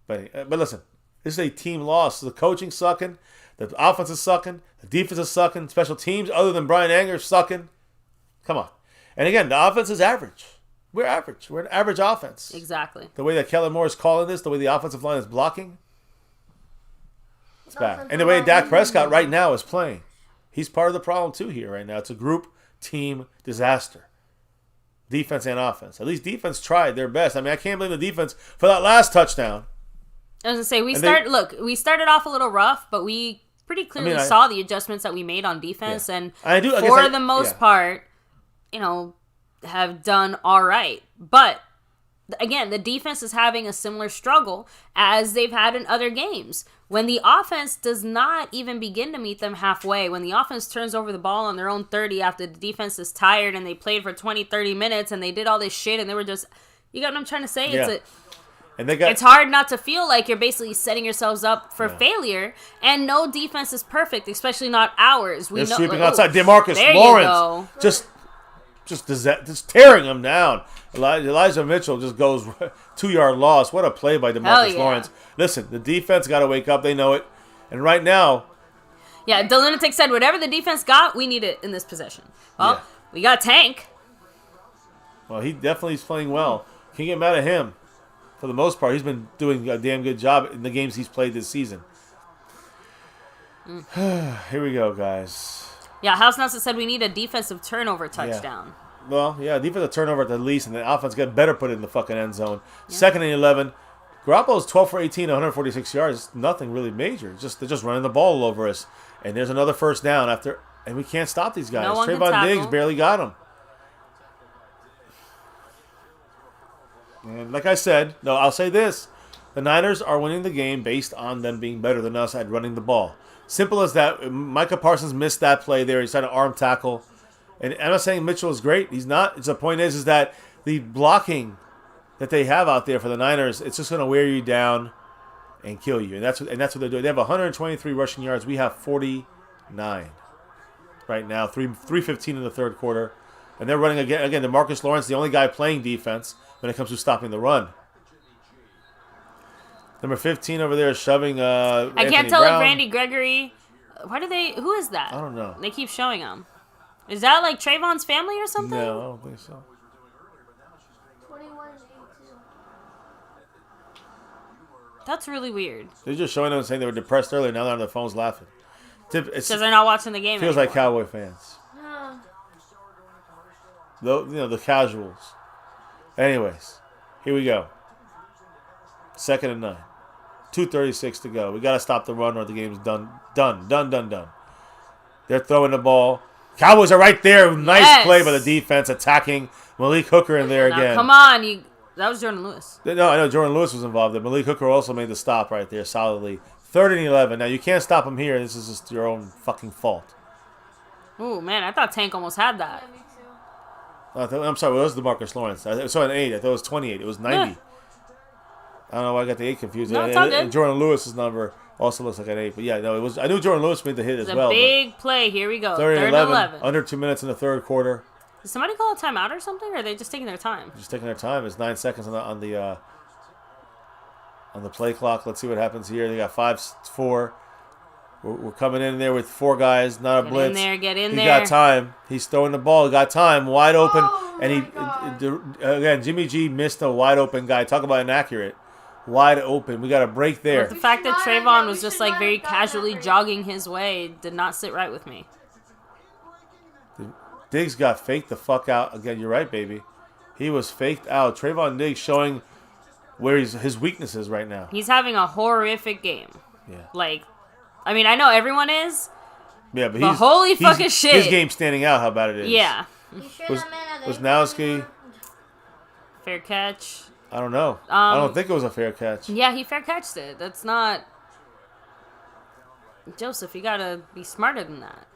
But listen, this is a team loss. The coaching sucking, the offense is sucking, the defense is sucking, special teams, other than Brian Anger, sucking. Come on. And again, the offense is average. We're average. We're an average offense. Exactly. The way that Kellen Moore is calling this, the way the offensive line is blocking, it's bad. And the way Dak Prescott right now is playing. He's part of the problem too here right now. It's a group team disaster. Defense and offense. At least defense tried their best. I mean, I can't blame the defense for that last touchdown. I was going to say, we started off a little rough, but we pretty clearly saw the adjustments that we made on defense. Yeah. And for the most part, you know, have done all right. But again, the defense is having a similar struggle as they've had in other games. When the offense does not even begin to meet them halfway, when the offense turns over the ball on their own 30 after the defense is tired and they played for 20, 30 minutes and they did all this shit and they were just, you got what I'm trying to say? Yeah. It's hard not to feel like you're basically setting yourselves up for failure, and no defense is perfect, especially not ours. They're sweeping outside. DeMarcus Lawrence just tearing him down. Elijah Mitchell just goes 2-yard loss. What a play by DeMarcus Lawrence. Listen, the defense got to wake up. They know it. And right now... Yeah, Delinetic said, whatever the defense got, we need it in this possession. Well, we got Tank. Well, he definitely is playing well. Can't get mad at him. For the most part, he's been doing a damn good job in the games he's played this season. Here we go, guys. Yeah, House Nelson said we need a defensive turnover touchdown. Yeah. Well, yeah, defensive turnover at the least, and the offense got better put it in the fucking end zone. Yeah. 2nd and 11. Garoppolo's 12 for 18, 146 yards. Nothing really major. They're just running the ball all over us. And there's another first down after, and we can't stop these guys. No Trayvon Diggs barely got him. And like I said, I'll say this. The Niners are winning the game based on them being better than us at running the ball. Simple as that. Micah Parsons missed that play there. He's trying to arm tackle. And I'm not saying Mitchell is great. He's not. The point is that the blocking that they have out there for the Niners, it's just going to wear you down and kill you. And that's what they're doing. They have 123 rushing yards. We have 49 right now. 3:15 in the third quarter. And they're running again. DeMarcus Lawrence, the only guy playing defense when it comes to stopping the run. Number 15 over there is shoving I can't tell if Randy Gregory... Who is that? I don't know. They keep showing him. Is that like Trayvon's family or something? No, I don't think so. 21 That's really weird. They're just showing them and saying they were depressed earlier. Now they're on their phones laughing. Because they're not watching the game Feels anymore. like Cowboy fans. The casuals. Anyways, here we go. 2nd and 9. 2:36 to go. We got to stop the run or the game's done. Done. They're throwing the ball. Cowboys are right there. Nice play by the defense attacking Malik Hooker in there again. Come on. That was Jordan Lewis. No, I know Jordan Lewis was involved there. Malik Hooker also made the stop right there solidly. 3rd and 11. Now, you can't stop him here. This is just your own fucking fault. Ooh, man. I thought Tank almost had that. me too. I'm sorry. It was DeMarcus Lawrence. I saw an 8. I thought it was 28. It was 90. I don't know why I got the 8 confused. No, it's all good. And Jordan Lewis's number also looks like an 8. But yeah, no, it was. I knew Jordan Lewis made the hit as well. It's a big play. Here we go. 3rd and 11. 11. Under 2 minutes in the third quarter. Did somebody call a timeout or something, or are they just taking their time? Just taking their time. It's 9 seconds on the play clock. Let's see what happens here. They got 5-4. We're coming in there with 4 guys, not a blitz. Get in He there. got time. He's throwing the ball. He got time, wide open, Oh, and again, Jimmy G missed a wide open guy. Talk about inaccurate. Wide open. We got a break there. The fact that Trayvon was just like very casually jogging his way did not sit right with me. Diggs got faked the fuck out. Again, you're right, baby. He was faked out. Trayvon Diggs showing where his weaknesses right now. He's having a horrific game. Yeah. Like, I mean, I know everyone is. Yeah, but But holy fucking shit. His game's standing out. How bad it is. Yeah. You sure Was that man had Nowski? Fair catch. I don't know. I don't think it was a fair catch. Yeah, he fair catched it. That's not... Joseph, you gotta be smarter than that.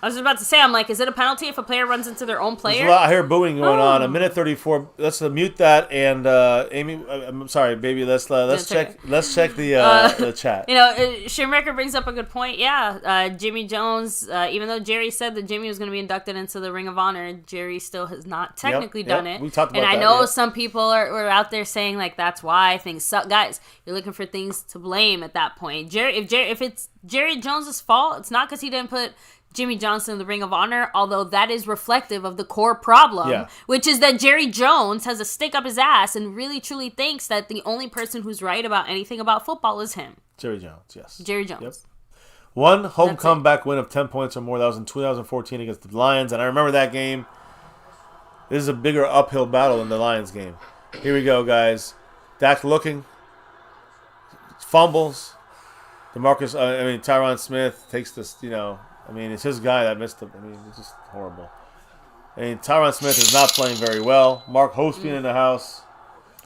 I was about to say, I'm like, is it a penalty if a player runs into their own player? There's a lot, I hear booing going on. A minute 34. Let's mute that. And Amy, I'm sorry, baby. Let's check. Let's check the chat. You know, Shimrecker brings up a good point. Yeah, Jimmy Jones. Even though Jerry said that Jimmy was going to be inducted into the Ring of Honor, Jerry still has not technically done it. We talked about and I that, know yeah. some people were out there saying like that's why things suck. Guys, you're looking for things to blame at that point. If it's Jerry Jones's fault, it's not because he didn't put Jimmy Johnson in the Ring of Honor, although that is reflective of the core problem, which is that Jerry Jones has a stick up his ass and really truly thinks that the only person who's right about anything about football is him. Jerry Jones, yes. Jerry Jones. Yep. One home comeback win of 10 points or more. That was in 2014 against the Lions, and I remember that game. This is a bigger uphill battle than the Lions game. Here we go, guys. Dak looking. Fumbles. Tyron Smith takes this, it's his guy that missed it. It's just horrible. Tyron Smith is not playing very well. Mark Hospian in the house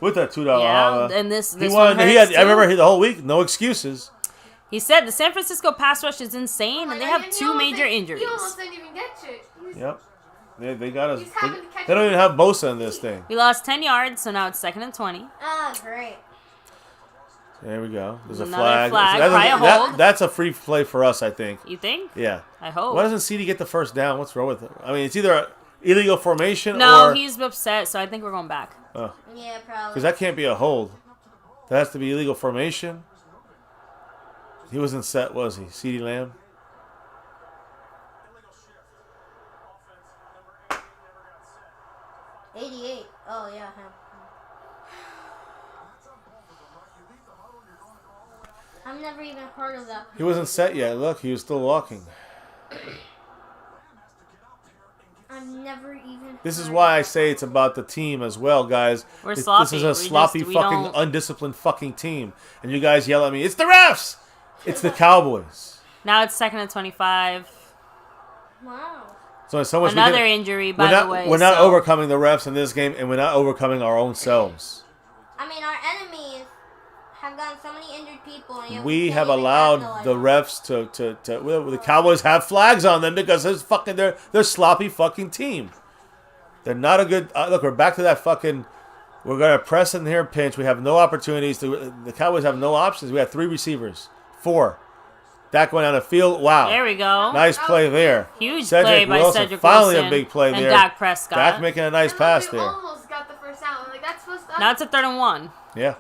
with that $2 holla. And this I hurts remember the whole week, no excuses. He said the San Francisco pass rush is insane, and they have 2 major injuries. He almost didn't even get it. Yep. They got us. They don't even have Bosa in this thing. We lost 10 yards, so now it's 2nd and 20. Oh, great. There we go. There's Another a flag. probably a hold. That's a free play for us, I think. You think? Yeah. I hope. Why doesn't CD get the first down? What's wrong with it? It's either an illegal formation or... No, he's upset, so I think we're going back. Yeah, probably. Because that can't be a hold. That has to be illegal formation. He wasn't set, was he? CD Lamb? '88. Oh, yeah, him. I've never even heard of that. He wasn't set yet. Look, he was still walking. I've never even. This is why I say it's about the team as well, guys. We're This sloppy. is a sloppy, we fucking, don't... undisciplined fucking team. And you guys yell at me, it's the refs! It's the Cowboys. Now it's 2nd and 25. Wow. So so much Another injury, by the way. We're not overcoming the refs in this game, and we're not overcoming our own selves. Our enemies have gotten so many injured people. And We have allowed the refs the Cowboys have flags on them because they're sloppy fucking team. They're not a good. Look, we're back to that fucking. We're gonna press in here, pinch. We have no opportunities. The Cowboys have no options. We have 3 receivers, 4. Dak went down the field. Wow. There we go. Nice play there. Huge play by Cedric Finally Wilson. a big play there. And Dak Prescott. Dak making a nice pass there. Almost got the first down. That's supposed to. Now it's a 3rd and 1. Yeah.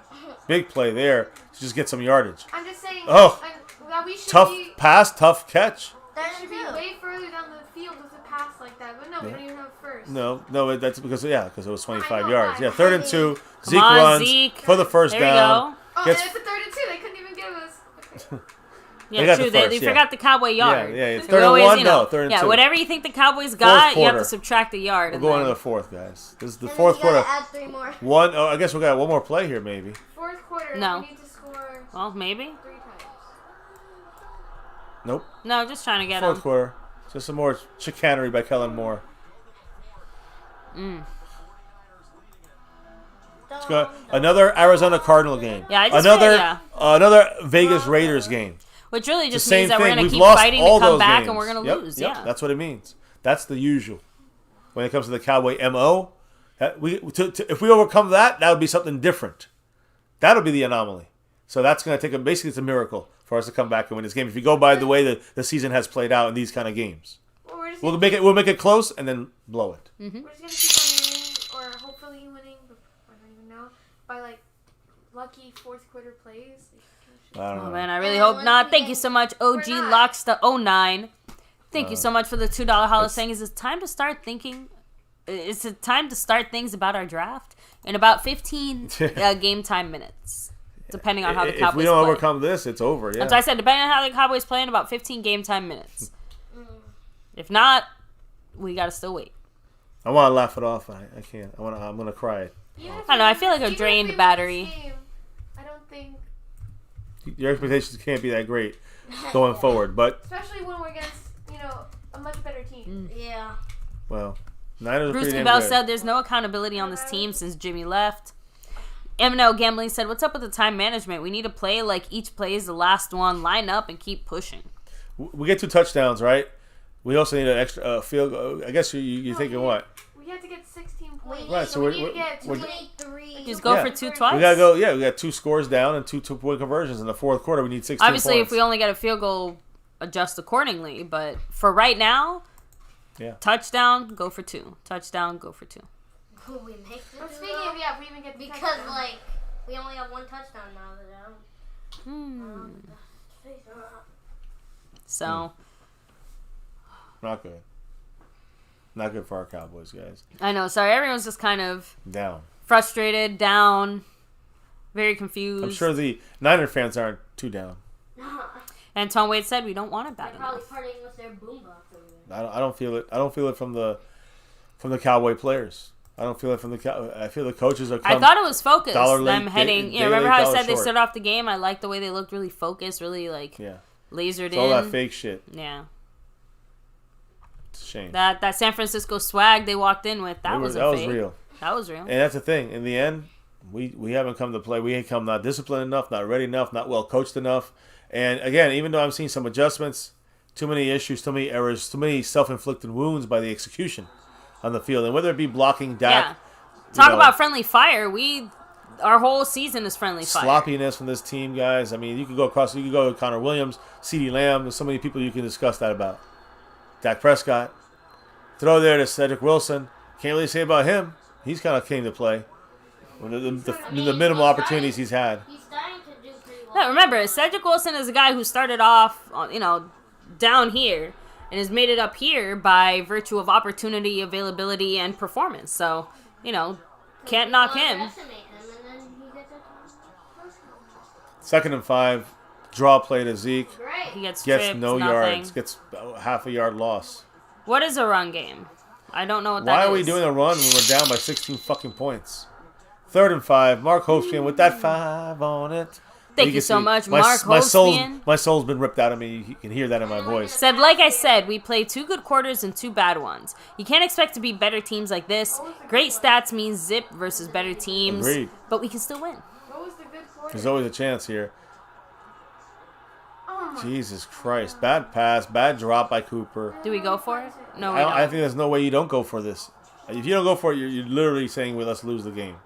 Big play there. To just get some yardage. I'm just saying. Oh. That we should Tough be, pass, tough catch. That should be way further down the field with a pass like that. But no, we don't even have first. No, that's because it was 25 know, yards. why? Yeah, 3rd and 2. Come Zeke on, runs Zeke. for the first There we down. go. Oh, Gets- and it's a 3rd and 2. They couldn't even give us. Okay. Yeah, got true. the They first, yeah. forgot the Cowboy yard. Yeah, it's We 3rd and always, 1. you know, No, 3rd and 2. Yeah, whatever you think the Cowboys got, you have quarter. to subtract a yard. We're going to the 4th, guys. This is the And 4th then you gotta quarter. add 3 more. I guess we got one more play here, maybe. 4th quarter. No. We need to score Well, maybe. 3 times. Nope. No, just trying to get 4th him. quarter. Just some more chicanery by Kellen Moore. Let's go. Another Arizona Cardinal game. Yeah, I just another Vegas Raiders game. Which really just Same means that we're thing. going We've to keep lost fighting all to come those back games. and we're going to lose. Yep, Yeah. that's what it means. That's the usual. When it comes to the Cowboy MO, if we overcome that, that would be something different. That'll be the anomaly. So that's going to take basically it's a miracle for us to come back and win this game. If you go by the way the season has played out in these kind of games, we'll make it close and then blow it. We're just gonna keep on winning, or hopefully winning. I don't even know by like lucky fourth quarter plays. I don't know. Oh man, I really hope not. Thank you so much, OG Locksta09. Thank you so much for the $2 hollow saying, is it time to start thinking? Is it time to start things about our draft in about 15 game time minutes, depending on how the Cowboys If we don't play. overcome this, it's over. Yeah. That's what I said. Depending on how the Cowboys play in about 15 game time minutes. If not, we gotta still wait. I want to laugh it off. I can't. I'm gonna cry. I don't know. I feel like a drained battery. I don't think. Your expectations can't be that great going forward, but Especially when we're against, a much better team. Yeah. well, Niners are Bruce pretty damn Bell good. said there's no accountability on this team since Jimmy left. MNL Gambling said, what's up with the time management? We need to play like each play is the last one. Line up and keep pushing. We get 2 touchdowns, right? We also need an extra field goal. I guess you're thinking what? We have to get 16 points. Right, so we we're- need to get we're- 23. Just go Yeah. for 2 twice. We gotta go. Yeah, we got 2 scores down and 2 2-point conversions in the fourth quarter. We need 16 Obviously, points. if we only get a field goal, adjust accordingly. But for right now, Yeah. touchdown, go for 2. Touchdown, go for 2. Who we make the But speaking of, if we even get the because touchdown. like we only have 1 touchdown now. But So, Not good. Not good for our Cowboys, guys. I know. Sorry, everyone's just kind of Down. frustrated, down, very confused. I'm sure the Niner fans aren't too down. And Tom Wade said we don't want it bad They're probably enough. partying with their boombox over there. I don't feel it. I don't feel it from the Cowboy players. I don't feel it from the. I feel the coaches are. I thought it was focused. dollar Them late, heading. day Yeah, remember late, how I dollar said they short. started off the game? I liked the way they looked really focused, really like Yeah. lasered It's in. all that fake shit. Yeah. It's a shame. That San Francisco swag they walked in with, that was fake. real. That was real. And that's the thing. In the end, we haven't come to play. We ain't come not disciplined enough, not ready enough, not well coached enough. And again, even though I'm seeing some adjustments, too many issues, too many errors, too many self-inflicted wounds by the execution on the field. And whether it be blocking Dak, Yeah. Talk about friendly fire. Our whole season is friendly fire. sloppiness from this team, guys. I mean, you could go to Connor Williams, CeeDee Lamb. There's so many people you can discuss that about. Dak Prescott. Throw there to Cedric Wilson. Can't really say about him. He's kind of came to play. The minimal opportunities he's had. He's starting to do pretty well. Yeah, remember, Cedric Wilson is a guy who started off, down here and has made it up here by virtue of opportunity, availability, and performance. So, can't knock him. Underestimate him, and then he gets a 2nd and 5. Draw play to Zeke. Great. He gets Gets tripped, no nothing. yards. Gets half a yard loss. What is a run game? I don't know what that is. Why are we doing a run when we're down by 16 fucking points? 3rd and 5. Mark Hospian with that 5 on it. Thank you can so see much, my Mark Hospian. My soul's been ripped out of me. You can hear that in my voice. Said, like I said, we play 2 good quarters and 2 bad ones. You can't expect to beat better teams like this. Great stats means zip versus better teams. Agreed. But we can still win. What was the good quarter? There's always a chance here. Oh my Jesus Christ. Bad pass. Bad drop by Cooper. Do we go for it? No, we don't. I think there's no way you don't go for this. If you don't go for it, you're literally saying, well, let's lose the game.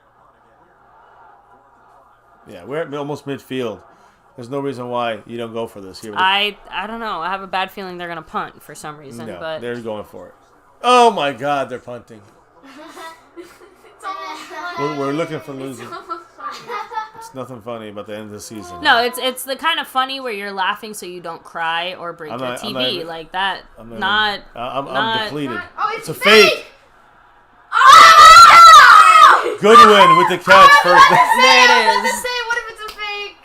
Yeah, we're at almost midfield. There's no reason why you don't go for this here. I don't know. I have a bad feeling they're going to punt for some reason. No, but they're going for it. Oh, my God, they're punting. It's almost funny. We're looking for losing. It's almost funny. It's nothing funny about the end of the season. No, it's the kind of funny where you're laughing so you don't cry or break I'm your not- I'm TV. not- like that. I'm Not depleted. Oh, It's a fake. Goodwin with the catch first. There it I was is. about to say, what if it's a fake?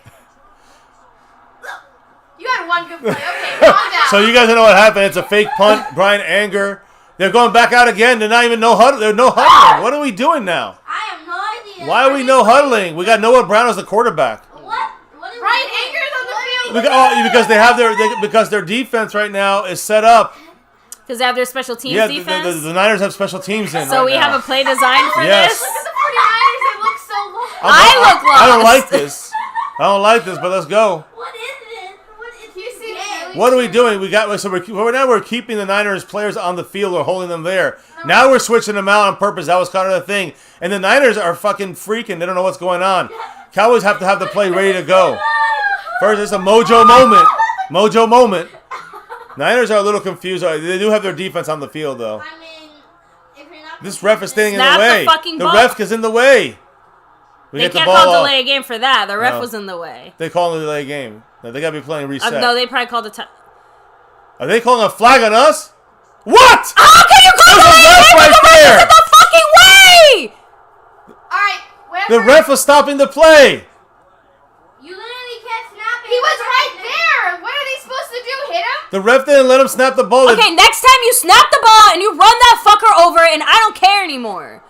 You had one good play. Okay, calm down. So you guys know what happened. It's a fake punt. Brian Anger. They're going back out again. They're not even no huddle. They're no huddling. What are we doing now? I have no idea. Why are we no huddling? We got Noah Brown as the quarterback. What? What is Brian Anger's on the field. Because they have because their defense right now is set up. Because they have their special teams Yeah, defense. the Niners have special teams in. So right we now. have a play design for Yes. this. Look at the 49ers. They look so lost. I look lost. I don't like this. I don't like this. But let's go. What is it? What is You see this the game? really- What are we doing? We're keeping the Niners players on the field or holding them there. Now we're switching them out on purpose. That was kind of the thing. And the Niners are fucking freaking. They don't know what's going on. Cowboys have to have the play ready to go. First, it's a mojo moment. Mojo moment. Niners are a little confused. They do have their defense on the field, though. I mean, if you're not This ref is standing in the Snap the way. fucking The ball. ref is in the way. We They get the can't ball call off. delay a game for that. The ref No. was in the way. They call it a delay game. No, they got to be playing reset. No, they probably called a time. Are they calling a flag on us? What? How can you call There's a delay a ref game when right the ref there. is in the fucking way? Alright, whatever. The ref was stopping the play. You literally can't snap it. He was right there. What are they supposed to do? Hit him? The ref didn't let him snap the ball. Okay, next time you snap the ball and you run that fucker over, and I don't care anymore.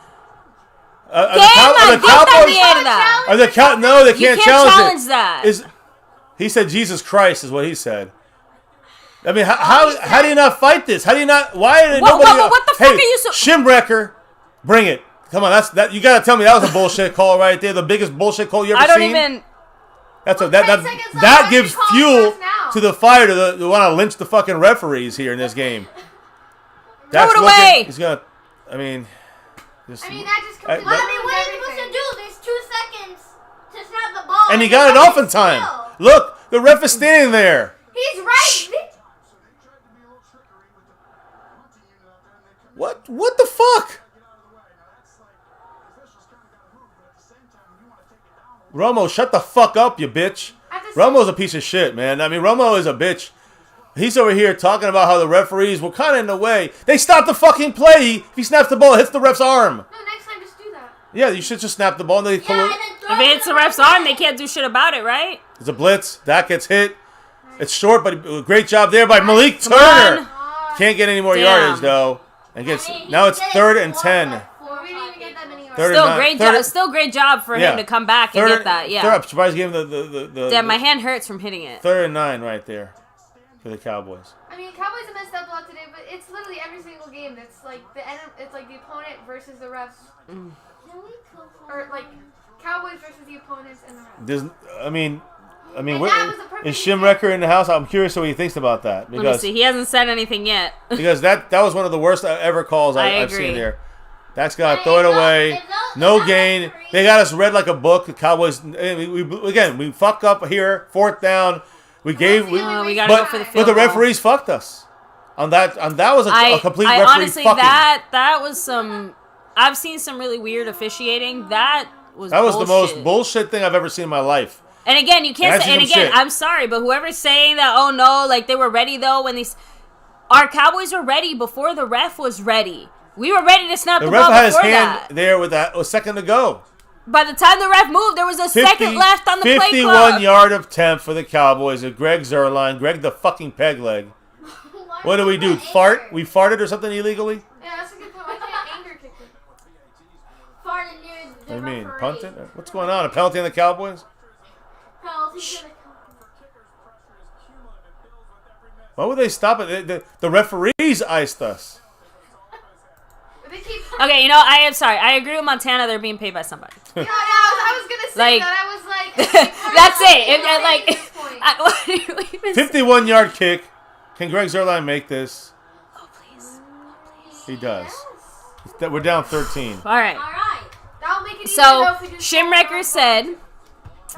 Are Game on, get that the end of that. Are the no, they You can't can't challenge it. that. He said Jesus Christ is what he said. I mean, how do you not fight this? How do you not? Why did nobody? What the fuck are you so? Shimwrecker, bring it! Come on, that you gotta tell me that was a bullshit call right there. The biggest bullshit call you ever I don't seen. even. That's Well, that 10 seconds left. that Why gives are you calling fuel us now? to the fire to want to lynch the fucking referees here in this game. That's Throw it looking- away. He's gonna. I mean, just, I mean, that just I- completely. I mean, what are you supposed to do? There's 2 seconds to snap the ball. and he got it off in time. Look, the ref is standing there. He's right. What the fuck? Romo, shut the fuck up, you bitch. Romo's a piece of shit, man. I mean, Romo is a bitch. He's over here talking about how the referees were kind of in the way. They stopped the fucking play. If he snaps the ball, it hits the ref's arm. No, next time just do that. Yeah, you should just snap the ball. And they Yeah, and then throw If it it to hits the ref's arm, they can't do shit about it, right? It's a blitz. That gets hit. It's short, but great job there by Malik Come Turner. on. Can't get any more Damn. yardage, though. And gets, I mean, he now it's did it 3rd and for 10. like 4 or We didn't 5 even get that many yards. Third and Still nine. great Third- job. Still great job for Yeah. him to come back and get that. Yeah. I'm surprised he gave him the Damn, my hand hurts from hitting it. 3rd and 9 right there for the Cowboys. I mean, Cowboys have messed up a lot today, but it's literally every single game. It's like it's like the opponent versus the refs, or like Cowboys versus the opponents and the refs. There's, I mean, And that was a perfect is Shimwrecker in the house? I'm curious what he thinks about that Let me because see. He hasn't said anything yet. because that was one of the worst ever calls I I've agree. seen there. That's got to Hey, throw it it's not- away. it's not- No it's not gain. referee. They got us read like a book. The Cowboys. We fuck up here. 4th down. We gave. the only we reason gotta But go for the but field the goal. referees fucked us. On that was a complete I referee honestly fucking. that was some. I've seen some really weird officiating. That was That was bullshit. the most bullshit thing I've ever seen in my life. And again, you can't And say. I've And seen some again, shit. I'm sorry, but whoever's saying that, oh no, like they were ready though when these, our Cowboys were ready before the ref was ready. We were ready to snap The the ref ball had his before hand that. there with a second to go. By the time the ref moved, there was a 50 second left on the play 51 clock. yard attempt for the Cowboys. Greg Zuerlein. Greg the fucking peg leg. What do we do? Fart? We farted or something illegally? Yeah, that's a good point. Why can't anger kick it? Farted near the What do you mean? referee. Punting? What's going on? A penalty on the Cowboys? Penalty to the- Why would they stop it? The referees iced us. But they keep. Okay, you know, I am sorry. I agree with Montana. They're being paid by somebody. Yeah, I was gonna say Like- that. I was like. That's it. If, At like, this point. what do you even say? 51 yard kick. Can Greg Zuerlein make this? Oh, please. He does. We're down 13. All right. All right. That'll make it easier So, though if we just Shimwrecker said,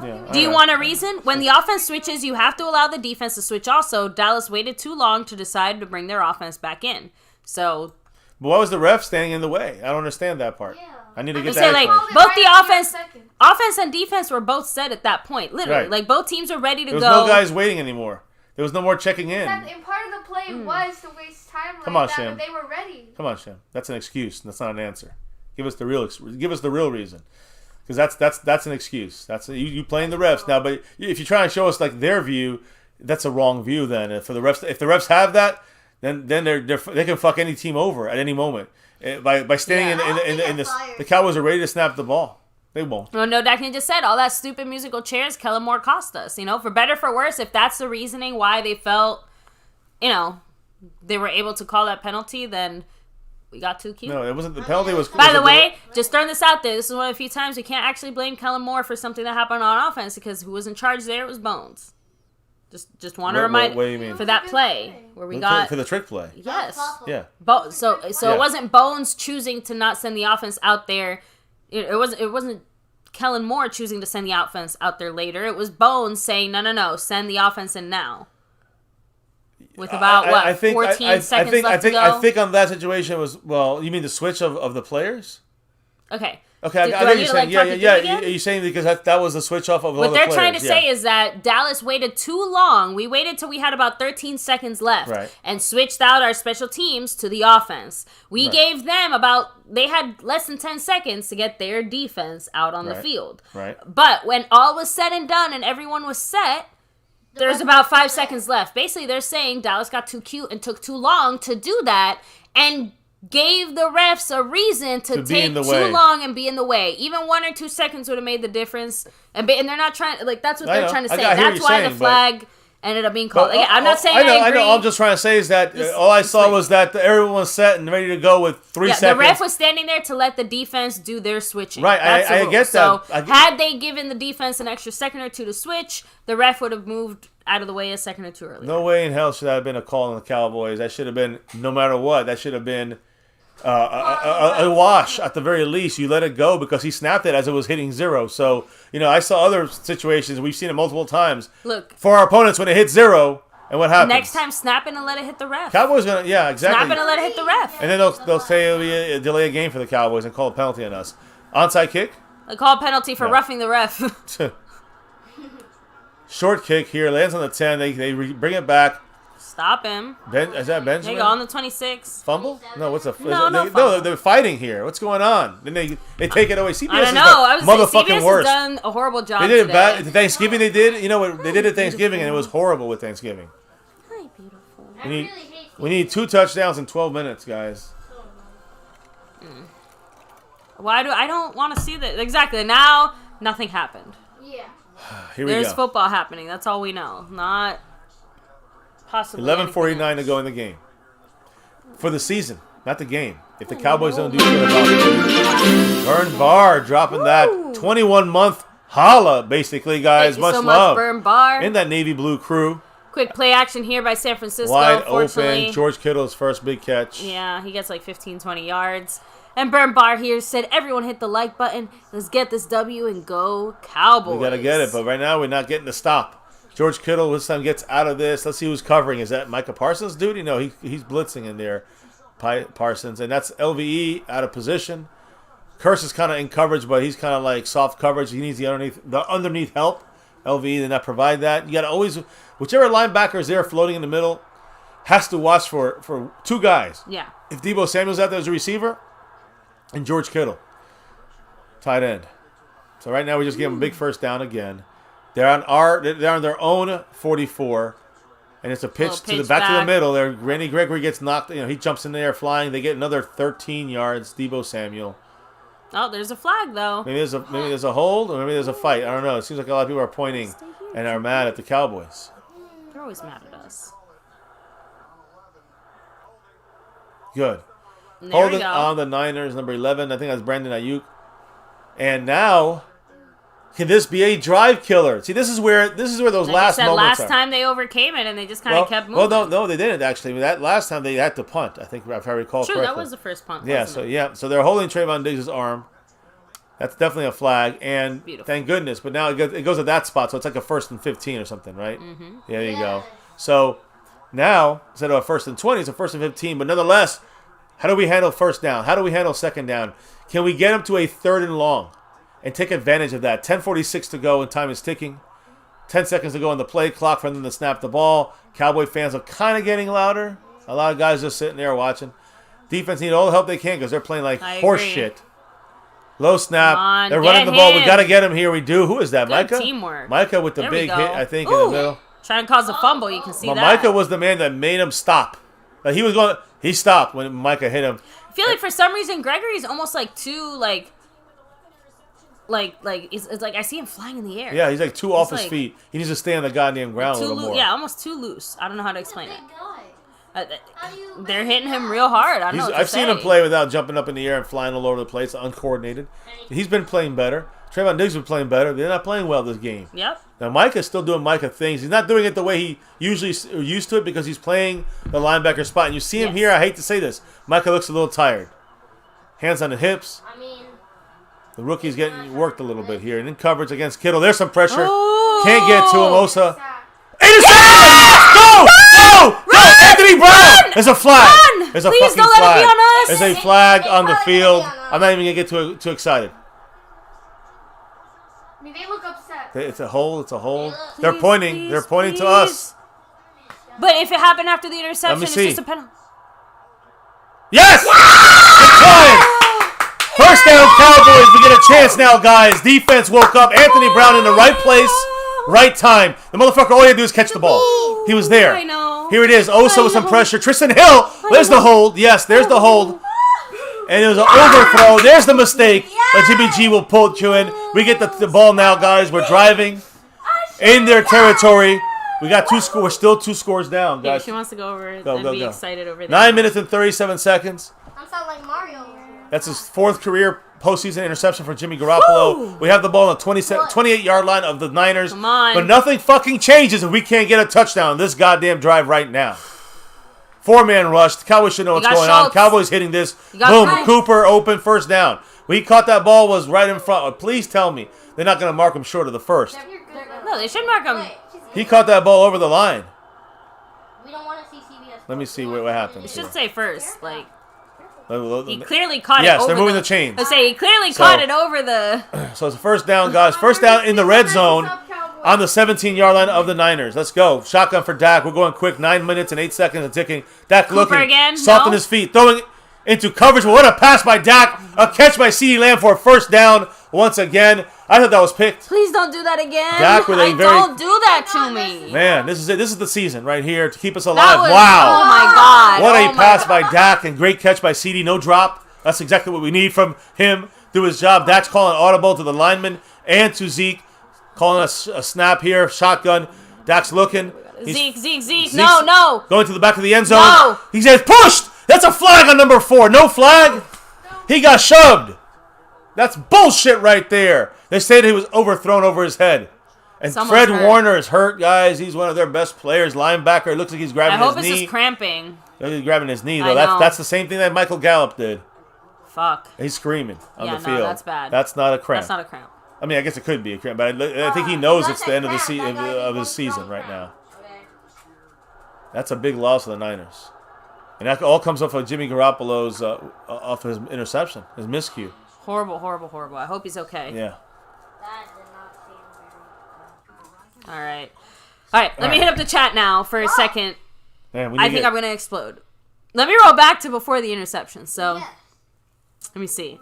Yeah, do you all right. want a reason? When the offense switches, you have to allow the defense to switch also. Dallas waited too long to decide to bring their offense back in. So, But why was the ref standing in the way? I don't understand that part. Yeah. I need to I'm get saying, that. like, explained. both the Right offense, second. offense and defense were both set at that point. Literally. Right. Like, both teams were ready to There was go. no guys waiting anymore. There was no more checking in. And part of the play was to waste time like Come on, that, Sham. but they were ready. Come on, Shem. That's an excuse. That's not an answer. Give us the real reason. Because that's an excuse. That's you playing the refs now. But if you're trying to show us like their view, that's a wrong view. Then if the refs have that, then they can fuck any team over at any moment by standing in this. The Cowboys are ready to snap the ball. They won't. Well, no, Dackney just said all that stupid musical chairs, Kellen Moore cost us. You know, for better for worse, if that's the reasoning why they felt, you know, they were able to call that penalty, then we got too cute. No, it wasn't. The penalty was. By the way, just throwing this out there, this is one of the few times we can't actually blame Kellen Moore for something that happened on offense because who was in charge there was Bones. Just want to remind what do you mean? for that play where we got for the trick play. yes, Yeah. So Yeah. it wasn't Bones choosing to not send the offense out there. It wasn't Kellen Moore choosing to send the offense out there later. It was Bones saying, no, send the offense in now. With about, 14 seconds left to go? I think on that situation was, well, you mean the switch of the players? Okay. Okay, I know you're saying. Yeah. You're saying because that was the switch off of all the players. What they're trying to say is that Dallas waited too long. We waited till we had about 13 seconds left and switched out our special teams to the offense. We gave them they had less than 10 seconds to get their defense out on the field. Right. But when all was said and done and everyone was set, there's about 5 seconds left. Basically, they're saying Dallas got too cute and took too long to do that and gave the refs a reason to take too long and be in the way. Even 1 or 2 seconds would have made the difference. And they're not trying, that's what they're trying to say. That's why the flag ended up being called. I'm not saying I agree. I know. All I'm just trying to say is that all I saw was that everyone was set and ready to go with 3 seconds. The ref was standing there to let the defense do their switching. Right, I get that. So had they given the defense an extra second or two to switch, the ref would have moved out of the way a second or two earlier. No way in hell should that have been a call on the Cowboys. That should have been, no matter what, that should have been a wash at the very least. You let it go because he snapped it as it was hitting 0. So, I saw other situations. We've seen it multiple times. Look. For our opponents when it hits 0, and what happens? Next time, snap it and let it hit the ref. Cowboys going to, exactly. Snap it and let it hit the ref. And then they'll say it'll be a delay a game for the Cowboys and call a penalty on us. Onside kick? They call a penalty for roughing the ref. Short kick here, lands on the 10. They bring it back. Stop him. Is that Benjamin? They go on the 26. Fumble? No, what's a no, they're fighting here. What's going on? Then they take it away. CBS I don't know. is the motherfucking CBS worst. has done a horrible job. They did today. it bad. Thanksgiving they did. You know what they did at Thanksgiving, and it was horrible with Thanksgiving. Hi, beautiful. We need 2 touchdowns in 12 minutes, guys. Why do I don't want to see that? Exactly. Now nothing happened. Yeah. Here we go. There's football happening. That's all we know. Not possibly 11:49 to go in the game. For the season, not the game. If the Cowboys don't do good about it. Burn Bar dropping that 21-month holla, basically, guys. Thank you so love. much, Burn Bar. In that navy blue crew. Quick play action here by San Francisco. Wide open. George Kittle's first big catch. Yeah, he gets like 15, 20 yards. And Burn Bar here said, everyone hit the like button. Let's get this W and go Cowboys. We got to get it, but right now we're not getting the stop. George Kittle this time gets out of this. Let's see who's covering. Is that Micah Parsons' duty? No, he's blitzing in there, Parsons. And that's LVE out of position. Curse is kind of in coverage, but he's kind of like soft coverage. He needs the underneath help. LVE did not provide that. You got to always, whichever linebacker is there floating in the middle, has to watch for 2 guys. Yeah. If Deebo Samuel's out there as a receiver, and George Kittle, tight end. So right now we just gave them a big first down again. They're on their own 44, and it's a pitch to the back to the middle. There, Randy Gregory gets knocked. He jumps in there flying. They get another 13 yards. Deebo Samuel. Oh, there's a flag though. Maybe there's a hold, or maybe there's a fight. I don't know. It seems like a lot of people are pointing and are mad at the Cowboys. They're always mad at us. Good. There Holding on the Niners, number 11. I think that's Brandon Ayuk. And now, can this be a drive killer? See, this is where those last moments last are. time they overcame it and they just kind of kept moving. Well, no, they didn't actually. That last time they had to punt. I think if I recall correctly. That was the first punt. Yeah. So they're holding Trayvon Diggs' arm. That's definitely a flag, and thank goodness. But now it goes at that spot, so it's like a 1st and 15 or something, right? Mm-hmm. Yeah, there you go. So now instead of a 1st and 20, it's a 1st and 15. But nonetheless, how do we handle first down? How do we handle second down? Can we get them to a 3rd and long and take advantage of that? 10:46 to go and time is ticking. 10 seconds to go on the play clock for them to snap the ball. Cowboy fans are kind of getting louder. A lot of guys just sitting there watching. Defense need all the help they can because they're playing like horse shit. Low snap. They're running the ball. We got to get him here. We do. Who is that, Good Micah? Teamwork. Micah with the big hit, I think, in the middle. Trying to cause a fumble. You can see that. Micah was the man that made him stop. Like he stopped when Micah hit him. I feel like for some reason Gregory's almost like too like it's like I see him flying in the air. Yeah, he's like too off his feet. He needs to stay on the goddamn ground a little more. Yeah, almost too loose. I don't know how to explain it. They're hitting him real hard. I don't know what to I've seen him play without jumping up in the air and flying all over the place, uncoordinated. He's been playing better. Trayvon Diggs been playing better. They're not playing well this game. Yep. Now Micah's still doing Micah things. He's not doing it the way he usually used to it because he's playing the linebacker spot. And you see him here. I hate to say this. Micah looks a little tired. Hands on the hips. The rookie's getting worked a little bit here. And in coverage against Kittle. There's some pressure. Oh. Can't get to him. Osa. Sack. Interception! Go! Go! Go! Anthony Brown! There's a flag. Run! There's a Please fucking don't let flag. it be on us. There's a flag on the probably field. gonna be on us. I'm not even going to get too excited. I mean, they look upset. It's a hold. It's a hold. Please, They're pointing. please, They're pointing to please. us. But if it happened after the interception, it's see. just a penalty. Yes! It's flying. First down, Cowboys. We get a chance now, guys. Defense woke up. Anthony Brown in the right place, right time. The motherfucker, all he had to do is catch the ball. He was there. I know. Here it is. Osa with some know. pressure. Tristan Hill. There's the hold. Yes, there's the hold. And it was an overthrow. There's the mistake. But Jimmy G will pull you in. We get the ball now, guys. We're driving in their territory. We got two scores. We're still 2 scores down, Yeah, guys. she wants to go over it Go, and go, be go. excited over there. 9 minutes and 37 seconds. I'm sounding like Mario over here. That's his 4th career postseason interception for Jimmy Garoppolo. Woo! We have the ball on the 28-yard line of the Niners. Come on. But nothing fucking changes if we can't get a touchdown this goddamn drive right now. 4-man rush. The Cowboys should know what's got going on. Schultz. Cowboys hitting this. got Boom. Price. Cooper open, first down. We caught that ball, was right in front. Please tell me they're not going to mark him short of the first. You're good. No, they should mark him. Wait, He caught that ball over the line. we don't want to see CBS. Let me see what happens. It should say first. Like, he Yes, clearly caught it over they're moving the chains. I say he clearly So- caught it over the... So it's a first down, guys. First down in the red zone on the 17-yard line of the Niners. Let's go. Shotgun for Dak. We're going quick. 9 minutes and 8 seconds and ticking. Dak looking. again? Soft on No? his feet. Throwing into coverage. What a pass by Dak. A catch by CeeDee Lamb for a first down once again. I thought that was picked. Please don't do that again. Dak with a I very- don't do that to me. Man, this is it. This is the season right here to keep us That alive. was, Wow. Oh my God. What Oh a my pass God. by Dak and great catch by CeeDee. No drop. That's exactly what we need from him. Do his job. Dak's calling audible to the lineman and to Zeke. Calling us a snap here. Shotgun. Dak's looking. He's Zeke. Zeke's No. going to the back of the end zone. No. He says pushed. That's a flag on number 4. No flag. He got shoved. That's bullshit right there. They said he was overthrown over his head. And Someone's Fred hurt. Warner is hurt, guys. He's one of their best players. Linebacker. It looks like he's I grabbing hope his it's knee. just cramping. He's grabbing his knee, I though. know. That's the same thing that Michael Gallup did. Fuck. He's screaming on Yeah, the no, field. that's bad. That's not a cramp. That's not a cramp. I mean, I guess it could be a cramp, but I think he knows that's it's the a end of the cramp. That guy of his needs season one right cramp. now. Okay. That's a big loss for the Niners. And that all comes off of Jimmy Garoppolo's off his interception, his miscue. Horrible. I hope he's okay. Yeah. That did not seem very All right. Let me hit up the chat now for a second. Man, I think I'm going to explode. Let me roll back to before the interception. So, Yeah. let me see.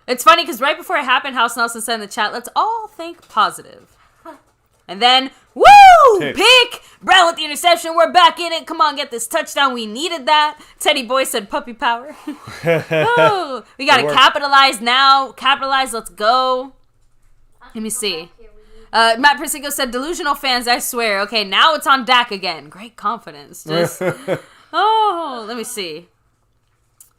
It's funny because right before it happened, House Nelson said in the chat, let's all think positive. And then, woo! Pick! Brown with the interception. We're back in it. Come on, get this touchdown. We needed that. Teddy Boy said puppy power. Ooh, we got It to worked. capitalize now. Capitalize. Let's go. Let me see. Matt Persico said, delusional fans, I swear. Okay, now it's on Dak again. Great confidence. Just, let me see.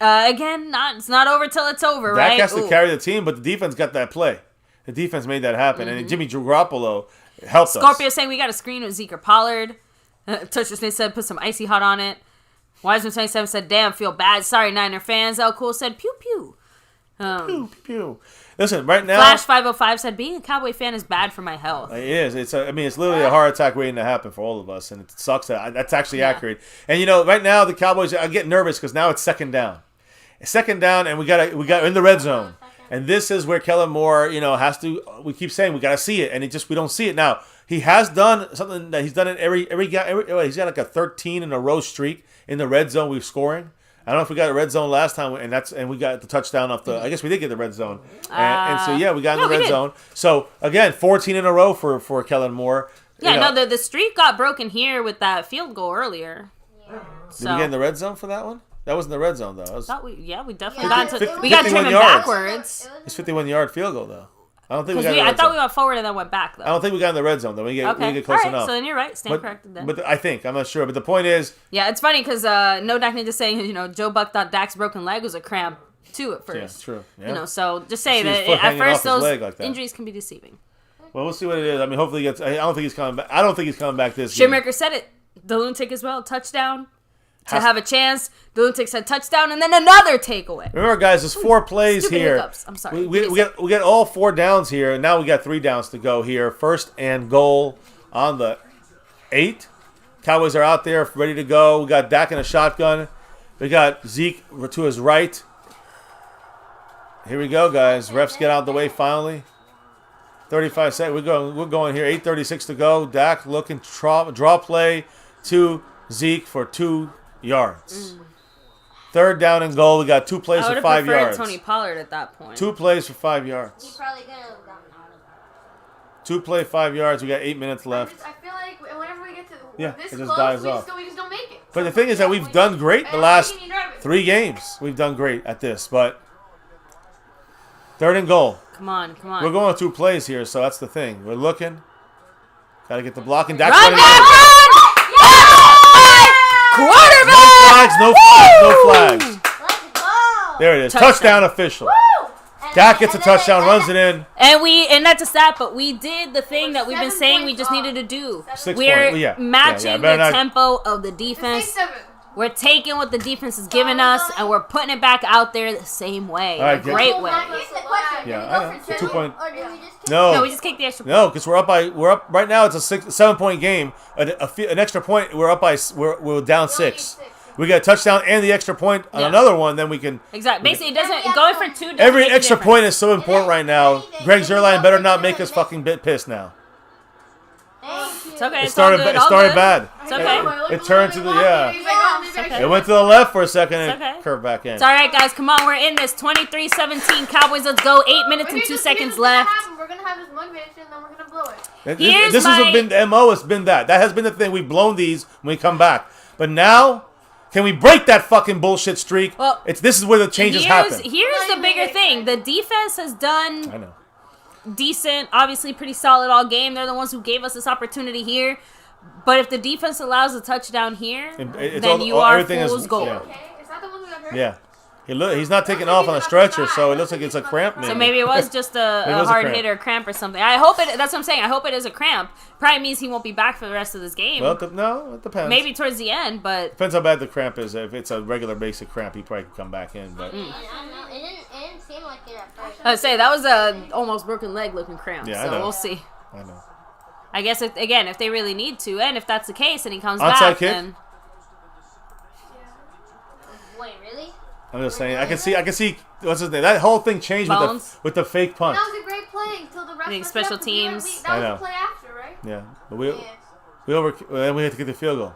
Again, it's not over till it's over, Dak right? has to Ooh. carry the team, but the defense got that play. The defense made that happen, and Jimmy Garoppolo helped Scorpio us. saying we got a screen with Zeke or Pollard. Toucher Smith said put some icy hot on it. Wiseman 27 said, damn, feel bad. Sorry, Niner fans. El Cool said, pew pew. Pew, pew. Listen, right now, Flash 505 said, being a Cowboy fan is bad for my health. it is. It's literally a heart attack waiting to happen for all of us, and it sucks. That's actually accurate. And right now the Cowboys, I get nervous because now it's second down. Second down, and we got in the red zone, and this is where Kellen Moore, has to. We keep saying we got to see it, and we don't see it now. He has done something that he's done it every he's got like a 13 in a row streak in the red zone. We're scoring. I don't know if we got a red zone last time, and we got the touchdown off the. I guess we did get the red zone, and so we got in the red zone. So again, 14 in a row for Kellen Moore. Yeah, the streak got broken here with that field goal earlier. Yeah. So. Did we get in the red zone for that one? That wasn't the red zone though. We definitely Yeah, got to. 50 We got to trim 51 him yards. backwards. It's 51-yard field goal though. I don't think we got. I thought we went forward and then went back though. I don't think we got in the red zone though. We get close all right, enough. So then you're right. Stand corrected then. But I think I'm not sure. But the point is, Yeah, it's funny because No Dak Ninja saying Joe Buck thought Dak's broken leg was a cramp too at first. yeah, it's true. Yeah. So just say See his that foot at hanging first off his those leg like that. injuries can be deceiving. Well, we'll see what it is. I mean, hopefully he gets. I don't think he's coming back. I don't think he's coming back this year. Shitmaker said it. The lunatic as well. Touchdown. to have a chance. The Lunatics had touchdown and then another takeaway. Remember, guys, there's 4 plays Stupid here. hiccups. I'm sorry. We get all 4 downs here, and now we got 3 downs to go here. First and goal on the 8. Cowboys are out there ready to go. We got Dak in a shotgun. We got Zeke to his right. Here we go, guys. Refs get out of the way finally. 35 seconds. We're going here. 8:36 to go. Dak looking draw play to Zeke for 2 yards. 3rd down and goal. We got 2 plays for 5 yards. Tony Pollard at that point. 2 plays for 5 yards. He probably gonna have gotten out of that. 2 play, 5 yards. We got 8 minutes left. I feel like whenever we get to this it just close, dies we off. just don't make it. But the thing is that we've done great the last 3 games. We've done great at this, but 3rd and goal. Come on, come on. We're going 2 plays here, so that's the thing. We're looking. Got to get the blocking. Dak Run, running Dak, in. run! Quarterback! No flags. Let's go. There it is. Touchdown. Touchdown official. And Dak then- gets a and then- touchdown, and runs then- it in. And not just that, but we did the thing that we've been 7 saying we points just off. needed to do. 6 We're points. Yeah. matching Yeah, the better not- tempo of the Say defense. 7. We're taking what the defense is giving us, and we're putting it back out there the same way, All right, a good. great way. Here's the question. Yeah, Do we I go know. for 2 2-point. or do we just kick No. No, we just kicked the extra point. No, because we're up right now. It's a 7-point game. An extra point. We're up by. We're down 6. We got a touchdown and the extra point on Yeah. another one. Then we can. Exactly. Basically, it doesn't Every going for extra 2. doesn't Every make a extra difference. point is so important right now. Greg Zerline better not make us fucking bit pissed now. It's okay. It It's all started. good. It all started good. bad. It's okay. It turned to the okay. It went to the left for a second and It's okay. curved back in. It's all right, guys. Come on, we're in this. 23-17 Cowboys. Let's go. 8 minutes and 2 seconds left. We're gonna have this mug mansion, and then we're gonna blow it. Here's This my- has been the MO. Has been that. That has been the thing. We've blown these when we come back. But now, can we break that fucking bullshit streak? Well, This is where the changes happen. Here's the bigger thing. The defense has done I know. decent, obviously pretty solid all game. They're the ones who gave us this opportunity here. But if the defense allows a touchdown here, then you are fool's gold. Yeah. Okay, is that the one who got hurt? Yeah. He's not taking off on a stretcher, so it looks like it's a cramp. Maybe. So maybe it was just It a was a hard cramp. hit or cramp or something. I hope it. That's what I'm saying. I hope it is a cramp. Probably means he won't be back for the rest of this game. Well, no, it depends. Maybe towards the end, but Depends how bad the cramp is. If it's a regular basic cramp, he probably could come back in. But I don't know. It didn't seem like it at first. I'd say that was a almost broken leg looking cramp. Yeah, I so know. we'll see. I know. I guess if they really need to, and if that's the case, and he comes Onside back, kick? then Wait, really? I'm just saying. I can see. What's his name? That whole thing changed Bones? with the fake punt. That was a great play until the rest think of special teams- That I was know. the play after, right? Yeah, but then we had to get the field goal.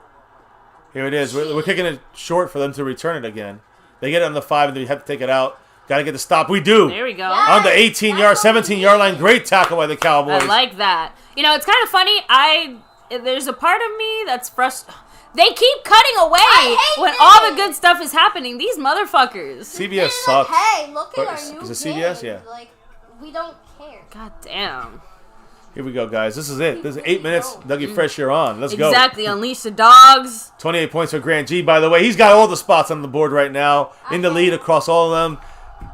Here it is. We're kicking it short for them to return it again. They get it on the 5, and they have to take it out. Got to get the stop. We do. there we go. Yeah. On the 18-yard, 17-yard line. Great tackle by the Cowboys. I like that. You know, it's kind of funny. There's a part of me that's frustrated. They keep cutting away I hate when this. all the good stuff is happening. These motherfuckers. CBS It's sucks. like, hey, look But at our is new it CBS? game. Yeah. Like, we don't care. God damn. Here we go, guys. This is it. This is 8 minutes. Dougie Fresh, you're on. Let's go. Exactly. Unleash the dogs. 28 points for Grant G, by the way. He's got all the spots on the board right now. In the lead across all of them.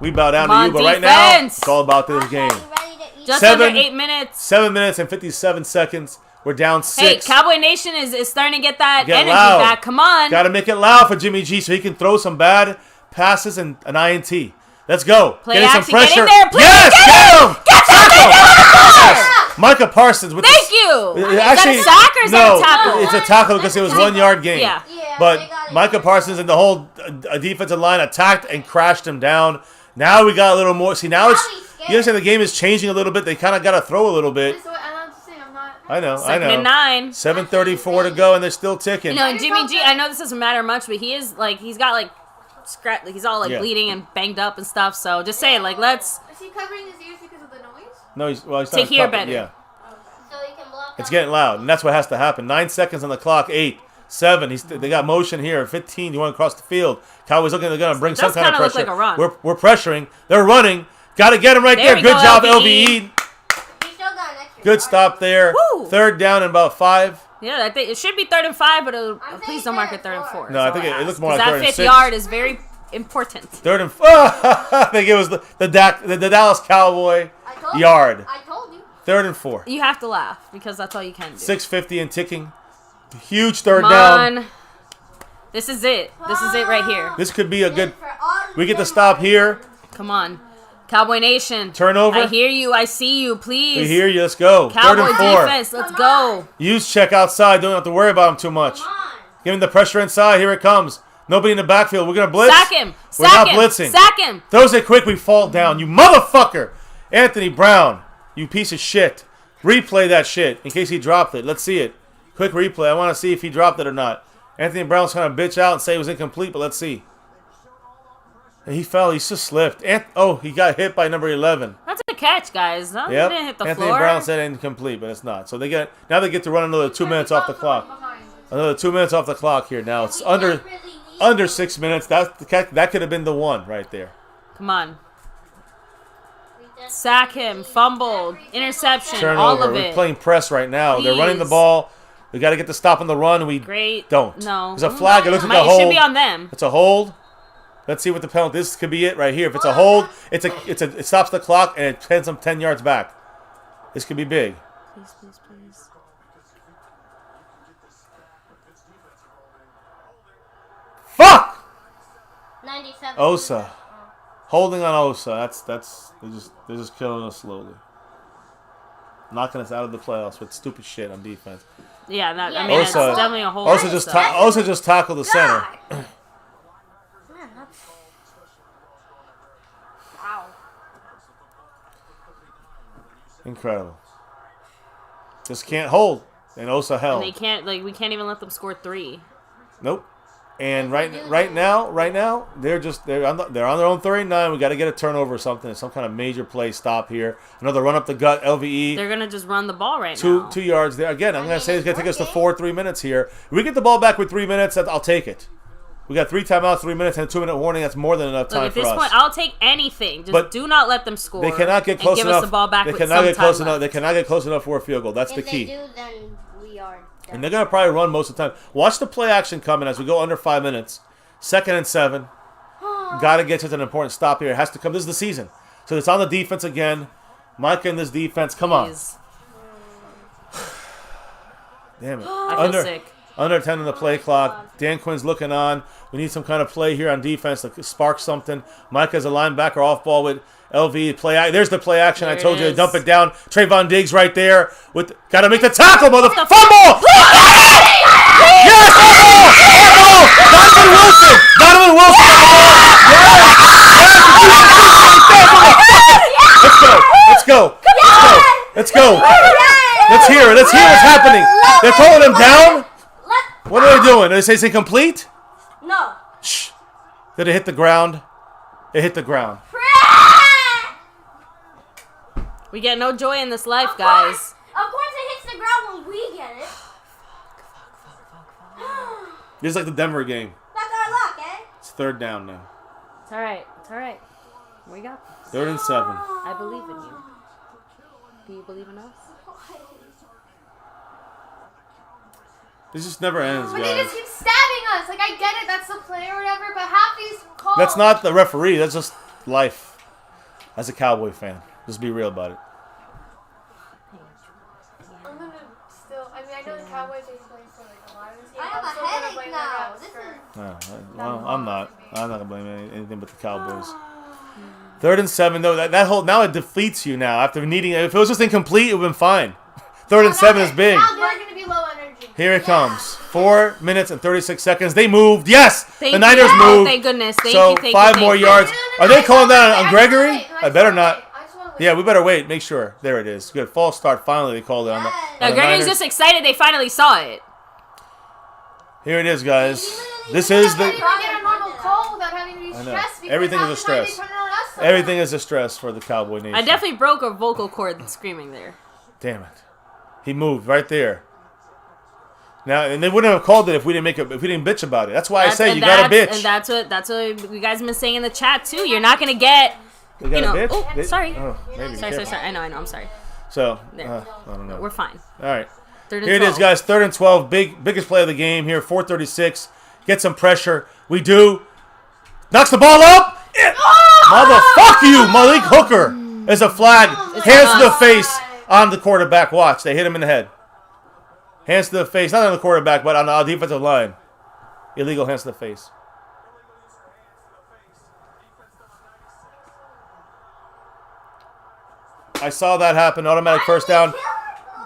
We bow down Come to on, you, but right now, defense. it's all about this Okay, game. you ready to eat? Just Seven- under 8 minutes. 7 minutes and 57 seconds. We're down 6. Hey, Cowboy Nation is starting to get that Get energy loud. back. Come on. Got to make it loud for Jimmy G so he can throw some bad passes and an INT. Let's go. Play Getting some action. Get in pressure. there, please. Yes, Get him. Get that Yes. Micah Parsons with Thank the, you. Is Actually, that a sack or is no, that a tackle? it's a tackle because it was 1 yard game. Yeah. Yeah, they But got it. Micah Parsons and the whole defensive line attacked and crashed him down. Now we got a little more. See, now it's he's scared. you understand the game is changing a little bit. They kind of got to throw a little bit. That's what I'm just saying. I'm not. I know. Second and 9. 7:34 to go, and they're still ticking. You know, and Jimmy G, I know this doesn't matter much, but he is like he's got like he's all like Yeah. bleeding and banged up and stuff. So just saying, like let's Is he covering his ears because of the noise? No, he's To not hear covered. better. Yeah, So he can block it's out- getting loud, and that's what has to happen. 9 seconds on the clock. 8, 7. They got motion here. 15. You want to cross the field. Cowboys looking. They're gonna bring some does kind of kinda look pressure. like a run. We're pressuring. They're running. Got to get him right There there. we Good go, job, LVE. LVE. He still got an extra Good yard. stop there. Woo. 3rd down and about 5. yeah. I think it should be 3rd and 5, but saying please don't mark it 3rd 3rd and and 4. No, I think it looks more like that 3rd and 5th 6. yard is very important. 3rd and I think it was the Dallas Cowboy I told yard. You. I told you. 3rd and 4. You have to laugh because that's all you can do. 6:50 and ticking. Huge 3rd Come down. on. This is it. This is it right here. This could be a good. We get to stop here. Come on. Cowboy Nation. Turnover. I hear you. I see you. Please. We hear you. Let's go. Cowboy 3rd and 4. defense. Let's go. Use check outside. Don't have to worry about him too much. Give him the pressure inside. Here it comes. Nobody in the backfield. We're going to blitz. Sack him. We're Sack not him. blitzing. Sack him. Throws it quick. We fall down. You motherfucker. Anthony Brown. You piece of shit. Replay that shit in case he dropped it. Let's see it. Quick replay. I want to see if he dropped it or not. Anthony Brown's trying to bitch out and say it was incomplete, but let's see. He fell. He just slipped. Oh, he got hit by number 11. That's a catch, guys. No, Yep. He didn't hit the Anthony floor. Brown said incomplete, but it's not. So now they get to run another 2 minutes off the clock. Another 2 minutes off the clock here. Now it's under 6 minutes. That could have been the one right there. Come on. Sack him. Fumbled. Interception. Turnover. All of We're it. playing press right now. They're running the Please. ball. We got to get the stop on the run. We Great. don't. No. There's a flag. It looks like a It hold. should be on them. It's a hold. Let's see what the penalty. This could be it right here. If it's a hold, it stops the clock and it sends them 10 yards back. This could be big. Please, please, please. Fuck! 97. Osa. Holding on Osa. They're just killing us slowly. Knocking us out of the playoffs with stupid shit on defense. Yeah, I mean, it's Osa- definitely a whole. Osa just tackled the center. Wow. Incredible. Just can't hold. And Osa held. And they can't we can't even let them score 3. Nope. And right now, they're on their own 39. We got to get a turnover or something. Some kind of major play stop here. Another run up the gut. LVE. They're gonna just run the ball right now. 2 yards there. Again, I'm gonna say it's gonna take us to 3 minutes here. If we get the ball back with 3 minutes, I'll take it. We got 3 timeouts, 3 minutes, and a 2-minute warning. That's more than enough time Look, at for this us. point, I'll take anything. Just But do not let them score. They cannot get close and enough. Give us the ball back They with cannot some get close time enough. They left. cannot get close enough for a field goal. That's the If key. they do, then we are done. And they're gonna probably run most of the time. Watch the play action coming as we go under 5 minutes. 2nd and 7. Got to get to an important stop here. It has to come. This is the season. So it's on the defense again. Micah in this defense. Come on. Please. Damn it. I feel sick. Under 10 on the play clock. Dan Quinn's looking on. We need some kind of play here on defense to spark something. Micah's a linebacker off ball with LV. There's the play action. There I told it you to is. Dump it down. Trayvon Diggs right there. Got to make the tackle, motherfucker. Fumble! Yes! Donovan Wilson! Donovan Wilson! Let's go! Let's go! Let's hear it. Let's hear what's happening. They're calling him down? What are they doing? Did they say it's incomplete? No. Shh. Did it hit the ground? It hit the ground. We get no joy in this life, guys. Of course it hits the ground when we get it. This is like the Denver game. That's our luck, eh? It's 3rd down now. It's all right. It's all right. We got this. 3rd and 7. I believe in you. Do you believe in us? This just never ends, But they guys. just keep stabbing us. Like, I get it, that's the play or whatever, but half these calls. That's not the referee. That's just life as a Cowboy fan. Just be real about it. I'm gonna still. I mean, I know the Cowboys are playing for like a lot of this game. I have I'm a still gonna headache blame the now. refs This for- is... Well, I'm not. I'm not gonna blame anything but the Cowboys. 3rd and 7, though. That whole now it deflates you now after needing. If it was just incomplete, it would have been fine. 3rd and 7 is big. Now they're gonna be low energy. Here it comes. 4 minutes and 36 seconds. They moved. Yes, Thank the you. Niners Oh, moved. thank goodness. Thank So you. Thank 5 you, more thank you. yards. Are they calling that on Gregory? I better not. I just wanna wait. Yeah, we better wait. Make sure. There it is. Good. False start. Finally, they called it on the. Now, on the Gregory's Niners. just excited they finally saw it. Here it is, guys. This is They the. can't even get a normal call without having to be I know. stressed. because Everything is half a the time stress. they turn it on us. Everything is a stress for the Cowboy Nation. I definitely broke a vocal cord screaming there. Damn it. He moved right there. Now, and they wouldn't have called it if we didn't bitch about it. That's why I say you gotta bitch. And that's what you guys have been saying in the chat too. You're not gonna get. You gotta bitch. Oh, They- sorry. Oh, maybe. Sorry. Careful. I know. I'm sorry. So, There. I don't know. We're fine. All right. 3rd and Here it 12. is, guys. 3rd and 12. Biggest play of the game here. 4:36. Get some pressure. We do. Knocks the ball up. Motherfuck you, Malik Hooker. There's a flag. Hands to the face on the quarterback. Watch. They hit him in the head. Hands to the face. Not on the quarterback, but on the defensive line. Illegal hands to the face. I saw that happen. Automatic first down.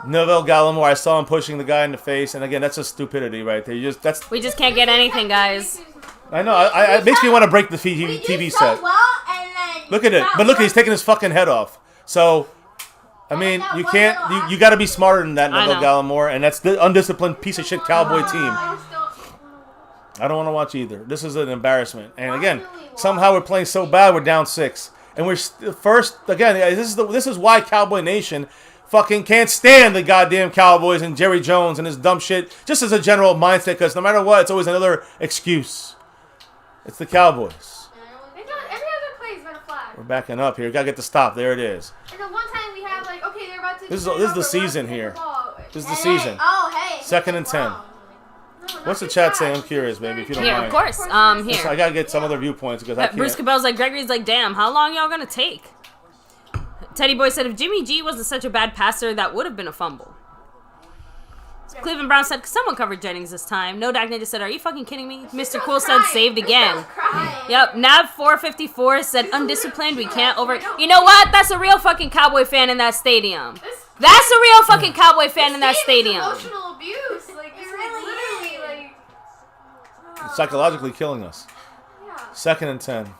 Neville Gallimore, I saw him pushing the guy in the face, and again, that's just stupidity right there. We just can't get anything, guys. I know. It makes me want to break the TV set. Look at it, but look, he's taking his fucking head off. So, I mean, you can't. You got to be smarter than that, Neville Gallimore, and that's the undisciplined piece of shit Cowboy team. I don't want to watch either. This is an embarrassment. And again, somehow we're playing so bad, we're down 6, and we're first. Again, this is why Cowboy Nation fucking can't stand the goddamn Cowboys and Jerry Jones and his dumb shit, just as a general mindset, because no matter what, it's always another excuse. It's the Cowboys. Every other play has been a flag. We're backing up here. Got to get the stop. There it is. And the one time we have, like, okay, they're about to... This is the season here. This is the season. Oh, hey. 2nd and 10. What's the chat saying? I'm curious, baby, if you don't Here, mind. of course. Here. I got to get some other viewpoints, because I can't. Bruce Cabell's like, Gregory's like, damn, how long y'all gonna take? Teddy Boy said, if Jimmy G wasn't such a bad passer, that would have been a fumble. Cleveland Brown said, someone covered Jennings this time. No Dak Ninja said, are you fucking kidding me? Mr. Cool said, saved again. Yep. Nav454 said, undisciplined, we can't over... You know what? That's a real fucking Cowboy fan in that stadium. That's a real fucking Cowboy fan in that stadium. Emotional abuse. Like, it's literally, like... It's psychologically killing us. Yeah. 2nd and 10.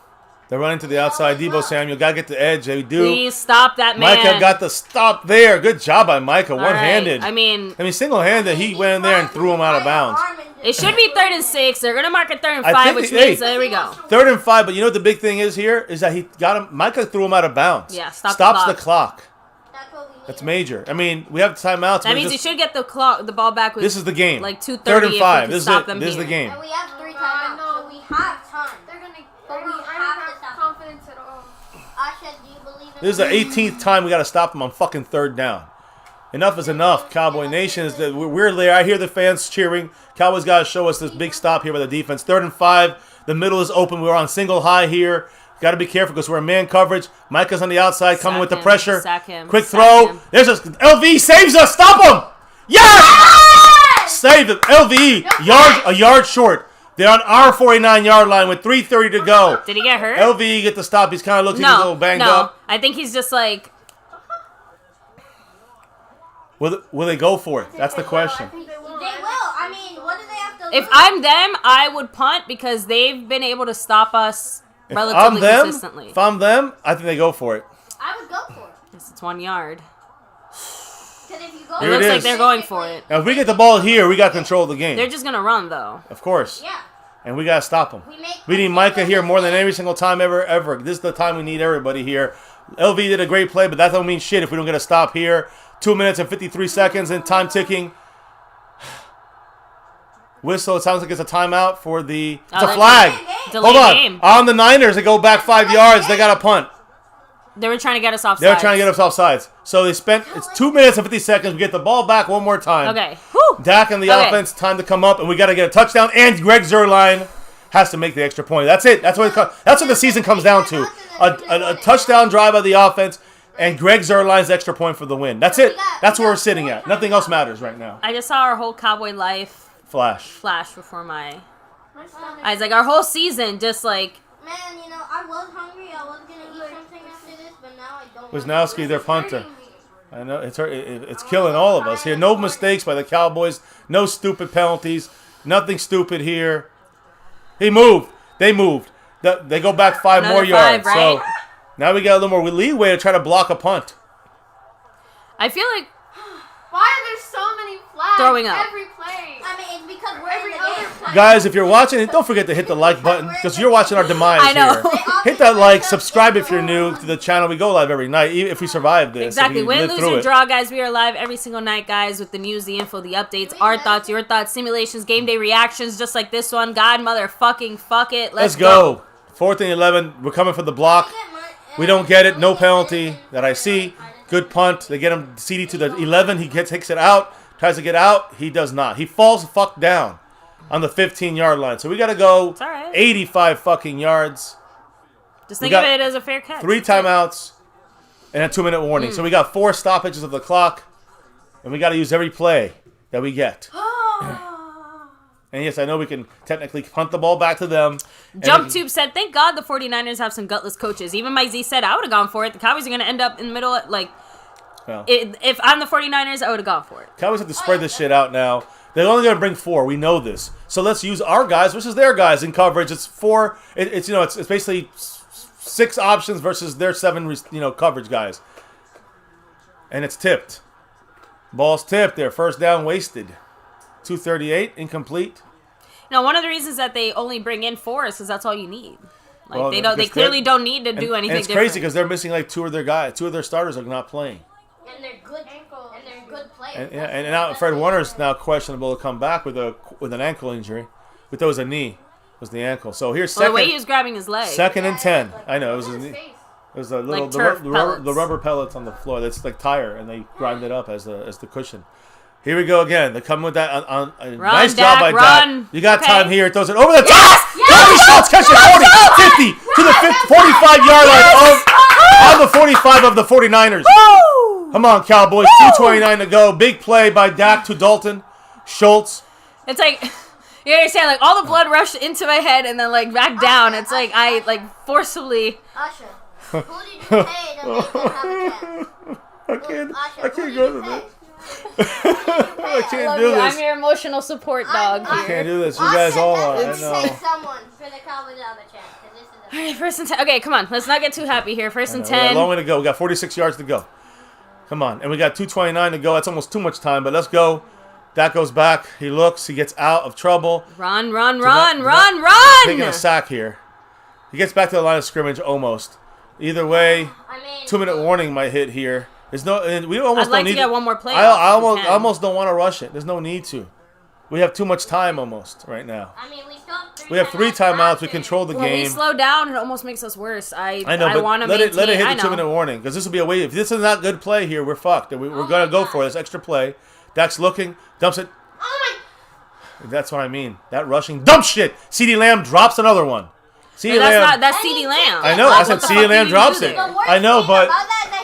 They're running to the outside. Debo Samuel got to get the edge. They do. Please stop that man. Micah got the stop there. Good job by Micah. One-handed. Right. I mean, single-handed. He went in there and threw him out of bounds. it should be 3rd and 6. They're going to mark it 3rd and 5, which means there we go. 3rd and 5, but you know what the big thing is here? Is that he got him. Micah threw him out of bounds. Yeah, stops the clock. That's what we need. That's major. I mean, we have timeouts. That means you should get the ball back with this is the game. like 2:30 3rd and 5. This This is the game. And we have 3 timeouts, so we have time. They're gonna... But we I don't have to have stop. confidence at all. Asha, do you believe in This is the 18th time we got to stop them on fucking 3rd down. Enough is enough. Cowboy Nation is that we're there. I hear the fans cheering. Cowboys got to show us this big stop here by the defense. 3rd and 5. The middle is open. We're on single high here. Got to be careful because we're in man coverage. Micah's on the outside coming with the pressure. Sack him. Quick Sack throw. him. There's a LV saves us. Stop him. Yes! Saved it. LV a yard short. They're on our 49-yard line with 3:30 to go. Did he get hurt? LV get the stop. He's kind of looking a little banged up. I think he's just like... Will they go for it? That's the question. They will. I mean, what do they have to lose? If I'm them, I would punt because they've been able to stop us relatively consistently. If I'm them, I think they go for it. I would go for it. Yes, it's 1 yard. 'Cause if you go It Here looks it like is. they're going for it. Now, if we get the ball here, we got control of the game. They're just going to run, though. Of course. Yeah. And we got to stop them. We make- We need Micah here more than every single time ever. This is the time we need everybody here. LV did a great play, but that don't mean shit if we don't get a stop here. 2 minutes and 53 seconds and time ticking. Whistle. It sounds like it's a timeout for the... It's a flag. Delayed Hold on. game. On the Niners, they go back 5 yards. They got a punt. They were trying to get us off They were trying to get us off sides. So they spent... It's 2 minutes and 50 seconds. We get the ball back one more time. Okay. Whew. Dak and the Okay. offense, time to come up, and we got to get a touchdown. And Greg Zuerlein has to make the extra point. That's it. That's what the season comes down to. A touchdown drive by the offense, and Greg Zuerlein's extra point for the win. That's it. That's where we're sitting at. Nothing else matters right now. I just saw our whole Cowboy life Flash. before my My stomach. eyes. Like, our whole season just, like... Man, you know, I was hungry. I was gonna eat something after this, but now I don't. Wisnowski, their punter. I know it's killing all of us here. No mistakes by the Cowboys. No stupid penalties. Nothing stupid here. He moved. They moved. They go back 5 more Another 5, yards. So right? now we got a little more leeway to try to block a punt. I feel like... Why are there so many flags Throwing up. every play? I mean, it's because we're Every in the other game. play. Guys, if you're watching it, don't forget to hit the like button because you're watching our demise I know. here. Hit that like, subscribe if you're new to the channel. We go live every night, even if we survive this. Exactly. If we Win, live lose, through or it. draw, guys. We are live every single night, guys, with the news, the info, the updates, our thoughts, your thoughts, simulations, game day reactions, just like this one. God, motherfucking fuck it. Let's go. 4th and 11. We're coming for the block. We don't get it. No penalty that I see. Good punt. They get him CD to the 11. He takes it out. Tries to get out. He does not. He falls the fuck down on the 15-yard line. So we got to go It's all right. 85 fucking yards. Just We think of got it as a fair catch. 3 timeouts and a 2-minute warning. So we got 4 stoppages of the clock. And we got to use every play that we get. And yes, I know we can technically punt the ball back to them. JumpTube said, thank God the 49ers have some gutless coaches. Even Mike Z said, I would have gone for it. The Cowboys are going to end up in the middle. If I'm the 49ers, I would have gone for it. Cowboys have to spread this shit out now. They're only going to bring 4. We know this. So let's use our guys versus their guys in coverage. It's 4. It's basically 6 options versus their 7 coverage guys. And it's tipped. Ball's tipped there. First down wasted. 238 incomplete. Now, one of the reasons that they only bring in 4 is because that's all you need. They clearly don't need to do anything. And it's crazy because they're missing 2 of their guys. 2 of their starters are not playing. And they're good players. And now Fred Warner's now questionable to come back with an ankle injury. We thought it was a knee. It was the ankle. So here's second. The way he was grabbing his leg. 2nd and 10. I know it was his knee. It was the little the rubber pellets on the floor. That's like tire, and they grind it up as the cushion. Here we go again. They're coming with that on nice job by Dak. You got time here. It throws it over the top. Bobby Schultz catches 40, 50 to the 45-yard line on the 45 of the 49ers. Come on, Cowboys. 2:29 to go. Big play by Dak to Dalton. Schultz. It's like, you understand, all the blood rushed into my head and then back down. It's like I forcibly. Usher, who did you pay to make them have a chance? I can't go to this. I can't do this. I'm your emotional support dog here. I can't do this. You guys all are. I know. Someone for the Cowboys to have a chance. All right, 1st and 10. Okay, come on. Let's not get too happy here. 1st and 10. We got a long way to go. We got 46 yards to go. Come on. And we got 2:29 to go. That's almost too much time, but let's go. Dak goes back. He looks. He gets out of trouble. Run. Taking a sack here. He gets back to the line of scrimmage almost. Either way, 2-minute warning might hit here. There's no. We almost I'd like don't need to get one more play. I almost don't want to rush it. There's no need to. We have too much time almost right now. We have 3 timeouts. We control the game. When we slow down, it almost makes us worse. I know, I but want to let it hit I the 2-minute warning because this will be a way. If this is not good play here, we're fucked. We're going to go for this extra play. Dak's looking, dumps it. That's what I mean. That rushing dump shit. CeeDee Lamb drops another one. That's CeeDee Lamb. I know. I said CeeDee Lamb drops it. I know, but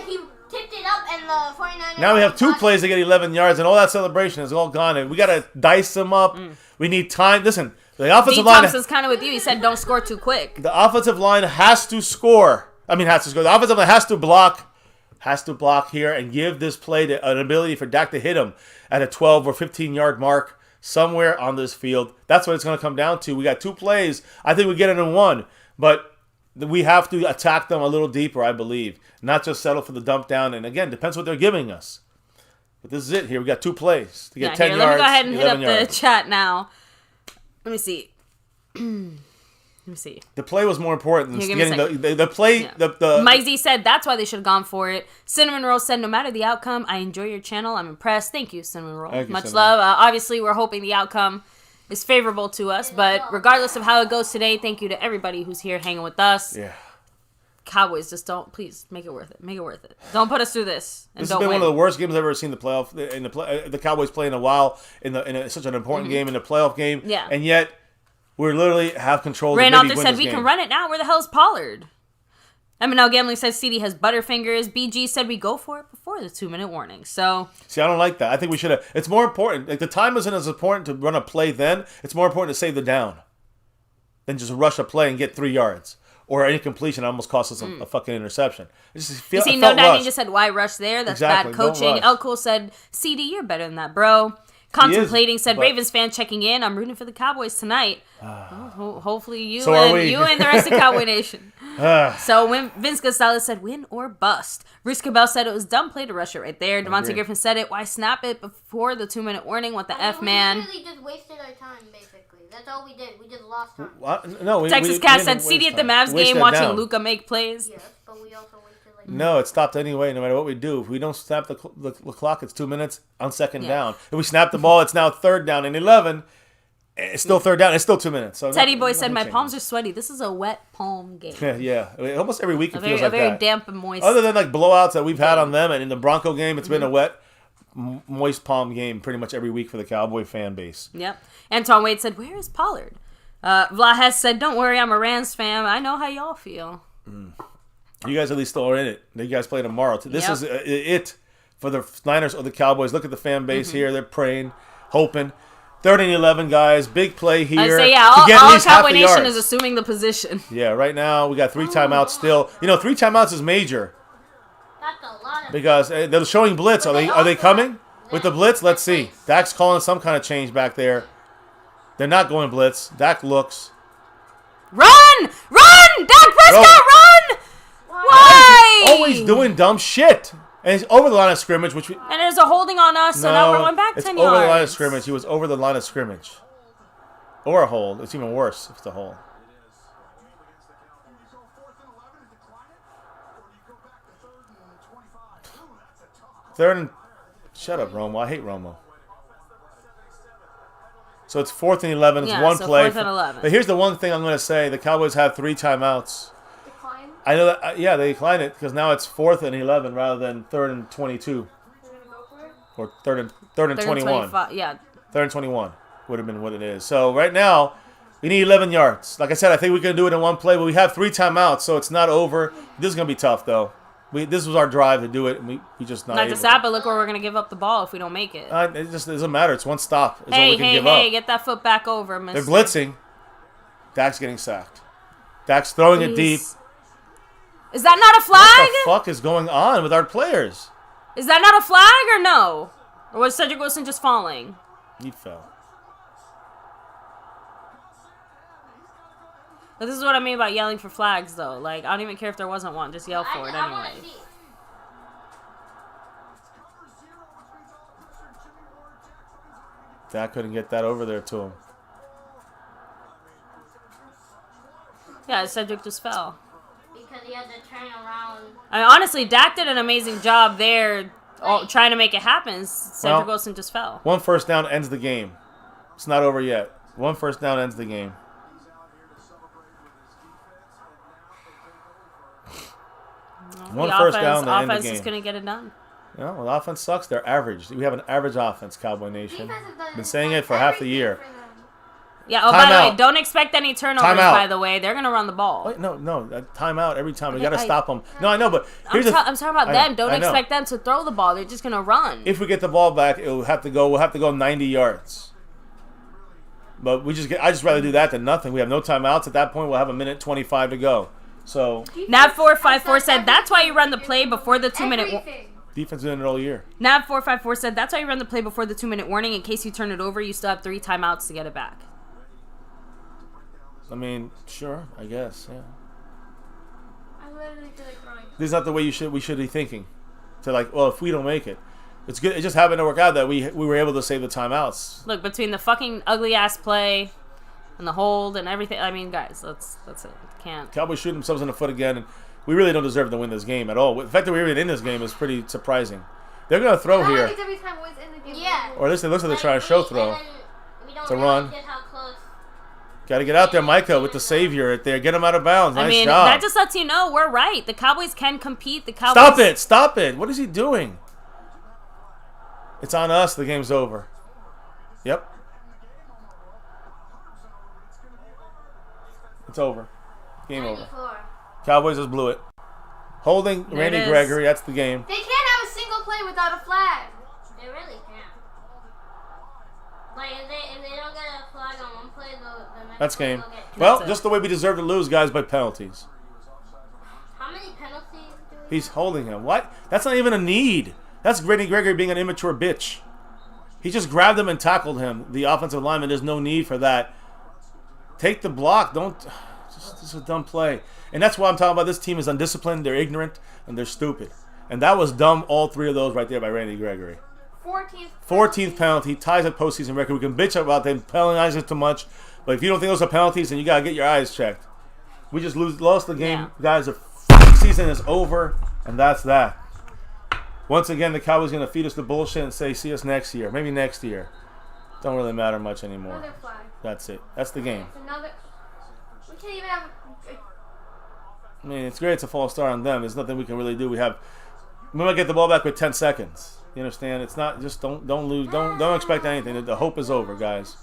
he tipped it up and the 49ers. Now we have 2 plays to get 11 yards, and all that celebration is all gone. And we got to dice them up. We need time. Listen, the offensive line. Thompson's kind of with you. He said, "Don't score too quick." The offensive line has to score. Has to score. The offensive line has to block here and give this play an ability for Dak to hit him at a 12 or 15-yard mark somewhere on this field. That's what it's going to come down to. We got 2 plays. I think we get it in 1, but we have to attack them a little deeper, I believe. Not just settle for the dump down. And again, depends what they're giving us. But this is it here. We got 2 plays to get 10 yards. Let me go ahead and hit up yards. the chat now. Let me see. The play was more important than getting the play. Yeah. The Mike Z said that's why they should have gone for it. Cinnamon Roll said, no matter the outcome, I enjoy your channel. I'm impressed. Thank you, Cinnamon Roll. Much love. Obviously, we're hoping the outcome is favorable to us, but regardless of how it goes today, thank you to everybody who's here hanging with us. Yeah. Cowboys, just please make it worth it. Make it worth it. Don't put us through this. This has been one of the worst games I've ever seen the playoff. The Cowboys play in a while in such an important game, in the playoff game. Yeah. And yet, we literally have control. Randolph said we can run it now. Where the hell is Pollard? MNL Gambling says CD has Butterfingers. BG said we go for it before the 2-minute warning. So see, I don't like that. I think we should have. It's more important. The time isn't as important to run a play then. It's more important to save the down than just rush a play and get 3 yards. Or any completion almost cost us a fucking interception. You see, No Dining just said, why rush there? That's bad coaching. El Cool said, CD, you're better than that, bro. Contemplating said, Ravens fan checking in. I'm rooting for the Cowboys tonight. Hopefully you and the rest of Cowboy Nation. So when Vince Gonzalez said, win or bust. Bruce Cabell said it was dumb play to rush it right there. Devontae Griffin said it. Why snap it before the 2-minute warning? What the F, man? We literally just wasted our time, basically. That's all we did. We just lost time. No, Texas Cat said, CD at the Mavs game watching Luka make plays. Yes, but we also wasted No, it stopped anyway, no matter what we do. If we don't snap the clock, it's 2 minutes on second down. If we snap the ball, it's now 3rd down and 11. It's still 3rd down. It's still 2 minutes. So Teddy Boy said, my palms are sweaty. This is a wet palm game. Yeah. Almost every week it feels like that. Very damp and moist. Other than blowouts that we've had on them, and in the Bronco game, it's been a wet, moist palm game pretty much every week for the Cowboy fan base. Yep. Anton Wade said, where is Pollard? Vlahes said, don't worry, I'm a Rams fan. I know how y'all feel. You guys at least still are in it. You guys play tomorrow. This is it for the Niners or the Cowboys. Look at the fan base here. They're praying, hoping. 3rd and 11, guys. Big play here. I say, yeah, to get at all least half Cowboy the Nation yards. is assuming the position. Yeah, right now we got 3 timeouts still. You know, 3 timeouts is major That's a lot of. because they're showing blitz. Are they coming with the blitz? Let's see. Dak's calling some kind of change back there. They're not going blitz. Dak looks. Run! Run! Dak Prescott, run! Why? He's always doing dumb shit. And he's over the line of scrimmage, which we... And there's a holding on us, so now we're going back 10 it's yards. over the line of scrimmage. He was over the line of scrimmage. Or a hold. It's even worse if it's a hold. Third and... Shut up, Romo. I hate Romo. So it's 4th and 11. It's one play. 4th and 11. But here's the one thing I'm going to say. The Cowboys have 3 timeouts. I know that, yeah, they declined it because now it's 4th and 11 rather than 3rd and 22 or 3rd and 21. Yeah. 3rd and 21 would have been what it is. So right now we need 11 yards. Like I said, I think we can do it in one play, but we have 3 timeouts, so it's not over. This is gonna be tough though. This was our drive to do it, and we just not. Not able. just that, but look where we're gonna give up the ball if we don't make it. It just doesn't matter. It's one stop. Is all we can give Hey! up. Get that foot back over, mister. They're blitzing. Dak's getting sacked. Dak's throwing it deep. Is that not a flag? What the fuck is going on with our players? Is that not a flag or no? Or was Cedric Wilson just falling? He fell. But this is what I mean about yelling for flags, though. Like, I don't even care if there wasn't one. Just yell for it anyway. Dak couldn't get that over there to him. Yeah, Cedric just fell. Because he had to turn around. I mean, honestly, Dak did an amazing job there trying to make it happen. Cedric Wilson just fell. 1 first down ends the game. It's not over yet. 1 first down ends the game. Well, first down, the offense is going to get it done. Yeah, well, the offense sucks. They're average. We have an average offense, Cowboy Nation. Been saying it for half the year. Yeah, oh, by the way, don't expect any turnovers, by the way. They're going to run the ball. Wait, no, timeout every time. We got to stop them. No, I know, but here's I'm talking about them. Don't expect them to throw the ball. They're just going to run. If we get the ball back, we'll have to go 90 yards. But I just rather do that than nothing. We have no timeouts. At that point, we'll have 1:25 to go. So Nav454 said that's why you run the play before the 2-minute defense doing it all year. Nav454 said that's why you run the play before the 2-minute warning. In case you turn it over, you still have 3 timeouts to get it back. I mean, sure, I guess, yeah. I literally feel like throwing. This is not the way we should be thinking. To like, well, if we don't make it, it's good. It just happened to work out that we were able to save the timeouts. Look, between the fucking ugly ass play and the hold and everything, I mean, guys, that's it. Can't. Cowboys shoot themselves in the foot again, and we really don't deserve to win this game at all. The fact that we're even in this game is pretty surprising. They're gonna throw here. Every time was in the game. Yeah. Or at least it looks like they're trying to show throw. It's a run. Got to get out there, Micah, with the savior right there. Get him out of bounds. Nice job. That just lets you know we're right. The Cowboys can compete. The Cowboys. Stop it! What is he doing? It's on us. The game's over. Yep. It's over. Game over. Cowboys just blew it. Holding Randy Gregory. That's the game. They can't have a single play without a flag. They really can't. Like, if they don't get a flag on one play, the next That's play game. they'll get Well, just the way we deserve to lose, guys, by penalties. How many penalties do we He's holding him. What? That's not even a need. That's Randy Gregory being an immature bitch. He just grabbed him and tackled him. The offensive lineman, there's no need for that. Take the block. Don't. This is a dumb play. And that's why I'm talking about this team is undisciplined, they're ignorant, and they're stupid. And that was dumb, all 3 of those right there by Randy Gregory. 14th penalty, ties a postseason record. We can bitch about them penalizing too much, but if you don't think those are penalties, then you got to get your eyes checked. We just lost the game. Yeah. Guys, the season is over, and that's that. Once again, the Cowboys going to feed us the bullshit and say, see us next year. Maybe next year. Don't really matter much anymore. Another flag. That's it. That's the game. It's another. We can't even have. I mean, it's great. It's a false start on them. There's nothing we can really do. We might get the ball back with 10 seconds. You understand? It's not just don't lose. Don't expect anything. The hope is over, guys.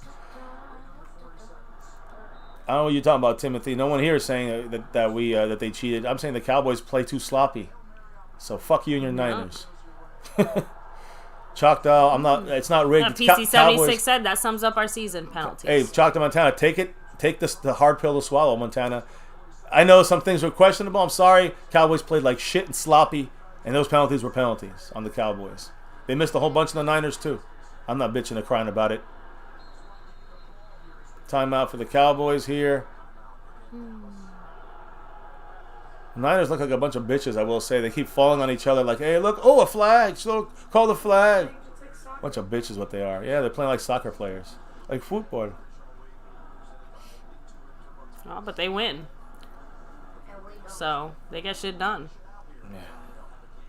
I don't know what you're talking about, Timothy. No one here is saying that they cheated. I'm saying the Cowboys play too sloppy. So fuck you and your Niners. Chalk Down. I'm not. It's not rigged. PC76 said that sums up our season penalties. Hey, Chalk to Montana. Take it. Take this the hard pill to swallow, Montana. I know some things were questionable. I'm sorry. Cowboys played like shit and sloppy, and those penalties were penalties on the Cowboys. They missed a whole bunch of the Niners too. I'm not bitching and crying about it. Timeout for the Cowboys here. Niners look like a bunch of bitches, I will say. They keep falling on each other like, hey, look, oh, a flag. So call the flag. Bunch of bitches what they are. Yeah, they're playing like soccer players. Like football. Oh, but they win. So they get shit done. Yeah.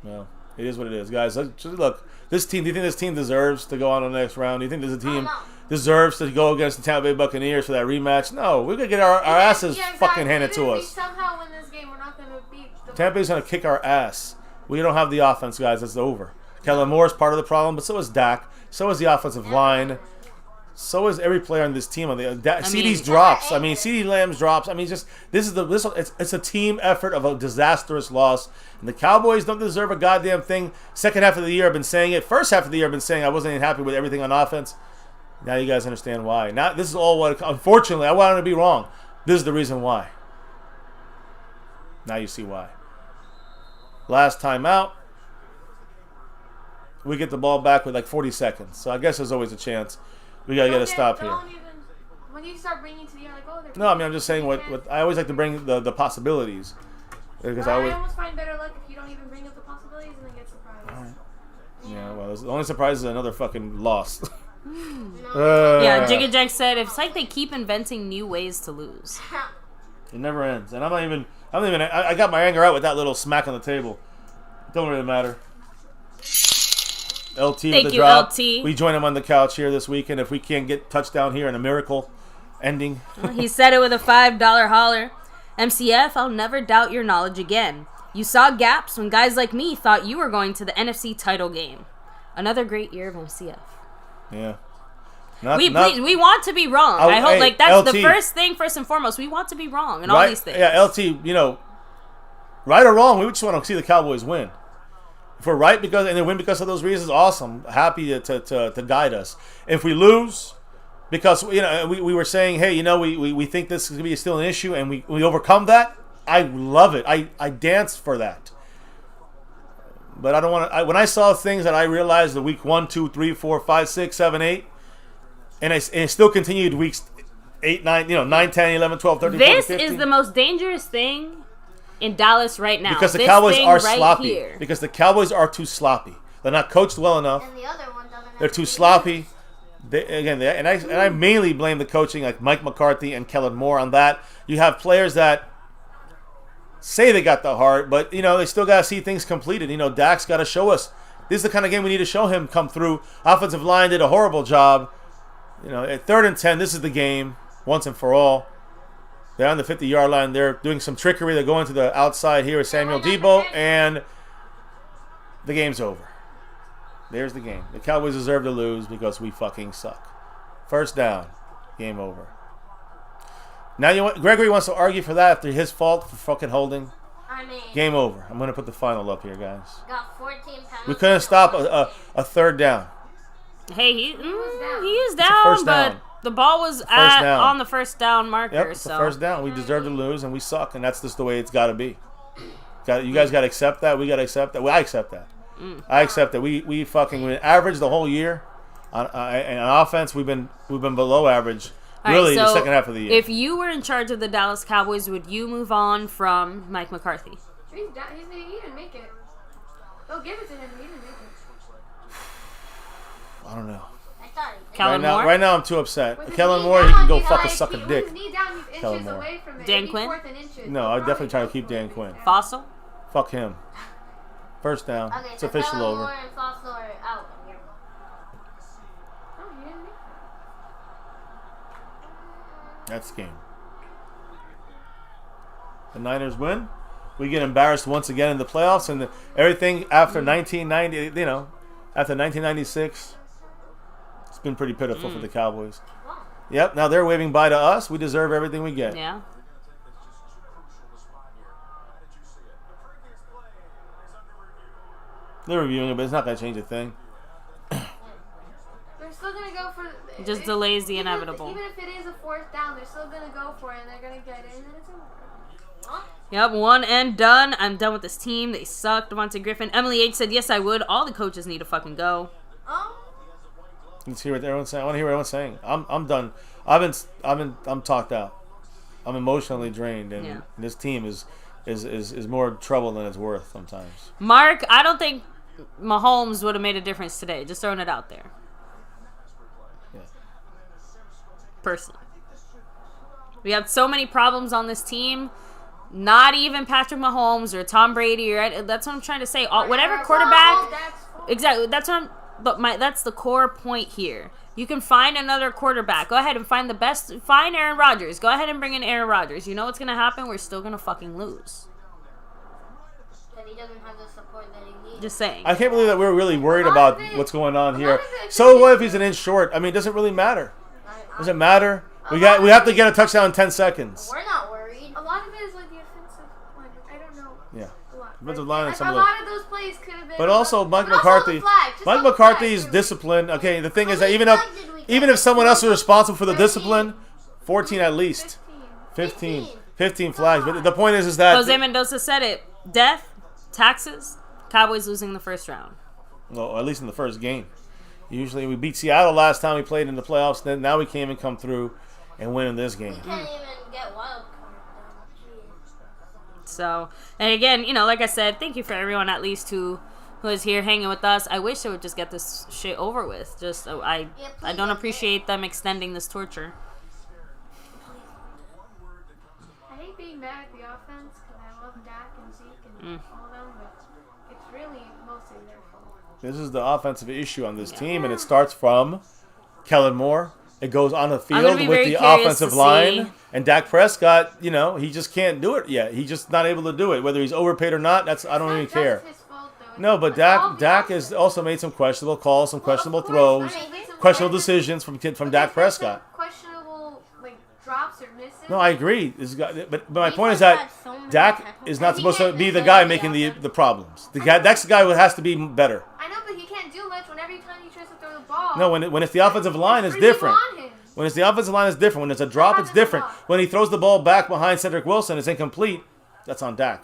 Well, it is what it is, guys. Look, this team, do you think this team deserves to go on to the next round? Do you think this team deserves to go against the Tampa Bay Buccaneers for that rematch? No, we're going to get our asses fucking handed to us. If we somehow win this game, we're not going to beat the Tampa Bay's going to kick our ass. We don't have the offense, guys. It's over. Kellen Moore is part of the problem, but so is Dak. So is the offensive line. So is every player on this team. CD's drops. I mean, CD Lamb's drops. I mean, it's a team effort of a disastrous loss. And the Cowboys don't deserve a goddamn thing. Second half of the year, I've been saying it. First half of the year, I've been saying I wasn't even happy with everything on offense. Now you guys understand why. Now this is all what. Unfortunately, I wanted to be wrong. This is the reason why. Now you see why. Last time out, we get the ball back with like 40 seconds. So I guess there's always a chance. We gotta get a stop here. When you start bringing to the air, like, oh, no, I mean I'm just saying what I always like to bring the possibilities. Because I almost find better luck if you don't even bring up the possibilities and then get surprised. Right. Yeah, well, the only surprise is another fucking loss. Yeah, Jigga Jack said it's like they keep inventing new ways to lose. It never ends, and I got my anger out with that little smack on the table. Don't really matter. LT Thank with the you, drop. LT. We join him on the couch here this weekend if we can't get touchdown here and a miracle ending. He said it with a $5 holler. MCF, I'll never doubt your knowledge again. You saw gaps when guys like me thought you were going to the NFC title game. Another great year of MCF. Yeah. We want to be wrong. I hope that's LT, the first thing, first and foremost. We want to be wrong in all these things. Yeah, LT, right or wrong, we just want to see the Cowboys win. If we're right and they win because of those reasons, awesome. Happy to guide us. If we lose because we were saying, hey, we think this is gonna be still an issue and we overcome that, I love it. I dance for that. But I don't want to. When I saw things that I realized the week 1, 2, 3, 4, 5, 6, 7, 8, and it still continued weeks 8, 9, 9, 10, 11, 12, 13, 14, 15. This is the most dangerous thing in Dallas right now. Because the Cowboys are sloppy. Here. Because the Cowboys are too sloppy. They're not coached well enough. And the other one doesn't. They're too sloppy. I mainly blame the coaching, like Mike McCarthy and Kellen Moore, on that. You have players that say they got the heart, but they still got to see things completed. Dak's got to show us. This is the kind of game we need to show him come through. Offensive line did a horrible job. At 3rd and 10, this is the game once and for all. They're on the 50-yard line. They're doing some trickery. They're going to the outside here with Samuel Debo, and the game's over. There's the game. The Cowboys deserve to lose because we fucking suck. First down. Game over. Now Gregory wants to argue for that after his fault for fucking holding. Game over. I'm going to put the final up here, guys. Got 14 penalties. We couldn't stop a 3rd down. Hey, he is down, but the ball was on the first down marker. Yep, it's the first down. We deserve to lose, and we suck, and that's just the way it's got to be. You guys got to accept that. We got to accept that. Well, I accept that. I accept that. We fucking average the whole year. On offense, we've been below average. Really, the second half of the year. If you were in charge of the Dallas Cowboys, would you move on from Mike McCarthy? He didn't make it. They'll give it to him. He didn't make it. I don't know. Kellen Moore? Right now, I'm too upset. Kellen Moore, he can go fuck suck a dick. Kellen Moore. Dan Quinn? No, I'd definitely try to keep Dan Quinn. Fossil? Fuck him. First down. Okay, it's official Kellen over. Moore and Fossil are out. That's the game. The Niners win. We get embarrassed once again in the playoffs, and everything after 1990, after 1996, it's been pretty pitiful for the Cowboys. Yep. Now they're waving bye to us. We deserve everything we get. Yeah. They're reviewing it, but it's not going to change a thing. It just delays the inevitable. Even if it is a 4th down, they're still gonna go for it and they're gonna get it, and then it's over. Yep, 1 and done. I'm done with this team. They suck. Devontae Griffin. Emily H said, yes, I would. All the coaches need to fucking go. Let's hear what everyone's saying. I want to hear what everyone's saying. I'm done. I'm talked out. I'm emotionally drained, and this team is more trouble than it's worth sometimes. Mark, I don't think Mahomes would have made a difference today. Just throwing it out there. Yeah. Personally. We have so many problems on this team. Not even Patrick Mahomes or Tom Brady, or that's what I'm trying to say. Whatever quarterback, exactly. That's what I'm. But that's the core point here. You can find another quarterback. Go ahead and find the best. Find Aaron Rodgers. Go ahead and bring in Aaron Rodgers. You know what's gonna happen? We're still gonna fucking lose. That he doesn't have the support that he needs. Just saying. I can't believe that we're really worried about what's going on here. So what if he's an inch short? I mean, it doesn't really matter. Does it matter? We have to get a touchdown in 10 seconds. We're not worried. A lot of it is like the offensive line. I don't know. Yeah. A lot. Offensive line and some a of lot of those plays could have been. But also Mike but McCarthy. also Mike McCarthy's discipline. Okay, the thing is that even if someone else is responsible for the discipline, 14 at least. 15 flags. But the point is that Jose Mendoza said it. Death, taxes, Cowboys losing the first round. Well, at least in the first game. Usually we beat Seattle last time we played in the playoffs. Then now we can't even come through and win in this game. We can't even get wild card. So, and again, like I said, thank you for everyone at least who is here hanging with us. I wish I would just get this shit over with. Just I don't appreciate them extending this torture. I hate being mad at the offense because I love Dak and Zeke and all of them, but it's really mostly their fault. This is the offensive issue on this team, and it starts from Kellen Moore. It goes on the field with the offensive line. And Dak Prescott, he just can't do it yet. He's just not able to do it. Whether he's overpaid or not, I don't even care. His fault, though. No, but Dak has also made some questionable calls, some questionable throws, questionable decisions from Dak Prescott. Questionable drops or misses. No, I agree. But my point is that Dak is not supposed to be the guy making the problems. Dak's the guy who has to be better. I know, but he can't do much when every time he tries to throw the ball. No, when it's the offensive line, it's different. When it's the offensive line, it's different. When it's a drop, it's different. When he throws the ball back behind Cedric Wilson, it's incomplete. That's on Dak.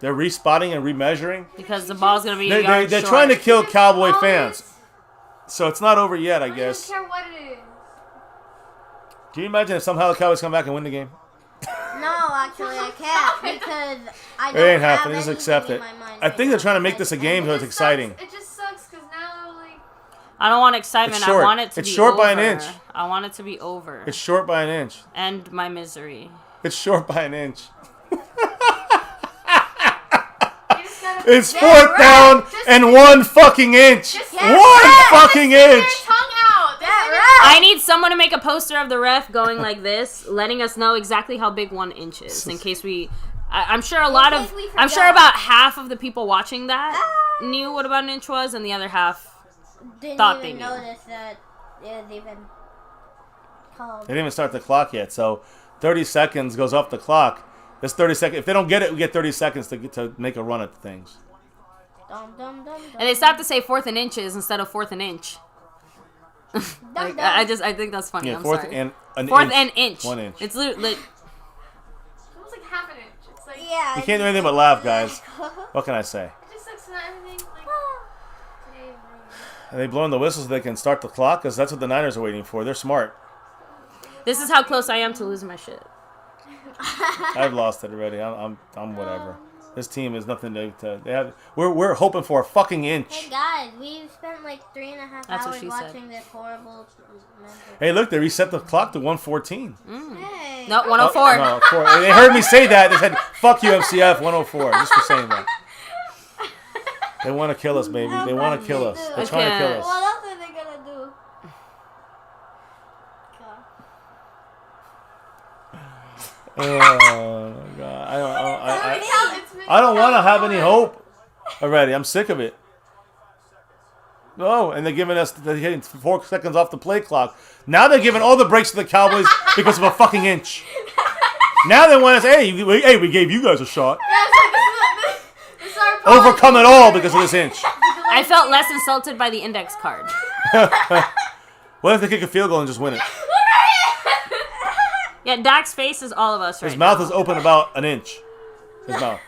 They're respotting and remeasuring. Because the ball's going to be a yard They're short. trying to kill Cowboy fans. So it's not over yet, I guess. I don't care what it is. Can you imagine if somehow the Cowboys come back and win the game? No, actually I can't because I It don't ain't have happening. Just anything accept in it. my mind I right think they're now. trying to make this a game so it's exciting. It just sucks because now, I don't want excitement. It's short. I want it to It's be short over. by an inch. I want it to be over. It's short by an inch. End my misery. It's short by an inch. it's It's 4th down and 1 fucking inch. 1 fucking inch. tongue out. I need someone to make a poster of the ref going like this, letting us know exactly how big 1 inch is, in case we. I'm sure I'm sure about half of the people watching that knew what about an inch was, and the other half thought they knew. Notice that it was even called. They didn't even start the clock yet, so 30 seconds goes off the clock. This 30 seconds. If they don't get it, we get 30 seconds to make a run at things. And they stopped to say 4th and inches instead of 4th and inch. I think that's funny. Yeah, I'm 4th sorry. and an 4th inch. and inch. 1 inch. It's literally. It's almost like half an inch. It's like Yeah. You can't do anything but laugh, guys. What can I say? it just sucks that everything today is ruined. Are they blowing the whistles so they can start the clock? Because that's what the Niners are waiting for. They're smart. This is how close I am to losing my shit. I've lost it already. I'm whatever. This team is nothing to they have. We're hoping for a fucking inch. Hey guys, we've spent like 3.5 That's what hours she said. watching this horrible. Hey, look, they reset the clock to 114. Hey. No, 104. No, 4. They heard me say that. They said, "Fuck you, MCF 104," just for saying that. They want to kill us, baby. They want to kill us. They're trying to kill us. What else are they gonna do? Oh my god! I don't want to have any hope already. I'm sick of it. Oh, and they're getting 4 seconds off the play clock. Now they're giving all the breaks to the Cowboys because of a fucking inch. Now they want us. Hey, we gave you guys a shot. Overcome it all because of this inch. I felt less insulted by the index card. What if they kick a field goal and just win it? Yeah, Dak's face is all of us right His mouth now. is open about an inch. His mouth.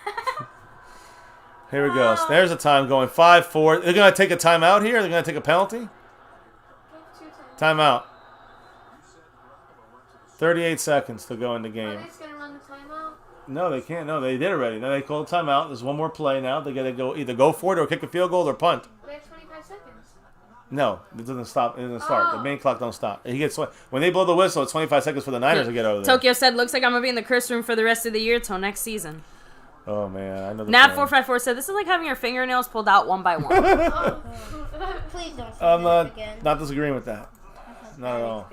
Here we go. So there's a time going 5-4. They're going to take a timeout here? They're going to take a penalty? Timeout. 38 seconds to go in the game. Are they just going to run the timeout? No, they can't. No, they did already. Now they call a timeout. There's one more play now. They got to go either go for it or kick a field goal or punt. They have 25 seconds. No, it doesn't stop. It doesn't start. The main clock don't stop. He gets when they blow the whistle. It's 25 seconds for the Niners to get over there. Tokyo said, "Looks like I'm gonna be in the curse room for the rest of the year till next season." Oh man, I know. Nab454 said, "This is like having your fingernails pulled out one by one." Please don't say I'm this again. not disagreeing with that. Not at all.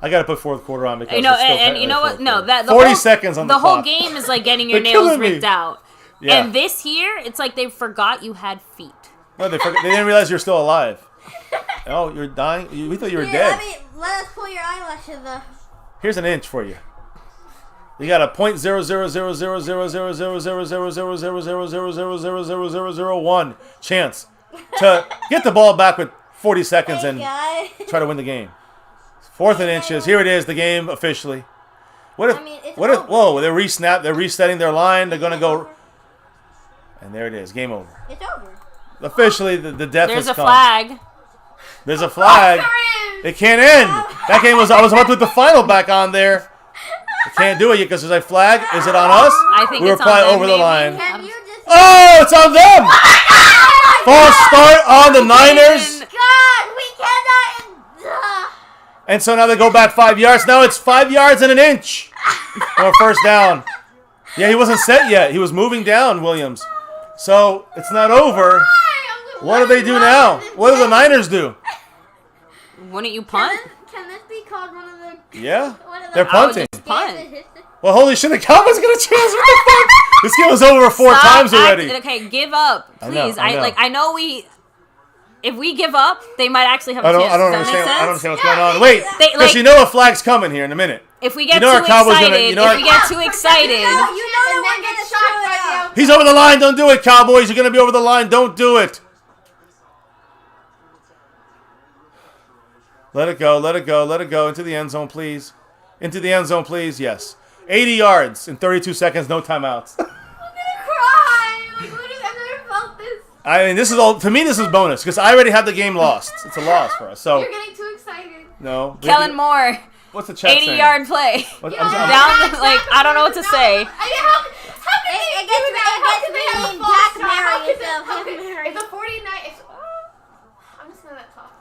I got to put fourth quarter on because You know, it's still and you know what? No, that the 40 whole, seconds on the whole clock. game is like getting your They're nails killing me. ripped out. Yeah. And this here, it's like they forgot you had feet. No, they didn't realize you're still alive. Oh, you're dying. We thought you were dead. Let us pull your eyelashes up. Here's an inch for you. You got a .00000000000000000000001 chance to get the ball back with 40 seconds and try to win the game. Fourth and inches. Here it is. The game officially. What if? Whoa! They're resnap. They're resetting their line. They're gonna go. And there it is. Game over. It's over. Officially, the death There's has a come. flag. There's a flag. It can't end. That game was. I was about to put the final back on there. I can't do it yet because there's a flag. Is it on us? I think we were it's on probably them, over the maybe. line. Can you just... Oh, it's on them. False start on the Niners. God, we cannot... And so now they go back 5 yards. Now it's 5 yards and an inch for first down. Yeah, he wasn't set yet. He was moving down, Williams. So it's not over. What do they do now? What do the Niners do? Wouldn't you punt? Can this be called one of the... Yeah, one of the they're punting. Punt. Well, holy shit, the Cowboys get a chance. What the fuck? This game was over four Stop times already. Okay, give up, I know, please. I know. I know we. If we give up, they might actually have a I don't chance. Does that understand. make sense? I don't understand what's going on. Wait, They, because like, you know a flag's coming here in a minute. if we get know our too Cowboys excited, gonna- you know if we get too excited, You know that we're gonna shoot it up. He's over the line. Don't do it, Cowboys. You're going to be over the line. Don't do it. Let it go. Let it go. Let it go. Into the end zone, please. Into the end zone, please. Yes. 80 yards in 32 seconds. No timeouts. I'm gonna cry. Like, what is, I've never felt this. I mean, this is all. To me, this is bonus because I already had the game lost. It's a loss for us. So You're getting too excited. no. Kellen Moore, What's the chat saying? 80-yard play. What, Down, like, I don't know what to say. I mean, how can they It do that? How can they have a gets false Jack start? How Mary can they- instead of okay, Happy Mary. If the 49, I'm just gonna talk.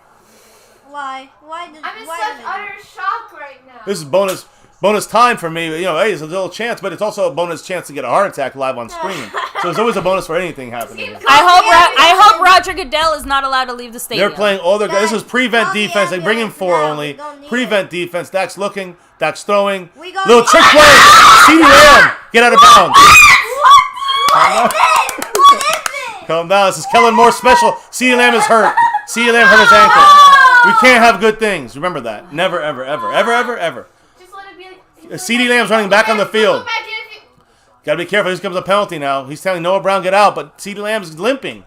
Why? Why did... I'm in why such did- utter shock right now. This is bonus time for me. You know, hey, it's a little chance, but it's also a bonus chance to get a heart attack live on screen. So there's always a bonus for anything happening. Here. I hope Roger Goodell is not allowed to leave the stadium. They're playing all their guys. This is prevent Don't need defense. They bring in ambulance 4 now. only. We don't need Prevent defense. Dak's looking. Dak's throwing. We gonna Little need- trick play. CeeDee Lamb. Get out of bounds. What is it? Calm down. This is Kellen Moore special. CeeDee Lamb is hurt. CeeDee Lamb hurt his ankle. We can't have good things. Remember that. Never, ever, ever, ever, ever, ever. Just let it be like... CeeDee Lamb's running back on the field. Go back in if you- Got to be careful. Here comes a penalty now. He's telling Noah Brown get out, but CeeDee Lamb's limping.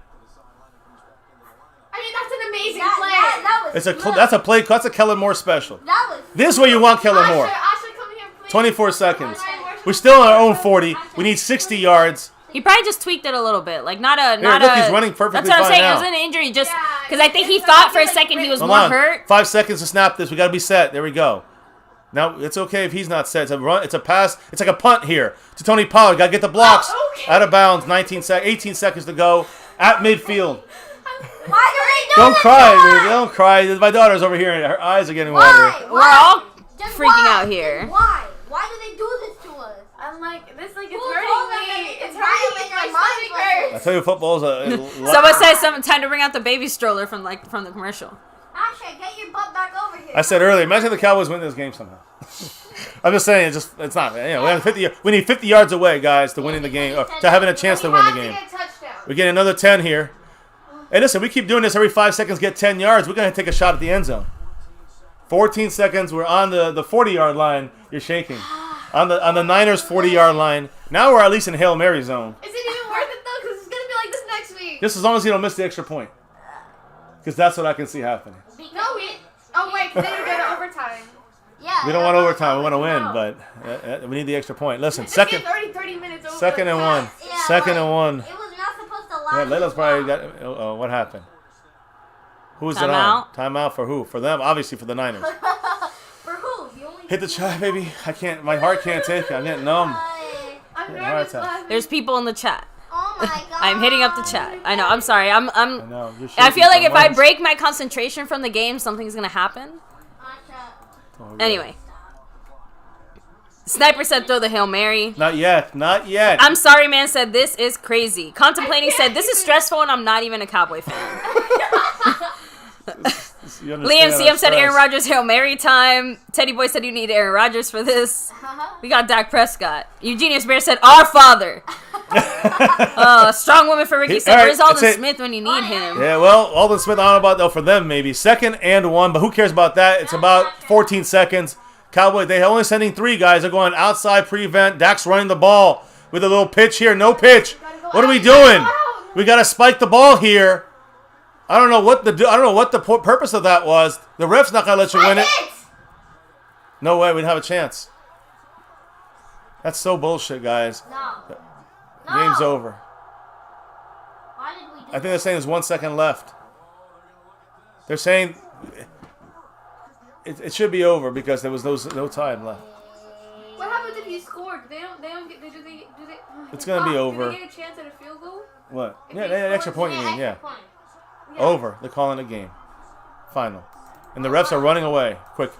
I mean, that's an amazing That was It's a good. that's a play. That's a Kellen Moore special. That was... This is where you want Kellen Moore. Asha, come here, please. 24 seconds. We're still on our own 40. We need 60 yards. He probably just tweaked it a little bit, like not a. look, he's running perfectly That's what I'm fine saying. now. It was an injury, just Yeah, because I think he it's thought not for a like second he was Hold more on. hurt. 5 seconds to snap this. We got to be set. There we go. Now it's okay if he's not set. It's a run. It's a pass. It's like a punt here to Tony Pollard. Got to get the blocks okay. out of bounds. 18 seconds to go at midfield. Why do they do Don't this cry, to us? dude. Don't cry. My daughter's over here and her eyes are getting watery. Why? We're all Just freaking why? out here. Why? Why do they do this to us? I'm like, this like, it's Who told hurting them me. that It's they hurting can me. violate My our stomach minds like I hurts. tell you, football's a. Someone says time to bring out the baby stroller from the commercial. Asha, get your butt back over here. I said earlier, imagine the Cowboys win this game somehow. I'm just saying, it's not. You know, we need 50 yards away, guys, to winning the game, or to having a chance to We win the have to game. get a touchdown. We get another 10 here. Hey, listen, we keep doing this every 5 seconds, get 10 yards. We're going to take a shot at the end zone. 14 seconds, we're on the 40-yard line. You're shaking. On the Niners 40-yard line. Now we're at least in Hail Mary zone. Is it even worth it though? Because it's gonna be like this next week. Just as long as you don't miss the extra point. Because that's what I can see happening. No, oh, wait, because they don't go to overtime. Yeah. We don't want overtime. We want to win, but we need the extra point. Listen, second. It's already 30 minutes over. Second and one. Yeah, Second and one. It was not supposed to Yeah, last. Layla's probably got. What happened? Who's it on? Timeout. Timeout for who? For them, obviously for the Niners. For who? You only Hit the chat, baby. I can't. My heart can't take it. I'm getting numb. I'm Yeah, nervous. heart attack. There's people in the chat. Oh my god. I'm hitting up the chat. I know. I'm sorry. I'm. I know. You're I feel shaking like so if I much. break my concentration from the game, something's gonna happen. Oh, really? Anyway. Sniper said throw the Hail Mary. Not yet. Not yet. I'm sorry, man said this is crazy. Contemplating said this is stressful and I'm not even a Cowboy fan. You understand Liam that CM said stress. Aaron Rodgers Hail Mary time. Teddy Boy said you need Aaron Rodgers for this. We got Dak Prescott. Eugenius Bear said our father. Strong woman for Ricky said Alright, where's Alden that's it. Smith when you need him? Yeah, well, Alden Smith, I don't know about though for them maybe. Second and one, but who cares about that? It's about 14 seconds. Cowboys, they're only sending 3 guys. They're going outside prevent. Dak's running the ball with a little pitch here. No pitch. What are we doing? We got to spike the ball here. I don't know what the purpose of that was. The ref's not going to let you win it. No way. We'd have a chance. That's so bullshit, guys. No. Game's over. Why did we do I think they're saying there's 1 second left. They're saying it should be over because there was no time left. What happens if you scored? They don't get. Do they? It's gonna be over. Do they get a chance at a field goal? What? If Yeah, they they extra score, point. You mean? Yeah. Point. Over. They're calling the game. Final. And the refs are running away. Quick.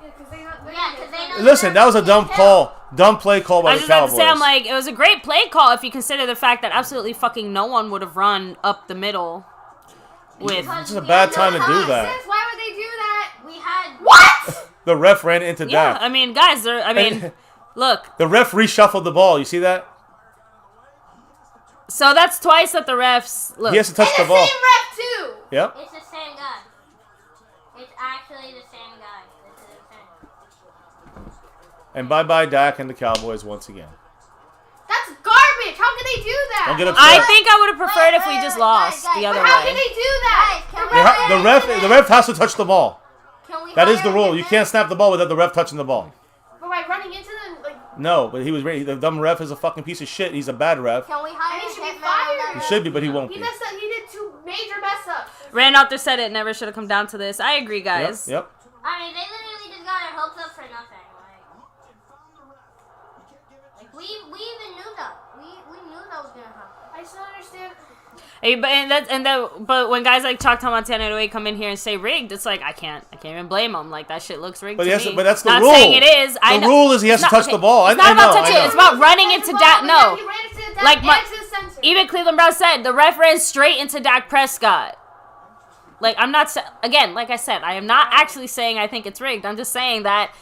Yeah, because they not. Yeah, because they know Listen, that was a dumb call. Dumb play call by I the was just about Cowboys. to say, I'm like, it was a great play call if you consider the fact that absolutely fucking no one would have run up the middle with. It's just a bad time to do that. Sis, why would they do that? we had What? The ref ran into Yeah, Dak. I mean, guys, look. The ref reshuffled the ball. You see that? So that's twice that the refs look. He has to touch And the ball. same ref too. Yep. It's the same guy. It's actually the same guy. This is the same. And bye-bye Dak and the Cowboys once again. That's garbage. How can they do that? Don't get upset. I think I would have preferred if we Wait, just wait, lost guys, the guys, other But how can way. they do that? Guys, can we The ref has to touch the ball. Can we That is the hire rule. him You in? can't snap the ball without the ref touching the ball. But by running into them, like, No, but he was ready. The dumb ref is a fucking piece of shit. He's a bad ref. Can we hire And he should be Hitman fired. on He that? should be, but he won't he be. messed up. He did 2 major mess ups. Randolph said it never should have come down to this. I agree, guys. Yep. I mean, they literally just got their hopes up for nothing. Like we even knew that. We knew that was gonna happen. I just don't understand. Hey, but when guys like Choctaw Montana 8 come in here and say rigged, it's like I can't even blame them. Like that shit looks rigged But to yes, me. but that's the Not rule. saying it is. The rule is he has to touch the ball. It's I not about know, touching I it. know. It's about running into Dak. No, He ran into the Like my- into the center. even Cleveland Brown said the ref ran straight into Dak Prescott. Like I'm not again, like I said, I am not actually saying I think it's rigged. I'm just saying that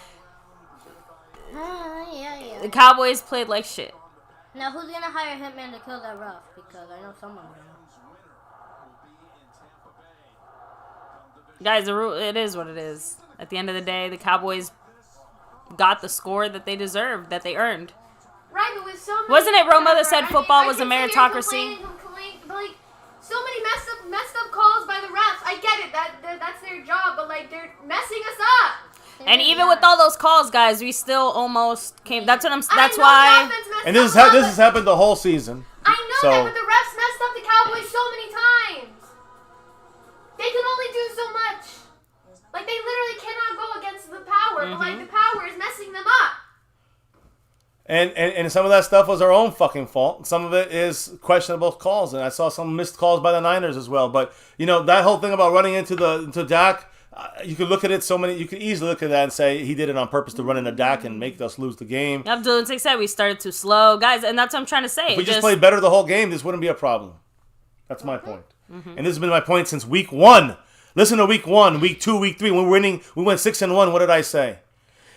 Yeah. the Cowboys played like shit. Now who's gonna hire Hitman to kill that rough? Because I know someone will. Guys, the rule, it is what it is. At the end of the day, the Cowboys got the score that they deserved, that they earned. Right, but with so many, Wasn't it Roma that said I mean, football I was a can sit here meritocracy? complaining, but like so many messed up calls by the refs. I get it, that's their job, but like they're messing us up. And even with all those calls, guys, we still almost came. That's I know That's the why. offense messed And this up, has happened the whole season. I know So- that, but the refs messed up the Cowboys so many times. They can only do so much. Like, they literally cannot go against the power, but like the power is messing them up. And some of that stuff was our own fucking fault. Some of it is questionable calls, and I saw some missed calls by the Niners as well. But you know that whole thing about running into Dak, you could look at it you could easily look at that and say he did it on purpose to run into Dak and make us lose the game. Abdul said we started too slow, guys, and that's what I'm trying to say. If we just played better the whole game, this wouldn't be a problem. That's my point. And this has been my point since week 1. Listen to week 1, week 2, week 3. When we're winning, we went 6-1. What did I say?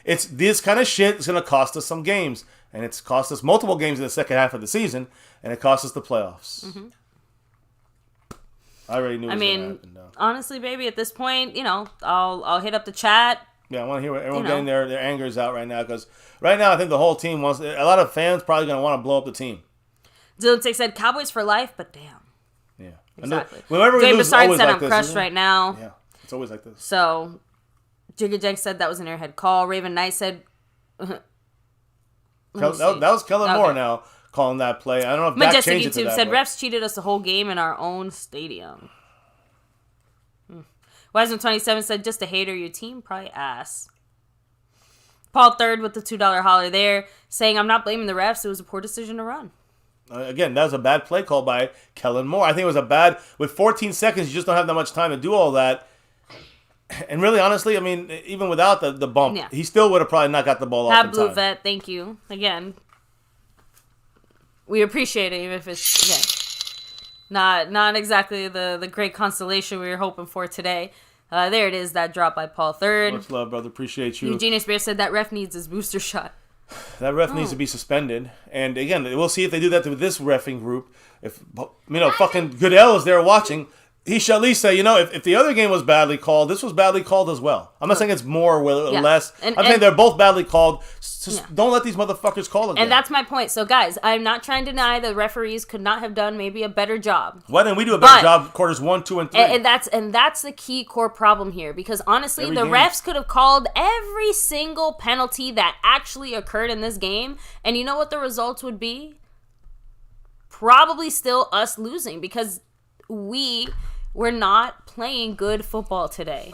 It's this kind of shit is going to cost us some games. And it's cost us multiple games in the second half of the season. And it cost us the playoffs. I already knew it was going to happen. No. Honestly, baby, at this point, you know, I'll hit up the chat. Yeah, I want to hear what everyone You know. getting their angers out right now. Because right now, I think the whole team wants... A lot of fans probably going to want to blow up the team. Dylan Six said Cowboys for life, but damn. Yeah. Exactly. Whenever we Jay lose, it's Broussard always said like I'm this, crushed isn't it? right now. Yeah, it's always like this. So, Jigga Jenk said that was an airhead call. Raven Knight said... That was Kellen Moore now calling that play. I don't know if Dak Majestic changed it to YouTube that, said but- refs cheated us the whole game in our own stadium. Wiseman27 said just a hater. Your team probably ass. Paul Third with the $2 holler there, saying I'm not blaming the refs. It was a poor decision to run. Again, that was a bad play call by Kellen Moore. I think it was a bad... With 14 seconds, you just don't have that much time to do all that. And really, honestly, I mean, even without the bump, he still would have probably not got the ball off in Blue time. Vet, thank you. Again, we appreciate it, even if it's, again, not exactly the great constellation we were hoping for today. There it is, that drop by Paul Third. Much love, brother. Appreciate you. Eugenius Bear said that ref needs his booster shot. That ref needs to be suspended. And again, we'll see if they do that to this reffing group. If, fucking Goodell is there watching, he should at least say, if the other game was badly called, this was badly called as well. I'm not saying it's more or less. I'm saying they're both badly called. Just don't let these motherfuckers call again. And that's my point. So, guys, I'm not trying to deny the referees could not have done maybe a better job. Why didn't we do a better job quarters 1, 2, and 3? And that's the key core problem here. Because, honestly, refs could have called every single penalty that actually occurred in this game. And you know what the results would be? Probably still us losing. Because we're not playing good football today.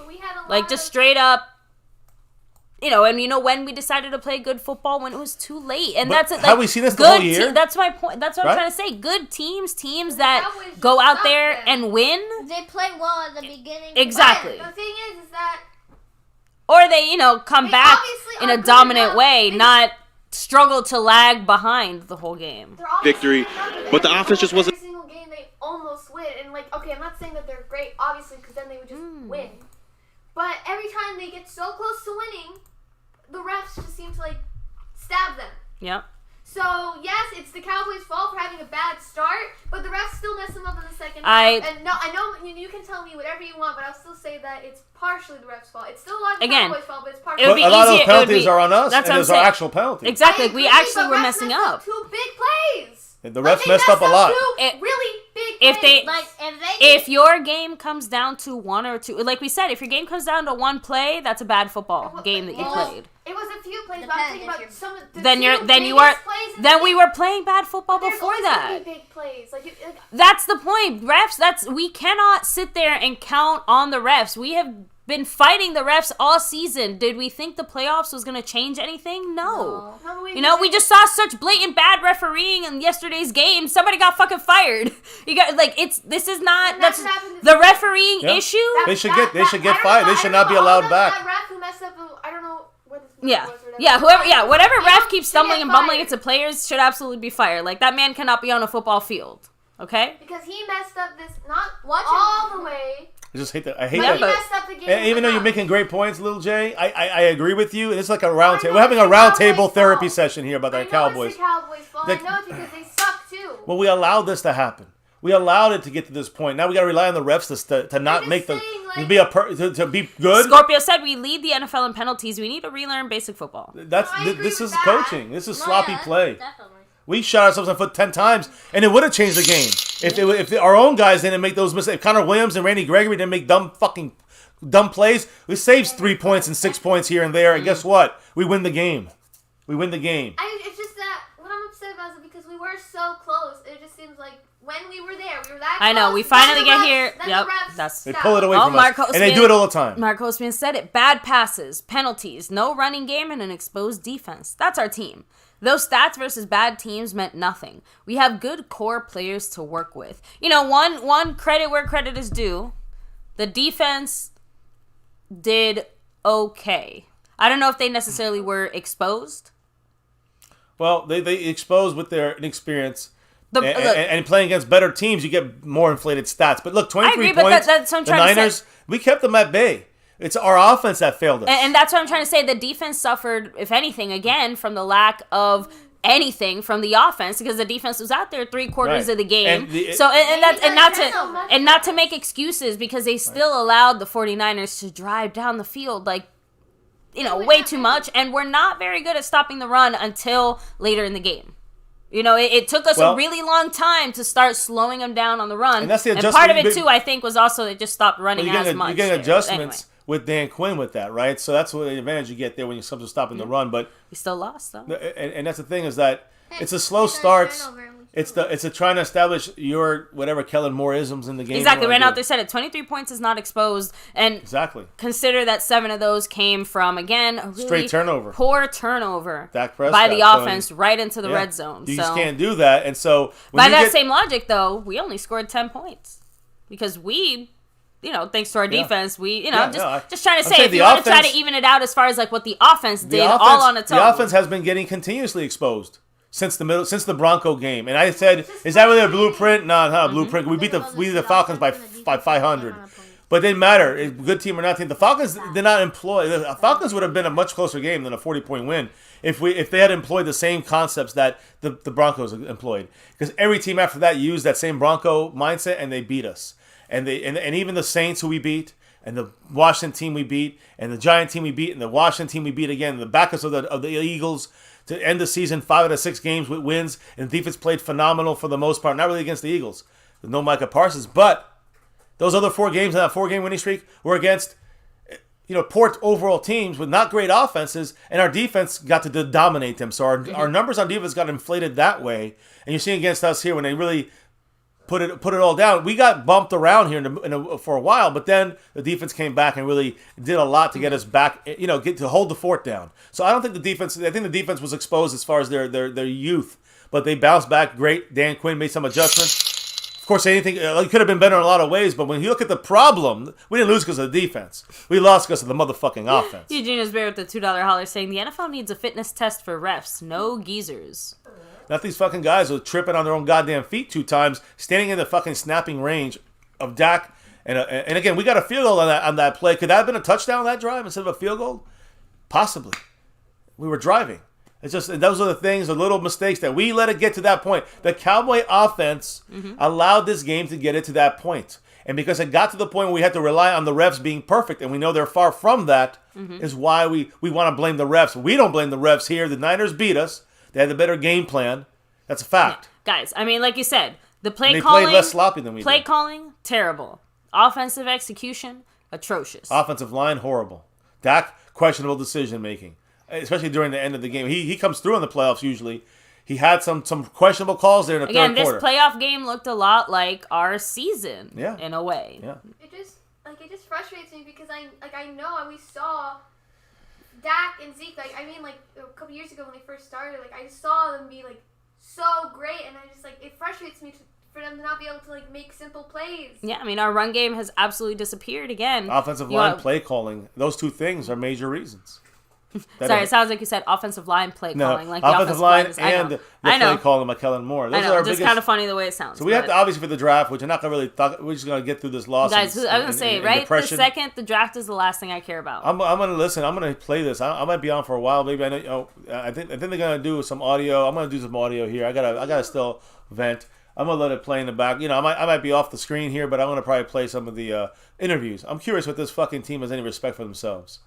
Like, just straight up. And when we decided to play good football, when it was too late. And that's it. Like, have we seen this the whole year? That's my point. That's what I'm trying to say. Good teams that go out there and win. They play well at the beginning. Exactly. But the thing is that... Or they, come back in a dominant way, not struggle to lag behind the whole game. Victory, but the offense just wasn't... Every single game they almost win. And, okay, I'm not saying that they're great, obviously, because then they would just win. But every time they get so close to winning, the refs just seem to, stab them. Yep. So, yes, it's the Cowboys' fault for having a bad start, but the refs still mess them up in the second half. And no, I know you can tell me whatever you want, but I'll still say that it's partially the refs' fault. It's still a lot of the Cowboys' fault, but it's partially... But a lot of those penalties are on us, and those are actual penalties. Exactly. We actually were messing up. Two big plays. The refs messed up a lot. Really big plays. If your game comes down to one or two, like we said, if your game comes down to one play, that's a bad football game that you played. It was a few plays, but I'm thinking about some of the Then we were playing bad football before that. Big plays. That's the point. Refs, we cannot sit there and count on the refs. We have been fighting the refs all season. Did we think the playoffs was going to change anything? No. We just saw such blatant bad refereeing in yesterday's game. Somebody got fucking fired. This is not that's the refereeing issue. They should get fired. They should not be allowed back. That ref who messed up, I don't know what his Yeah. was or Yeah, whatever ref keeps stumbling and bumbling into players should absolutely be fired. Like, that man cannot be on a football field. Okay? Because he messed up this, not all the way. I just hate that. I hate But that. he messed up the game. And even though you're making great points, Little J, I agree with you. It's like a round table. We're having a round table therapy session here about our Cowboys. It's the Cowboys' fault. I know it's because they suck too. Well, we allowed this to happen. We allowed it to get to this point. Now we got to rely on the refs to not make them to be good. Scorpio said we lead the NFL in penalties. We need to relearn basic football. This is coaching. This is sloppy play. Definitely. We shot ourselves in the foot 10 times, and it would have changed the game if our own guys didn't make those mistakes. If Connor Williams and Randy Gregory didn't make dumb plays, we saved 3 points and 6 points here and there. And guess what? We win the game. It's just that what I'm upset about is because we were so close. It just seems like when we were there, we were that close. I know. We finally get here. Yep. They pull it away from us, and they do it all the time. Mark Hostman said it. Bad passes, penalties, no running game, and an exposed defense. That's our team. Those stats versus bad teams meant nothing. We have good core players to work with. One credit where credit is due. The defense did okay. I don't know if they necessarily were exposed. Well, they exposed with their inexperience. And playing against better teams, you get more inflated stats. But look, 23 points, that's what I'm the trying Niners, to say. we kept them at bay. It's our offense that failed us. And that's what I'm trying to say. The defense suffered, if anything, again, from the lack of anything from the offense, because the defense was out there 3/4 of the game. And not to make excuses, because they still allowed the 49ers to drive down the field way too much, and we're not very good at stopping the run until later in the game. You know, it took us a really long time to start slowing them down on the run. And that's the adjustment. And part of it, too, I think, was also they just stopped running as much. You get adjustments with Dan Quinn with that, right? So that's what the advantage you get there when you come to stopping the run. But we still lost, though. And that's the thing is that it's a slow start. It's trying to establish your whatever Kellen Moore-isms in the game. Exactly. Right out there said it. 23 points is not exposed. And consider that 7 of those came from, again, a really straight turnover. Poor turnover Dak Prescott, by the offense right into the red zone. You just can't do that. And so by that same logic, though, we only scored 10 points. Because we, thanks to our defense, we, just trying to say, if you want to try to even it out as far as like what the offense did all on its own. The offense has been getting continuously exposed. Since the Bronco game, and I said, "Is that really a blueprint?" No, not a blueprint. We beat the Falcons by 500, but it didn't matter. Good team or not team. The Falcons did not employ. The Falcons would have been a much closer game than a 40-point win if they had employed the same concepts that the Broncos employed. Because every team after that used that same Bronco mindset, and they beat us. And even the Saints who we beat, and the Washington team we beat, and the Giant team we beat, and the Washington team we beat again. The backups of the Eagles. To end the season, 5 out of 6 games with wins, and the defense played phenomenal for the most part. Not really against the Eagles, with no Micah Parsons, but those other 4 games in that 4-game winning streak were against, poor overall teams with not great offenses, and our defense got to dominate them. So our numbers on defense got inflated that way, and you're seeing against us here when they really put it all down. We got bumped around here for a while, but then the defense came back and really did a lot to get us back, get to hold the fort down. So I think the defense was exposed as far as their youth, but they bounced back great. Dan Quinn made some adjustments. Of course, it could have been better in a lot of ways, but when you look at the problem, we didn't lose because of the defense. We lost because of the motherfucking offense. Eugenius Bear with the $2 holler saying, the NFL needs a fitness test for refs. No geezers. Not these fucking guys who are tripping on their own goddamn feet 2 times, standing in the fucking snapping range of Dak. And again, we got a field goal on that play. Could that have been a touchdown on that drive instead of a field goal? Possibly. We were driving. It's just those are the things, the little mistakes that we let it get to that point. The Cowboy offense allowed this game to get it to that point. And because it got to the point where we had to rely on the refs being perfect, and we know they're far from that, is why we want to blame the refs. We don't blame the refs here. The Niners beat us. They had the better game plan. That's a fact. Yeah. Guys, I mean, like you said, the play calling... They played less sloppy than we did. Play calling, terrible. Offensive execution, atrocious. Offensive line, horrible. Dak, questionable decision-making, especially during the end of the game. He comes through in the playoffs usually. He had some questionable calls there in the third quarter. Again, this playoff game looked a lot like our season in a way. Yeah. It just frustrates me because I know and we saw Dak and Zeke, a couple years ago when they first started, I just saw them be, so great, and I just, it frustrates me for them to not be able to, make simple plays. Yeah, I mean, our run game has absolutely disappeared again. Offensive line play calling, those 2 things are major reasons. Sorry, it sounds like you said offensive line play calling. Like offensive line and the play calling by Kellen Moore. Those are just kind of funny the way it sounds. So we have to, obviously, for the draft, which I'm not going to really talk, we're just going to get through this loss. Guys, I was going to say, right this second, the draft is the last thing I care about. I'm going to listen. I'm going to play this. I might be on for a while. Maybe I think they're going to do some audio. I'm going to do some audio here. I gotta still vent. I'm going to let it play in the back. I might be off the screen here, but I'm going to probably play some of the interviews. I'm curious if this fucking team has any respect for themselves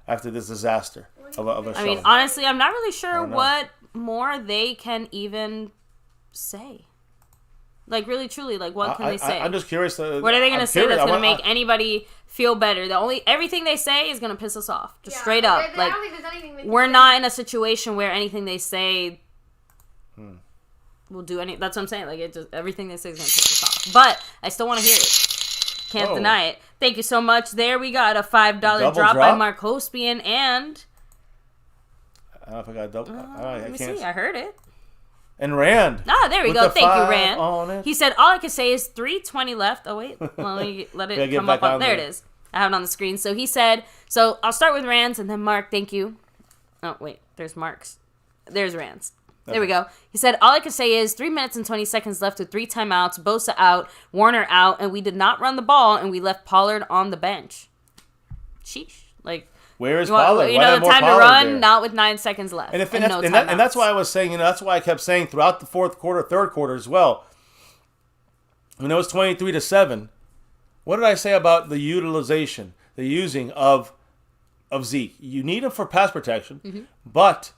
after this disaster of a show. I mean, honestly, I'm not really sure what more they can even say. Really, truly, what can they say? I'm just curious. What are they going to say that's going to make anybody feel better? Everything they say is going to piss us off. Just straight up. I don't think there's anything we're not in a situation where anything they say will do any. That's what I'm saying. Everything they say is going to piss us off. But I still want to hear it. Can't deny it. Thank you so much. There we got a $5 drop by Mark Hospian and... I don't know if I got a double. Let me see. I heard it. And Rand. There we go. Thank you, Rand. He said, all I can say is 3:20 left. Oh, wait. Let it come up. There it is. I have it on the screen. So he said, so I'll start with Rand's and then Mark. Thank you. Oh, wait. There's Mark's. There's Rand's. There we go. He said, all I can say is 3 minutes and 20 seconds left with 3 timeouts, Bosa out, Warner out, and we did not run the ball, and we left Pollard on the bench. Sheesh. Where is Pollard? The time to run, there? Not with 9 seconds left. And that's why I was saying, that's why I kept saying throughout the fourth quarter, third quarter as well, when it was 23-7, what did I say about the utilization, the using of Zeke? You need him for pass protection, but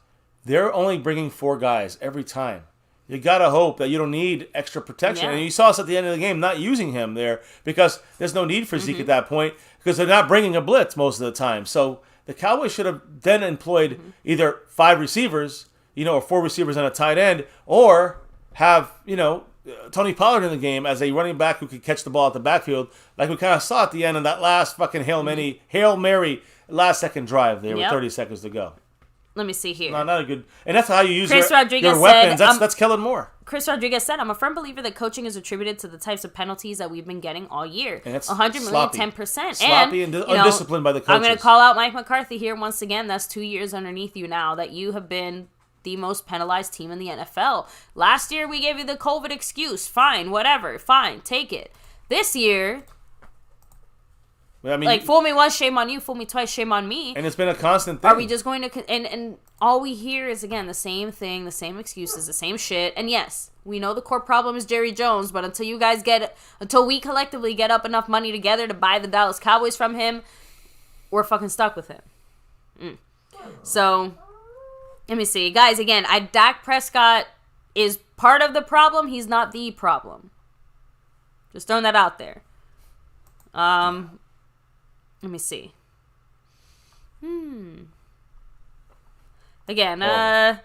they're only bringing 4 guys every time. you got to hope that you don't need extra protection. Yeah. And you saw us at the end of the game not using him there because there's no need for Zeke at that point because they're not bringing a blitz most of the time. So the Cowboys should have then employed either 5 receivers, or 4 receivers and a tight end, or have, Tony Pollard in the game as a running back who could catch the ball at the backfield, like we kind of saw at the end of that last fucking Hail Mary last second drive there with 30 seconds to go. Let me see here. No, not a good. And that's how you use Chris your Rodriguez weapons. said, That's Kellen Moore. Chris Rodriguez said, I'm a firm believer that coaching is attributed to the types of penalties that we've been getting all year. And it's 100 million, sloppy. 10%. Sloppy and undisciplined by the coaches. I'm going to call out Mike McCarthy here once again. That's 2 years underneath you now that you have been the most penalized team in the NFL. Last year, we gave you the COVID excuse. Fine, whatever. Fine, take it. This year... I mean, fool me once, shame on you. Fool me twice, shame on me. And it's been a constant thing. Are we just going to... And all we hear is, again, the same thing, the same excuses, the same shit. And yes, we know the core problem is Jerry Jones, but until we collectively get up enough money together to buy the Dallas Cowboys from him, we're fucking stuck with him. So, let me see. Guys, again, Dak Prescott is part of the problem. He's not the problem. Just throwing that out there. Let me see. Again, I'm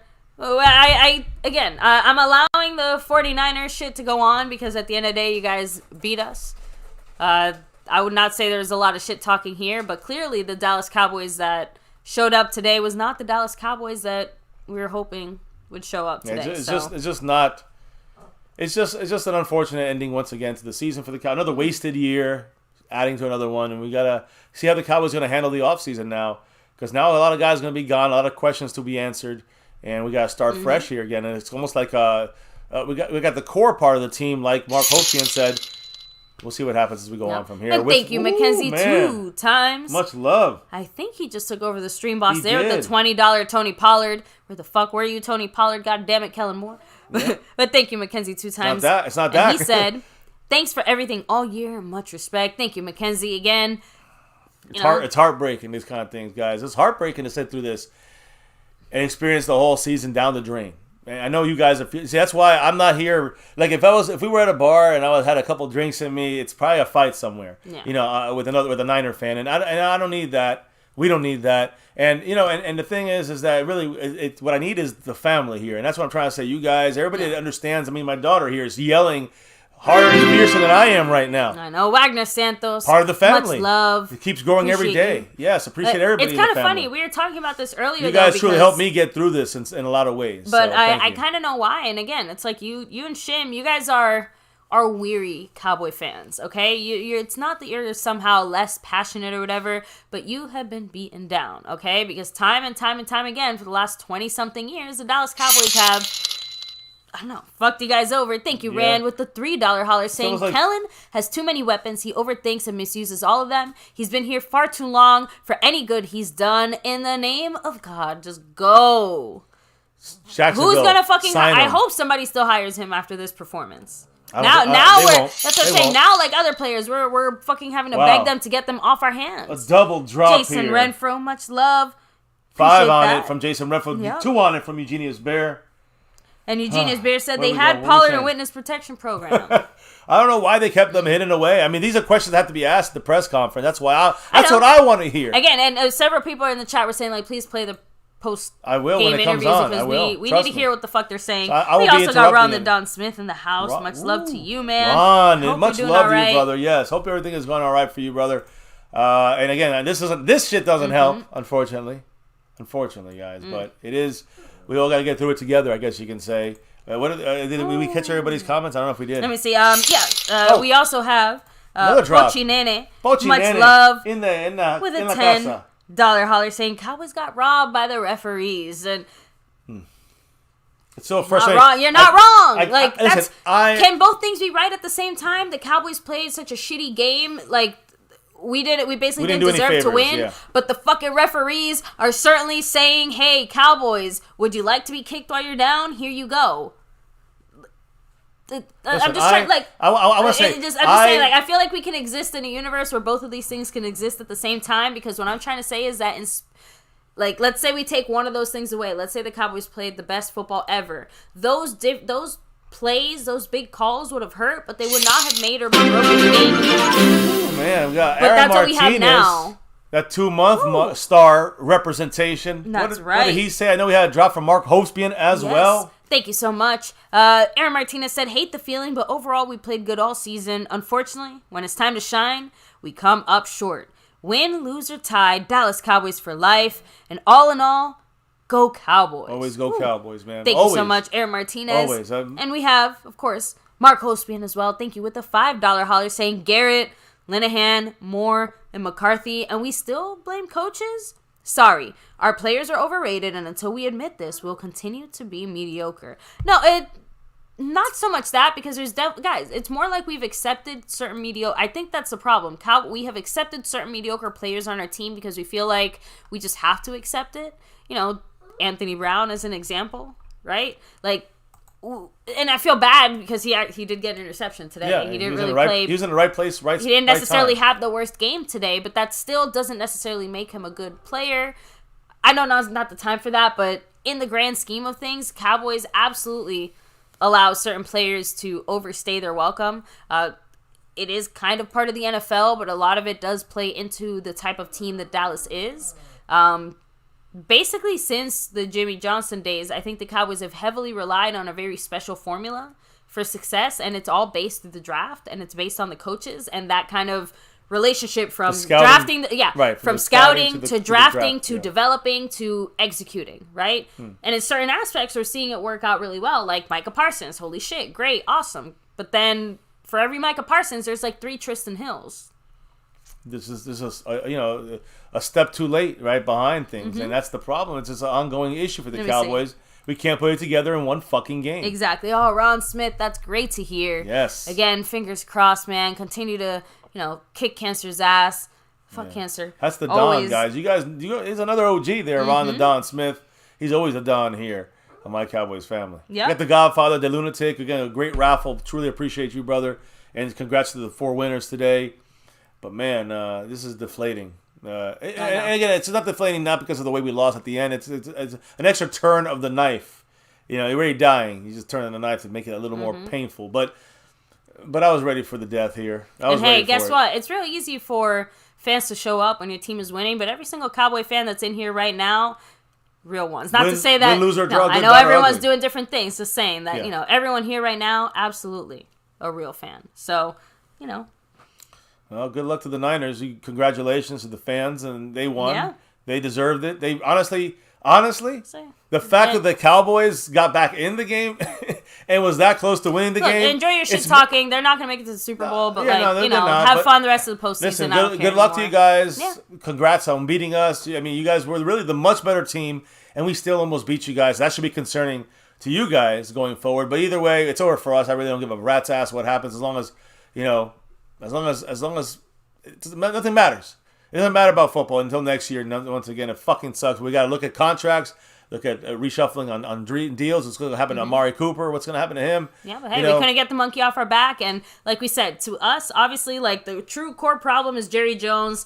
allowing the 49ers shit to go on because at the end of the day, you guys beat us. I would not say there's a lot of shit talking here, but clearly the Dallas Cowboys that showed up today was not the Dallas Cowboys that we were hoping would show up today. It's just not. It's just an unfortunate ending once again to the season for the Cowboys. Another wasted year. Adding to another one, and we got to see how the Cowboys are going to handle the offseason now, because now a lot of guys are going to be gone, a lot of questions to be answered, and we got to start fresh here again. And it's almost like we got the core part of the team, like Mark Hokian said. We'll see what happens as we go on from here. And thank you, Mackenzie, 2 times. Much love. I think he just took over the stream boss with the $20 Tony Pollard. Where the fuck were you, Tony Pollard? God damn it, Kellen Moore. Yeah. But thank you, Mackenzie, 2 times. It's not that. And he said... Thanks for everything all year. Much respect. Thank you, Mackenzie, again. It's heartbreaking, these kind of things, guys. It's heartbreaking to sit through this and experience the whole season down the drain. And I know you guys are... See, that's why I'm not here. Like, if we were at a bar and I had a couple drinks in me, it's probably a fight somewhere. Yeah. With a Niner fan. And I don't need that. We don't need that. And, and the thing is that really what I need is the family here. And that's what I'm trying to say. You guys, everybody that understands. I mean, my daughter here is yelling... harder and fiercer than I am right now. I know. Wagner Santos. Part of the family. Much love. It keeps growing every day. You. Yes, appreciate everybody. It's kind of funny. We were talking about this earlier. You guys truly helped me get through this in a lot of ways. But so, I kind of know why. And again, it's like you and Shim, you guys are weary Cowboy fans, okay? It's not that you're somehow less passionate or whatever, but you have been beaten down, okay? Because time and time and time again, for the last 20-something years, the Dallas Cowboys have... I don't know, fucked you guys over. Thank you, Rand, with the $3 holler saying, Kellen has too many weapons. He overthinks and misuses all of them. He's been here far too long for any good he's done. In the name of God, just go. Who's going to fucking... I hope somebody still hires him after this performance. That's what I'm saying. Now, like other players, we're fucking having to beg them to get them off our hands. A double drop Jason here. Renfro, much love. 5 on it from Jason Renfro. Yep. 2 on it from Eugenius Bear. And Eugenius Bear said they had Pollard in witness protection program. I don't know why they kept them hidden away. I mean, these are questions that have to be asked at the press conference. That's why that's what I want to hear. Again, and several people in the chat were saying, like, please play the post-game interviews because we need to hear what the fuck they're saying. So we also got Ron the Don Smith in the house. Much love to you, man. Ron, much love to you, brother. Yes, hope everything is going all right for you, brother. And again, this shit doesn't help, unfortunately. Unfortunately, guys. But it is... We all got to get through it together, I guess you can say. Did we catch everybody's comments? I don't know if we did. Let me see. We also have Pochi Nene. Much love. With a $10 holler saying Cowboys got robbed by the referees. And it's so frustrating. You're not wrong. Listen, can both things be right at the same time? The Cowboys played such a shitty game. Like, we basically didn't deserve to win, but the fucking referees are certainly saying, hey, Cowboys, would you like to be kicked while you're down? Here you go. I'm just saying, like, I feel like we can exist in a universe where both of these things can exist at the same time, because what I'm trying to say is that Like, let's say we take one of those things away. Let's say the Cowboys played the best football ever. Those plays, those big calls would have hurt, but they would not have made or broken the game. Oh, man, we got but Aaron that's Martinez, what we have now. That 2-month star representation. That's What did he say? I know we had a drop from Mark Hospian as well. Thank you so much. Aaron Martinez said, hate the feeling, but overall we played good all season. Unfortunately, when it's time to shine, we come up short. Win, lose, or tie, Dallas Cowboys for life. And all in all, go Cowboys. Always go Cowboys, man. Thank you so much, Aaron Martinez. Always. And we have, of course, Mark Hospian as well. Thank you with the $5 holler saying Garrett, Linehan, Moore, and McCarthy. And we still blame coaches? Sorry, our players are overrated, and until we admit this, we'll continue to be mediocre. No, not so much that, because there's guys, it's more like we've accepted certain mediocre. I think that's the problem. We have accepted certain mediocre players on our team because we feel like we just have to accept it. You know, Anthony Brown as an example, right? Like, and I feel bad because he did get an interception today. Yeah, he didn't really play. He was in the right place, right. He didn't necessarily right time. have the worst game today, but that still doesn't necessarily make him a good player. I know now's not the time for that, but in the grand scheme of things, Cowboys absolutely allow certain players to overstay their welcome. It is kind of part of the NFL, but a lot of it does play into the type of team that Dallas is. Basically, since the Jimmy Johnson days, I think the Cowboys have heavily relied on a very special formula for success, and it's all based through the draft, and it's based on the coaches and that kind of relationship from scouting, from scouting to drafting to developing to executing, right? And in certain aspects, we're seeing it work out really well, like Micah Parsons. Holy shit, great, awesome. But then for every Micah Parsons, there's like 3 Tristan Hills. This is a step too late, right, behind things, and that's the problem. It's just an ongoing issue for the Cowboys. We can't put it together in one fucking game. Exactly. Oh, Ron Smith, that's great to hear. Yes. Again, fingers crossed, man. Continue to, kick cancer's ass. Fuck cancer. That's the Don, guys. You guys, there's another OG there, Ron the Don Smith. He's always a Don here on My Cowboys Family. Yeah. Got the Godfather, the Lunatic. Again, a great raffle. Truly appreciate you, brother. And congrats to the 4 winners today. But, man, this is deflating. And again, it's not deflating not because of the way we lost at the end. It's an extra turn of the knife. You're already dying. You just turn the knife to make it a little more painful. But I was ready for the death here. And hey, guess what? It's real easy for fans to show up when your team is winning. But every single Cowboy fan that's in here right now, real ones. Not to say that. Win, lose, or draw, I know everyone's doing different things. Just saying that, everyone here right now, absolutely a real fan. So, Well, good luck to the Niners. Congratulations to the fans, and they won. Yeah. They deserved it. They honestly, the fact that the Cowboys got back in the game and was that close to winning the game. Enjoy your shit talking. They're not going to make it to the Super Bowl, but have fun the rest of the postseason. Listen, good luck to you guys. Yeah. Congrats on beating us. I mean, you guys were really the much better team, and we still almost beat you guys. That should be concerning to you guys going forward. But either way, it's over for us. I really don't give a rat's ass what happens as long as, as long as nothing matters. It doesn't matter about football until next year. Once again, it fucking sucks. We got to look at contracts, look at reshuffling on deals. What's going to happen to Amari Cooper? What's going to happen to him? Yeah, but hey, we couldn't get the monkey off our back. And like we said, to us, obviously, like the true core problem is Jerry Jones.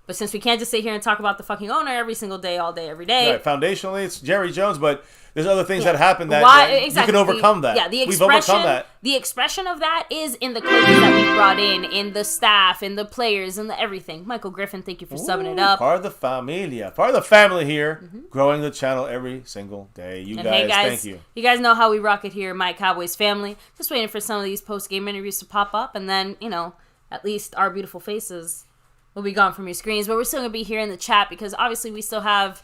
But since we can't just sit here and talk about the fucking owner every single day, all day, every day. Right, foundationally, it's Jerry Jones, but there's other things that happen that you can overcome that. We've overcome that. The expression of that is in the coaches that we've brought in the staff, in the players, in the everything. Michael Griffin, thank you for subbing it up. Part of the familia. Part of the family here, growing the channel every single day. Guys, thank you. You guys know how we rock it here, My Cowboys Family. Just waiting for some of these post-game interviews to pop up, and then, at least our beautiful faces will be gone from your screens, but we're still going to be here in the chat because obviously we still have,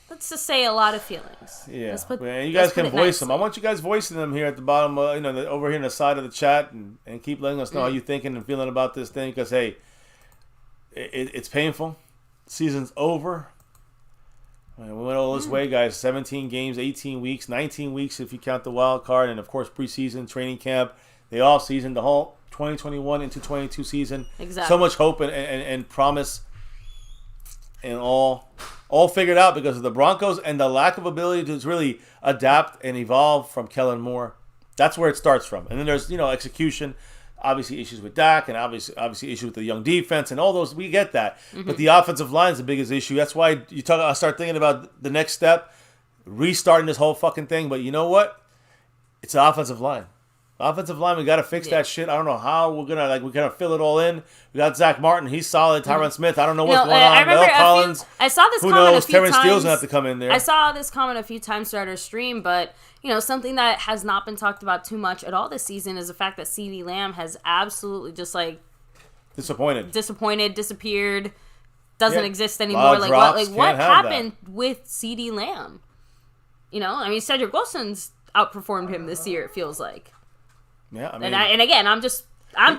let's just say, a lot of feelings. Yeah, you guys can voice them. I want you guys voicing them here at the bottom, over here on the side of the chat, and keep letting us know how you're thinking and feeling about this thing because, hey, it's painful. Season's over. We went all this way, guys. 17 games, 18 weeks, 19 weeks if you count the wild card, and, of course, preseason, training camp, the off season, the whole 2021 into 22 season. Exactly. So much hope and promise and all figured out because of the Broncos and the lack of ability to really adapt and evolve from Kellen Moore. That's where it starts from. And then there's, execution. Obviously issues with Dak, and obviously issues with the young defense, and all those. We get that, but the offensive line is the biggest issue. That's why I start thinking about the next step, restarting this whole fucking thing. But you know what? It's the offensive line. Offensive line, we got to fix that shit. I don't know how we're gonna fill it all in. We got Zach Martin, he's solid. Tyron Smith, I don't know what's going on. I remember Collins, I saw this who comment knows? a few Terrence times. Steele's gonna have to come in there. I saw this comment a few times throughout our stream, but something that has not been talked about too much at all this season is the fact that CeeDee Lamb has absolutely just disappointed, disappeared, doesn't exist anymore. What happened with CeeDee Lamb? Cedric Wilson's outperformed him this year. It feels like. Yeah, I mean, and again, I'm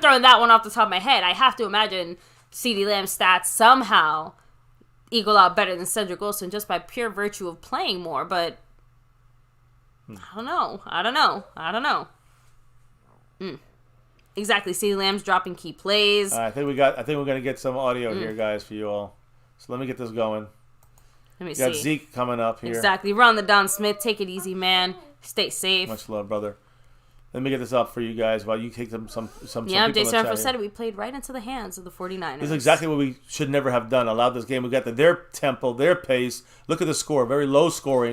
throwing that one off the top of my head. I have to imagine CeeDee Lamb's stats somehow equal out better than Cedric Wilson just by pure virtue of playing more. But I don't know. Exactly, CeeDee Lamb's dropping key plays. I think we're gonna get some audio here, guys, for you all. So let me get this going. Let me see. Got Zeke coming up here. Exactly. Run the Don Smith. Take it easy, man. Stay safe. Much love, brother. Let me get this up for you guys while you take some Yeah, Jason Renfro said it. We played right into the hands of the 49ers. This is exactly what we should never have done. Allowed this game. We got their tempo, their pace. Look at the score. Very low scoring.